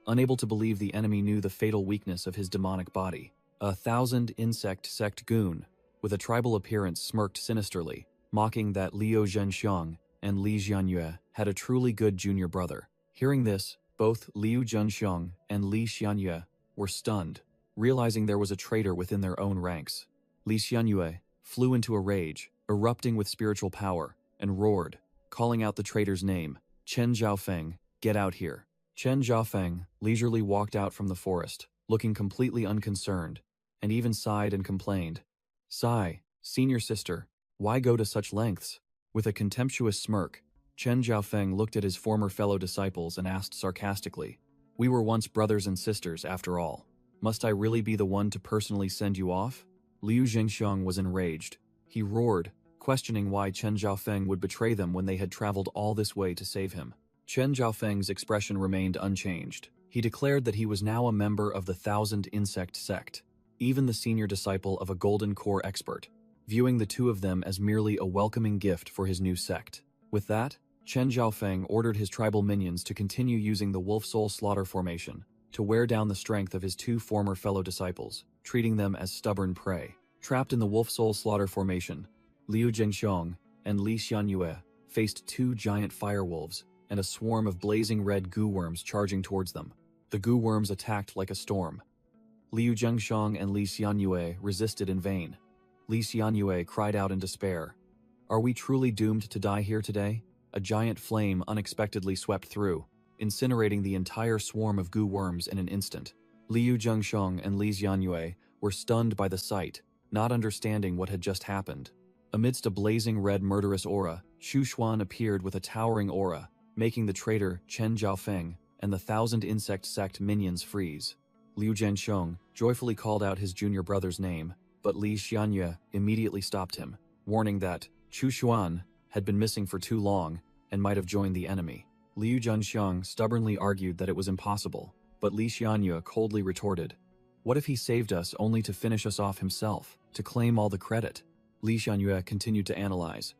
Unable to believe the enemy knew the fatal weakness of his demonic body, a Thousand Insect Sect goon with a tribal appearance smirked sinisterly, mocking that Liu Zhengxiang and Li Xianyue had a truly good junior brother. Hearing this, both Liu Zhengxiang and Li Xianyue were stunned, realizing there was a traitor within their own ranks. Li Xianyue flew into a rage, erupting with spiritual power, and roared, calling out the traitor's name. Chen Zhaofeng, get out here. Chen Zhaofeng leisurely walked out from the forest, looking completely unconcerned, and even sighed and complained. Sigh, senior sister, why go to such lengths? With a contemptuous smirk, Chen Zhaofeng looked at his former fellow disciples and asked sarcastically, we were once brothers and sisters after all. Must I really be the one to personally send you off? Liu Zhengxiang was enraged. He roared, questioning why Chen Zhaofeng would betray them when they had traveled all this way to save him. Chen Zhaofeng's expression remained unchanged. He declared that he was now a member of the Thousand Insect Sect, even the senior disciple of a Golden Core expert, viewing the two of them as merely a welcoming gift for his new sect. With that, Chen Zhaofeng ordered his tribal minions to continue using the Wolf Soul Slaughter Formation to wear down the strength of his 2 former fellow disciples, treating them as stubborn prey. Trapped in the Wolf Soul Slaughter Formation, Liu Zhengxiang and Li Xianyue faced 2 giant firewolves and a swarm of blazing red goo worms charging towards them. The goo worms attacked like a storm. Liu Zhengxiang and Li Xianyue resisted in vain. Li Xianyue cried out in despair. Are we truly doomed to die here today? A giant flame unexpectedly swept through, incinerating the entire swarm of goo worms in an instant. Liu Zhengxiang and Li Xianyue were stunned by the sight, not understanding what had just happened. Amidst a blazing red murderous aura, Xu Xuan appeared with a towering aura, making the traitor Chen Zhaofeng and the Thousand Insect Sect minions freeze. Liu Zhengxiang joyfully called out his junior brother's name, but Li Xianyue immediately stopped him, warning that Xu Xuan had been missing for too long and might have joined the enemy. Liu Zhengxiang stubbornly argued that it was impossible, but Li Xianyue coldly retorted, what if he saved us only to finish us off himself, to claim all the credit? Li Xianyue continued to analyze,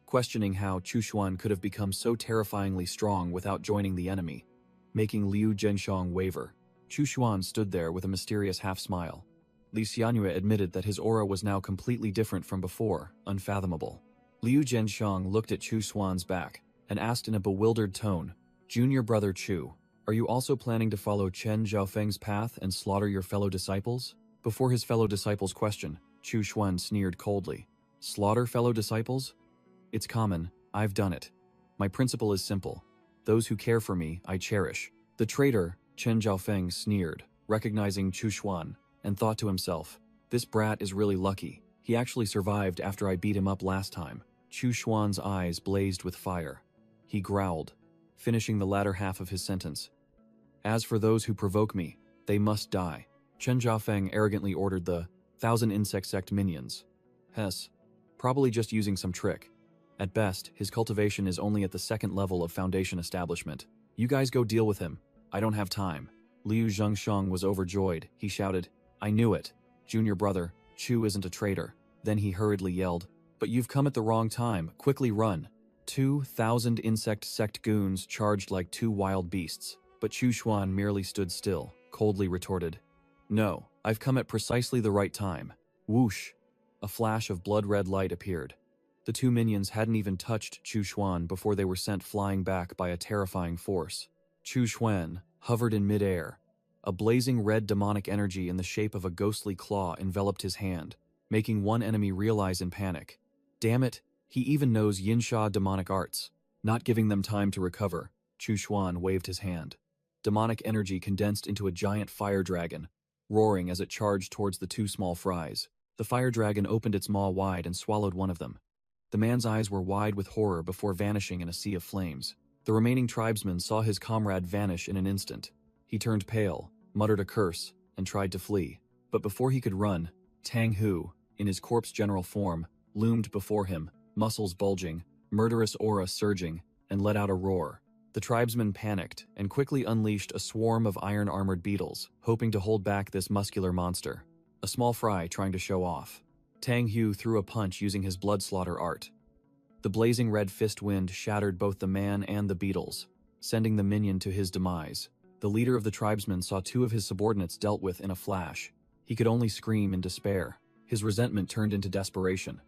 questioning how Xu Xuan could have become so terrifyingly strong without joining the enemy, making Liu Zhengxiang waver. Xu Xuan stood there with a mysterious half-smile. Li Xianyue admitted that his aura was now completely different from before, unfathomable. Liu Zhengxiang looked at Xu Xuan's back and asked in a bewildered tone, Junior brother Chu, are you also planning to follow Chen Zhaofeng's path and slaughter your fellow disciples? Before his fellow disciples' question, Chu Xuan sneered coldly. Slaughter fellow disciples? It's common, I've done it. My principle is simple. Those who care for me, I cherish. The traitor, Chen Zhaofeng, sneered, recognizing Chu Xuan, and thought to himself, this brat is really lucky. He actually survived after I beat him up last time. Chu Xuan's eyes blazed with fire. He growled, finishing the latter half of his sentence. As for those who provoke me, they must die. Chen Zhaofeng arrogantly ordered the 1,000 insect sect minions. Hess, probably just using some trick. At best, his cultivation is only at the second level of foundation establishment. You guys go deal with him. I don't have time. Liu Zhengsheng was overjoyed. He shouted, I knew it. Junior brother, Chu isn't a traitor. Then he hurriedly yelled, but you've come at the wrong time. Quickly run. 2,000 insect sect goons charged like two wild beasts. But Chu Xuan merely stood still, coldly retorted, no, I've come at precisely the right time. Whoosh! A flash of blood-red light appeared. The two minions hadn't even touched Chu Xuan before they were sent flying back by a terrifying force. Chu Xuan hovered in midair. A blazing red demonic energy in the shape of a ghostly claw enveloped his hand, making one enemy realize in panic. Damn it, he even knows Yinsha demonic arts. Not giving them time to recover, Chu Xuan waved his hand. Demonic energy condensed into a giant fire dragon, roaring as it charged towards the two small fries. The fire dragon opened its maw wide and swallowed one of them. The man's eyes were wide with horror before vanishing in a sea of flames. The remaining tribesman saw his comrade vanish in an instant. He turned pale, muttered a curse, and tried to flee. But before he could run, Tang Hu, in his corpse general form, loomed before him, muscles bulging, murderous aura surging, and let out a roar. The tribesmen panicked and quickly unleashed a swarm of iron-armored beetles, hoping to hold back this muscular monster. A small fry trying to show off. Tang Hu threw a punch using his blood slaughter art. The blazing red fist wind shattered both the man and the beetles, sending the minion to his demise. The leader of the tribesmen saw two of his subordinates dealt with in a flash. He could only scream in despair. His resentment turned into desperation.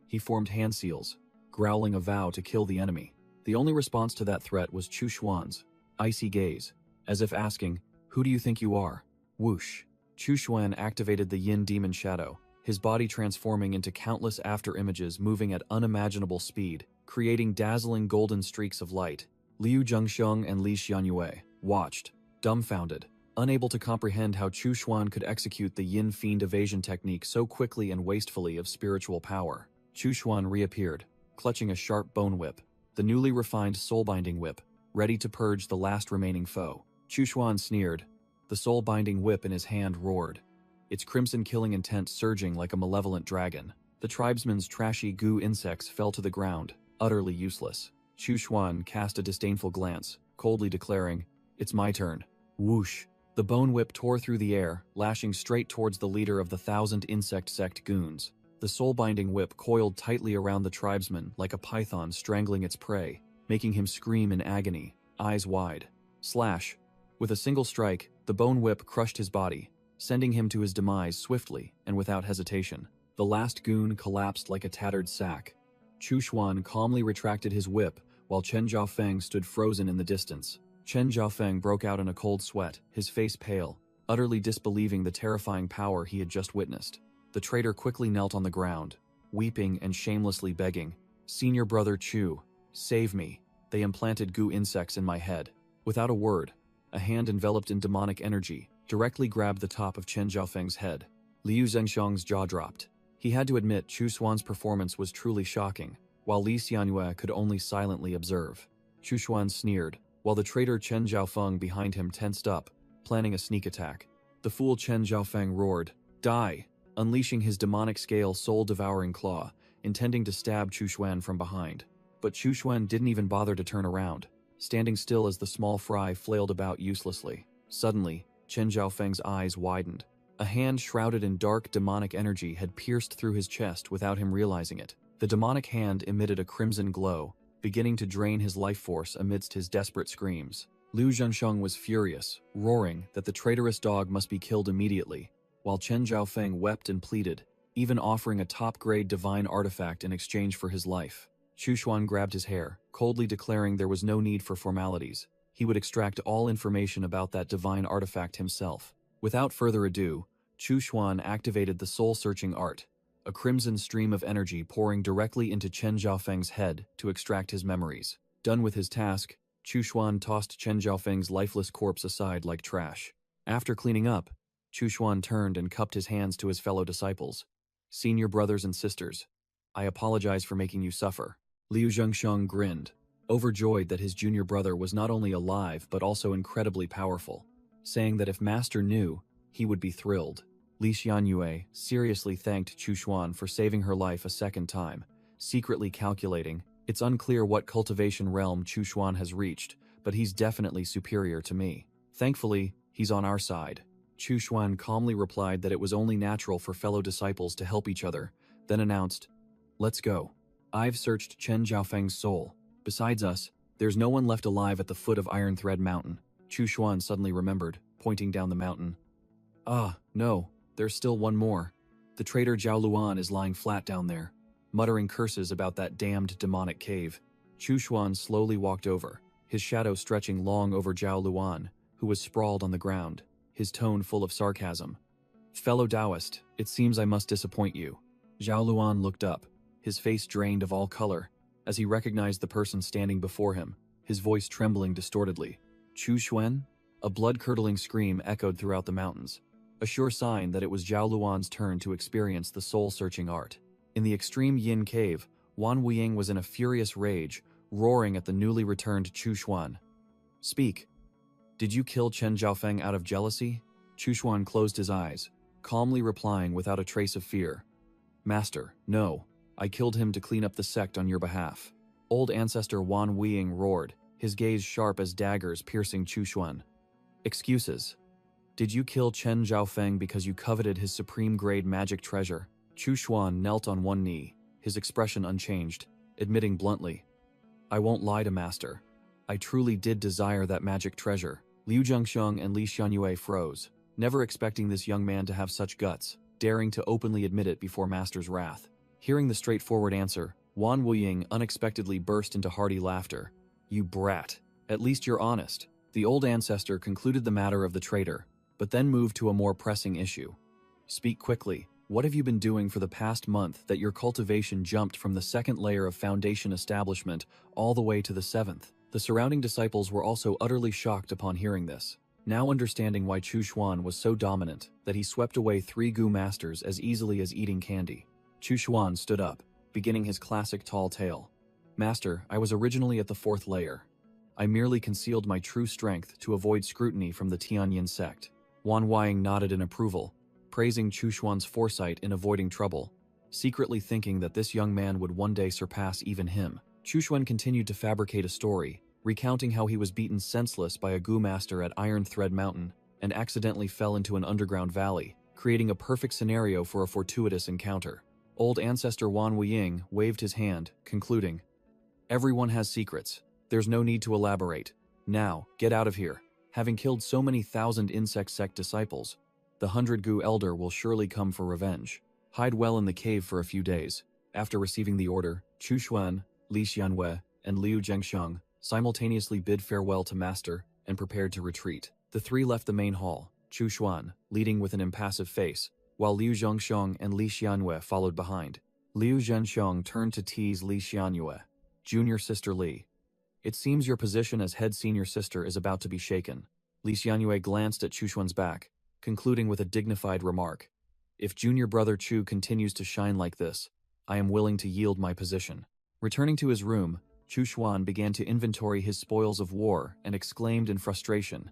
He formed hand seals, growling a vow to kill the enemy. The only response to that threat was Chu Xuan's icy gaze, as if asking, who do you think you are? Whoosh. Chu Xuan activated the Yin demon shadow, his body transforming into countless after-images moving at unimaginable speed, creating dazzling golden streaks of light. Liu Zhengsheng and Li Xianyue watched, dumbfounded, unable to comprehend how Chu Xuan could execute the Yin fiend evasion technique so quickly and wastefully of spiritual power. Chu Xuan reappeared, clutching a sharp bone whip, the newly refined soul-binding whip, ready to purge the last remaining foe. Chu Xuan sneered. The soul-binding whip in his hand roared, its crimson killing intent surging like a malevolent dragon. The tribesmen's trashy goo insects fell to the ground, utterly useless. Chu Xuan cast a disdainful glance, coldly declaring, it's my turn. Whoosh! The bone whip tore through the air, lashing straight towards the leader of the 1,000 insect sect goons. The soul-binding whip coiled tightly around the tribesman like a python strangling its prey, making him scream in agony, eyes wide. Slash! With a single strike, the bone whip crushed his body, sending him to his demise swiftly and without hesitation. The last goon collapsed like a tattered sack. Chu Xuan calmly retracted his whip while Chen Zhaofeng stood frozen in the distance. Chen Zhaofeng broke out in a cold sweat, his face pale, utterly disbelieving the terrifying power he had just witnessed. The traitor quickly knelt on the ground, weeping and shamelessly begging, Senior brother Chu, save me. They implanted goo insects in my head. Without a word, a hand enveloped in demonic energy directly grabbed the top of Chen Zhaofeng's head. Liu Zhengsheng's jaw dropped. He had to admit Chu Xuan's performance was truly shocking, while Li Xianyue could only silently observe. Chu Xuan sneered, while the traitor Chen Zhaofeng behind him tensed up, planning a sneak attack. The fool Chen Zhaofeng roared, die, unleashing his demonic scale soul-devouring claw, intending to stab Chu Xuan from behind. But Chu Xuan didn't even bother to turn around, standing still as the small fry flailed about uselessly. Suddenly, Chen Zhaofeng's eyes widened. A hand shrouded in dark demonic energy had pierced through his chest without him realizing it. The demonic hand emitted a crimson glow, beginning to drain his life force amidst his desperate screams. Liu Zhengsheng was furious, roaring that the traitorous dog must be killed immediately, while Chen Zhaofeng wept and pleaded, even offering a top-grade divine artifact in exchange for his life. Chu Xuan grabbed his hair, coldly declaring there was no need for formalities. He would extract all information about that divine artifact himself. Without further ado, Chu Xuan activated the soul-searching art, a crimson stream of energy pouring directly into Chen Zhaofeng's head to extract his memories. Done with his task, Chu Xuan tossed Chen Zhaofeng's lifeless corpse aside like trash. After cleaning up, Chu Xuan turned and cupped his hands to his fellow disciples. "Senior brothers and sisters, I apologize for making you suffer." Liu Zhengsheng grinned, overjoyed that his junior brother was not only alive but also incredibly powerful, saying that if Master knew, he would be thrilled. Li Xianyue seriously thanked Chu Xuan for saving her life a second time, secretly calculating, "It's unclear what cultivation realm Chu Xuan has reached, but he's definitely superior to me. Thankfully, he's on our side." Chu Xuan calmly replied that it was only natural for fellow disciples to help each other, then announced, "Let's go. I've searched Chen Zhaofeng's soul. Besides us, there's no one left alive at the foot of Iron Thread Mountain." Chu Xuan suddenly remembered, pointing down the mountain. "Ah, no, there's still one more. The traitor Zhao Luan is lying flat down there, muttering curses about that damned demonic cave." Chu Xuan slowly walked over, his shadow stretching long over Zhao Luan, who was sprawled on the ground, his tone full of sarcasm. "Fellow Taoist, it seems I must disappoint you." Zhao Luan looked up, his face drained of all color, as he recognized the person standing before him, his voice trembling distortedly. "Chu Xuan?" A blood-curdling scream echoed throughout the mountains, a sure sign that it was Zhao Luan's turn to experience the soul-searching art. In the extreme Yin cave, Wan Wuying was in a furious rage, roaring at the newly returned Chu Xuan. "Speak. Did you kill Chen Zhaofeng out of jealousy?" Chu Xuan closed his eyes, calmly replying without a trace of fear. "Master, no. I killed him to clean up the sect on your behalf." Old ancestor Wan Wuying roared, his gaze sharp as daggers piercing Chu Xuan. "Excuses. Did you kill Chen Zhaofeng because you coveted his supreme-grade magic treasure?" Chu Xuan knelt on one knee, his expression unchanged, admitting bluntly, "I won't lie to Master. I truly did desire that magic treasure." Liu Zhengsheng and Li Xianyue froze, never expecting this young man to have such guts, daring to openly admit it before Master's wrath. Hearing the straightforward answer, Wan Wuying unexpectedly burst into hearty laughter. "You brat. At least you're honest." The old ancestor concluded the matter of the traitor, but then moved to a more pressing issue. "Speak quickly. What have you been doing for the past month that your cultivation jumped from the second layer of foundation establishment all the way to the seventh?" The surrounding disciples were also utterly shocked upon hearing this, now understanding why Chu Xuan was so dominant that he swept away 3 Gu masters as easily as eating candy. Chu Xuan stood up, beginning his classic tall tale. "Master, I was originally at the 4th layer. I merely concealed my true strength to avoid scrutiny from the Tianyin sect." Wan Wuying nodded in approval, praising Chu Xuan's foresight in avoiding trouble, secretly thinking that this young man would one day surpass even him. Chu Xuan continued to fabricate a story, recounting how he was beaten senseless by a Gu master at Iron Thread Mountain and accidentally fell into an underground valley, creating a perfect scenario for a fortuitous encounter. Old ancestor Wan Wuying waved his hand, concluding, "Everyone has secrets. There's no need to elaborate. Now, get out of here. Having killed so many thousand insect sect disciples, the 100 Gu elder will surely come for revenge. Hide well in the cave for a few days." After receiving the order, Chu Xuan, Li Xianyue, and Liu Zhengsheng simultaneously bid farewell to Master and prepared to retreat. The 3 left the main hall, Chu Xuan leading with an impassive face, while Liu Zhengsheng and Li Xianyue followed behind. Liu Zhensheng turned to tease Li Xianyue. "Junior sister Li, it seems your position as head senior sister is about to be shaken." Li Xianyue glanced at Chu Xuan's back, concluding with a dignified remark. "If junior brother Chu continues to shine like this, I am willing to yield my position." Returning to his room, Chu Xuan began to inventory his spoils of war and exclaimed in frustration,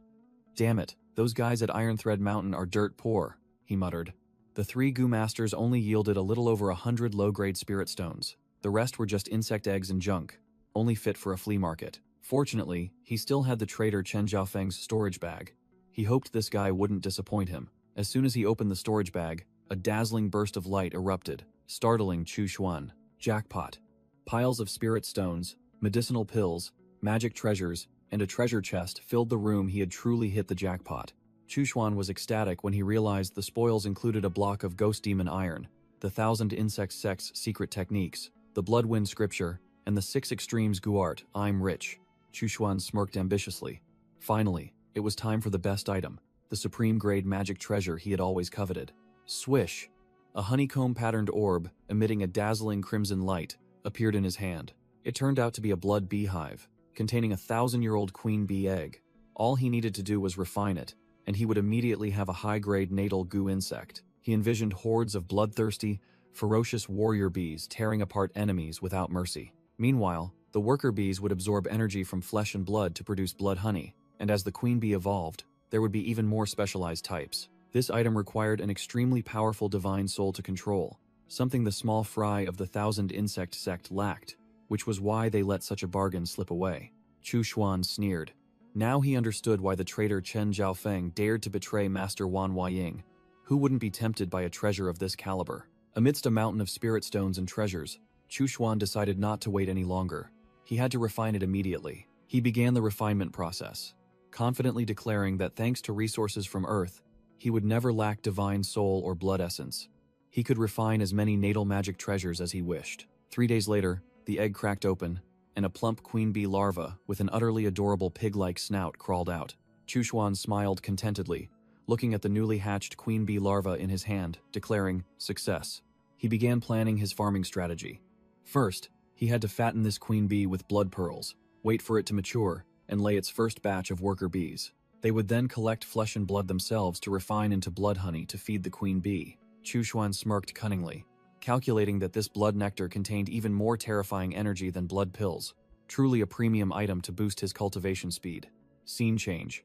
"Damn it, those guys at Iron Thread Mountain are dirt poor," he muttered. The 3 Gu masters only yielded a little over 100 low-grade spirit stones. The rest were just insect eggs and junk, only fit for a flea market. Fortunately, he still had the traitor Chen Zhaofeng's storage bag. He hoped this guy wouldn't disappoint him. As soon as he opened the storage bag, a dazzling burst of light erupted, startling Chu Xuan. Jackpot. Piles of spirit stones, medicinal pills, magic treasures, and a treasure chest filled the room. He had truly hit the jackpot. Chu Xuan was ecstatic when he realized the spoils included a block of ghost demon iron, the 1,000 insect sect's secret techniques, the bloodwind scripture, and the 6 extremes guart, "I'm rich." Chu Xuan smirked ambitiously. Finally, it was time for the best item, the supreme grade magic treasure he had always coveted. Swish! A honeycomb-patterned orb, emitting a dazzling crimson light, appeared in his hand. It turned out to be a blood beehive, containing a 1,000-year-old queen bee egg. All he needed to do was refine it, and he would immediately have a high-grade natal goo insect. He envisioned hordes of bloodthirsty, ferocious warrior bees tearing apart enemies without mercy. Meanwhile, the worker bees would absorb energy from flesh and blood to produce blood honey, and as the queen bee evolved, there would be even more specialized types. This item required an extremely powerful divine soul to control, something the small fry of the 1,000 insect sect lacked, which was why they let such a bargain slip away. Chu Xuan sneered. Now he understood why the traitor Chen Zhaofeng dared to betray Master Wan Huaying. Who wouldn't be tempted by a treasure of this caliber? Amidst a mountain of spirit stones and treasures, Chu Xuan decided not to wait any longer. He had to refine it immediately. He began the refinement process, confidently declaring that thanks to resources from Earth, he would never lack divine soul or blood essence. He could refine as many natal magic treasures as he wished. 3 days later, the egg cracked open, and a plump queen bee larva with an utterly adorable pig-like snout crawled out. Chu Xuan smiled contentedly, looking at the newly hatched queen bee larva in his hand, declaring, "Success." He began planning his farming strategy. First, he had to fatten this queen bee with blood pearls, wait for it to mature, and lay its first batch of worker bees. They would then collect flesh and blood themselves to refine into blood honey to feed the queen bee. Chu Xuan smirked cunningly, calculating that this blood nectar contained even more terrifying energy than blood pills, truly a premium item to boost his cultivation speed. Scene change.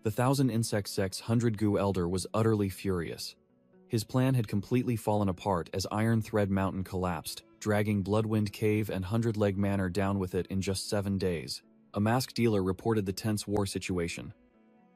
The 1,000 insect sect's 100 Gu elder was utterly furious. His plan had completely fallen apart as Iron Thread Mountain collapsed, dragging Bloodwind Cave and 100-Leg Manor down with it in just 7 days. A masked dealer reported the tense war situation.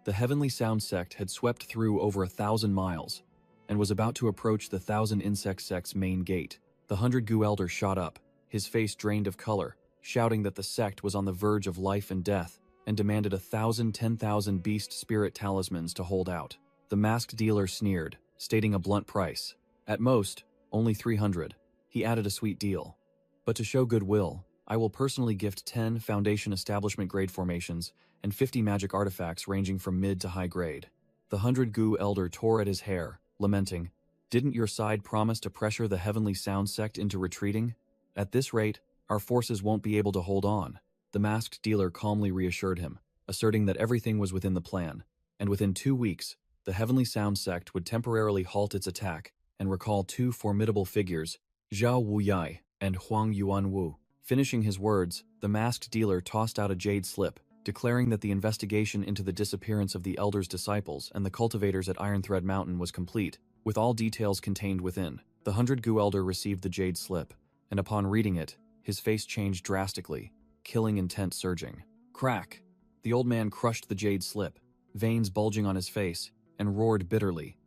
The Heavenly Sound sect had swept through over 1,000 miles and was about to approach the 1,000 insect sect's main gate. The 100 Gu elder shot up, his face drained of color, shouting that the sect was on the verge of life and death, and demanded 1,000 10,000 beast spirit talismans to hold out. The masked dealer sneered, stating a blunt price. At most, only 300. He added a sweet deal. But to show goodwill, I will personally gift 10 Foundation Establishment grade formations and 50 magic artifacts ranging from mid to high grade. The 100 Gu elder tore at his hair, lamenting, "Didn't your side promise to pressure the Heavenly Sound sect into retreating? At this rate, our forces won't be able to hold on." The masked dealer calmly reassured him, asserting that everything was within the plan, and within 2 weeks, the Heavenly Sound sect would temporarily halt its attack and recall 2 formidable figures, Zhao Wuyai and Huang Yuanwu. Finishing his words, the masked dealer tossed out a jade slip, declaring that the investigation into the disappearance of the Elder's disciples and the cultivators at Iron Thread Mountain was complete, with all details contained within. The 100 Gu elder received the jade slip, and upon reading it, his face changed drastically, killing intent surging. Crack! The old man crushed the jade slip, veins bulging on his face, and roared bitterly.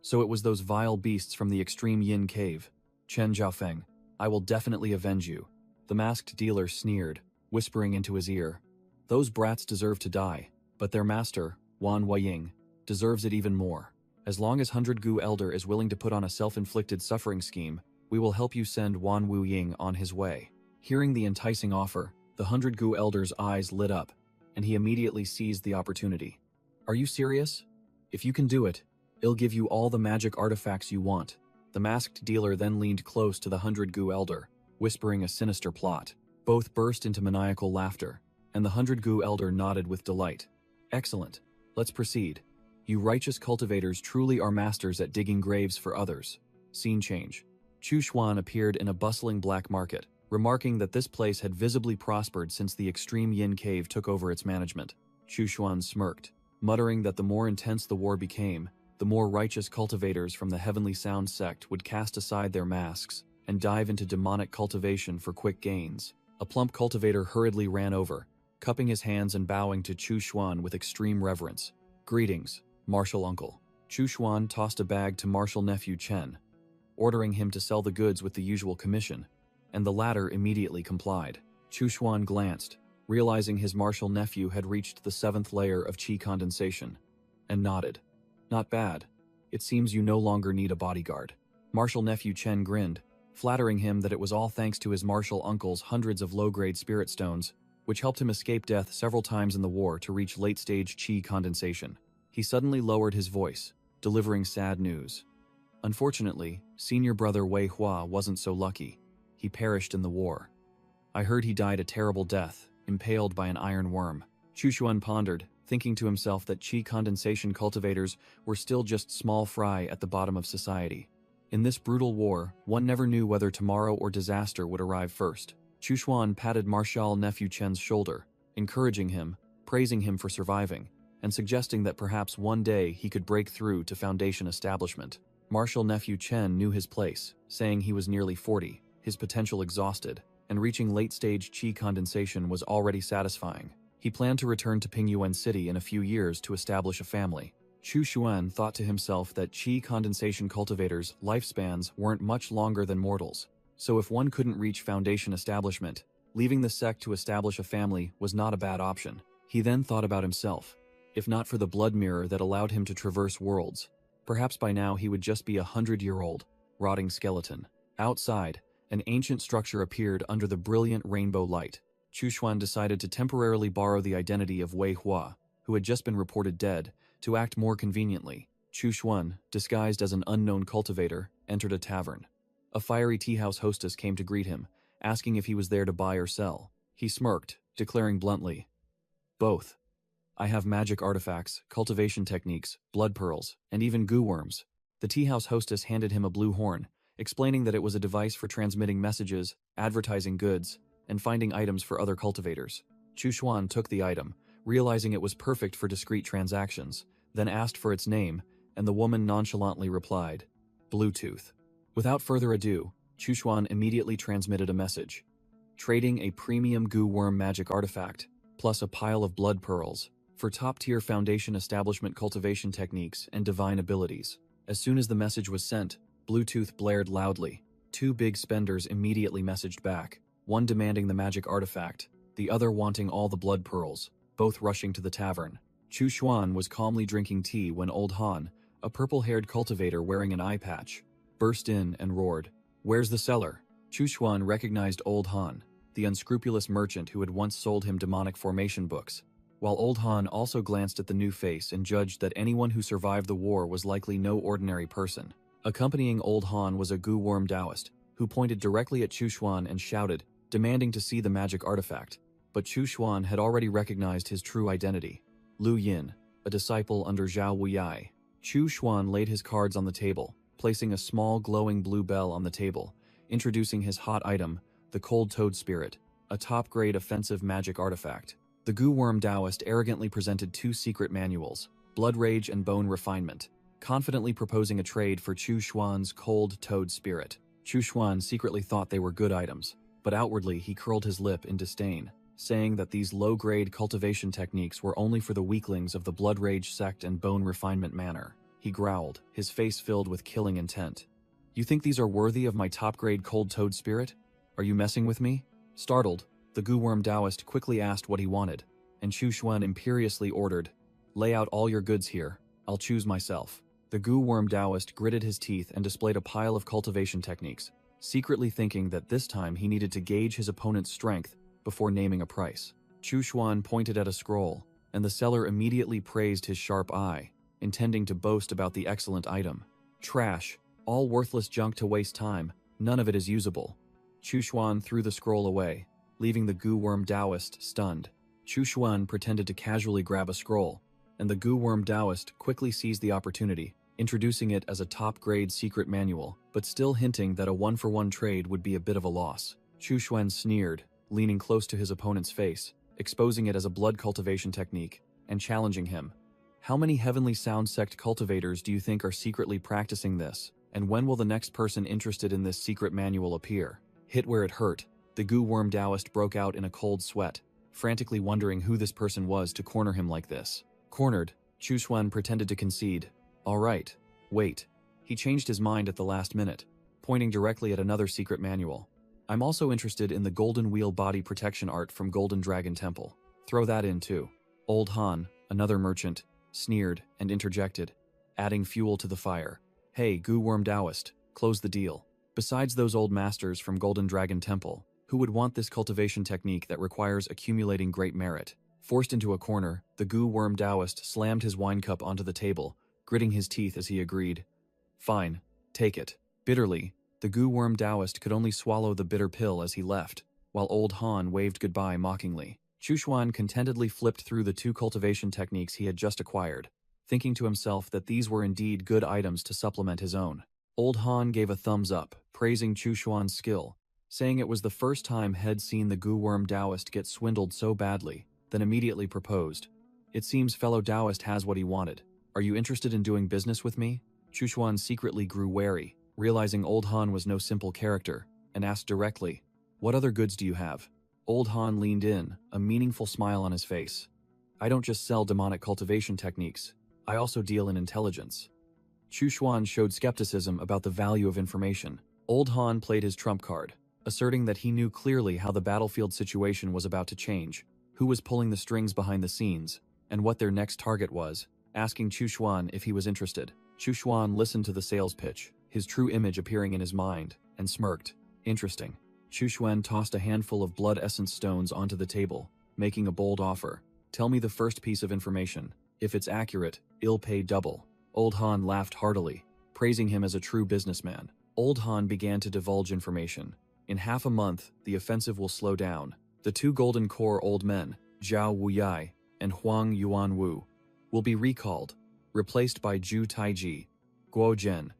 So it was those vile beasts from the extreme Yin cave. Chen Zhaofeng, I will definitely avenge you. The masked dealer sneered, whispering into his ear. Those brats deserve to die, but their master, Wan Huaying, deserves it even more. As long as 100 Gu elder is willing to put on a self-inflicted suffering scheme, we will help you send Wan Huaying on his way. Hearing the enticing offer, the 100 Gu elder's eyes lit up, and he immediately seized the opportunity. Are you serious? If you can do it, I'll give you all the magic artifacts you want. The masked dealer then leaned close to the 100 Gu elder, whispering a sinister plot. Both burst into maniacal laughter, and the 100 Gu elder nodded with delight. Excellent. Let's proceed. You righteous cultivators truly are masters at digging graves for others. Scene change. Chu Xuan appeared in a bustling black market, remarking that this place had visibly prospered since the extreme Yin cave took over its management. Chu Xuan smirked, muttering that the more intense the war became, the more righteous cultivators from the Heavenly Sound sect would cast aside their masks and dive into demonic cultivation for quick gains. A plump cultivator hurriedly ran over, cupping his hands and bowing to Chu Xuan with extreme reverence. Greetings, Martial Uncle. Chu Xuan tossed a bag to Martial Nephew Chen, ordering him to sell the goods with the usual commission, and the latter immediately complied. Chu Xuan glanced, realizing his Martial Nephew had reached the 7th layer of Qi condensation, and nodded. Not bad. It seems you no longer need a bodyguard. Martial Nephew Chen grinned, flattering him that it was all thanks to his Martial Uncle's hundreds of low-grade spirit stones, which helped him escape death several times in the war to reach late-stage Qi condensation. He suddenly lowered his voice, delivering sad news. Unfortunately, senior brother Wei Hua wasn't so lucky. He perished in the war. I heard he died a terrible death, impaled by an iron worm. Chu Xuan pondered, thinking to himself that qi condensation cultivators were still just small fry at the bottom of society. In this brutal war, one never knew whether tomorrow or disaster would arrive first. Chu Xuan patted Marshal Nephew Chen's shoulder, encouraging him, praising him for surviving, and suggesting that perhaps one day he could break through to Foundation establishment. Marshal Nephew Chen knew his place, saying he was nearly 40, his potential exhausted, and reaching late-stage qi condensation was already satisfying. He planned to return to Pingyuan City in a few years to establish a family. Chu Xuan thought to himself that qi condensation cultivators' lifespans weren't much longer than mortals, so if one couldn't reach Foundation establishment, leaving the sect to establish a family was not a bad option. He then thought about himself. If not for the blood mirror that allowed him to traverse worlds, perhaps by now he would just be a 100-year-old, rotting skeleton. Outside, an ancient structure appeared under the brilliant rainbow light. Chu Xuan decided to temporarily borrow the identity of Wei Hua, who had just been reported dead, to act more conveniently. Chu Xuan, disguised as an unknown cultivator, entered a tavern. A fiery tea-house hostess came to greet him, asking if he was there to buy or sell. He smirked, declaring bluntly, "Both. I have magic artifacts, cultivation techniques, blood pearls, and even goo worms." The tea-house hostess handed him a blue horn, explaining that it was a device for transmitting messages, advertising goods, and finding items for other cultivators. Chu Xuan took the item, realizing it was perfect for discreet transactions, then asked for its name, and the woman nonchalantly replied, "Bluetooth." Without further ado, Chu Xuan immediately transmitted a message. Trading a premium goo worm magic artifact, plus a pile of blood pearls, for top-tier Foundation establishment cultivation techniques and divine abilities. As soon as the message was sent, Bluetooth blared loudly. Two big spenders immediately messaged back, one demanding the magic artifact, the other wanting all the blood pearls, both rushing to the tavern. Chu Xuan was calmly drinking tea when Old Han, a purple-haired cultivator wearing an eye patch, burst in and roared, "Where's the seller?" Chu Xuan recognized Old Han, the unscrupulous merchant who had once sold him demonic formation books, while Old Han also glanced at the new face and judged that anyone who survived the war was likely no ordinary person. Accompanying Old Han was a goo worm Taoist, who pointed directly at Chu Xuan and shouted, demanding to see the magic artifact. But Chu Xuan had already recognized his true identity. Lu Yin, a disciple under Zhao Wuyai. Chu Xuan laid his cards on the table, placing a small glowing blue bell on the table, introducing his hot item, the Cold Toad Spirit, a top-grade offensive magic artifact. The goo worm Taoist arrogantly presented two secret manuals, Blood Rage and Bone Refinement, confidently proposing a trade for Chu Xuan's Cold Toad Spirit. Chu Xuan secretly thought they were good items, but outwardly he curled his lip in disdain, saying that these low-grade cultivation techniques were only for the weaklings of the Blood Rage sect and Bone Refinement manor. He growled, his face filled with killing intent. "You think these are worthy of my top-grade Cold Toad Spirit? Are you messing with me?" Startled, the goo worm Taoist quickly asked what he wanted, and Chu Xuan imperiously ordered, "Lay out all your goods here, I'll choose myself." The goo worm Taoist gritted his teeth and displayed a pile of cultivation techniques, secretly thinking that this time he needed to gauge his opponent's strength before naming a price. Chu Xuan pointed at a scroll, and the seller immediately praised his sharp eye, intending to boast about the excellent item. "Trash, all worthless junk to waste time, none of it is usable." Chu Xuan threw the scroll away, leaving the goo worm Taoist stunned. Chu Xuan pretended to casually grab a scroll, and the goo worm Taoist quickly seized the opportunity, introducing it as a top-grade secret manual, but still hinting that a one-for-one trade would be a bit of a loss. Chu Xuan sneered, leaning close to his opponent's face, exposing it as a blood cultivation technique, and challenging him. "How many Heavenly Sound Sect cultivators do you think are secretly practicing this, and when will the next person interested in this secret manual appear?" Hit where it hurt, the goo worm Taoist broke out in a cold sweat, frantically wondering who this person was to corner him like this. Cornered, Chu Xuan pretended to concede. "All right, wait." He changed his mind at the last minute, pointing directly at another secret manual. "I'm also interested in the Golden Wheel body protection art from Golden Dragon Temple. Throw that in too." Old Han, another merchant, sneered and interjected, adding fuel to the fire. "Hey, goo worm Taoist, close the deal. Besides those old masters from Golden Dragon Temple, who would want this cultivation technique that requires accumulating great merit?" Forced into a corner, the goo worm Taoist slammed his wine cup onto the table, gritting his teeth as he agreed. "Fine, Take it. Bitterly, the goo worm Taoist could only swallow the bitter pill as he left, while old Han waved goodbye mockingly. Chushuan contentedly flipped through the 2 cultivation techniques he had just acquired, thinking to himself that these were indeed good items to supplement his own. Old Han gave a thumbs up, praising Chushuan's skill, saying it was the first time he'd seen the goo worm Taoist get swindled so badly, then immediately proposed. It seems fellow Taoist has what he wanted. Are you interested in doing business with me? Chushuan secretly grew wary, realizing Old Han was no simple character, and asked directly, what other goods do you have? Old Han leaned in, a meaningful smile on his face. I don't just sell demonic cultivation techniques, I also deal in intelligence. Chushuan showed skepticism about the value of information. Old Han played his trump card, asserting that he knew clearly how the battlefield situation was about to change, who was pulling the strings behind the scenes, and what their next target was, asking Chushuan if he was interested. Chushuan listened to the sales pitch, his true image appearing in his mind, and smirked. Interesting. Chushuan tossed a handful of blood essence stones onto the table, making a bold offer. Tell me the first piece of information. If it's accurate, I'll pay double. Old Han laughed heartily, praising him as a true businessman. Old Han began to divulge information. In half a month, the offensive will slow down. The 2 golden core old men, Zhao Wuyai and Huang Yuanwu, will be recalled, replaced by Zhu Taiji, Guo Zhen,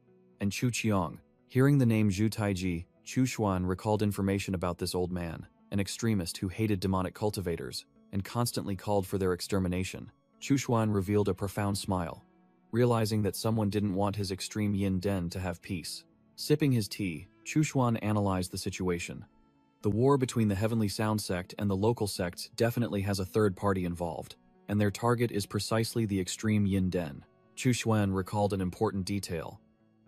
and Chu Qiong. Hearing the name Zhu Taiji, Chushuan recalled information about this old man, an extremist who hated demonic cultivators and constantly called for their extermination. Chushuan revealed a profound smile, realizing that someone didn't want his extreme yin den to have peace. Sipping his tea, Chushuan analyzed the situation. The war between the Heavenly Sound sect and the local sects definitely has a third party involved, and their target is precisely the extreme yin den. Chushuan recalled an important detail.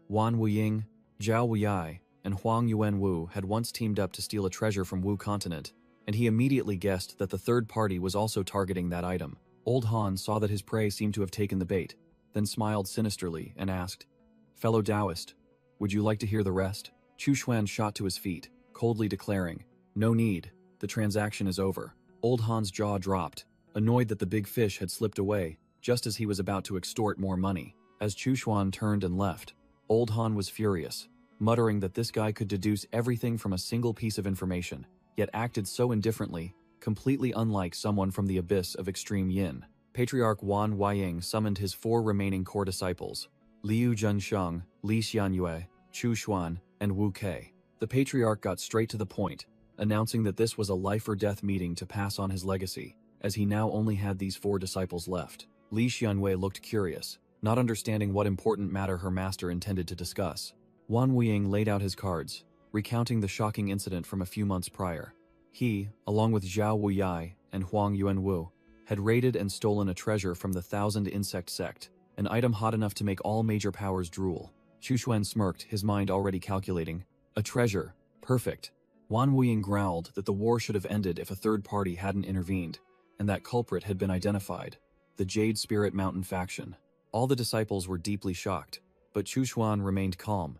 Wan Wuying, Zhao Wuyai, and Huang Yuanwu had once teamed up to steal a treasure from Wu continent, and he immediately guessed that the third party was also targeting that item. Old Han saw that his prey seemed to have taken the bait, then smiled sinisterly and asked, Fellow Taoist, would you like to hear the rest? Chushuan shot to his feet, coldly declaring, No need, the transaction is over. Old Han's jaw dropped, annoyed that the big fish had slipped away, just as he was about to extort more money. As Chushuan turned and left, Old Han was furious, muttering that this guy could deduce everything from a single piece of information, yet acted so indifferently, completely unlike someone from the abyss of extreme yin. Patriarch Wan Huaying summoned his 4 remaining core disciples, Liu Zhensheng, Li Xianyue, Chu Xuan, and Wu Kei. The patriarch got straight to the point, announcing that this was a life-or-death meeting to pass on his legacy, as he now only had these 4 disciples left. Li Xianyue looked curious, not understanding what important matter her master intended to discuss. Wan Wuying laid out his cards, recounting the shocking incident from a few months prior. He, along with Zhao Wuyai and Huang Yuanwu, had raided and stolen a treasure from the 1,000 Insect Sect, an item hot enough to make all major powers drool. Chushuan smirked, his mind already calculating. A treasure. Perfect. Wan Wuying growled that the war should have ended if a third party hadn't intervened, and that culprit had been identified. The Jade Spirit Mountain faction. All the disciples were deeply shocked, but Chushuan remained calm,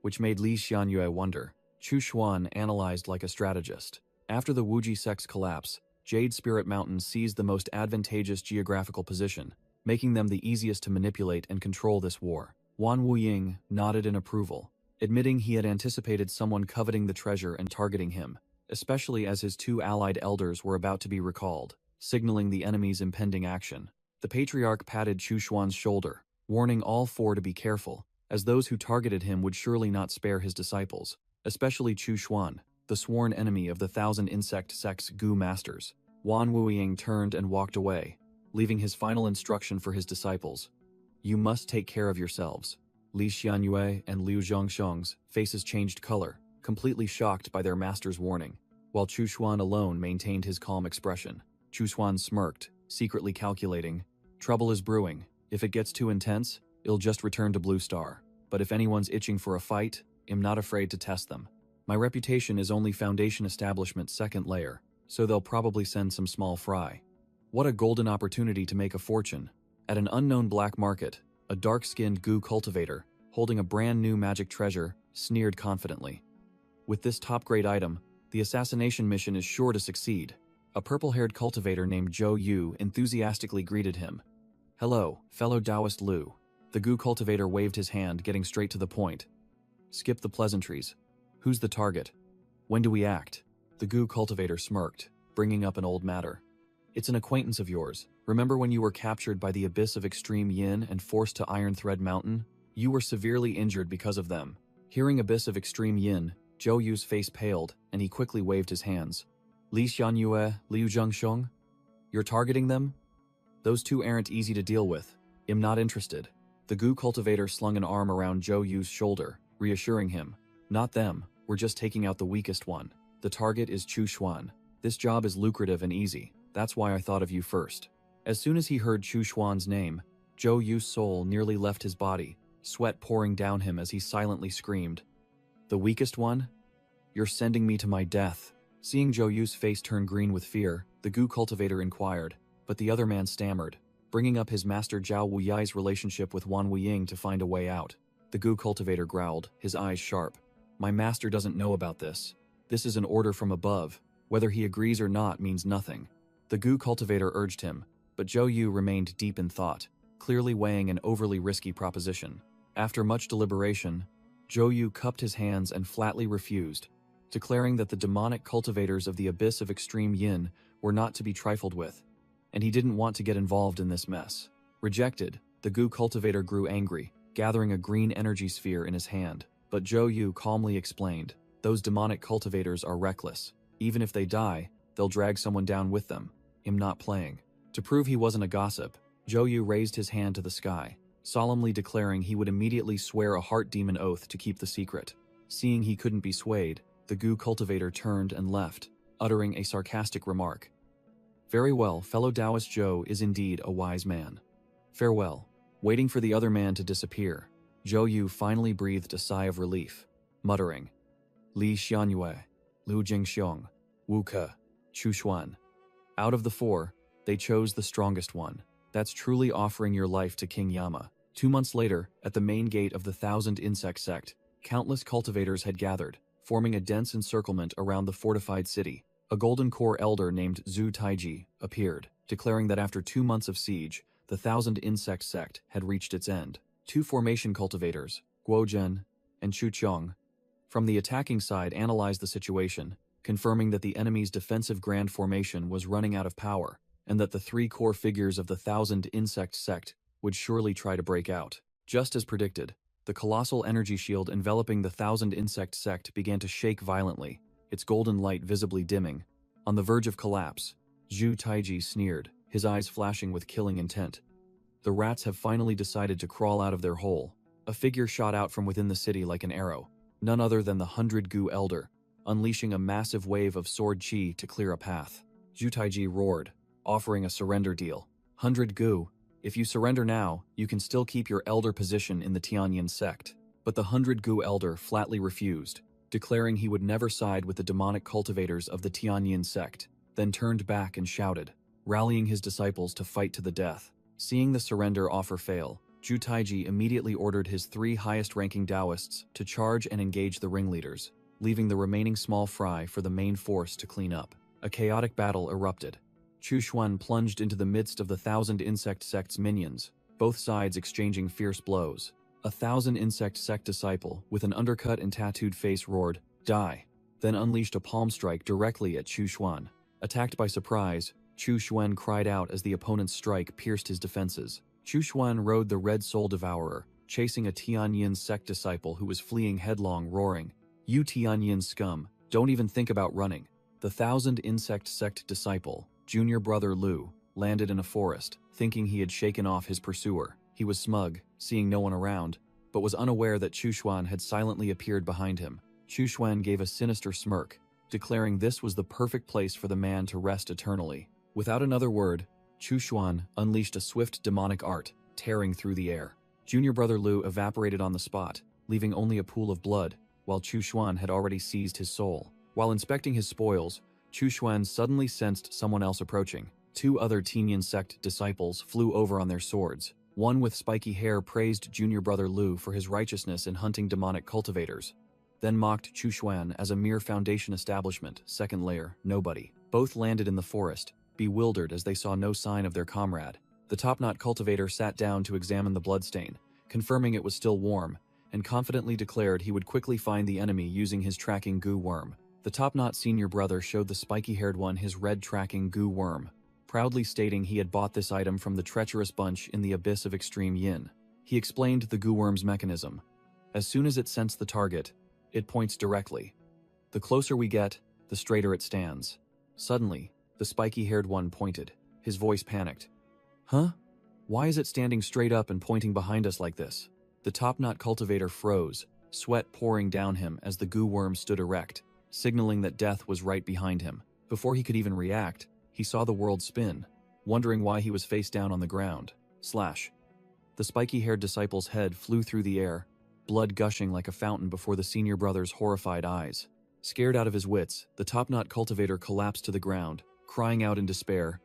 which made Li Xianyue wonder. Chushuan analyzed like a strategist. After the Wuji sect's collapse, Jade Spirit Mountain seized the most advantageous geographical position, making them the easiest to manipulate and control this war. Wan Wuying nodded in approval, admitting he had anticipated someone coveting the treasure and targeting him, especially as his 2 allied elders were about to be recalled, signaling the enemy's impending action. The patriarch patted Chushuan's shoulder, warning all 4 to be careful, as those who targeted him would surely not spare his disciples, especially Chushuan, the sworn enemy of the 1,000 Insect Sect's Gu Masters. Wan Wuying turned and walked away, leaving his final instruction for his disciples. You must take care of yourselves. Li Xianyue and Liu Zhongsheng's faces changed color, completely shocked by their master's warning, while Chushuan alone maintained his calm expression. Chushuan smirked, secretly calculating, trouble is brewing. If it gets too intense, I'll just return to Blue Star. But if anyone's itching for a fight, I'm not afraid to test them. My reputation is only Foundation Establishment's 2nd layer, so they'll probably send some small fry. What a golden opportunity to make a fortune. At an unknown black market, a dark-skinned goo cultivator, holding a brand new magic treasure, sneered confidently. With this top-grade item, the assassination mission is sure to succeed. A purple-haired cultivator named Zhou Yu enthusiastically greeted him. Hello, fellow Taoist Lu. The goo cultivator waved his hand, getting straight to the point. Skip the pleasantries. Who's the target? When do we act? The goo cultivator smirked, bringing up an old matter. It's an acquaintance of yours. Remember when you were captured by the abyss of extreme yin and forced to Iron Thread Mountain? You were severely injured because of them. Hearing abyss of extreme yin, Zhou Yu's face paled, and he quickly waved his hands. Li Xianyue, Liu Zhengxiong? You're targeting them? Those two aren't easy to deal with. I'm not interested. The goo cultivator slung an arm around Zhou Yu's shoulder, reassuring him. Not them, we're just taking out the weakest one. The target is Chu Xuan. This job is lucrative and easy. That's why I thought of you first. As soon as he heard Chu Xuan's name, Zhou Yu's soul nearly left his body, sweat pouring down him as he silently screamed. The weakest one? You're sending me to my death. Seeing Zhou Yu's face turn green with fear, the goo cultivator inquired, but the other man stammered, bringing up his master Zhao Wuyai's relationship with Wan Wuying to find a way out. The goo cultivator growled, his eyes sharp. My master doesn't know about this. This is an order from above. Whether he agrees or not means nothing. The goo cultivator urged him, but Zhou Yu remained deep in thought, clearly weighing an overly risky proposition. After much deliberation, Zhou Yu cupped his hands and flatly refused, declaring that the demonic cultivators of the abyss of extreme yin were not to be trifled with, and he didn't want to get involved in this mess. Rejected, the goo cultivator grew angry, gathering a green energy sphere in his hand, but Zhou Yu calmly explained, those demonic cultivators are reckless. Even if they die, they'll drag someone down with them. I'm not playing. To prove he wasn't a gossip, Zhou Yu raised his hand to the sky, solemnly declaring he would immediately swear a heart demon oath to keep the secret. Seeing he couldn't be swayed, the goo cultivator turned and left, uttering a sarcastic remark. Very well, fellow Taoist Zhou is indeed a wise man. Farewell. Waiting for the other man to disappear, Zhou Yu finally breathed a sigh of relief, muttering, Li Xianyue, Liu Jingxiong, Wu Ke, Chu Xuan. Out of the four, they chose the strongest one. That's truly offering your life to King Yama. 2 months later, at the main gate of the 1,000 Insect Sect, countless cultivators had gathered, forming a dense encirclement around the fortified city. A golden core elder named Zhu Taiji appeared, declaring that after 2 months of siege, the 1,000 Insect Sect had reached its end. 2 formation cultivators, Guo Zhen and Chu Qiong, from the attacking side analyzed the situation, confirming that the enemy's defensive grand formation was running out of power, and that the 3 core figures of the 1,000 Insect Sect would surely try to break out. Just as predicted, the colossal energy shield enveloping the 1,000 Insect Sect began to shake violently, its golden light visibly dimming. On the verge of collapse, Zhu Taiji sneered, his eyes flashing with killing intent. The rats have finally decided to crawl out of their hole. A figure shot out from within the city like an arrow, none other than the 100 Gu Elder, unleashing a massive wave of sword chi to clear a path. Zhu Taiji roared, offering a surrender deal. 100 Gu, if you surrender now, you can still keep your elder position in the Tianyin sect. But the 100 Gu Elder flatly refused, declaring he would never side with the demonic cultivators of the Tianyin sect, then turned back and shouted, rallying his disciples to fight to the death. Seeing the surrender offer fail, Zhu Taiji immediately ordered his 3 highest-ranking Taoists to charge and engage the ringleaders, leaving the remaining small fry for the main force to clean up. A chaotic battle erupted. Chu Xuan plunged into the midst of the 1,000 Insect Sect's minions, both sides exchanging fierce blows. A 1,000 Insect Sect disciple, with an undercut and tattooed face roared, "Die!" then unleashed a palm strike directly at Chu Xuan. Attacked by surprise, Chu Xuan cried out as the opponent's strike pierced his defenses. Chu Xuan rode the Red Soul Devourer, chasing a Tianyin sect disciple who was fleeing headlong, roaring, "You Tianyin scum, don't even think about running." The 1,000 Insect Sect disciple, junior brother Lu, landed in a forest, thinking he had shaken off his pursuer. He was smug, seeing no one around, but was unaware that Chu Xuan had silently appeared behind him. Chu Xuan gave a sinister smirk, declaring this was the perfect place for the man to rest eternally. Without another word, Chu Xuan unleashed a swift demonic art, tearing through the air. Junior brother Lu evaporated on the spot, leaving only a pool of blood, while Chu Xuan had already seized his soul. While inspecting his spoils, Chu Xuan suddenly sensed someone else approaching. 2 other Tianyin sect disciples flew over on their swords. One with spiky hair praised junior brother Lu for his righteousness in hunting demonic cultivators, then mocked Chu Xuan as a mere foundation establishment, second layer, nobody. Both landed in the forest, bewildered as they saw no sign of their comrade. The top-knot cultivator sat down to examine the bloodstain, confirming it was still warm, and confidently declared he would quickly find the enemy using his tracking goo worm. The top-knot senior brother showed the spiky-haired one his red tracking goo worm, proudly stating he had bought this item from the treacherous bunch in the abyss of extreme yin. He explained the goo worm's mechanism. As soon as it sensed the target, it points directly. The closer we get, the straighter it stands. Suddenly, the spiky-haired one pointed. His voice panicked. Huh? Why is it standing straight up and pointing behind us like this? The top-knot cultivator froze, sweat pouring down him as the goo worm stood erect, signaling that death was right behind him. Before he could even react, he saw the world spin, wondering why he was face down on the ground. Slash. The spiky-haired disciple's head flew through the air, blood gushing like a fountain before the senior brother's horrified eyes. Scared out of his wits, the top-knot cultivator collapsed to the ground, crying out in despair,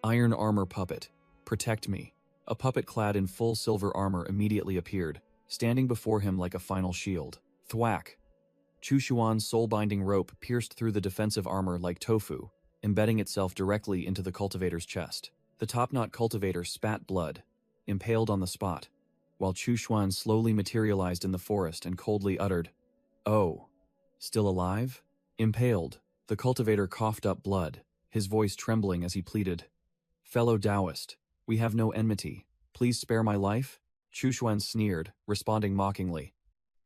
"Iron armor puppet, protect me." A puppet clad in full silver armor immediately appeared, standing before him like a final shield. Thwack! Chushuan's soul-binding rope pierced through the defensive armor like tofu, embedding itself directly into the cultivator's chest. The top-knot cultivator spat blood, impaled on the spot, while Chushuan slowly materialized in the forest and coldly uttered, "Oh, still alive?" Impaled, the cultivator coughed up blood, his voice trembling as he pleaded, "Fellow Taoist, we have no enmity. Please spare my life?" Chushuan sneered, responding mockingly,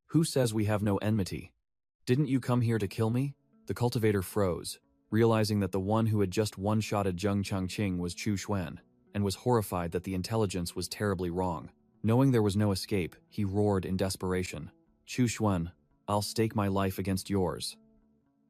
"Who says we have no enmity? Didn't you come here to kill me?" The cultivator froze, realizing that the one who had just one-shotted Zheng Changqing was Chushuan, and was horrified that the intelligence was terribly wrong. Knowing there was no escape, he roared in desperation, "Chushuan, I'll stake my life against yours."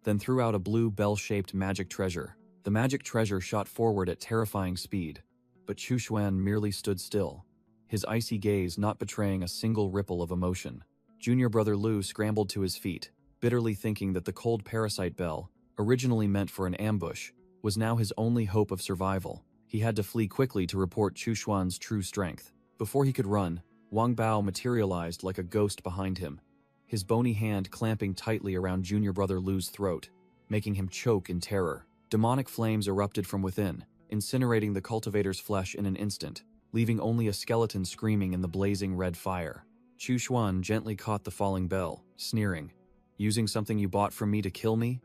Then threw out a blue bell-shaped magic treasure. The magic treasure shot forward at terrifying speed, but Chushuan merely stood still, his icy gaze not betraying a single ripple of emotion. Junior brother Lu scrambled to his feet, bitterly thinking that the cold parasite bell, originally meant for an ambush, was now his only hope of survival. He had to flee quickly to report Chushuan's true strength. Before he could run, Wang Bao materialized like a ghost behind him, his bony hand clamping tightly around junior brother Lu's throat, making him choke in terror. Demonic flames erupted from within, incinerating the cultivator's flesh in an instant, leaving only a skeleton screaming in the blazing red fire. Chushuan gently caught the falling bell, sneering, "Using something you bought from me to kill me?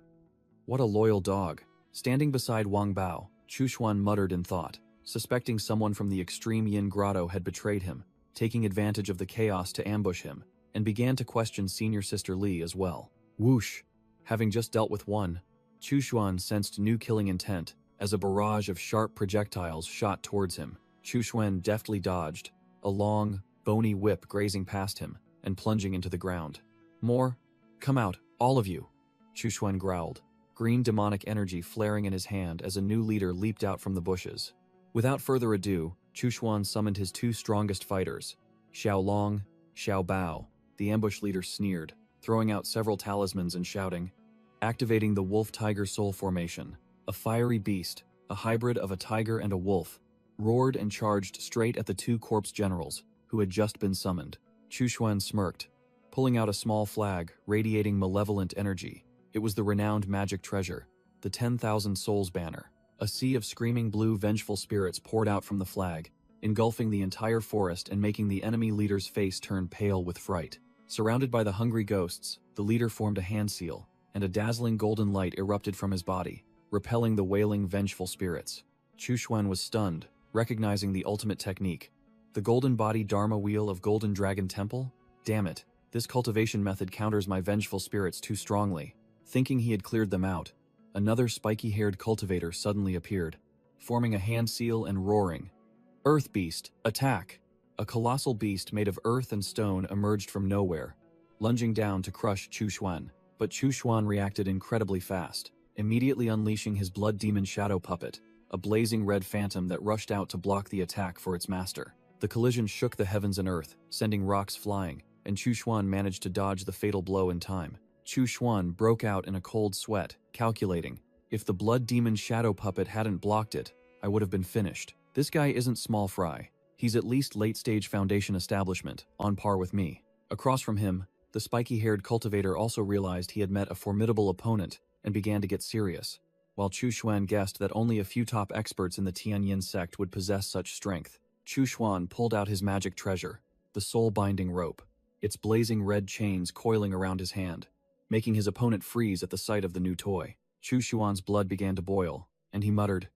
What a loyal dog." Standing beside Wang Bao, Chushuan muttered in thought, suspecting someone from the extreme Yin grotto had betrayed him, taking advantage of the chaos to ambush him, and began to question senior sister Li as well. Whoosh! Having just dealt with one, Chushuan sensed new killing intent as a barrage of sharp projectiles shot towards him. Chushuan deftly dodged, a long, bony whip grazing past him and plunging into the ground. "More? Come out, all of you!" Chushuan growled, green demonic energy flaring in his hand as a new leader leaped out from the bushes. Without further ado, Chushuan summoned his two strongest fighters, Xiao Long, Xiao Bao. The ambush leader sneered, throwing out several talismans and shouting, activating the wolf-tiger soul formation. A fiery beast, a hybrid of a tiger and a wolf, roared and charged straight at the two corpse generals, who had just been summoned. Chushuan smirked, pulling out a small flag radiating malevolent energy. It was the renowned magic treasure, the 10,000 Souls banner. A sea of screaming blue vengeful spirits poured out from the flag, engulfing the entire forest and making the enemy leader's face turn pale with fright. Surrounded by the hungry ghosts, the leader formed a hand seal, and a dazzling golden light erupted from his body, repelling the wailing vengeful spirits. Chushuan was stunned, recognizing the ultimate technique. The golden body Dharma wheel of Golden Dragon Temple? Damn it, this cultivation method counters my vengeful spirits too strongly. Thinking he had cleared them out, another spiky-haired cultivator suddenly appeared, forming a hand seal and roaring, "Earth Beast, attack!" A colossal beast made of earth and stone emerged from nowhere, lunging down to crush Chushuan. But Chushuan reacted incredibly fast, immediately unleashing his blood demon shadow puppet, a blazing red phantom that rushed out to block the attack for its master. The collision shook the heavens and earth, sending rocks flying, and Chushuan managed to dodge the fatal blow in time. Chushuan broke out in a cold sweat, calculating, if the blood demon shadow puppet hadn't blocked it, I would have been finished. This guy isn't small fry. He's at least late-stage Foundation establishment, on par with me. Across from him, the spiky-haired cultivator also realized he had met a formidable opponent and began to get serious, while Chushuan guessed that only a few top experts in the Tianyin sect would possess such strength. Chushuan pulled out his magic treasure, the soul-binding rope. its blazing red chains coiling around his hand, making his opponent freeze at the sight of the new toy. Chu Xuan's blood began to boil, and he muttered,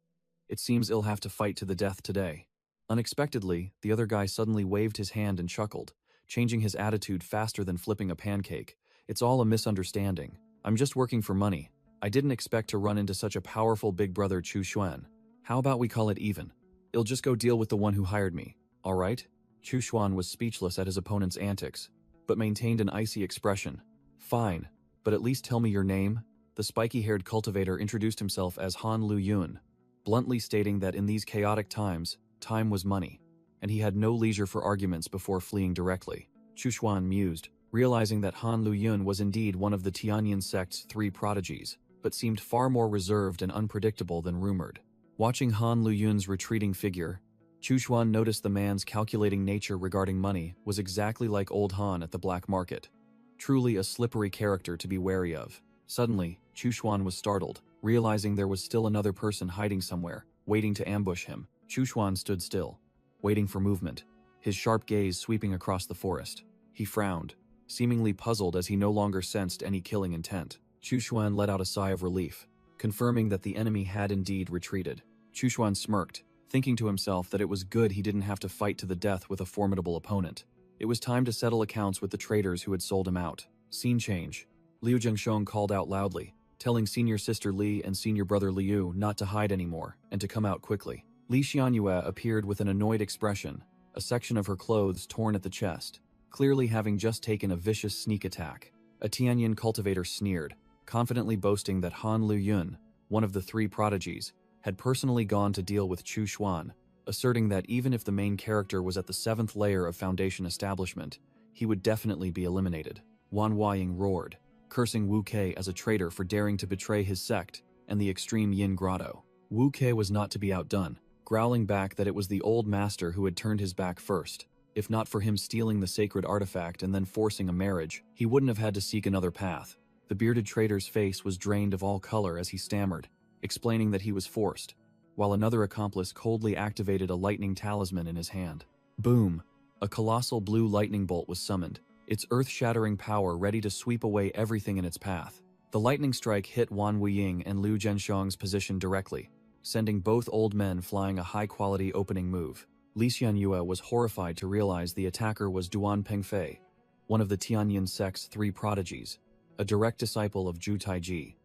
"It seems I'll have to fight to the death today." Unexpectedly, the other guy suddenly waved his hand and chuckled, changing his attitude faster than flipping a pancake. "It's all a misunderstanding. I'm just working for money. I didn't expect to run into such a powerful big brother Chu Xuan. How about we call it even? I'll just go deal with the one who hired me, all right?" Chu Xuan was speechless at his opponent's antics, but maintained an icy expression. "Fine, but at least tell me your name." The spiky-haired cultivator introduced himself as Han Lu Yun, bluntly stating that in these chaotic times, time was money, and he had no leisure for arguments before fleeing directly. Chu Xuan mused, realizing that Han Lu Yun was indeed one of the Tianyin sect's 3 prodigies, but seemed far more reserved and unpredictable than rumored. Watching Han Lu Yun's retreating figure, Chu Xuan noticed the man's calculating nature regarding money was exactly like old Han at the black market. Truly a slippery character to be wary of. Suddenly, Chu Xuan was startled, realizing there was still another person hiding somewhere, waiting to ambush him. Chu Xuan stood still, waiting for movement, his sharp gaze sweeping across the forest. He frowned, seemingly puzzled as he no longer sensed any killing intent. Chu Xuan let out a sigh of relief, confirming that the enemy had indeed retreated. Chu Xuan smirked, thinking to himself that it was good he didn't have to fight to the death with a formidable opponent. It was time to settle accounts with the traders who had sold him out. Scene change. Liu Zhengsheng called out loudly, telling senior sister Li and senior brother Liu not to hide anymore and to come out quickly. Li Xianyue appeared with an annoyed expression, a section of her clothes torn at the chest, clearly having just taken a vicious sneak attack. A Tianyin cultivator sneered, confidently boasting that Han Lu Yun, one of the 3 prodigies, had personally gone to deal with Chu Xuan, asserting that even if the main character was at the 7th layer of Foundation establishment, he would definitely be eliminated. Wan Huaying roared, cursing Wu Kei as a traitor for daring to betray his sect and the extreme Yin Grotto. Wu Kei was not to be outdone, growling back that it was the old master who had turned his back first. If not for him stealing the sacred artifact and then forcing a marriage, he wouldn't have had to seek another path. The bearded trader's face was drained of all color as he stammered, explaining that he was forced, while another accomplice coldly activated a lightning talisman in his hand. Boom! A colossal blue lightning bolt was summoned, its earth-shattering power ready to sweep away everything in its path. The lightning strike hit Wan Wuying and Liu Zhensheng's position directly, sending both old men flying a high-quality opening move. Li Xianyue was horrified to realize the attacker was Duan Pengfei, one of the Tianyin sect's 3 prodigies, a direct disciple of Zhu Taiji,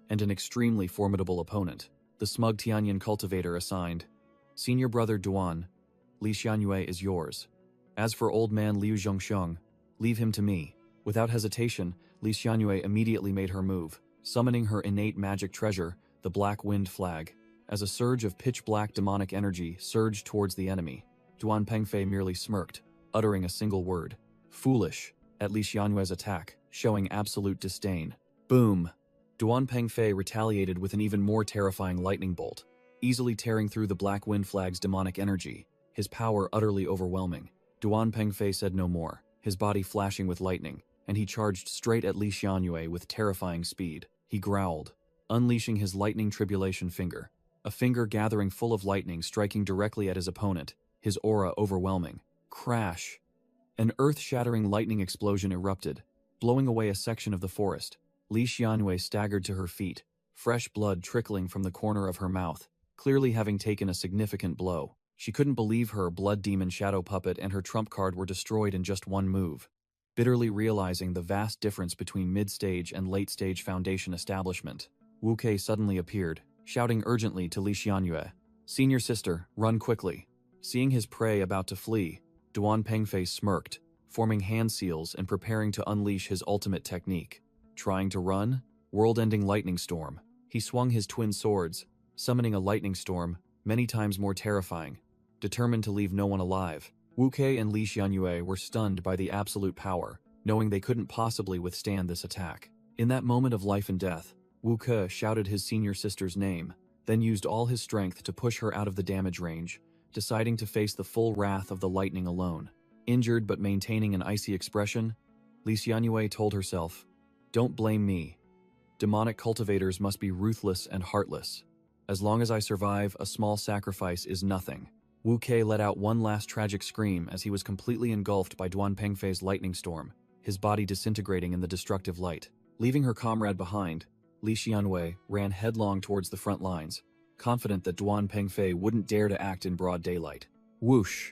and an extremely formidable opponent. The smug Tianyin cultivator assigned, "Senior brother Duan, Li Xianyue is yours. As for old man Liu Zhongsheng, leave him to me." Without hesitation, Li Xianyue immediately made her move, summoning her innate magic treasure, the Black Wind Flag. As a surge of pitch-black demonic energy surged towards the enemy, Duan Pengfei merely smirked, uttering a single word, "Foolish," at Li Xianyue's attack, showing absolute disdain. Boom! Duan Pengfei retaliated with an even more terrifying lightning bolt, easily tearing through the Black Wind Flag's demonic energy, his power utterly overwhelming. Duan Pengfei said no more, his body flashing with lightning, and he charged straight at Li Xianyue with terrifying speed. He growled, unleashing his lightning tribulation finger, a finger gathering full of lightning striking directly at his opponent, his aura overwhelming. Crash! An earth-shattering lightning explosion erupted, blowing away a section of the forest. Li Xianyue staggered to her feet, fresh blood trickling from the corner of her mouth, clearly having taken a significant blow. She couldn't believe her blood demon shadow puppet and her trump card were destroyed in just one move. Bitterly realizing the vast difference between mid-stage and late-stage Foundation establishment, Wu Kei suddenly appeared, shouting urgently to Li Xianyue, "Senior sister, run quickly." Seeing his prey about to flee, Duan Pengfei smirked, forming hand seals and preparing to unleash his ultimate technique. Trying to run? World-ending lightning storm. He swung his twin swords, summoning a lightning storm, many times more terrifying, determined to leave no one alive. Wu Kei and Li Xianyue were stunned by the absolute power, knowing they couldn't possibly withstand this attack. In that moment of life and death, Wu Kei shouted his senior sister's name, then used all his strength to push her out of the damage range, deciding to face the full wrath of the lightning alone. Injured but maintaining an icy expression, Li Xianyue told herself, "Don't blame me. Demonic cultivators must be ruthless and heartless. As long as I survive, a small sacrifice is nothing." Wu Kei let out one last tragic scream as he was completely engulfed by Duan Pengfei's lightning storm, his body disintegrating in the destructive light. Leaving her comrade behind, Li Xianwei ran headlong towards the front lines, confident that Duan Pengfei wouldn't dare to act in broad daylight. Whoosh!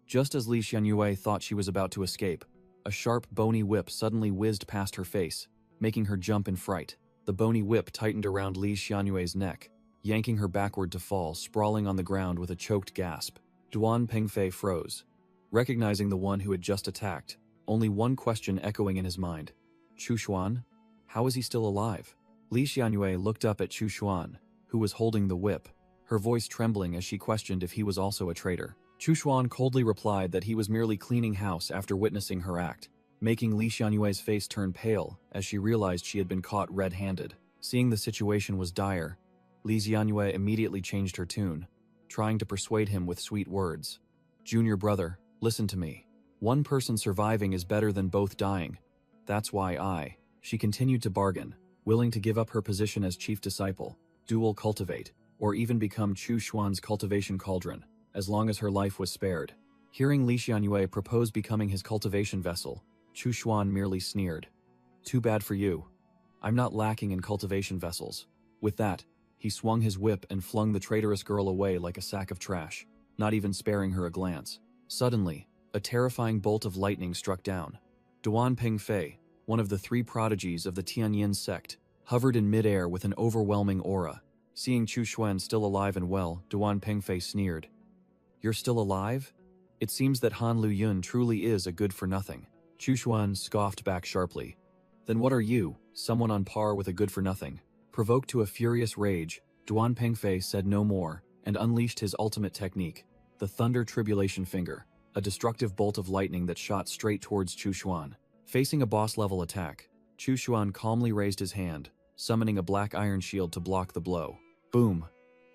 Just as Li Xianyue thought she was about to escape, a sharp, bony whip suddenly whizzed past her face, making her jump in fright. The bony whip tightened around Li Xianyue's neck, yanking her backward to fall, sprawling on the ground with a choked gasp. Duan Pengfei froze, recognizing the one who had just attacked, only one question echoing in his mind. Chu Xuan? How is he still alive? Li Xianyue looked up at Chu Xuan, who was holding the whip, her voice trembling as she questioned if he was also a traitor. Chu Xuan coldly replied that he was merely cleaning house after witnessing her act, making Li Xianyue's face turn pale as she realized she had been caught red-handed. Seeing the situation was dire, Li Xianyue immediately changed her tune, trying to persuade him with sweet words. Junior brother, listen to me. One person surviving is better than both dying. That's why she continued to bargain, willing to give up her position as chief disciple, dual cultivate, or even become Chu Xuan's cultivation cauldron, as long as her life was spared. Hearing Li Xianyue propose becoming his cultivation vessel, Chu Xuan merely sneered. Too bad for you. I'm not lacking in cultivation vessels. With that, he swung his whip and flung the traitorous girl away like a sack of trash, not even sparing her a glance. Suddenly, a terrifying bolt of lightning struck down. Duan Pengfei, one of the three prodigies of the Tianyin sect, hovered in midair with an overwhelming aura. Seeing Chu Xuan still alive and well, Duan Pengfei sneered. You're still alive? It seems that Han Luyun truly is a good-for-nothing. Chu Xuan scoffed back sharply. Then what are you, someone on par with a good-for-nothing? Provoked to a furious rage, Duan Pengfei said no more and unleashed his ultimate technique, the Thunder Tribulation Finger, a destructive bolt of lightning that shot straight towards Chu Xuan. Facing a boss-level attack, Chu Xuan calmly raised his hand, summoning a black iron shield to block the blow. Boom!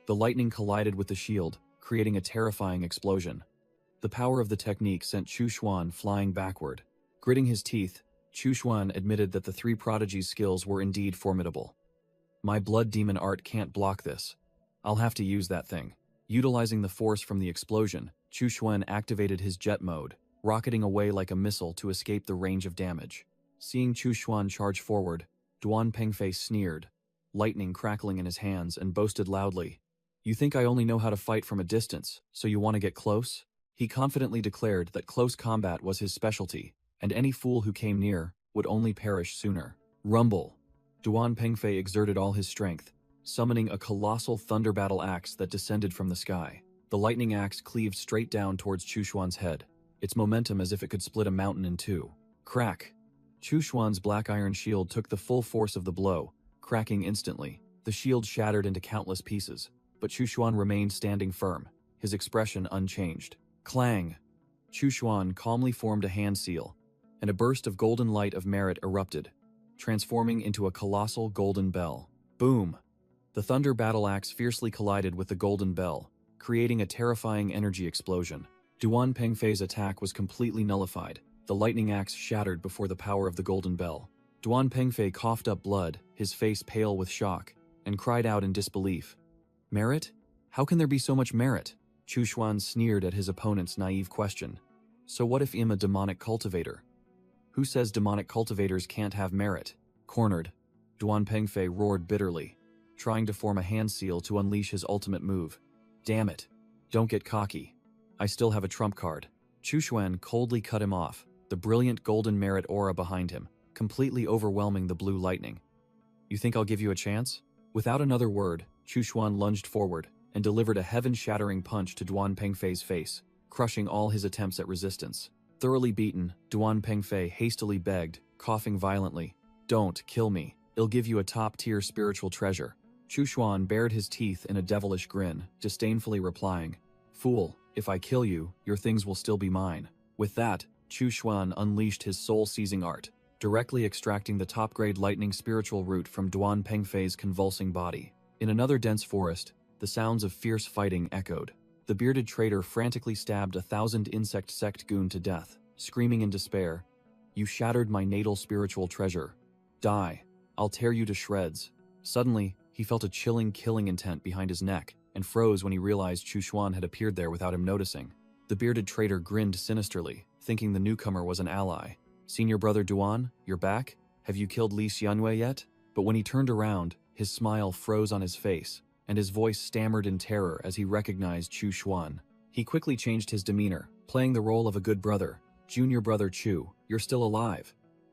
The lightning collided with the shield, creating a terrifying explosion. The power of the technique sent Chu Xuan flying backward. Gritting his teeth, Chu Xuan admitted that the three prodigies' skills were indeed formidable. My blood demon art can't block this. I'll have to use that thing. Utilizing the force from the explosion, Chu Xuan activated his jet mode, rocketing away like a missile to escape the range of damage. Seeing Chu Xuan charge forward, Duan Pengfei sneered, lightning crackling in his hands, and boasted loudly. You think I only know how to fight from a distance, so you want to get close? He confidently declared that close combat was his specialty, and any fool who came near would only perish sooner. Rumble! Duan Pengfei exerted all his strength, summoning a colossal thunder battle axe that descended from the sky. The lightning axe cleaved straight down towards Chu Xuan's head, its momentum as if it could split a mountain in two. Crack! Chu Xuan's black iron shield took the full force of the blow, cracking instantly. The shield shattered into countless pieces, but Chu Xuan remained standing firm, his expression unchanged. Clang! Chu Xuan calmly formed a hand seal, and a burst of golden light of merit erupted, transforming into a colossal golden bell. Boom! The thunder battle axe fiercely collided with the golden bell, creating a terrifying energy explosion. Duan Pengfei's attack was completely nullified. The lightning axe shattered before the power of the golden bell. Duan Pengfei coughed up blood, his face pale with shock, and cried out in disbelief. Merit? How can there be so much merit? Chu Xuan sneered at his opponent's naive question. So what if I'm a demonic cultivator? Who says demonic cultivators can't have merit? Cornered, Duan Pengfei roared bitterly, trying to form a hand seal to unleash his ultimate move. Damn it. Don't get cocky. I still have a trump card. Chu Xuan coldly cut him off, the brilliant golden merit aura behind him, completely overwhelming the blue lightning. You think I'll give you a chance? Without another word, Chu Xuan lunged forward and delivered a heaven-shattering punch to Duan Pengfei's face, crushing all his attempts at resistance. Thoroughly beaten, Duan Pengfei hastily begged, coughing violently, Don't kill me. I'll give you a top-tier spiritual treasure. Chu Xuan bared his teeth in a devilish grin, disdainfully replying, Fool, if I kill you, your things will still be mine. With that, Chu Xuan unleashed his soul-seizing art, directly extracting the top-grade lightning spiritual root from Duan Pengfei's convulsing body. In another dense forest, the sounds of fierce fighting echoed. The bearded traitor frantically stabbed 1,000 insect sect goon to death, screaming in despair, You shattered my natal spiritual treasure. Die. I'll tear you to shreds. Suddenly, He felt a chilling killing intent behind his neck and froze when he realized Chu Xuan had appeared there without him noticing. The bearded traitor grinned sinisterly, thinking the newcomer was an ally. "Senior brother Duan, you're back? Have you killed Li Xianwei yet?" But when he turned around, his smile froze on his face, and his voice stammered in terror as he recognized Chu Xuan. He quickly changed his demeanor, playing the role of a good brother. "Junior brother Chu, you're still alive."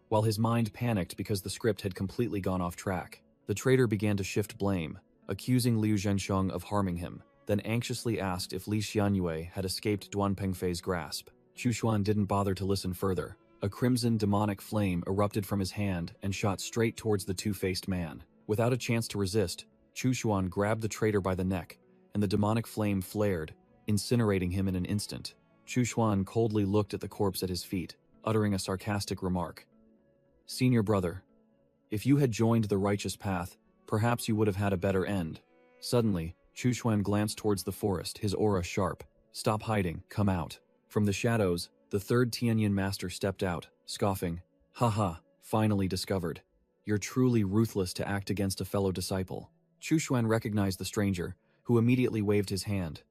While his mind panicked because the script had completely gone off track, the traitor began to shift blame, accusing Liu Zhensheng of harming him, then anxiously asked if Li Xianyue had escaped Duan Pengfei's grasp. Chu Xuan didn't bother to listen further. A crimson demonic flame erupted from his hand and shot straight towards the two-faced man. Without a chance to resist, Chu Xuan grabbed the traitor by the neck, and the demonic flame flared, incinerating him in an instant. Chu Xuan coldly looked at the corpse at his feet, uttering a sarcastic remark. "Senior brother, if you had joined the righteous path, perhaps you would have had a better end." Suddenly, Chu Xuan glanced towards the forest, his aura sharp. "Stop hiding, come out." From the shadows, the third Tianyin master stepped out, scoffing. "Haha, finally discovered. You're truly ruthless to act against a fellow disciple." Chu Xuan recognized the stranger, who immediately waved his hand.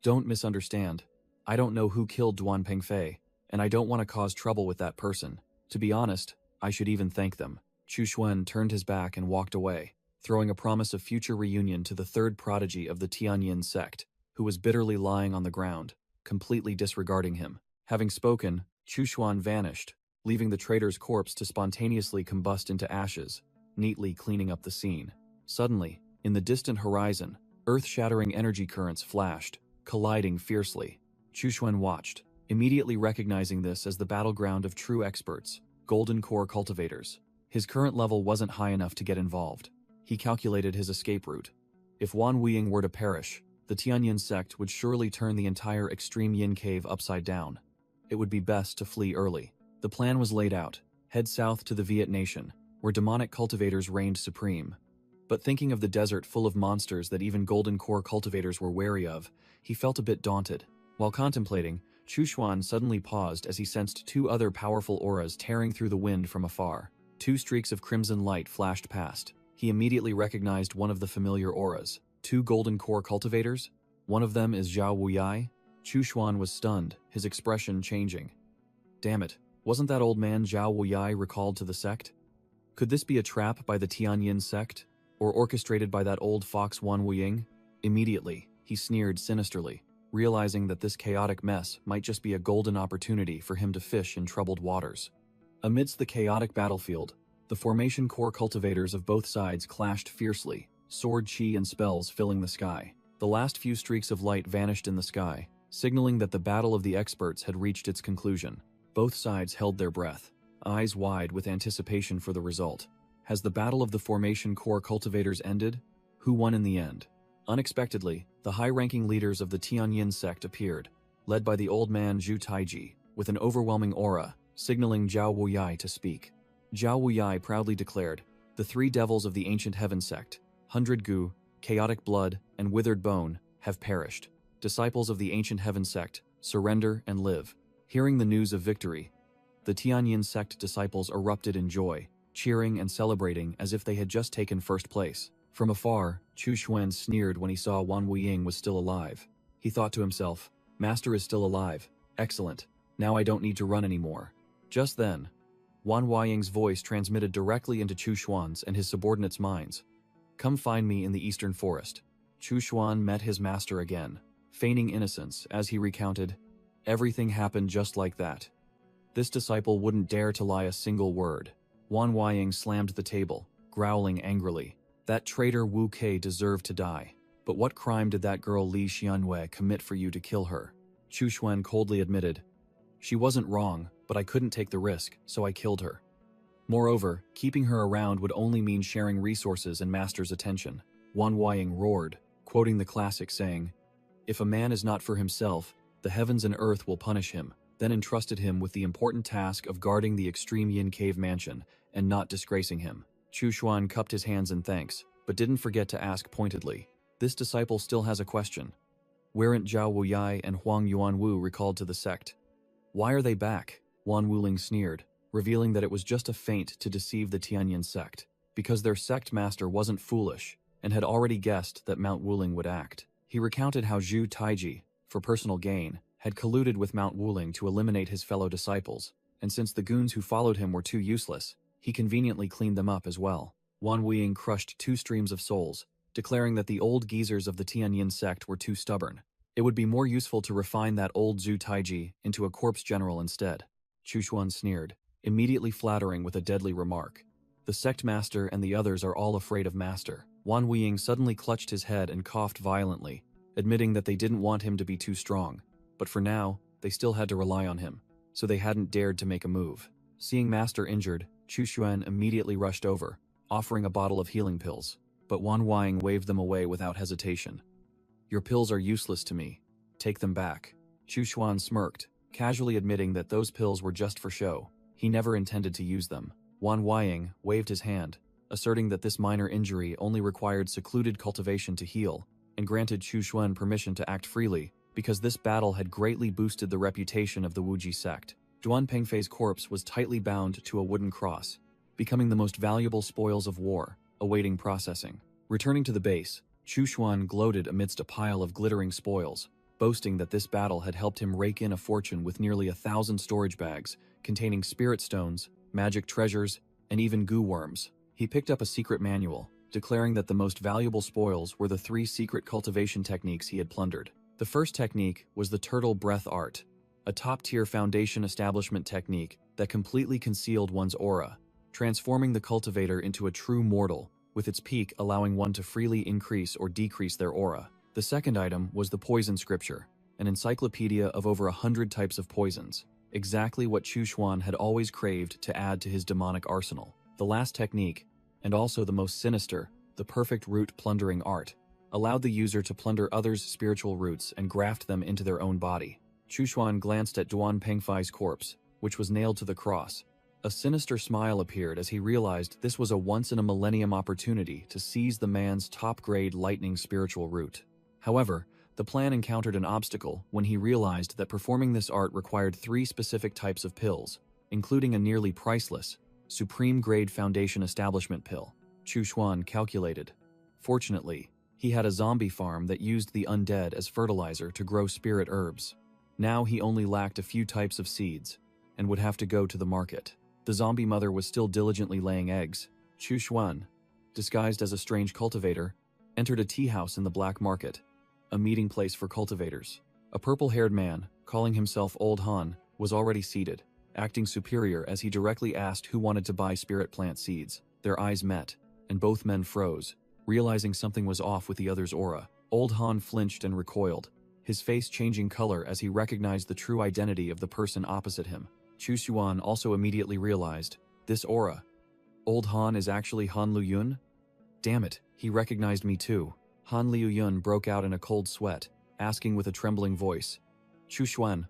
"Don't misunderstand. I don't know who killed Duan Pengfei, and I don't want to cause trouble with that person. To be honest, I should even thank them." Chu Xuan turned his back and walked away, throwing a promise of future reunion to the third prodigy of the Tianyin sect, who was bitterly lying on the ground, completely disregarding him. Having spoken, Chu Xuan vanished, leaving the traitor's corpse to spontaneously combust into ashes, neatly cleaning up the scene. Suddenly, in the distant horizon, earth-shattering energy currents flashed, colliding fiercely. Chu Xuan watched, immediately recognizing this as the battleground of true experts, Golden Core cultivators. His current level wasn't high enough to get involved. He calculated his escape route. If Wan Wuying were to perish, the Tianyin sect would surely turn the entire Extreme Yin Cave upside down. It would be best to flee early. The plan was laid out. Head south to the Viet Nation, where demonic cultivators reigned supreme. But thinking of the desert full of monsters that even Golden Core cultivators were wary of, he felt a bit daunted. While contemplating, Chu Xuan suddenly paused as he sensed two other powerful auras tearing through the wind from afar. Two streaks of crimson light flashed past. He immediately recognized one of the familiar auras. Two Golden Core cultivators? One of them is Zhao Wuyai? Chu Xuan was stunned, his expression changing. Damn it, wasn't that old man Zhao Wuyai recalled to the sect? Could this be a trap by the Tianyin sect? Or orchestrated by that old fox Wan Wuying? Immediately, he sneered sinisterly, realizing that this chaotic mess might just be a golden opportunity for him to fish in troubled waters. Amidst the chaotic battlefield, the formation core cultivators of both sides clashed fiercely, sword chi and spells filling the sky. The last few streaks of light vanished in the sky, signaling that the battle of the experts had reached its conclusion. Both sides held their breath, eyes wide with anticipation for the result. Has the battle of the formation core cultivators ended? Who won in the end? Unexpectedly, the high-ranking leaders of the Tianyin sect appeared, led by the old man Zhu Taiji, with an overwhelming aura, signaling Zhao Wuyai to speak. Zhao Wuyai proudly declared, "The three devils of the ancient heaven sect, Hundred Gu, Chaotic Blood, and Withered Bone, have perished. Disciples of the ancient heaven sect, surrender and live." Hearing the news of victory, the Tianyin sect disciples erupted in joy, cheering and celebrating as if they had just taken first place. From afar, Chu Xuan sneered when he saw Wan Wuying was still alive. He thought to himself, "Master is still alive. Excellent. Now I don't need to run anymore." Just then, Wan Wuying's voice transmitted directly into Chu Xuan's and his subordinates' minds. "Come find me in the eastern forest." Chu Xuan met his master again, feigning innocence as he recounted, "Everything happened just like that. This disciple wouldn't dare to lie a single word." Wan Wuying slammed the table, growling angrily. "That traitor Wu Kei deserved to die. But what crime did that girl Li Xianwei commit for you to kill her?" Chu Xuan coldly admitted, "She wasn't wrong, but I couldn't take the risk, so I killed her. Moreover, keeping her around would only mean sharing resources and master's attention." Wan Wuying roared, quoting the classic saying, "If a man is not for himself, the heavens and earth will punish him," then entrusted him with the important task of guarding the Extreme Yin Cave mansion and not disgracing him. Chu Xuan cupped his hands in thanks, but didn't forget to ask pointedly, "This disciple still has a question. Weren't Zhao Wuyai and Huang Yuanwu recalled to the sect? Why are they back?" Wan Wuling sneered, revealing that it was just a feint to deceive the Tianyin sect, because their sect master wasn't foolish, and had already guessed that Mount Wuling would act. He recounted how Zhu Taiji, for personal gain, had colluded with Mount Wuling to eliminate his fellow disciples, and since the goons who followed him were too useless, he conveniently cleaned them up as well. Wan Weiying crushed 2 streams of souls, declaring that the old geezers of the Tianyin sect were too stubborn. It would be more useful to refine that old Zhu Taiji into a corpse general instead. Chu Xuan sneered, immediately flattering with a deadly remark. The sect master and the others are all afraid of master. Wan Weiying suddenly clutched his head and coughed violently, admitting that they didn't want him to be too strong. But for now, they still had to rely on him, so they hadn't dared to make a move. Seeing master injured, Chu Xuan immediately rushed over, offering a bottle of healing pills. But Wan Weiying waved them away without hesitation. Your pills are useless to me. Take them back. Chu Xuan smirked, casually admitting that those pills were just for show. He never intended to use them. Wan Weiying waved his hand, asserting that this minor injury only required secluded cultivation to heal, and granted Chu Xuan permission to act freely, because this battle had greatly boosted the reputation of the Wuji sect. Duan Pengfei's corpse was tightly bound to a wooden cross, becoming the most valuable spoils of war, awaiting processing. Returning to the base, Chu Xuan gloated amidst a pile of glittering spoils, boasting that this battle had helped him rake in a fortune with nearly 1,000 storage bags containing spirit stones, magic treasures, and even goo worms. He picked up a secret manual, declaring that the most valuable spoils were the 3 secret cultivation techniques he had plundered. The first technique was the turtle breath art, a top-tier foundation establishment technique that completely concealed one's aura, transforming the cultivator into a true mortal, with its peak allowing one to freely increase or decrease their aura. The second item was the poison scripture, an encyclopedia of over 100 types of poisons, exactly what Chu Xuan had always craved to add to his demonic arsenal. The last technique, and also the most sinister, the perfect root plundering art, allowed the user to plunder others' spiritual roots and graft them into their own body. Chu Xuan glanced at Duan Pengfei's corpse, which was nailed to the cross. A sinister smile appeared as he realized this was a once-in-a-millennium opportunity to seize the man's top-grade lightning spiritual root. However, the plan encountered an obstacle when he realized that performing this art required 3 specific types of pills, including a nearly priceless, supreme-grade foundation establishment pill. Chu Xuan calculated. Fortunately, he had a zombie farm that used the undead as fertilizer to grow spirit herbs. Now he only lacked a few types of seeds, and would have to go to the market. The zombie mother was still diligently laying eggs. Chu Xuan, disguised as a strange cultivator, entered a tea house in the black market, a meeting place for cultivators. A purple-haired man, calling himself Old Han, was already seated, acting superior as he directly asked who wanted to buy spirit plant seeds. Their eyes met, and both men froze, realizing something was off with the other's aura. Old Han flinched and recoiled, his face changing color as he recognized the true identity of the person opposite him. Chu Xuan also immediately realized, this aura. Old Han is actually Han Luyun? Damn it, he recognized me too. Han Luyun broke out in a cold sweat, asking with a trembling voice, Chu Xuan,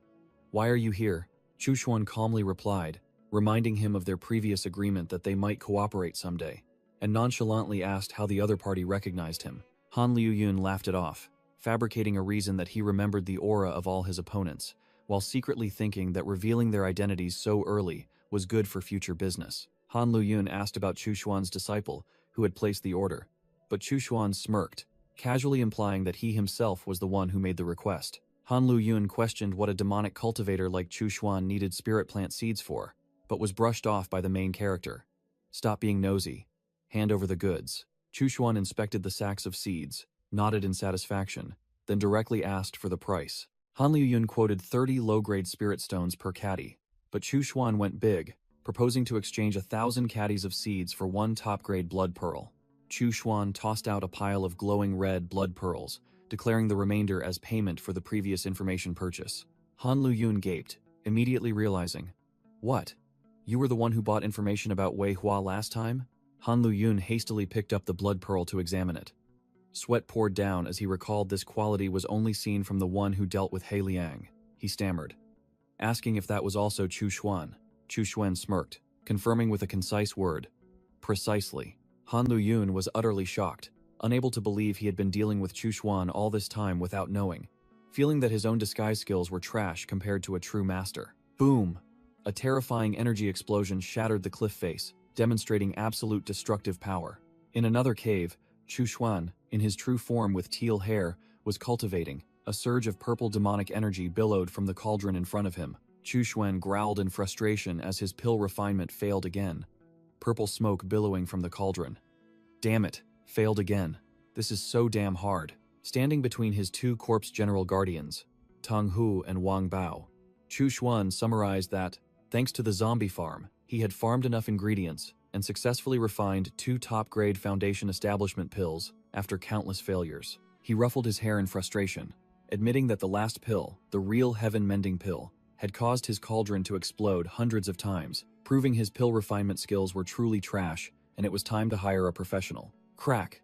why are you here? Chu Xuan calmly replied, reminding him of their previous agreement that they might cooperate someday, and nonchalantly asked how the other party recognized him. Han Luyun laughed it off, fabricating a reason that he remembered the aura of all his opponents, while secretly thinking that revealing their identities so early was good for future business. Han Luyun asked about Chu Xuan's disciple, who had placed the order, but Chu Xuan smirked, casually implying that he himself was the one who made the request. Han Luyun questioned what a demonic cultivator like Chu Xuan needed spirit plant seeds for, but was brushed off by the main character. Stop being nosy. Hand over the goods. Chu Xuan inspected the sacks of seeds, nodded in satisfaction, then directly asked for the price. Han Luyun quoted 30 low-grade spirit stones per caddy, but Chu Xuan went big, proposing to exchange 1,000 caddies of seeds for 1 top-grade blood pearl. Chu Xuan tossed out a pile of glowing red blood pearls, declaring the remainder as payment for the previous information purchase. Han Luyun gaped, immediately realizing, what? You were the one who bought information about Wei Hua last time? Han Luyun hastily picked up the blood pearl to examine it. Sweat poured down as he recalled this quality was only seen from the one who dealt with He Liang. He stammered, asking if that was also Chu Xuan. Chu Xuan smirked, confirming with a concise word, precisely. Han Luyun was utterly shocked, unable to believe he had been dealing with Chu Xuan all this time without knowing, feeling that his own disguise skills were trash compared to a true master. Boom! A terrifying energy explosion shattered the cliff face, demonstrating absolute destructive power. In another cave, Chu Xuan, in his true form with teal hair, was cultivating. A surge of purple demonic energy billowed from the cauldron in front of him. Chu Xuan growled in frustration as his pill refinement failed again. Purple smoke billowing from the cauldron. Damn it, failed again. This is so damn hard. Standing between his two corpse general guardians, Tang Hu and Wang Bao, Chu Xuan summarized that, thanks to the zombie farm, he had farmed enough ingredients and successfully refined 2 top-grade foundation establishment pills after countless failures. He ruffled his hair in frustration, admitting that the last pill, the real heaven-mending pill, had caused his cauldron to explode hundreds of times, proving his pill refinement skills were truly trash, and it was time to hire a professional. Crack!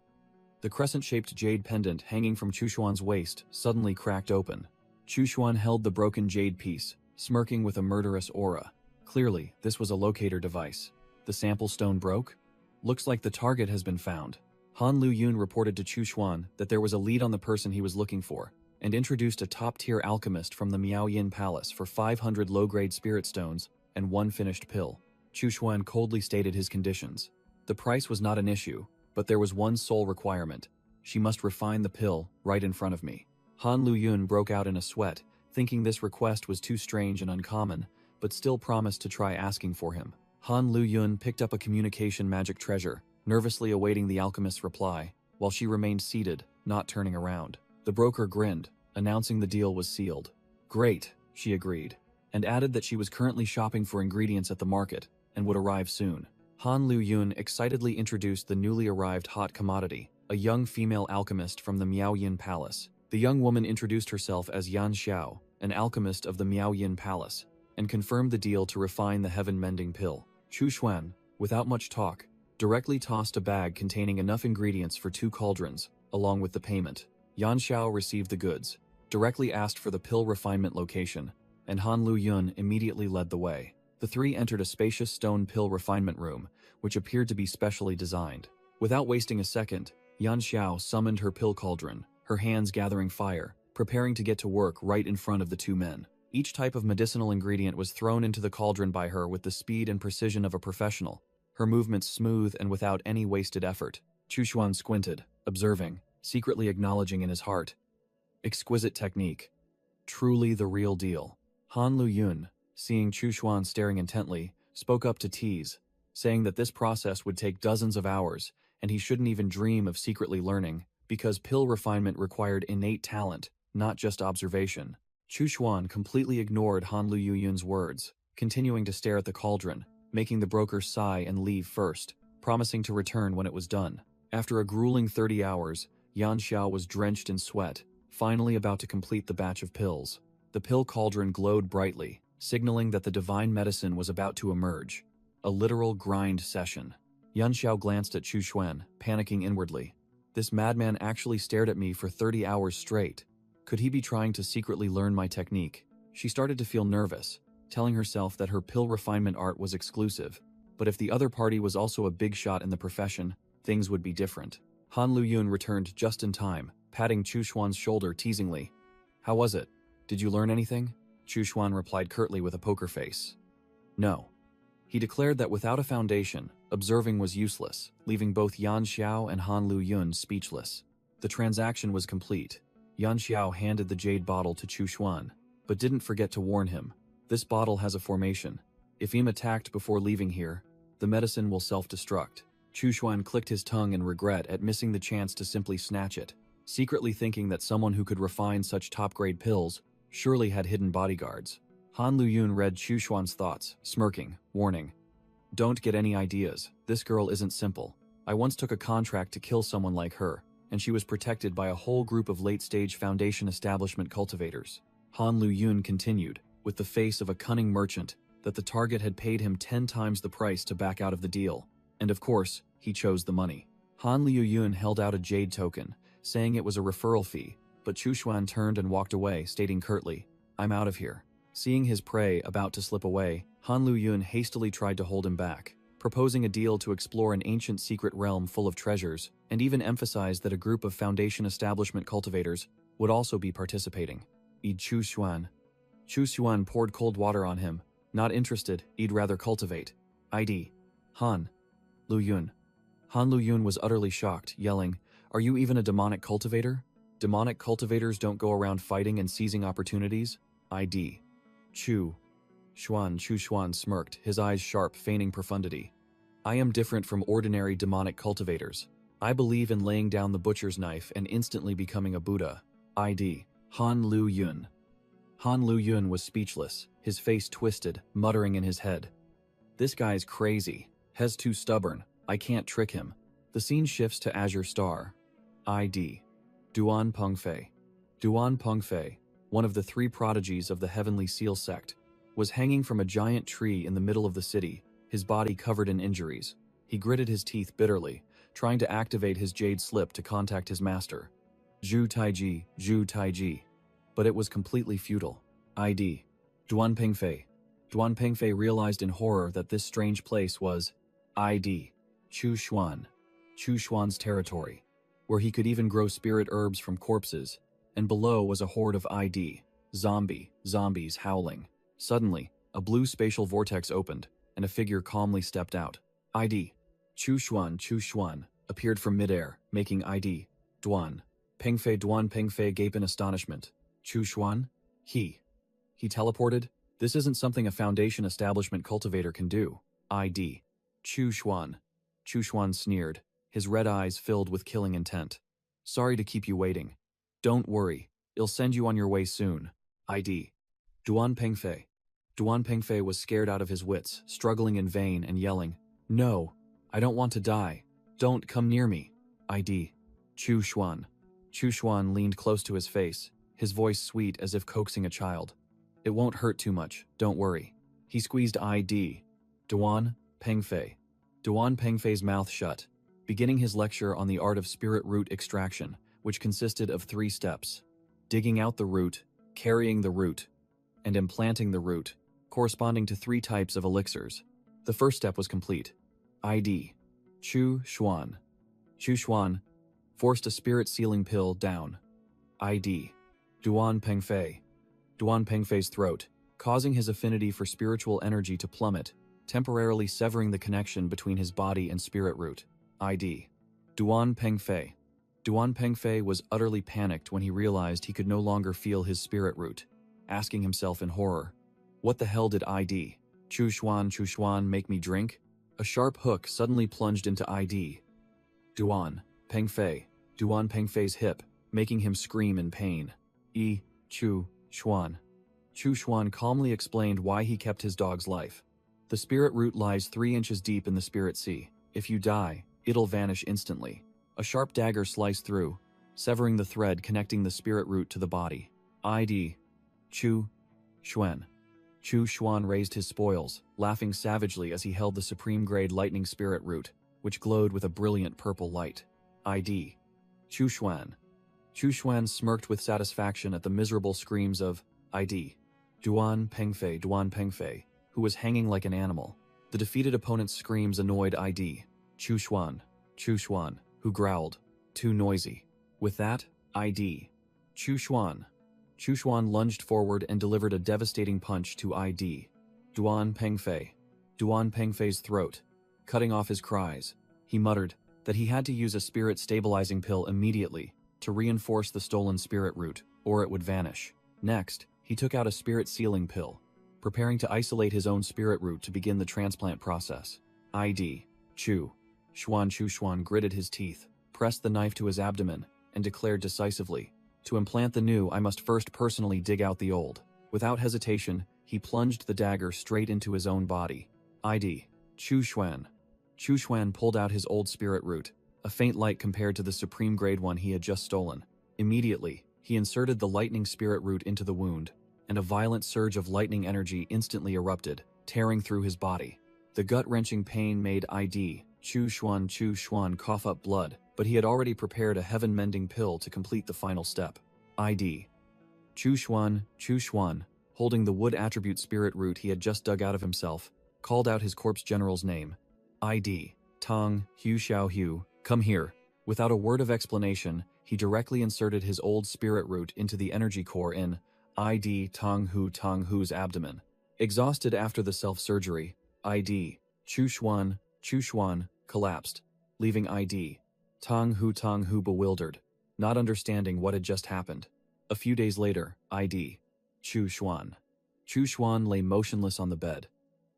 The crescent-shaped jade pendant hanging from Chu Xuan's waist suddenly cracked open. Chu Xuan held the broken jade piece, smirking with a murderous aura. Clearly, this was a locator device. The sample stone broke? Looks like the target has been found. Han Lu-yun reported to Chu Xuan that there was a lead on the person he was looking for, and introduced a top-tier alchemist from the Miaoyin Palace for 500 low-grade spirit stones and 1 finished pill. Chu Xuan coldly stated his conditions. The price was not an issue, but there was one sole requirement. She must refine the pill right in front of me. Han Lu-yun broke out in a sweat, thinking this request was too strange and uncommon, but still promised to try asking for him. Han Lu-yun picked up a communication magic treasure, nervously awaiting the alchemist's reply, while she remained seated, not turning around. The broker grinned, announcing the deal was sealed. Great, she agreed, and added that she was currently shopping for ingredients at the market and would arrive soon. Han Lu-yun excitedly introduced the newly arrived hot commodity, a young female alchemist from the Miaoyin Palace. The young woman introduced herself as Yan Xiao, an alchemist of the Miaoyin Palace, and confirmed the deal to refine the heaven-mending pill. Chu Xuan, without much talk, directly tossed a bag containing enough ingredients for 2 cauldrons, along with the payment. Yan Xiao received the goods, directly asked for the pill refinement location, and Han Lu-yun immediately led the way. The 3 entered a spacious stone pill refinement room, which appeared to be specially designed. Without wasting a second, Yan Xiao summoned her pill cauldron, her hands gathering fire, preparing to get to work right in front of the 2 men. Each type of medicinal ingredient was thrown into the cauldron by her with the speed and precision of a professional, her movements smooth and without any wasted effort. Chu Xuan squinted, observing, secretly acknowledging in his heart. Exquisite technique. Truly the real deal. Han Lu-yun, seeing Chu Xuan staring intently, spoke up to tease, saying that this process would take dozens of hours, and he shouldn't even dream of secretly learning, because pill refinement required innate talent, not just observation. Chu Xuan completely ignored Han Lu-yun's words, continuing to stare at the cauldron, making the broker sigh and leave first, promising to return when it was done. After a grueling 30 hours, Yan Xiao was drenched in sweat, finally about to complete the batch of pills. The pill cauldron glowed brightly, signaling that the divine medicine was about to emerge. A literal grind session. Yan Xiao glanced at Chu Xuan, panicking inwardly. This madman actually stared at me for 30 hours straight. Could he be trying to secretly learn my technique? She started to feel nervous, telling herself that her pill refinement art was exclusive. But if the other party was also a big shot in the profession, things would be different. Han Lu-yun returned just in time, patting Chu Xuan's shoulder teasingly. How was it? Did you learn anything? Chu Xuan replied curtly with a poker face. No. He declared that without a foundation, observing was useless, leaving both Yan Xiao and Han Lu-yun speechless. The transaction was complete. Yan Xiao handed the jade bottle to Chu Xuan, but didn't forget to warn him. This bottle has a formation. If I'm attacked before leaving here, the medicine will self-destruct. Chu Xuan clicked his tongue in regret at missing the chance to simply snatch it, secretly thinking that someone who could refine such top-grade pills surely had hidden bodyguards. Han Lu-yun read Chu Xuan's thoughts, smirking, warning. Don't get any ideas. This girl isn't simple. I once took a contract to kill someone like her, and she was protected by a whole group of late-stage foundation establishment cultivators. Han Lu-yun continued, with the face of a cunning merchant, that the target had paid him 10 times the price to back out of the deal. And of course, he chose the money. Han Lu-yun held out a jade token, saying it was a referral fee, but Chu Xuan turned and walked away, stating curtly, I'm out of here. Seeing his prey about to slip away, Han Lu-yun hastily tried to hold him back, proposing a deal to explore an ancient secret realm full of treasures, and even emphasized that a group of foundation establishment cultivators would also be participating. Chu Xuan. Chu Xuan poured cold water on him. Not interested, he'd rather cultivate. Han Lu-yun. Han Lu-yun was utterly shocked, yelling, Are you even a demonic cultivator? Demonic cultivators don't go around fighting and seizing opportunities. ID. Chu Xuan smirked, his eyes sharp, feigning profundity. I am different from ordinary demonic cultivators. I believe in laying down the butcher's knife and instantly becoming a Buddha. ID. Han Lu Yun. Han Lu Yun was speechless, his face twisted, muttering in his head. This guy's crazy. He's too stubborn. I can't trick him. The scene shifts to Azure Star. ID. Duan Pengfei. Duan Pengfei, one of the 3 prodigies of the Heavenly Seal sect, was hanging from a giant tree in the middle of the city, his body covered in injuries. He gritted his teeth bitterly, trying to activate his jade slip to contact his master. Zhu Taiji. But it was completely futile. ID. Duan Pengfei. Duan Pengfei realized in horror that this strange place was ID. Chu Xuan's territory, where he could even grow spirit herbs from corpses, and below was a horde of ID. Zombies howling. Suddenly, a blue spatial vortex opened, and a figure calmly stepped out. ID. Chu Xuan appeared from midair, making ID. Duan Pengfei gape in astonishment. Chu Xuan? He teleported? This isn't something a Foundation establishment cultivator can do. ID. Chu Xuan sneered, his red eyes filled with killing intent. Sorry to keep you waiting. Don't worry, I'll send you on your way soon. ID. Duan Pengfei was scared out of his wits, struggling in vain and yelling, No, I don't want to die. Don't come near me. ID. Chu Xuan leaned close to his face, his voice sweet as if coaxing a child. It won't hurt too much, don't worry. He squeezed ID. Duan Pengfei's mouth shut, beginning his lecture on the art of spirit root extraction, which consisted of 3 steps: digging out the root, carrying the root, and implanting the root, corresponding to 3 types of elixirs. The first step was complete. ID. Chu Xuan forced a spirit sealing pill down. ID. Duan Pengfei's throat, causing his affinity for spiritual energy to plummet, temporarily severing the connection between his body and spirit root. ID. Duan Pengfei was utterly panicked when he realized he could no longer feel his spirit root, asking himself in horror, what the hell did ID. Chu Xuan make me drink? A sharp hook suddenly plunged into ID. Duan Pengfei's hip, making him scream in pain. Chu Xuan calmly explained why he kept his dog's life. The spirit root lies 3 inches deep in the spirit sea. If you die, it'll vanish instantly. A sharp dagger sliced through, severing the thread connecting the spirit root to the body. ID. Chu Xuan raised his spoils, laughing savagely as he held the supreme-grade lightning spirit root, which glowed with a brilliant purple light. ID. Chu Xuan smirked with satisfaction at the miserable screams of ID. Duan Pengfei, who was hanging like an animal. The defeated opponent's screams annoyed ID. Chu Xuan, who growled, too noisy. With that, ID. Chu Xuan lunged forward and delivered a devastating punch to ID. Duan Pengfei's throat, cutting off his cries. He muttered that he had to use a spirit stabilizing pill immediately to reinforce the stolen spirit root, or it would vanish. Next, he took out a spirit sealing pill, preparing to isolate his own spirit root to begin the transplant process. ID. Chu Xuan gritted his teeth, pressed the knife to his abdomen, and declared decisively, to implant the new, I must first personally dig out the old. Without hesitation, he plunged the dagger straight into his own body. ID. Chu Xuan pulled out his old spirit root, a faint light compared to the supreme grade one he had just stolen. Immediately, he inserted the lightning spirit root into the wound, and a violent surge of lightning energy instantly erupted, tearing through his body. The gut-wrenching pain made ID. Chu Xuan cough up blood, but he had already prepared a heaven-mending pill to complete the final step. ID. Chu Xuan, holding the wood attribute spirit root he had just dug out of himself, called out his corpse general's name. ID. Tong Xiao, come here. Without a word of explanation, he directly inserted his old spirit root into the energy core in ID. Tong Hu's abdomen. Exhausted after the self-surgery, ID. Chu Xuan collapsed, leaving ID. Tang Hu bewildered, not understanding what had just happened. A few days later, ID. Chu Xuan. Chu Xuan lay motionless on the bed.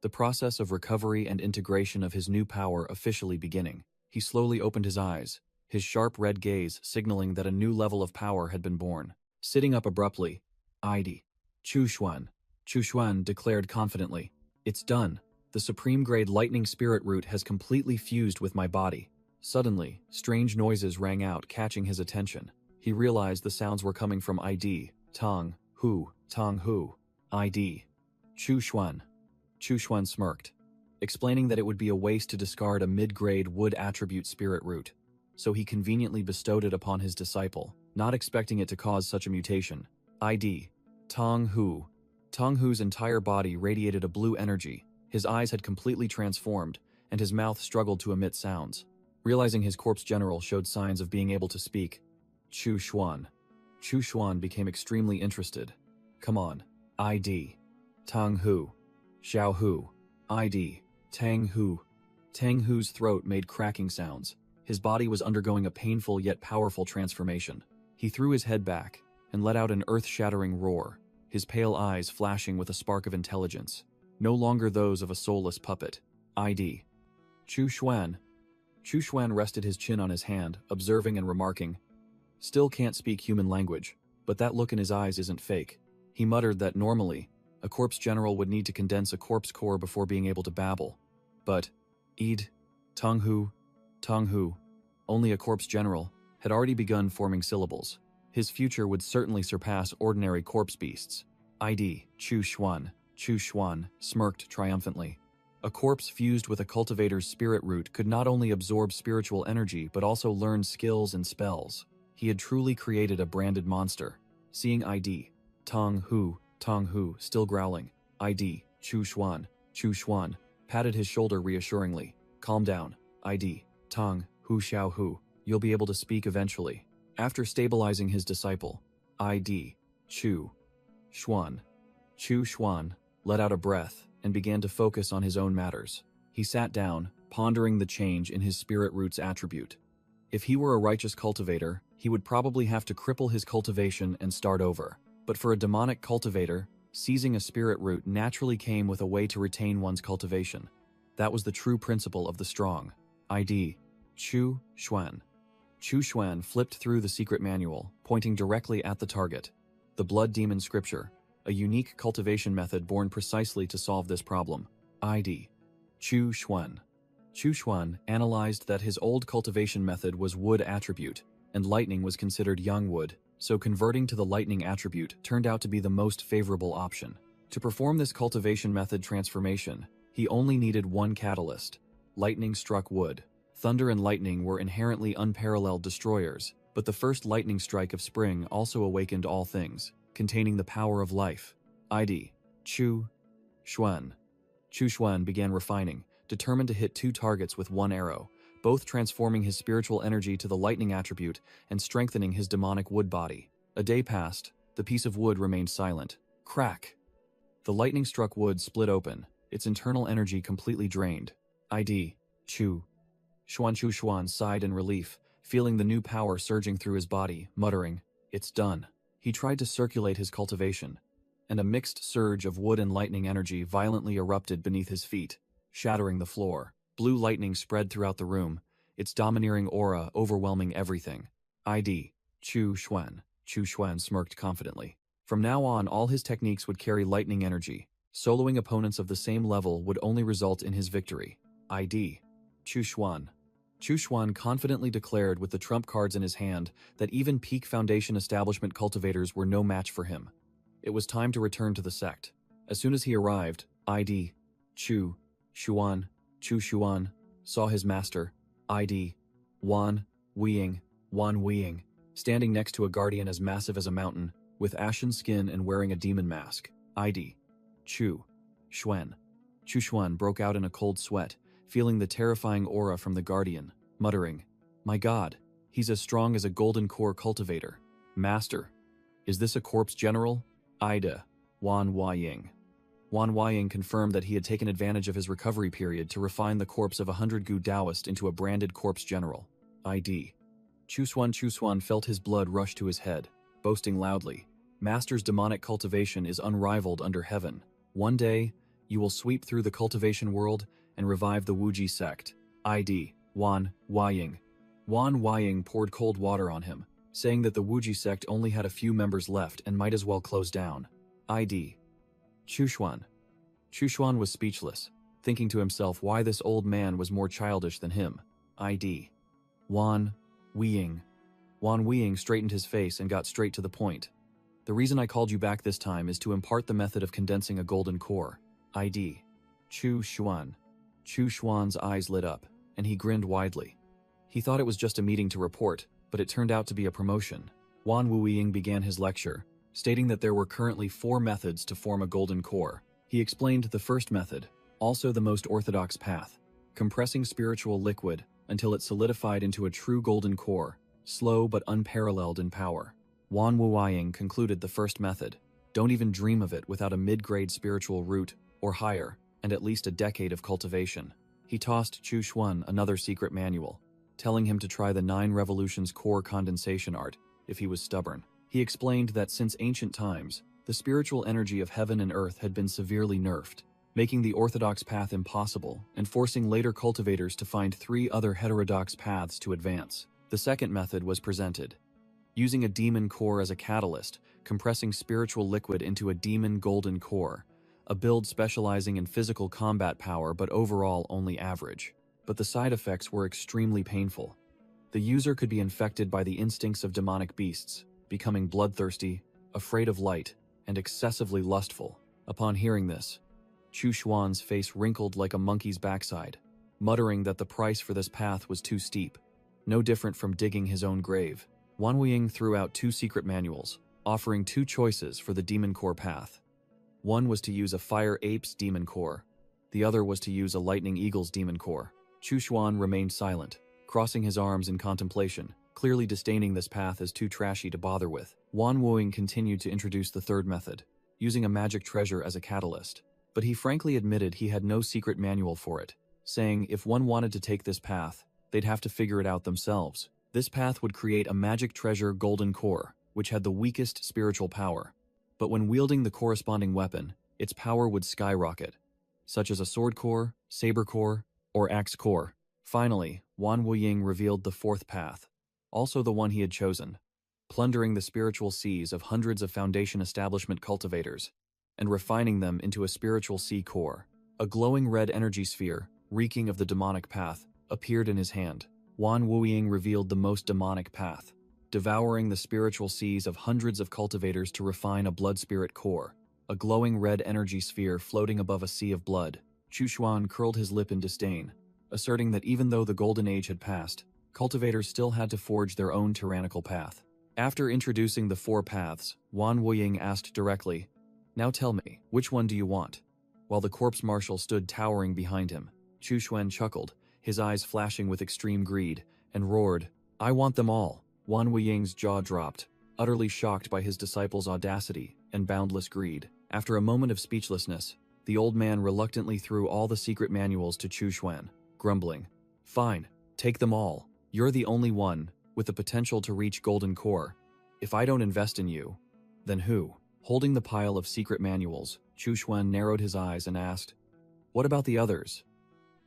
The process of recovery and integration of his new power officially beginning. He slowly opened his eyes, his sharp red gaze signaling that a new level of power had been born. Sitting up abruptly, ID. Chu Xuan declared confidently, "It's done. The supreme-grade lightning spirit root has completely fused with my body." Suddenly, strange noises rang out, catching his attention. He realized the sounds were coming from ID. Tang Hu. ID. Chu Xuan. Chu Xuan smirked, explaining that it would be a waste to discard a mid-grade wood attribute spirit root, so he conveniently bestowed it upon his disciple, not expecting it to cause such a mutation. ID. Tang Hu. Tang Hu's entire body radiated a blue energy. His eyes had completely transformed, and his mouth struggled to emit sounds. Realizing his corpse general showed signs of being able to speak, Chu Xuan became extremely interested. "Come on, ID. Tang Hu. Xiao Hu. ID. Tang Hu." Tang Hu's throat made cracking sounds. His body was undergoing a painful yet powerful transformation. He threw his head back and let out an earth-shattering roar, his pale eyes flashing with a spark of intelligence, no longer those of a soulless puppet. ID. Chu Xuan. Chu Xuan rested his chin on his hand, observing and remarking, "Still can't speak human language, but that look in his eyes isn't fake." He muttered that normally, a corpse general would need to condense a corpse core before being able to babble. But Tang Hu, only a corpse general, had already begun forming syllables. His future would certainly surpass ordinary corpse beasts. ID. Chu Xuan smirked triumphantly. A corpse fused with a cultivator's spirit root could not only absorb spiritual energy but also learn skills and spells. He had truly created a branded monster. Seeing ID. Tang Hu still growling, ID. Chu Xuan patted his shoulder reassuringly. "Calm down, ID. Tang Hu Xiao Hu. You'll be able to speak eventually." After stabilizing his disciple, ID. Chu Xuan let out a breath and began to focus on his own matters. He sat down, pondering the change in his spirit root's attribute. If he were a righteous cultivator, he would probably have to cripple his cultivation and start over. But for a demonic cultivator, seizing a spirit root naturally came with a way to retain one's cultivation. That was the true principle of the strong. ID. Chu Xuan. Chu Xuan flipped through the secret manual, pointing directly at the target. The Blood Demon Scripture, a unique cultivation method born precisely to solve this problem. ID. Chu Xuan. Chu Xuan analyzed that his old cultivation method was wood attribute, and lightning was considered young wood, so converting to the lightning attribute turned out to be the most favorable option. To perform this cultivation method transformation, he only needed one catalyst: lightning-struck wood. Thunder and lightning were inherently unparalleled destroyers, but the first lightning strike of spring also awakened all things, containing the power of life. ID. Chu Xuan. Chu Xuan began refining, determined to hit 2 targets with 1 arrow, both transforming his spiritual energy to the lightning attribute and strengthening his demonic wood body. A day passed, the piece of wood remained silent. Crack! The lightning-struck wood split open, its internal energy completely drained. ID. Chu Xuan sighed in relief, feeling the new power surging through his body, muttering, "It's done." He tried to circulate his cultivation, and a mixed surge of wood and lightning energy violently erupted beneath his feet, shattering the floor. Blue lightning spread throughout the room, its domineering aura overwhelming everything. ID. Chu Xuan smirked confidently. From now on, all his techniques would carry lightning energy. Soloing opponents of the same level would only result in his victory. ID. Chu Xuan confidently declared with the trump cards in his hand that even peak Foundation establishment cultivators were no match for him. It was time to return to the sect. As soon as he arrived, ID. Chu Xuan saw his master, ID. Wan Weiying, standing next to a guardian as massive as a mountain, with ashen skin and wearing a demon mask. ID. Chu Xuan broke out in a cold sweat, feeling the terrifying aura from the guardian, muttering, "My God, he's as strong as a golden core cultivator. Master, is this a corpse general?" Ida. Wan Weiying confirmed that he had taken advantage of his recovery period to refine the corpse of a 100 Gu Taoist into a branded corpse general. ID. Chuswan felt his blood rush to his head, boasting loudly, Master's demonic cultivation is unrivaled under heaven. One day, you will sweep through the cultivation world and revive the Wuji sect. ID. Wan Huaying. Wan Huaying poured cold water on him, saying that the Wuji sect only had a few members left and might as well close down. ID. Chushuan. Chushuan was speechless, thinking to himself why this old man was more childish than him. ID. Wan Huaying. Wan Huaying straightened his face and got straight to the point. The reason I called you back this time is to impart the method of condensing a golden core. ID. Chushuan. Chushuan's eyes lit up, and he grinned widely. He thought it was just a meeting to report, but it turned out to be a promotion. Wan Huaying began his lecture, stating that there were currently 4 methods to form a golden core. He explained the first method, also the most orthodox path, compressing spiritual liquid until it solidified into a true golden core, slow but unparalleled in power. Wan Huaying concluded the first method. Don't even dream of it without a mid-grade spiritual root, or higher, and at least a decade of cultivation. He tossed Chushuan another secret manual, telling him to try the 9 Revolutions core condensation art if he was stubborn. He explained that since ancient times, the spiritual energy of heaven and earth had been severely nerfed, making the orthodox path impossible and forcing later cultivators to find 3 other heterodox paths to advance. The second method was presented. Using a demon core as a catalyst, compressing spiritual liquid into a demon golden core, a build specializing in physical combat power but overall only average. But the side effects were extremely painful. The user could be infected by the instincts of demonic beasts, becoming bloodthirsty, afraid of light, and excessively lustful. Upon hearing this, Chushuan's face wrinkled like a monkey's backside, muttering that the price for this path was too steep, no different from digging his own grave. Wan Huaying threw out 2 secret manuals, offering 2 choices for the demon core path. One was to use a fire ape's demon core. The other was to use a lightning eagle's demon core. Chushuan remained silent, crossing his arms in contemplation, clearly disdaining this path as too trashy to bother with. Wan Huaying continued to introduce the third method, using a magic treasure as a catalyst. But he frankly admitted he had no secret manual for it, saying if one wanted to take this path, they'd have to figure it out themselves. This path would create a magic treasure golden core, which had the weakest spiritual power. But when wielding the corresponding weapon, its power would skyrocket, such as a sword core, saber core, or axe core. Finally, Wan Huaying revealed the fourth path, also the one he had chosen, plundering the spiritual seas of hundreds of Foundation establishment cultivators, and refining them into a spiritual sea core. A glowing red energy sphere, reeking of the demonic path, appeared in his hand. Wan Huaying revealed the most demonic path, devouring the spiritual seas of hundreds of cultivators to refine a blood spirit core, a glowing red energy sphere floating above a sea of blood. Chushuan curled his lip in disdain, asserting that even though the golden age had passed, cultivators still had to forge their own tyrannical path. After introducing the 4 paths, Wan Huaying asked directly, "Now tell me, which one do you want?" While the corpse marshal stood towering behind him, Chushuan chuckled, his eyes flashing with extreme greed, and roared, "I want them all." Wan Huaying's jaw dropped, utterly shocked by his disciple's audacity and boundless greed. After a moment of speechlessness, the old man reluctantly threw all the secret manuals to Chushuan, grumbling, "Fine, take them all. You're the only one with the potential to reach golden core. If I don't invest in you, then who?" Holding the pile of secret manuals, Chushuan narrowed his eyes and asked, "What about the others?"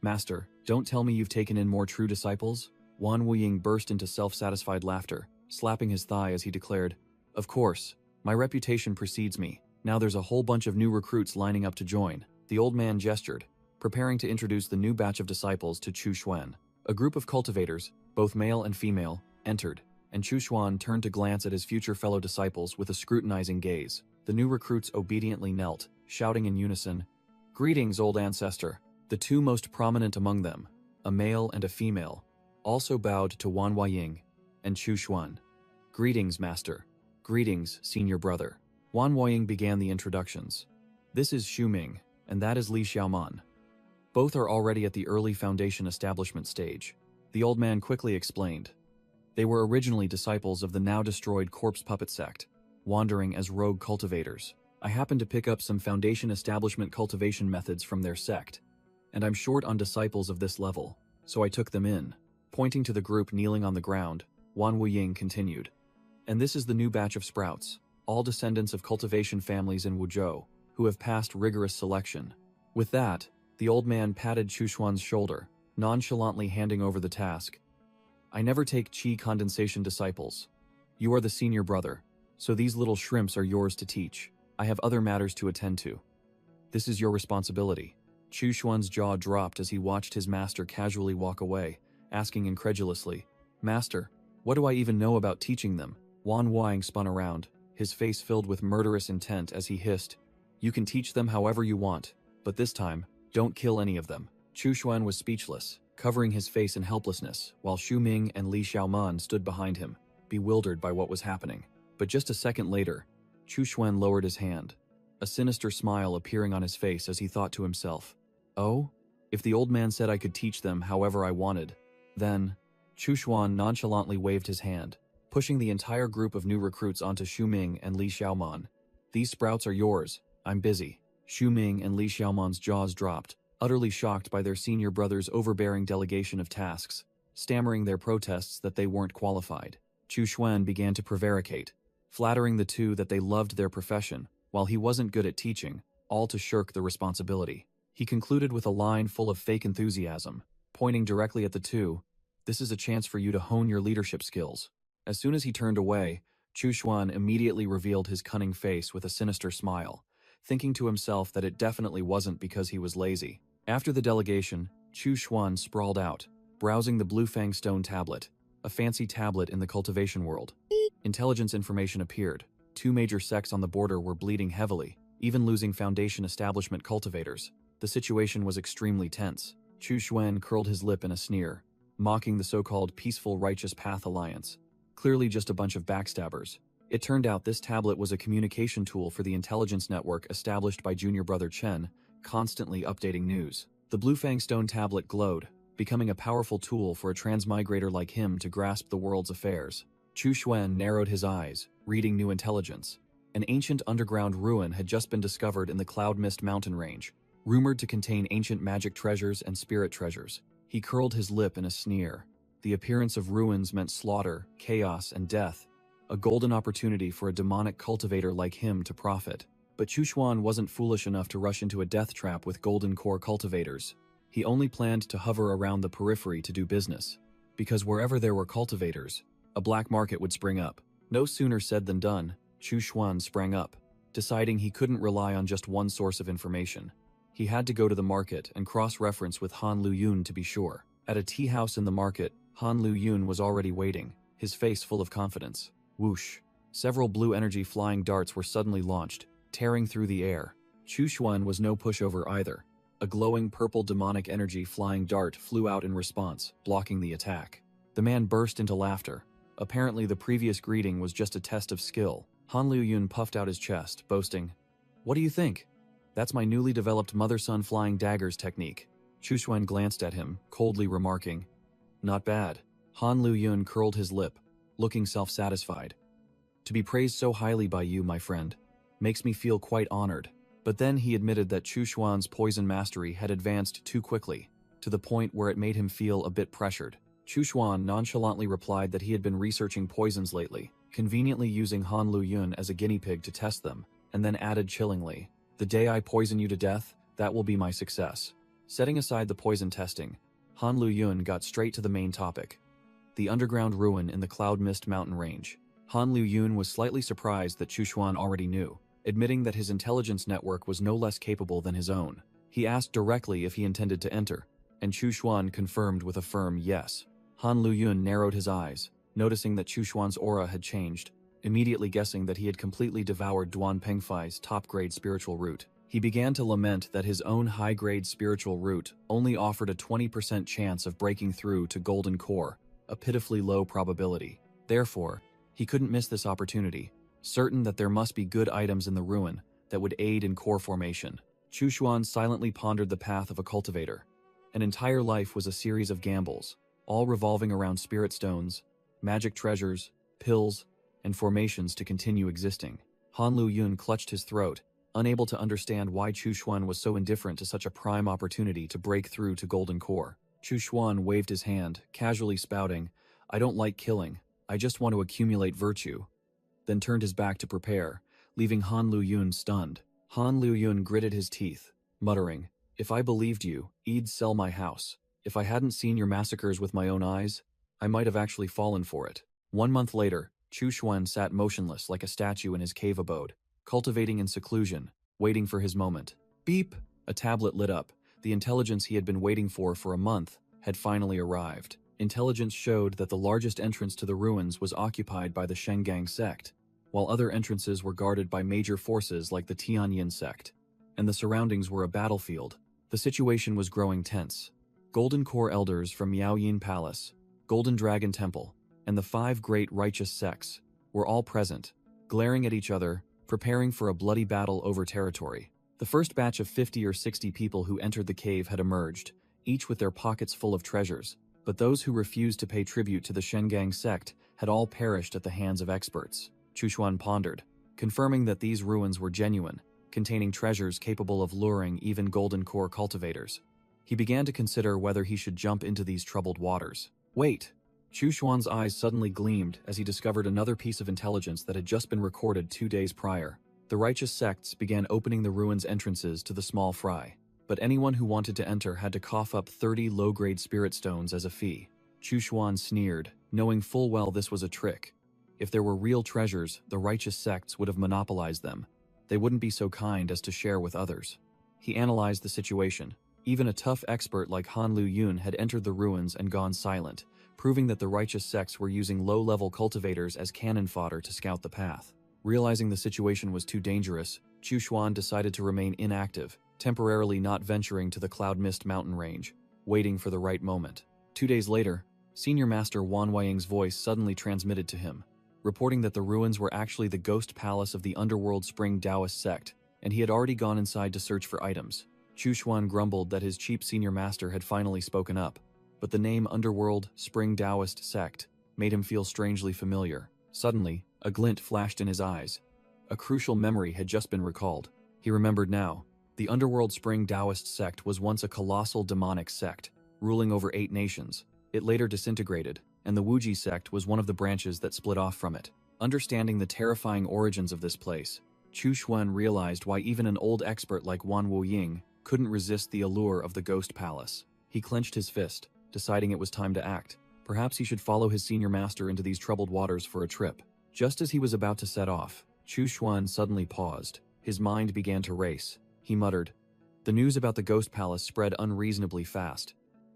"Master, don't tell me you've taken in more true disciples?" Wan Huaying burst into self-satisfied laughter, slapping his thigh as he declared, "Of course, my reputation precedes me. Now there's a whole bunch of new recruits lining up to join." The old man gestured, preparing to introduce the new batch of disciples to Chushuan. A group of cultivators, both male and female, entered, and Chushuan turned to glance at his future fellow disciples with a scrutinizing gaze. The new recruits obediently knelt, shouting in unison, "Greetings, old ancestor." The 2 most prominent among them, a male and a female, also bowed to Wan Huaying and Chushuan. "Greetings, master. Greetings, senior brother." Wan Huaying began the introductions. "This is Xu Ming, and that is Li Xiaoman. Both are already at the early Foundation establishment stage." The old man quickly explained. They were originally disciples of the now-destroyed Corpse Puppet sect, wandering as rogue cultivators. I happened to pick up some Foundation establishment cultivation methods from their sect, and I'm short on disciples of this level, so I took them in. Pointing to the group kneeling on the ground, Wan Wuying continued. And this is the new batch of sprouts, all descendants of cultivation families in Wuzhou, who have passed rigorous selection. With that, the old man patted Chushuan's shoulder, nonchalantly handing over the task. I never take qi condensation disciples. You are the senior brother, so these little shrimps are yours to teach. I have other matters to attend to. This is your responsibility. Chushuan's jaw dropped as he watched his master casually walk away, asking incredulously, Master, what do I even know about teaching them? Wan Wuying spun around, his face filled with murderous intent as he hissed, You can teach them however you want, but this time, don't kill any of them. Chushuan was speechless, covering his face in helplessness, while Xu Ming and Li Xiaoman stood behind him, bewildered by what was happening. But just a second later, Chushuan lowered his hand, a sinister smile appearing on his face as he thought to himself, Oh? If the old man said I could teach them however I wanted, then… Chushuan nonchalantly waved his hand, pushing the entire group of new recruits onto Xu Ming and Li Xiaoman. These sprouts are yours, I'm busy. Xu Ming and Li Xiaoman's jaws dropped, utterly shocked by their senior brother's overbearing delegation of tasks, stammering their protests that they weren't qualified. Chushuan began to prevaricate, flattering the two that they loved their profession, while he wasn't good at teaching, all to shirk the responsibility. He concluded with a line full of fake enthusiasm, pointing directly at the two, This is a chance for you to hone your leadership skills. As soon as he turned away, Chushuan immediately revealed his cunning face with a sinister smile, thinking to himself that it definitely wasn't because he was lazy. After the delegation, Chushuan sprawled out, browsing the Blue Fang Stone tablet, a fancy tablet in the cultivation world. Intelligence information appeared. 2 major sects on the border were bleeding heavily, even losing Foundation establishment cultivators. The situation was extremely tense. Chushuan curled his lip in a sneer, mocking the so-called Peaceful Righteous Path Alliance. Clearly just a bunch of backstabbers. It turned out this tablet was a communication tool for the intelligence network established by junior brother Chen, constantly updating news. The Blue Fang Stone tablet glowed, becoming a powerful tool for a transmigrator like him to grasp the world's affairs. Chushuan narrowed his eyes, reading new intelligence. An ancient underground ruin had just been discovered in the Cloud Mist mountain range, rumored to contain ancient magic treasures and spirit treasures. He curled his lip in a sneer. The appearance of ruins meant slaughter, chaos, and death, a golden opportunity for a demonic cultivator like him to profit. But Chushuan wasn't foolish enough to rush into a death trap with golden core cultivators. He only planned to hover around the periphery to do business, because wherever there were cultivators, a black market would spring up. No sooner said than done, Chushuan sprang up, deciding he couldn't rely on just one source of information. He had to go to the market and cross-reference with Han Luyun to be sure. At a tea house in the market, Han Luyun was already waiting, his face full of confidence. Whoosh! Several blue energy flying darts were suddenly launched, tearing through the air. Chushuan was no pushover either. A glowing purple demonic energy flying dart flew out in response, blocking the attack. The man burst into laughter. Apparently the previous greeting was just a test of skill. Han Luyun puffed out his chest, boasting, What do you think? That's my newly developed mother-son flying daggers technique. Chushuan glanced at him, coldly remarking, Not bad. Han Luyun curled his lip, looking self-satisfied. To be praised so highly by you, my friend, makes me feel quite honored. But then he admitted that Chushuan's poison mastery had advanced too quickly, to the point where it made him feel a bit pressured. Chushuan nonchalantly replied that he had been researching poisons lately, conveniently using Han Luyun as a guinea pig to test them, and then added chillingly, The day I poison you to death, that will be my success. Setting aside the poison testing, Han Luyun got straight to the main topic. The underground ruin in the Cloud Mist mountain range. Han Luyun was slightly surprised that Chushuan already knew, admitting that his intelligence network was no less capable than his own. He asked directly if he intended to enter, and Chushuan confirmed with a firm yes. Han Luyun narrowed his eyes, noticing that Chushuan's aura had changed, immediately guessing that he had completely devoured Duan Pengfei's top-grade spiritual root. He began to lament that his own high-grade spiritual root only offered a 20% chance of breaking through to Golden Core, a pitifully low probability. Therefore, he couldn't miss this opportunity, certain that there must be good items in the ruin that would aid in core formation. Chushuan silently pondered the path of a cultivator. An entire life was a series of gambles, all revolving around spirit stones, magic treasures, pills, and formations to continue existing. Han Luyun clutched his throat, unable to understand why Chushuan was so indifferent to such a prime opportunity to break through to Golden Core. Chu Xuan waved his hand, casually spouting, "I don't like killing, I just want to accumulate virtue," then turned his back to prepare, leaving Han Luyun stunned. Han Luyun gritted his teeth, muttering, "If I believed you, I'd sell my house. If I hadn't seen your massacres with my own eyes, I might have actually fallen for it." 1 month later, Chu Xuan sat motionless like a statue in his cave abode, cultivating in seclusion, waiting for his moment. Beep! A tablet lit up. The intelligence he had been waiting for a month had finally arrived. Intelligence showed that the largest entrance to the ruins was occupied by the Shengang sect, while other entrances were guarded by major forces like the Tianyin sect, and the surroundings were a battlefield. The situation was growing tense. Golden Core elders from Miaoyin Palace, Golden Dragon Temple, and the 5 great righteous sects were all present, glaring at each other, preparing for a bloody battle over territory. The first batch of 50 or 60 people who entered the cave had emerged, each with their pockets full of treasures, but those who refused to pay tribute to the Shengang sect had all perished at the hands of experts. Chu Xuan pondered, confirming that these ruins were genuine, containing treasures capable of luring even Golden Core cultivators. He began to consider whether he should jump into these troubled waters. Wait! Chu Xuan's eyes suddenly gleamed as he discovered another piece of intelligence that had just been recorded 2 days prior. The righteous sects began opening the ruins' entrances to the small fry, but anyone who wanted to enter had to cough up 30 low-grade spirit stones as a fee. Chu Xuan sneered, knowing full well this was a trick. If there were real treasures, the righteous sects would have monopolized them. They wouldn't be so kind as to share with others. He analyzed the situation. Even a tough expert like Han Luyun had entered the ruins and gone silent, proving that the righteous sects were using low-level cultivators as cannon fodder to scout the path. Realizing the situation was too dangerous, Chu Xuan decided to remain inactive, temporarily not venturing to the Cloud Mist mountain range, waiting for the right moment. 2 days later, Senior Master Wan Weiying's voice suddenly transmitted to him, reporting that the ruins were actually the ghost palace of the Underworld Spring Taoist sect, and he had already gone inside to search for items. Chu Xuan grumbled that his cheap senior master had finally spoken up, but the name Underworld Spring Taoist sect made him feel strangely familiar. Suddenly, a glint flashed in his eyes. A crucial memory had just been recalled. He remembered now. The Underworld Spring Taoist sect was once a colossal demonic sect, ruling over 8 nations. It later disintegrated, and the Wuji sect was one of the branches that split off from it. Understanding the terrifying origins of this place, Chu Xuan realized why even an old expert like Wan Weiying couldn't resist the allure of the Ghost Palace. He clenched his fist, deciding it was time to act. Perhaps he should follow his senior master into these troubled waters for a trip. Just as he was about to set off, Chu Xuan suddenly paused. His mind began to race. He muttered. The news about the Ghost Palace spread unreasonably fast.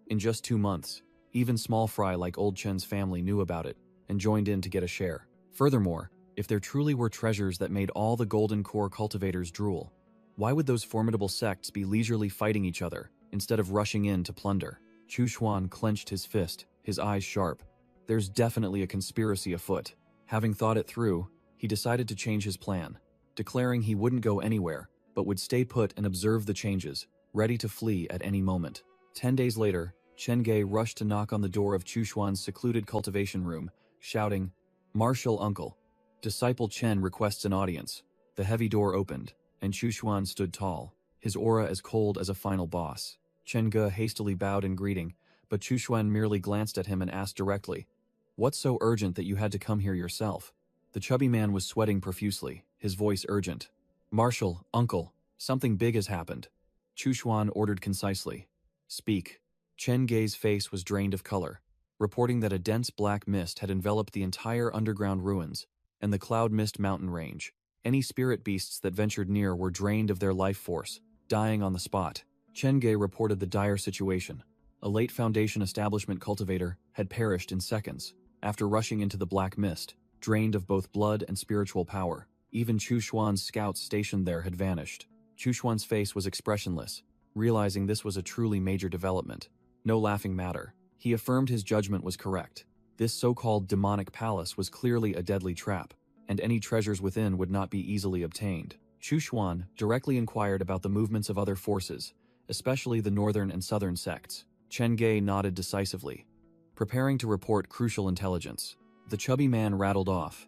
In just 2 months, even small fry like old Chen's family knew about it and joined in to get a share. Furthermore, if there truly were treasures that made all the Golden Core cultivators drool, why would those formidable sects be leisurely fighting each other instead of rushing in to plunder? Chu Xuan clenched his fist, his eyes sharp. There's definitely a conspiracy afoot. Having thought it through, he decided to change his plan, declaring he wouldn't go anywhere, but would stay put and observe the changes, ready to flee at any moment. 10 days later, Chen Gei rushed to knock on the door of Chu Xuan's secluded cultivation room, shouting, "Martial uncle." Disciple Chen requests an audience. The heavy door opened, and Chu Xuan stood tall, his aura as cold as a final boss. Chen Ge hastily bowed in greeting, but Chu Xuan merely glanced at him and asked directly, "What's so urgent that you had to come here yourself?" The chubby man was sweating profusely, his voice urgent. "Marshal, uncle, something big has happened." Chu Xuan ordered concisely. "Speak." Chen Gei's face was drained of color, reporting that a dense black mist had enveloped the entire underground ruins and the Cloud Mist mountain range. Any spirit beasts that ventured near were drained of their life force, dying on the spot. Chen Gei reported the dire situation. A late Foundation establishment cultivator had perished in seconds after rushing into the black mist, drained of both blood and spiritual power. Even Chu Xuan's scouts stationed there had vanished. Chu Xuan's face was expressionless, realizing this was a truly major development. No laughing matter. He affirmed his judgment was correct. This so-called demonic palace was clearly a deadly trap, and any treasures within would not be easily obtained. Chu Xuan directly inquired about the movements of other forces, especially the northern and southern sects. Chen Gei nodded decisively, preparing to report crucial intelligence. The chubby man rattled off.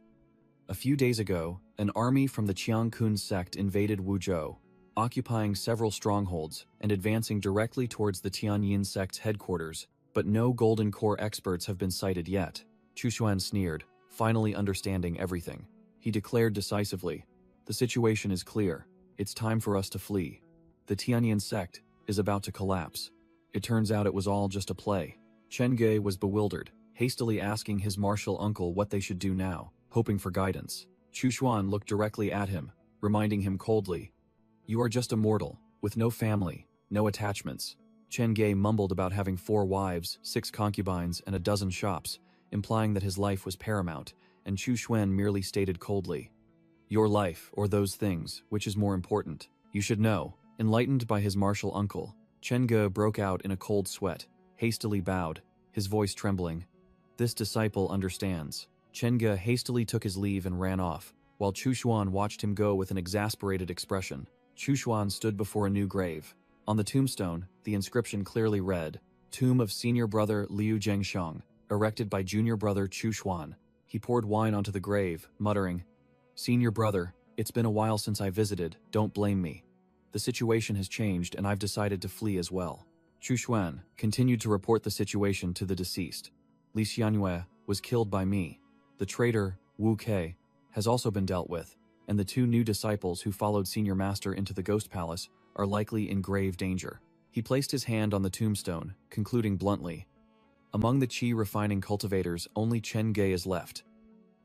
A few days ago, an army from the Qiangkun sect invaded Wuzhou, occupying several strongholds and advancing directly towards the Tianyin sect's headquarters But no golden core experts have been sighted yet. Chushuan sneered, finally understanding everything. He declared decisively, "The situation is clear. It's time for us to flee. The Tianyan sect is about to collapse." It turns out it was all just a play. Chen Ge was bewildered, hastily asking his martial uncle what they should do now, hoping for guidance. Chushuan looked directly at him, reminding him coldly, "You are just a mortal, with no family, no attachments." Chen Ge mumbled about having 4 wives, 6 concubines, and a dozen shops, implying that his life was paramount, and Chu Xuan merely stated coldly, "Your life, or those things, which is more important? You should know." Enlightened by his martial uncle, Chen Ge broke out in a cold sweat, hastily bowed, his voice trembling. "This disciple understands." Chen Ge hastily took his leave and ran off, while Chu Xuan watched him go with an exasperated expression. Chu Xuan stood before a new grave. On the tombstone, the inscription clearly read, "Tomb of Senior Brother Liu Zhengshang, erected by Junior Brother Chu Xuan." He poured wine onto the grave, muttering, "Senior Brother, it's been a while since I visited, don't blame me. The situation has changed and I've decided to flee as well." Chu Xuan continued to report the situation to the deceased. "Li Xianyue was killed by me. The traitor, Wu Kei, has also been dealt with, and the 2 new disciples who followed Senior Master into the Ghost Palace are likely in grave danger." He placed his hand on the tombstone, concluding bluntly, "Among the qi refining cultivators, only Chen Ge is left.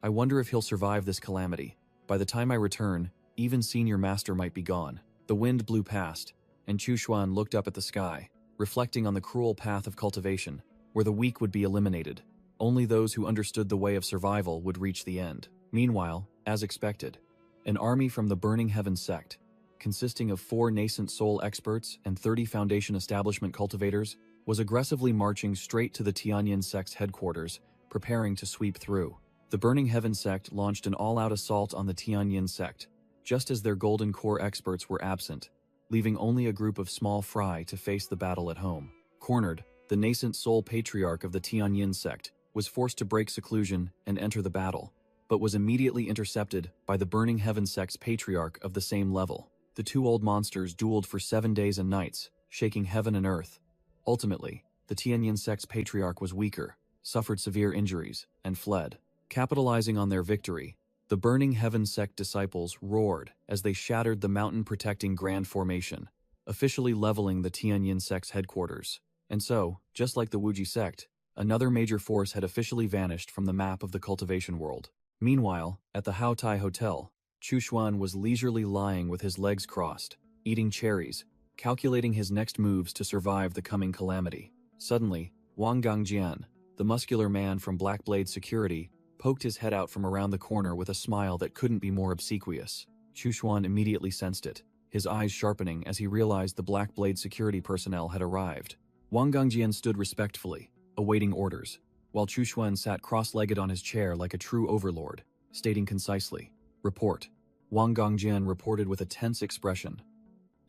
I wonder if he'll survive this calamity. By the time I return, even Senior Master might be gone." The wind blew past, and Chu Xuan looked up at the sky, reflecting on the cruel path of cultivation, where the weak would be eliminated. Only those who understood the way of survival would reach the end. Meanwhile, as expected, an army from the Burning Heaven sect, consisting of 4 nascent soul experts and 30 Foundation Establishment cultivators, was aggressively marching straight to the Tianyan sect's headquarters, preparing to sweep through. The Burning Heaven sect launched an all-out assault on the Tianyan sect, just as their golden core experts were absent, leaving only a group of small fry to face the battle at home. Cornered, the nascent soul patriarch of the Tianyan sect was forced to break seclusion and enter the battle, but was immediately intercepted by the Burning Heaven sect's patriarch of the same level. The 2 old monsters dueled for 7 days and nights, shaking heaven and earth. Ultimately, the Tianyan sect's patriarch was weaker, suffered severe injuries, and fled. Capitalizing on their victory, the Burning Heaven sect disciples roared as they shattered the mountain-protecting Grand Formation, officially leveling the Tianyan sect's headquarters. And so, just like the Wuji sect, another major force had officially vanished from the map of the cultivation world. Meanwhile, at the Hao Tai Hotel, Chu Xuan was leisurely lying with his legs crossed, eating cherries, calculating his next moves to survive the coming calamity. Suddenly, Wang Gangjian, the muscular man from Black Blade Security, poked his head out from around the corner with a smile that couldn't be more obsequious. Chu Xuan immediately sensed it, his eyes sharpening as he realized the Black Blade security personnel had arrived. Wang Gangjian stood respectfully, awaiting orders, while Chu Xuan sat cross-legged on his chair like a true overlord, stating concisely, "Report." Wang Gangjian reported with a tense expression.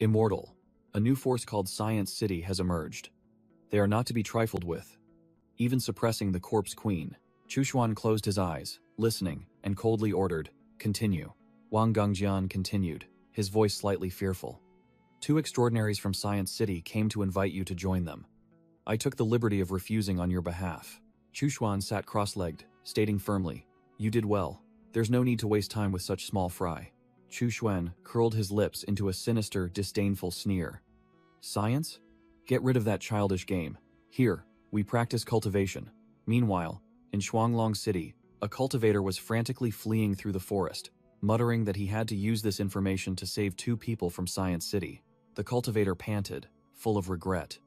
"Immortal. A new force called Science City has emerged. They are not to be trifled with, even suppressing the Corpse Queen." Chu Xuan closed his eyes, listening, and coldly ordered, "Continue." Wang Gangjian continued, his voice slightly fearful. 2 extraordinaries from Science City came to invite you to join them. I took the liberty of refusing on your behalf." Chu Xuan sat cross-legged, stating firmly, "You did well. There's no need to waste time with such small fry." Chu Xuan curled his lips into a sinister, disdainful sneer. "Science? Get rid of that childish game. Here, we practice cultivation." Meanwhile, in Shuanglong City, a cultivator was frantically fleeing through the forest, muttering that he had to use this information to save 2 people from Science City. The cultivator panted, full of regret.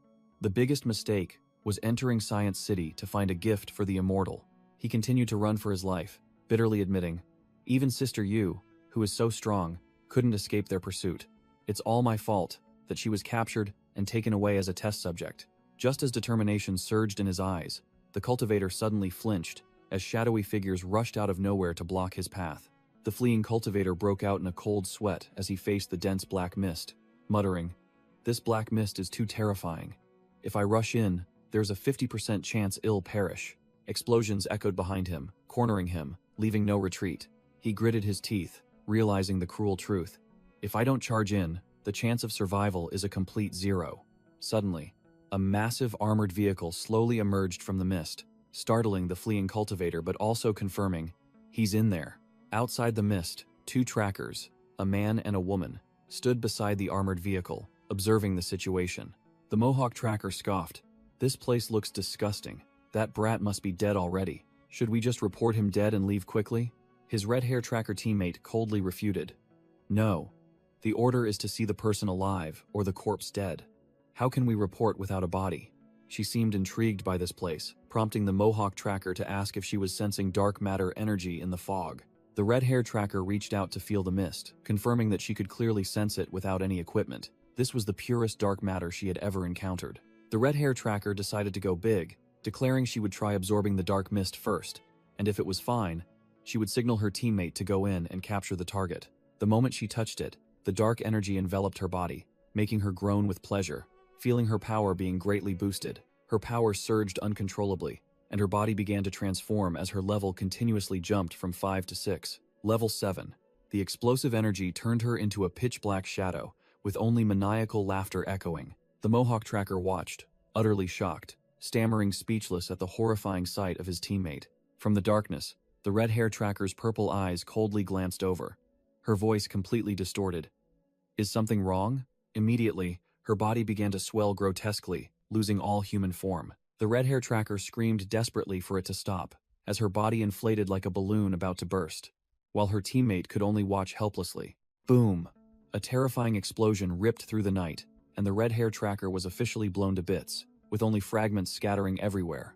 The biggest mistake was entering Science City to find a gift for the immortal. He continued to run for his life, bitterly admitting, "Even Sister Yu, who is so strong, couldn't escape their pursuit. It's all my fault that she was captured and taken away as a test subject." Just as determination surged in his eyes, the cultivator suddenly flinched as shadowy figures rushed out of nowhere to block his path. The fleeing cultivator broke out in a cold sweat as he faced the dense black mist, muttering, "This black mist is too terrifying. If I rush in, there's a 50% chance I'll perish." Explosions echoed behind him, cornering him, leaving no retreat. He gritted his teeth, realizing the cruel truth. If I don't charge in, the chance of survival is a complete 0. Suddenly, A massive armored vehicle slowly emerged from the mist, startling the fleeing cultivator but also confirming he's in there. Outside the mist, two trackers, a man and a woman, stood beside the armored vehicle, observing the situation. The Mohawk tracker scoffed. "This place looks disgusting. That brat must be dead already. Should we just report him dead and leave quickly?" His red hair tracker teammate coldly refuted. "No. The order is to see the person alive or the corpse dead. How can we report without a body?" She seemed intrigued by this place, prompting the Mohawk tracker to ask if she was sensing dark matter energy in the fog. The red hair tracker reached out to feel the mist, confirming that she could clearly sense it without any equipment. This was the purest dark matter she had ever encountered. The red hair tracker decided to go big, declaring she would try absorbing the dark mist first, and if it was fine, she would signal her teammate to go in and capture the target. The moment she touched it, the dark energy enveloped her body, making her groan with pleasure. Feeling her power being greatly boosted, her power surged uncontrollably, and her body began to transform as her level continuously jumped from 5 to 6. Level 7. The explosive energy turned her into a pitch-black shadow, with only maniacal laughter echoing. The Mohawk tracker watched, utterly shocked, stammering speechless at the horrifying sight of his teammate. From the darkness, the red hair tracker's purple eyes coldly glanced over, her voice completely distorted. "Is something wrong?" Immediately, her body began to swell grotesquely, losing all human form. The red hair tracker screamed desperately for it to stop, as her body inflated like a balloon about to burst, while her teammate could only watch helplessly. Boom! A terrifying explosion ripped through the night, and the red hair tracker was officially blown to bits, with only fragments scattering everywhere.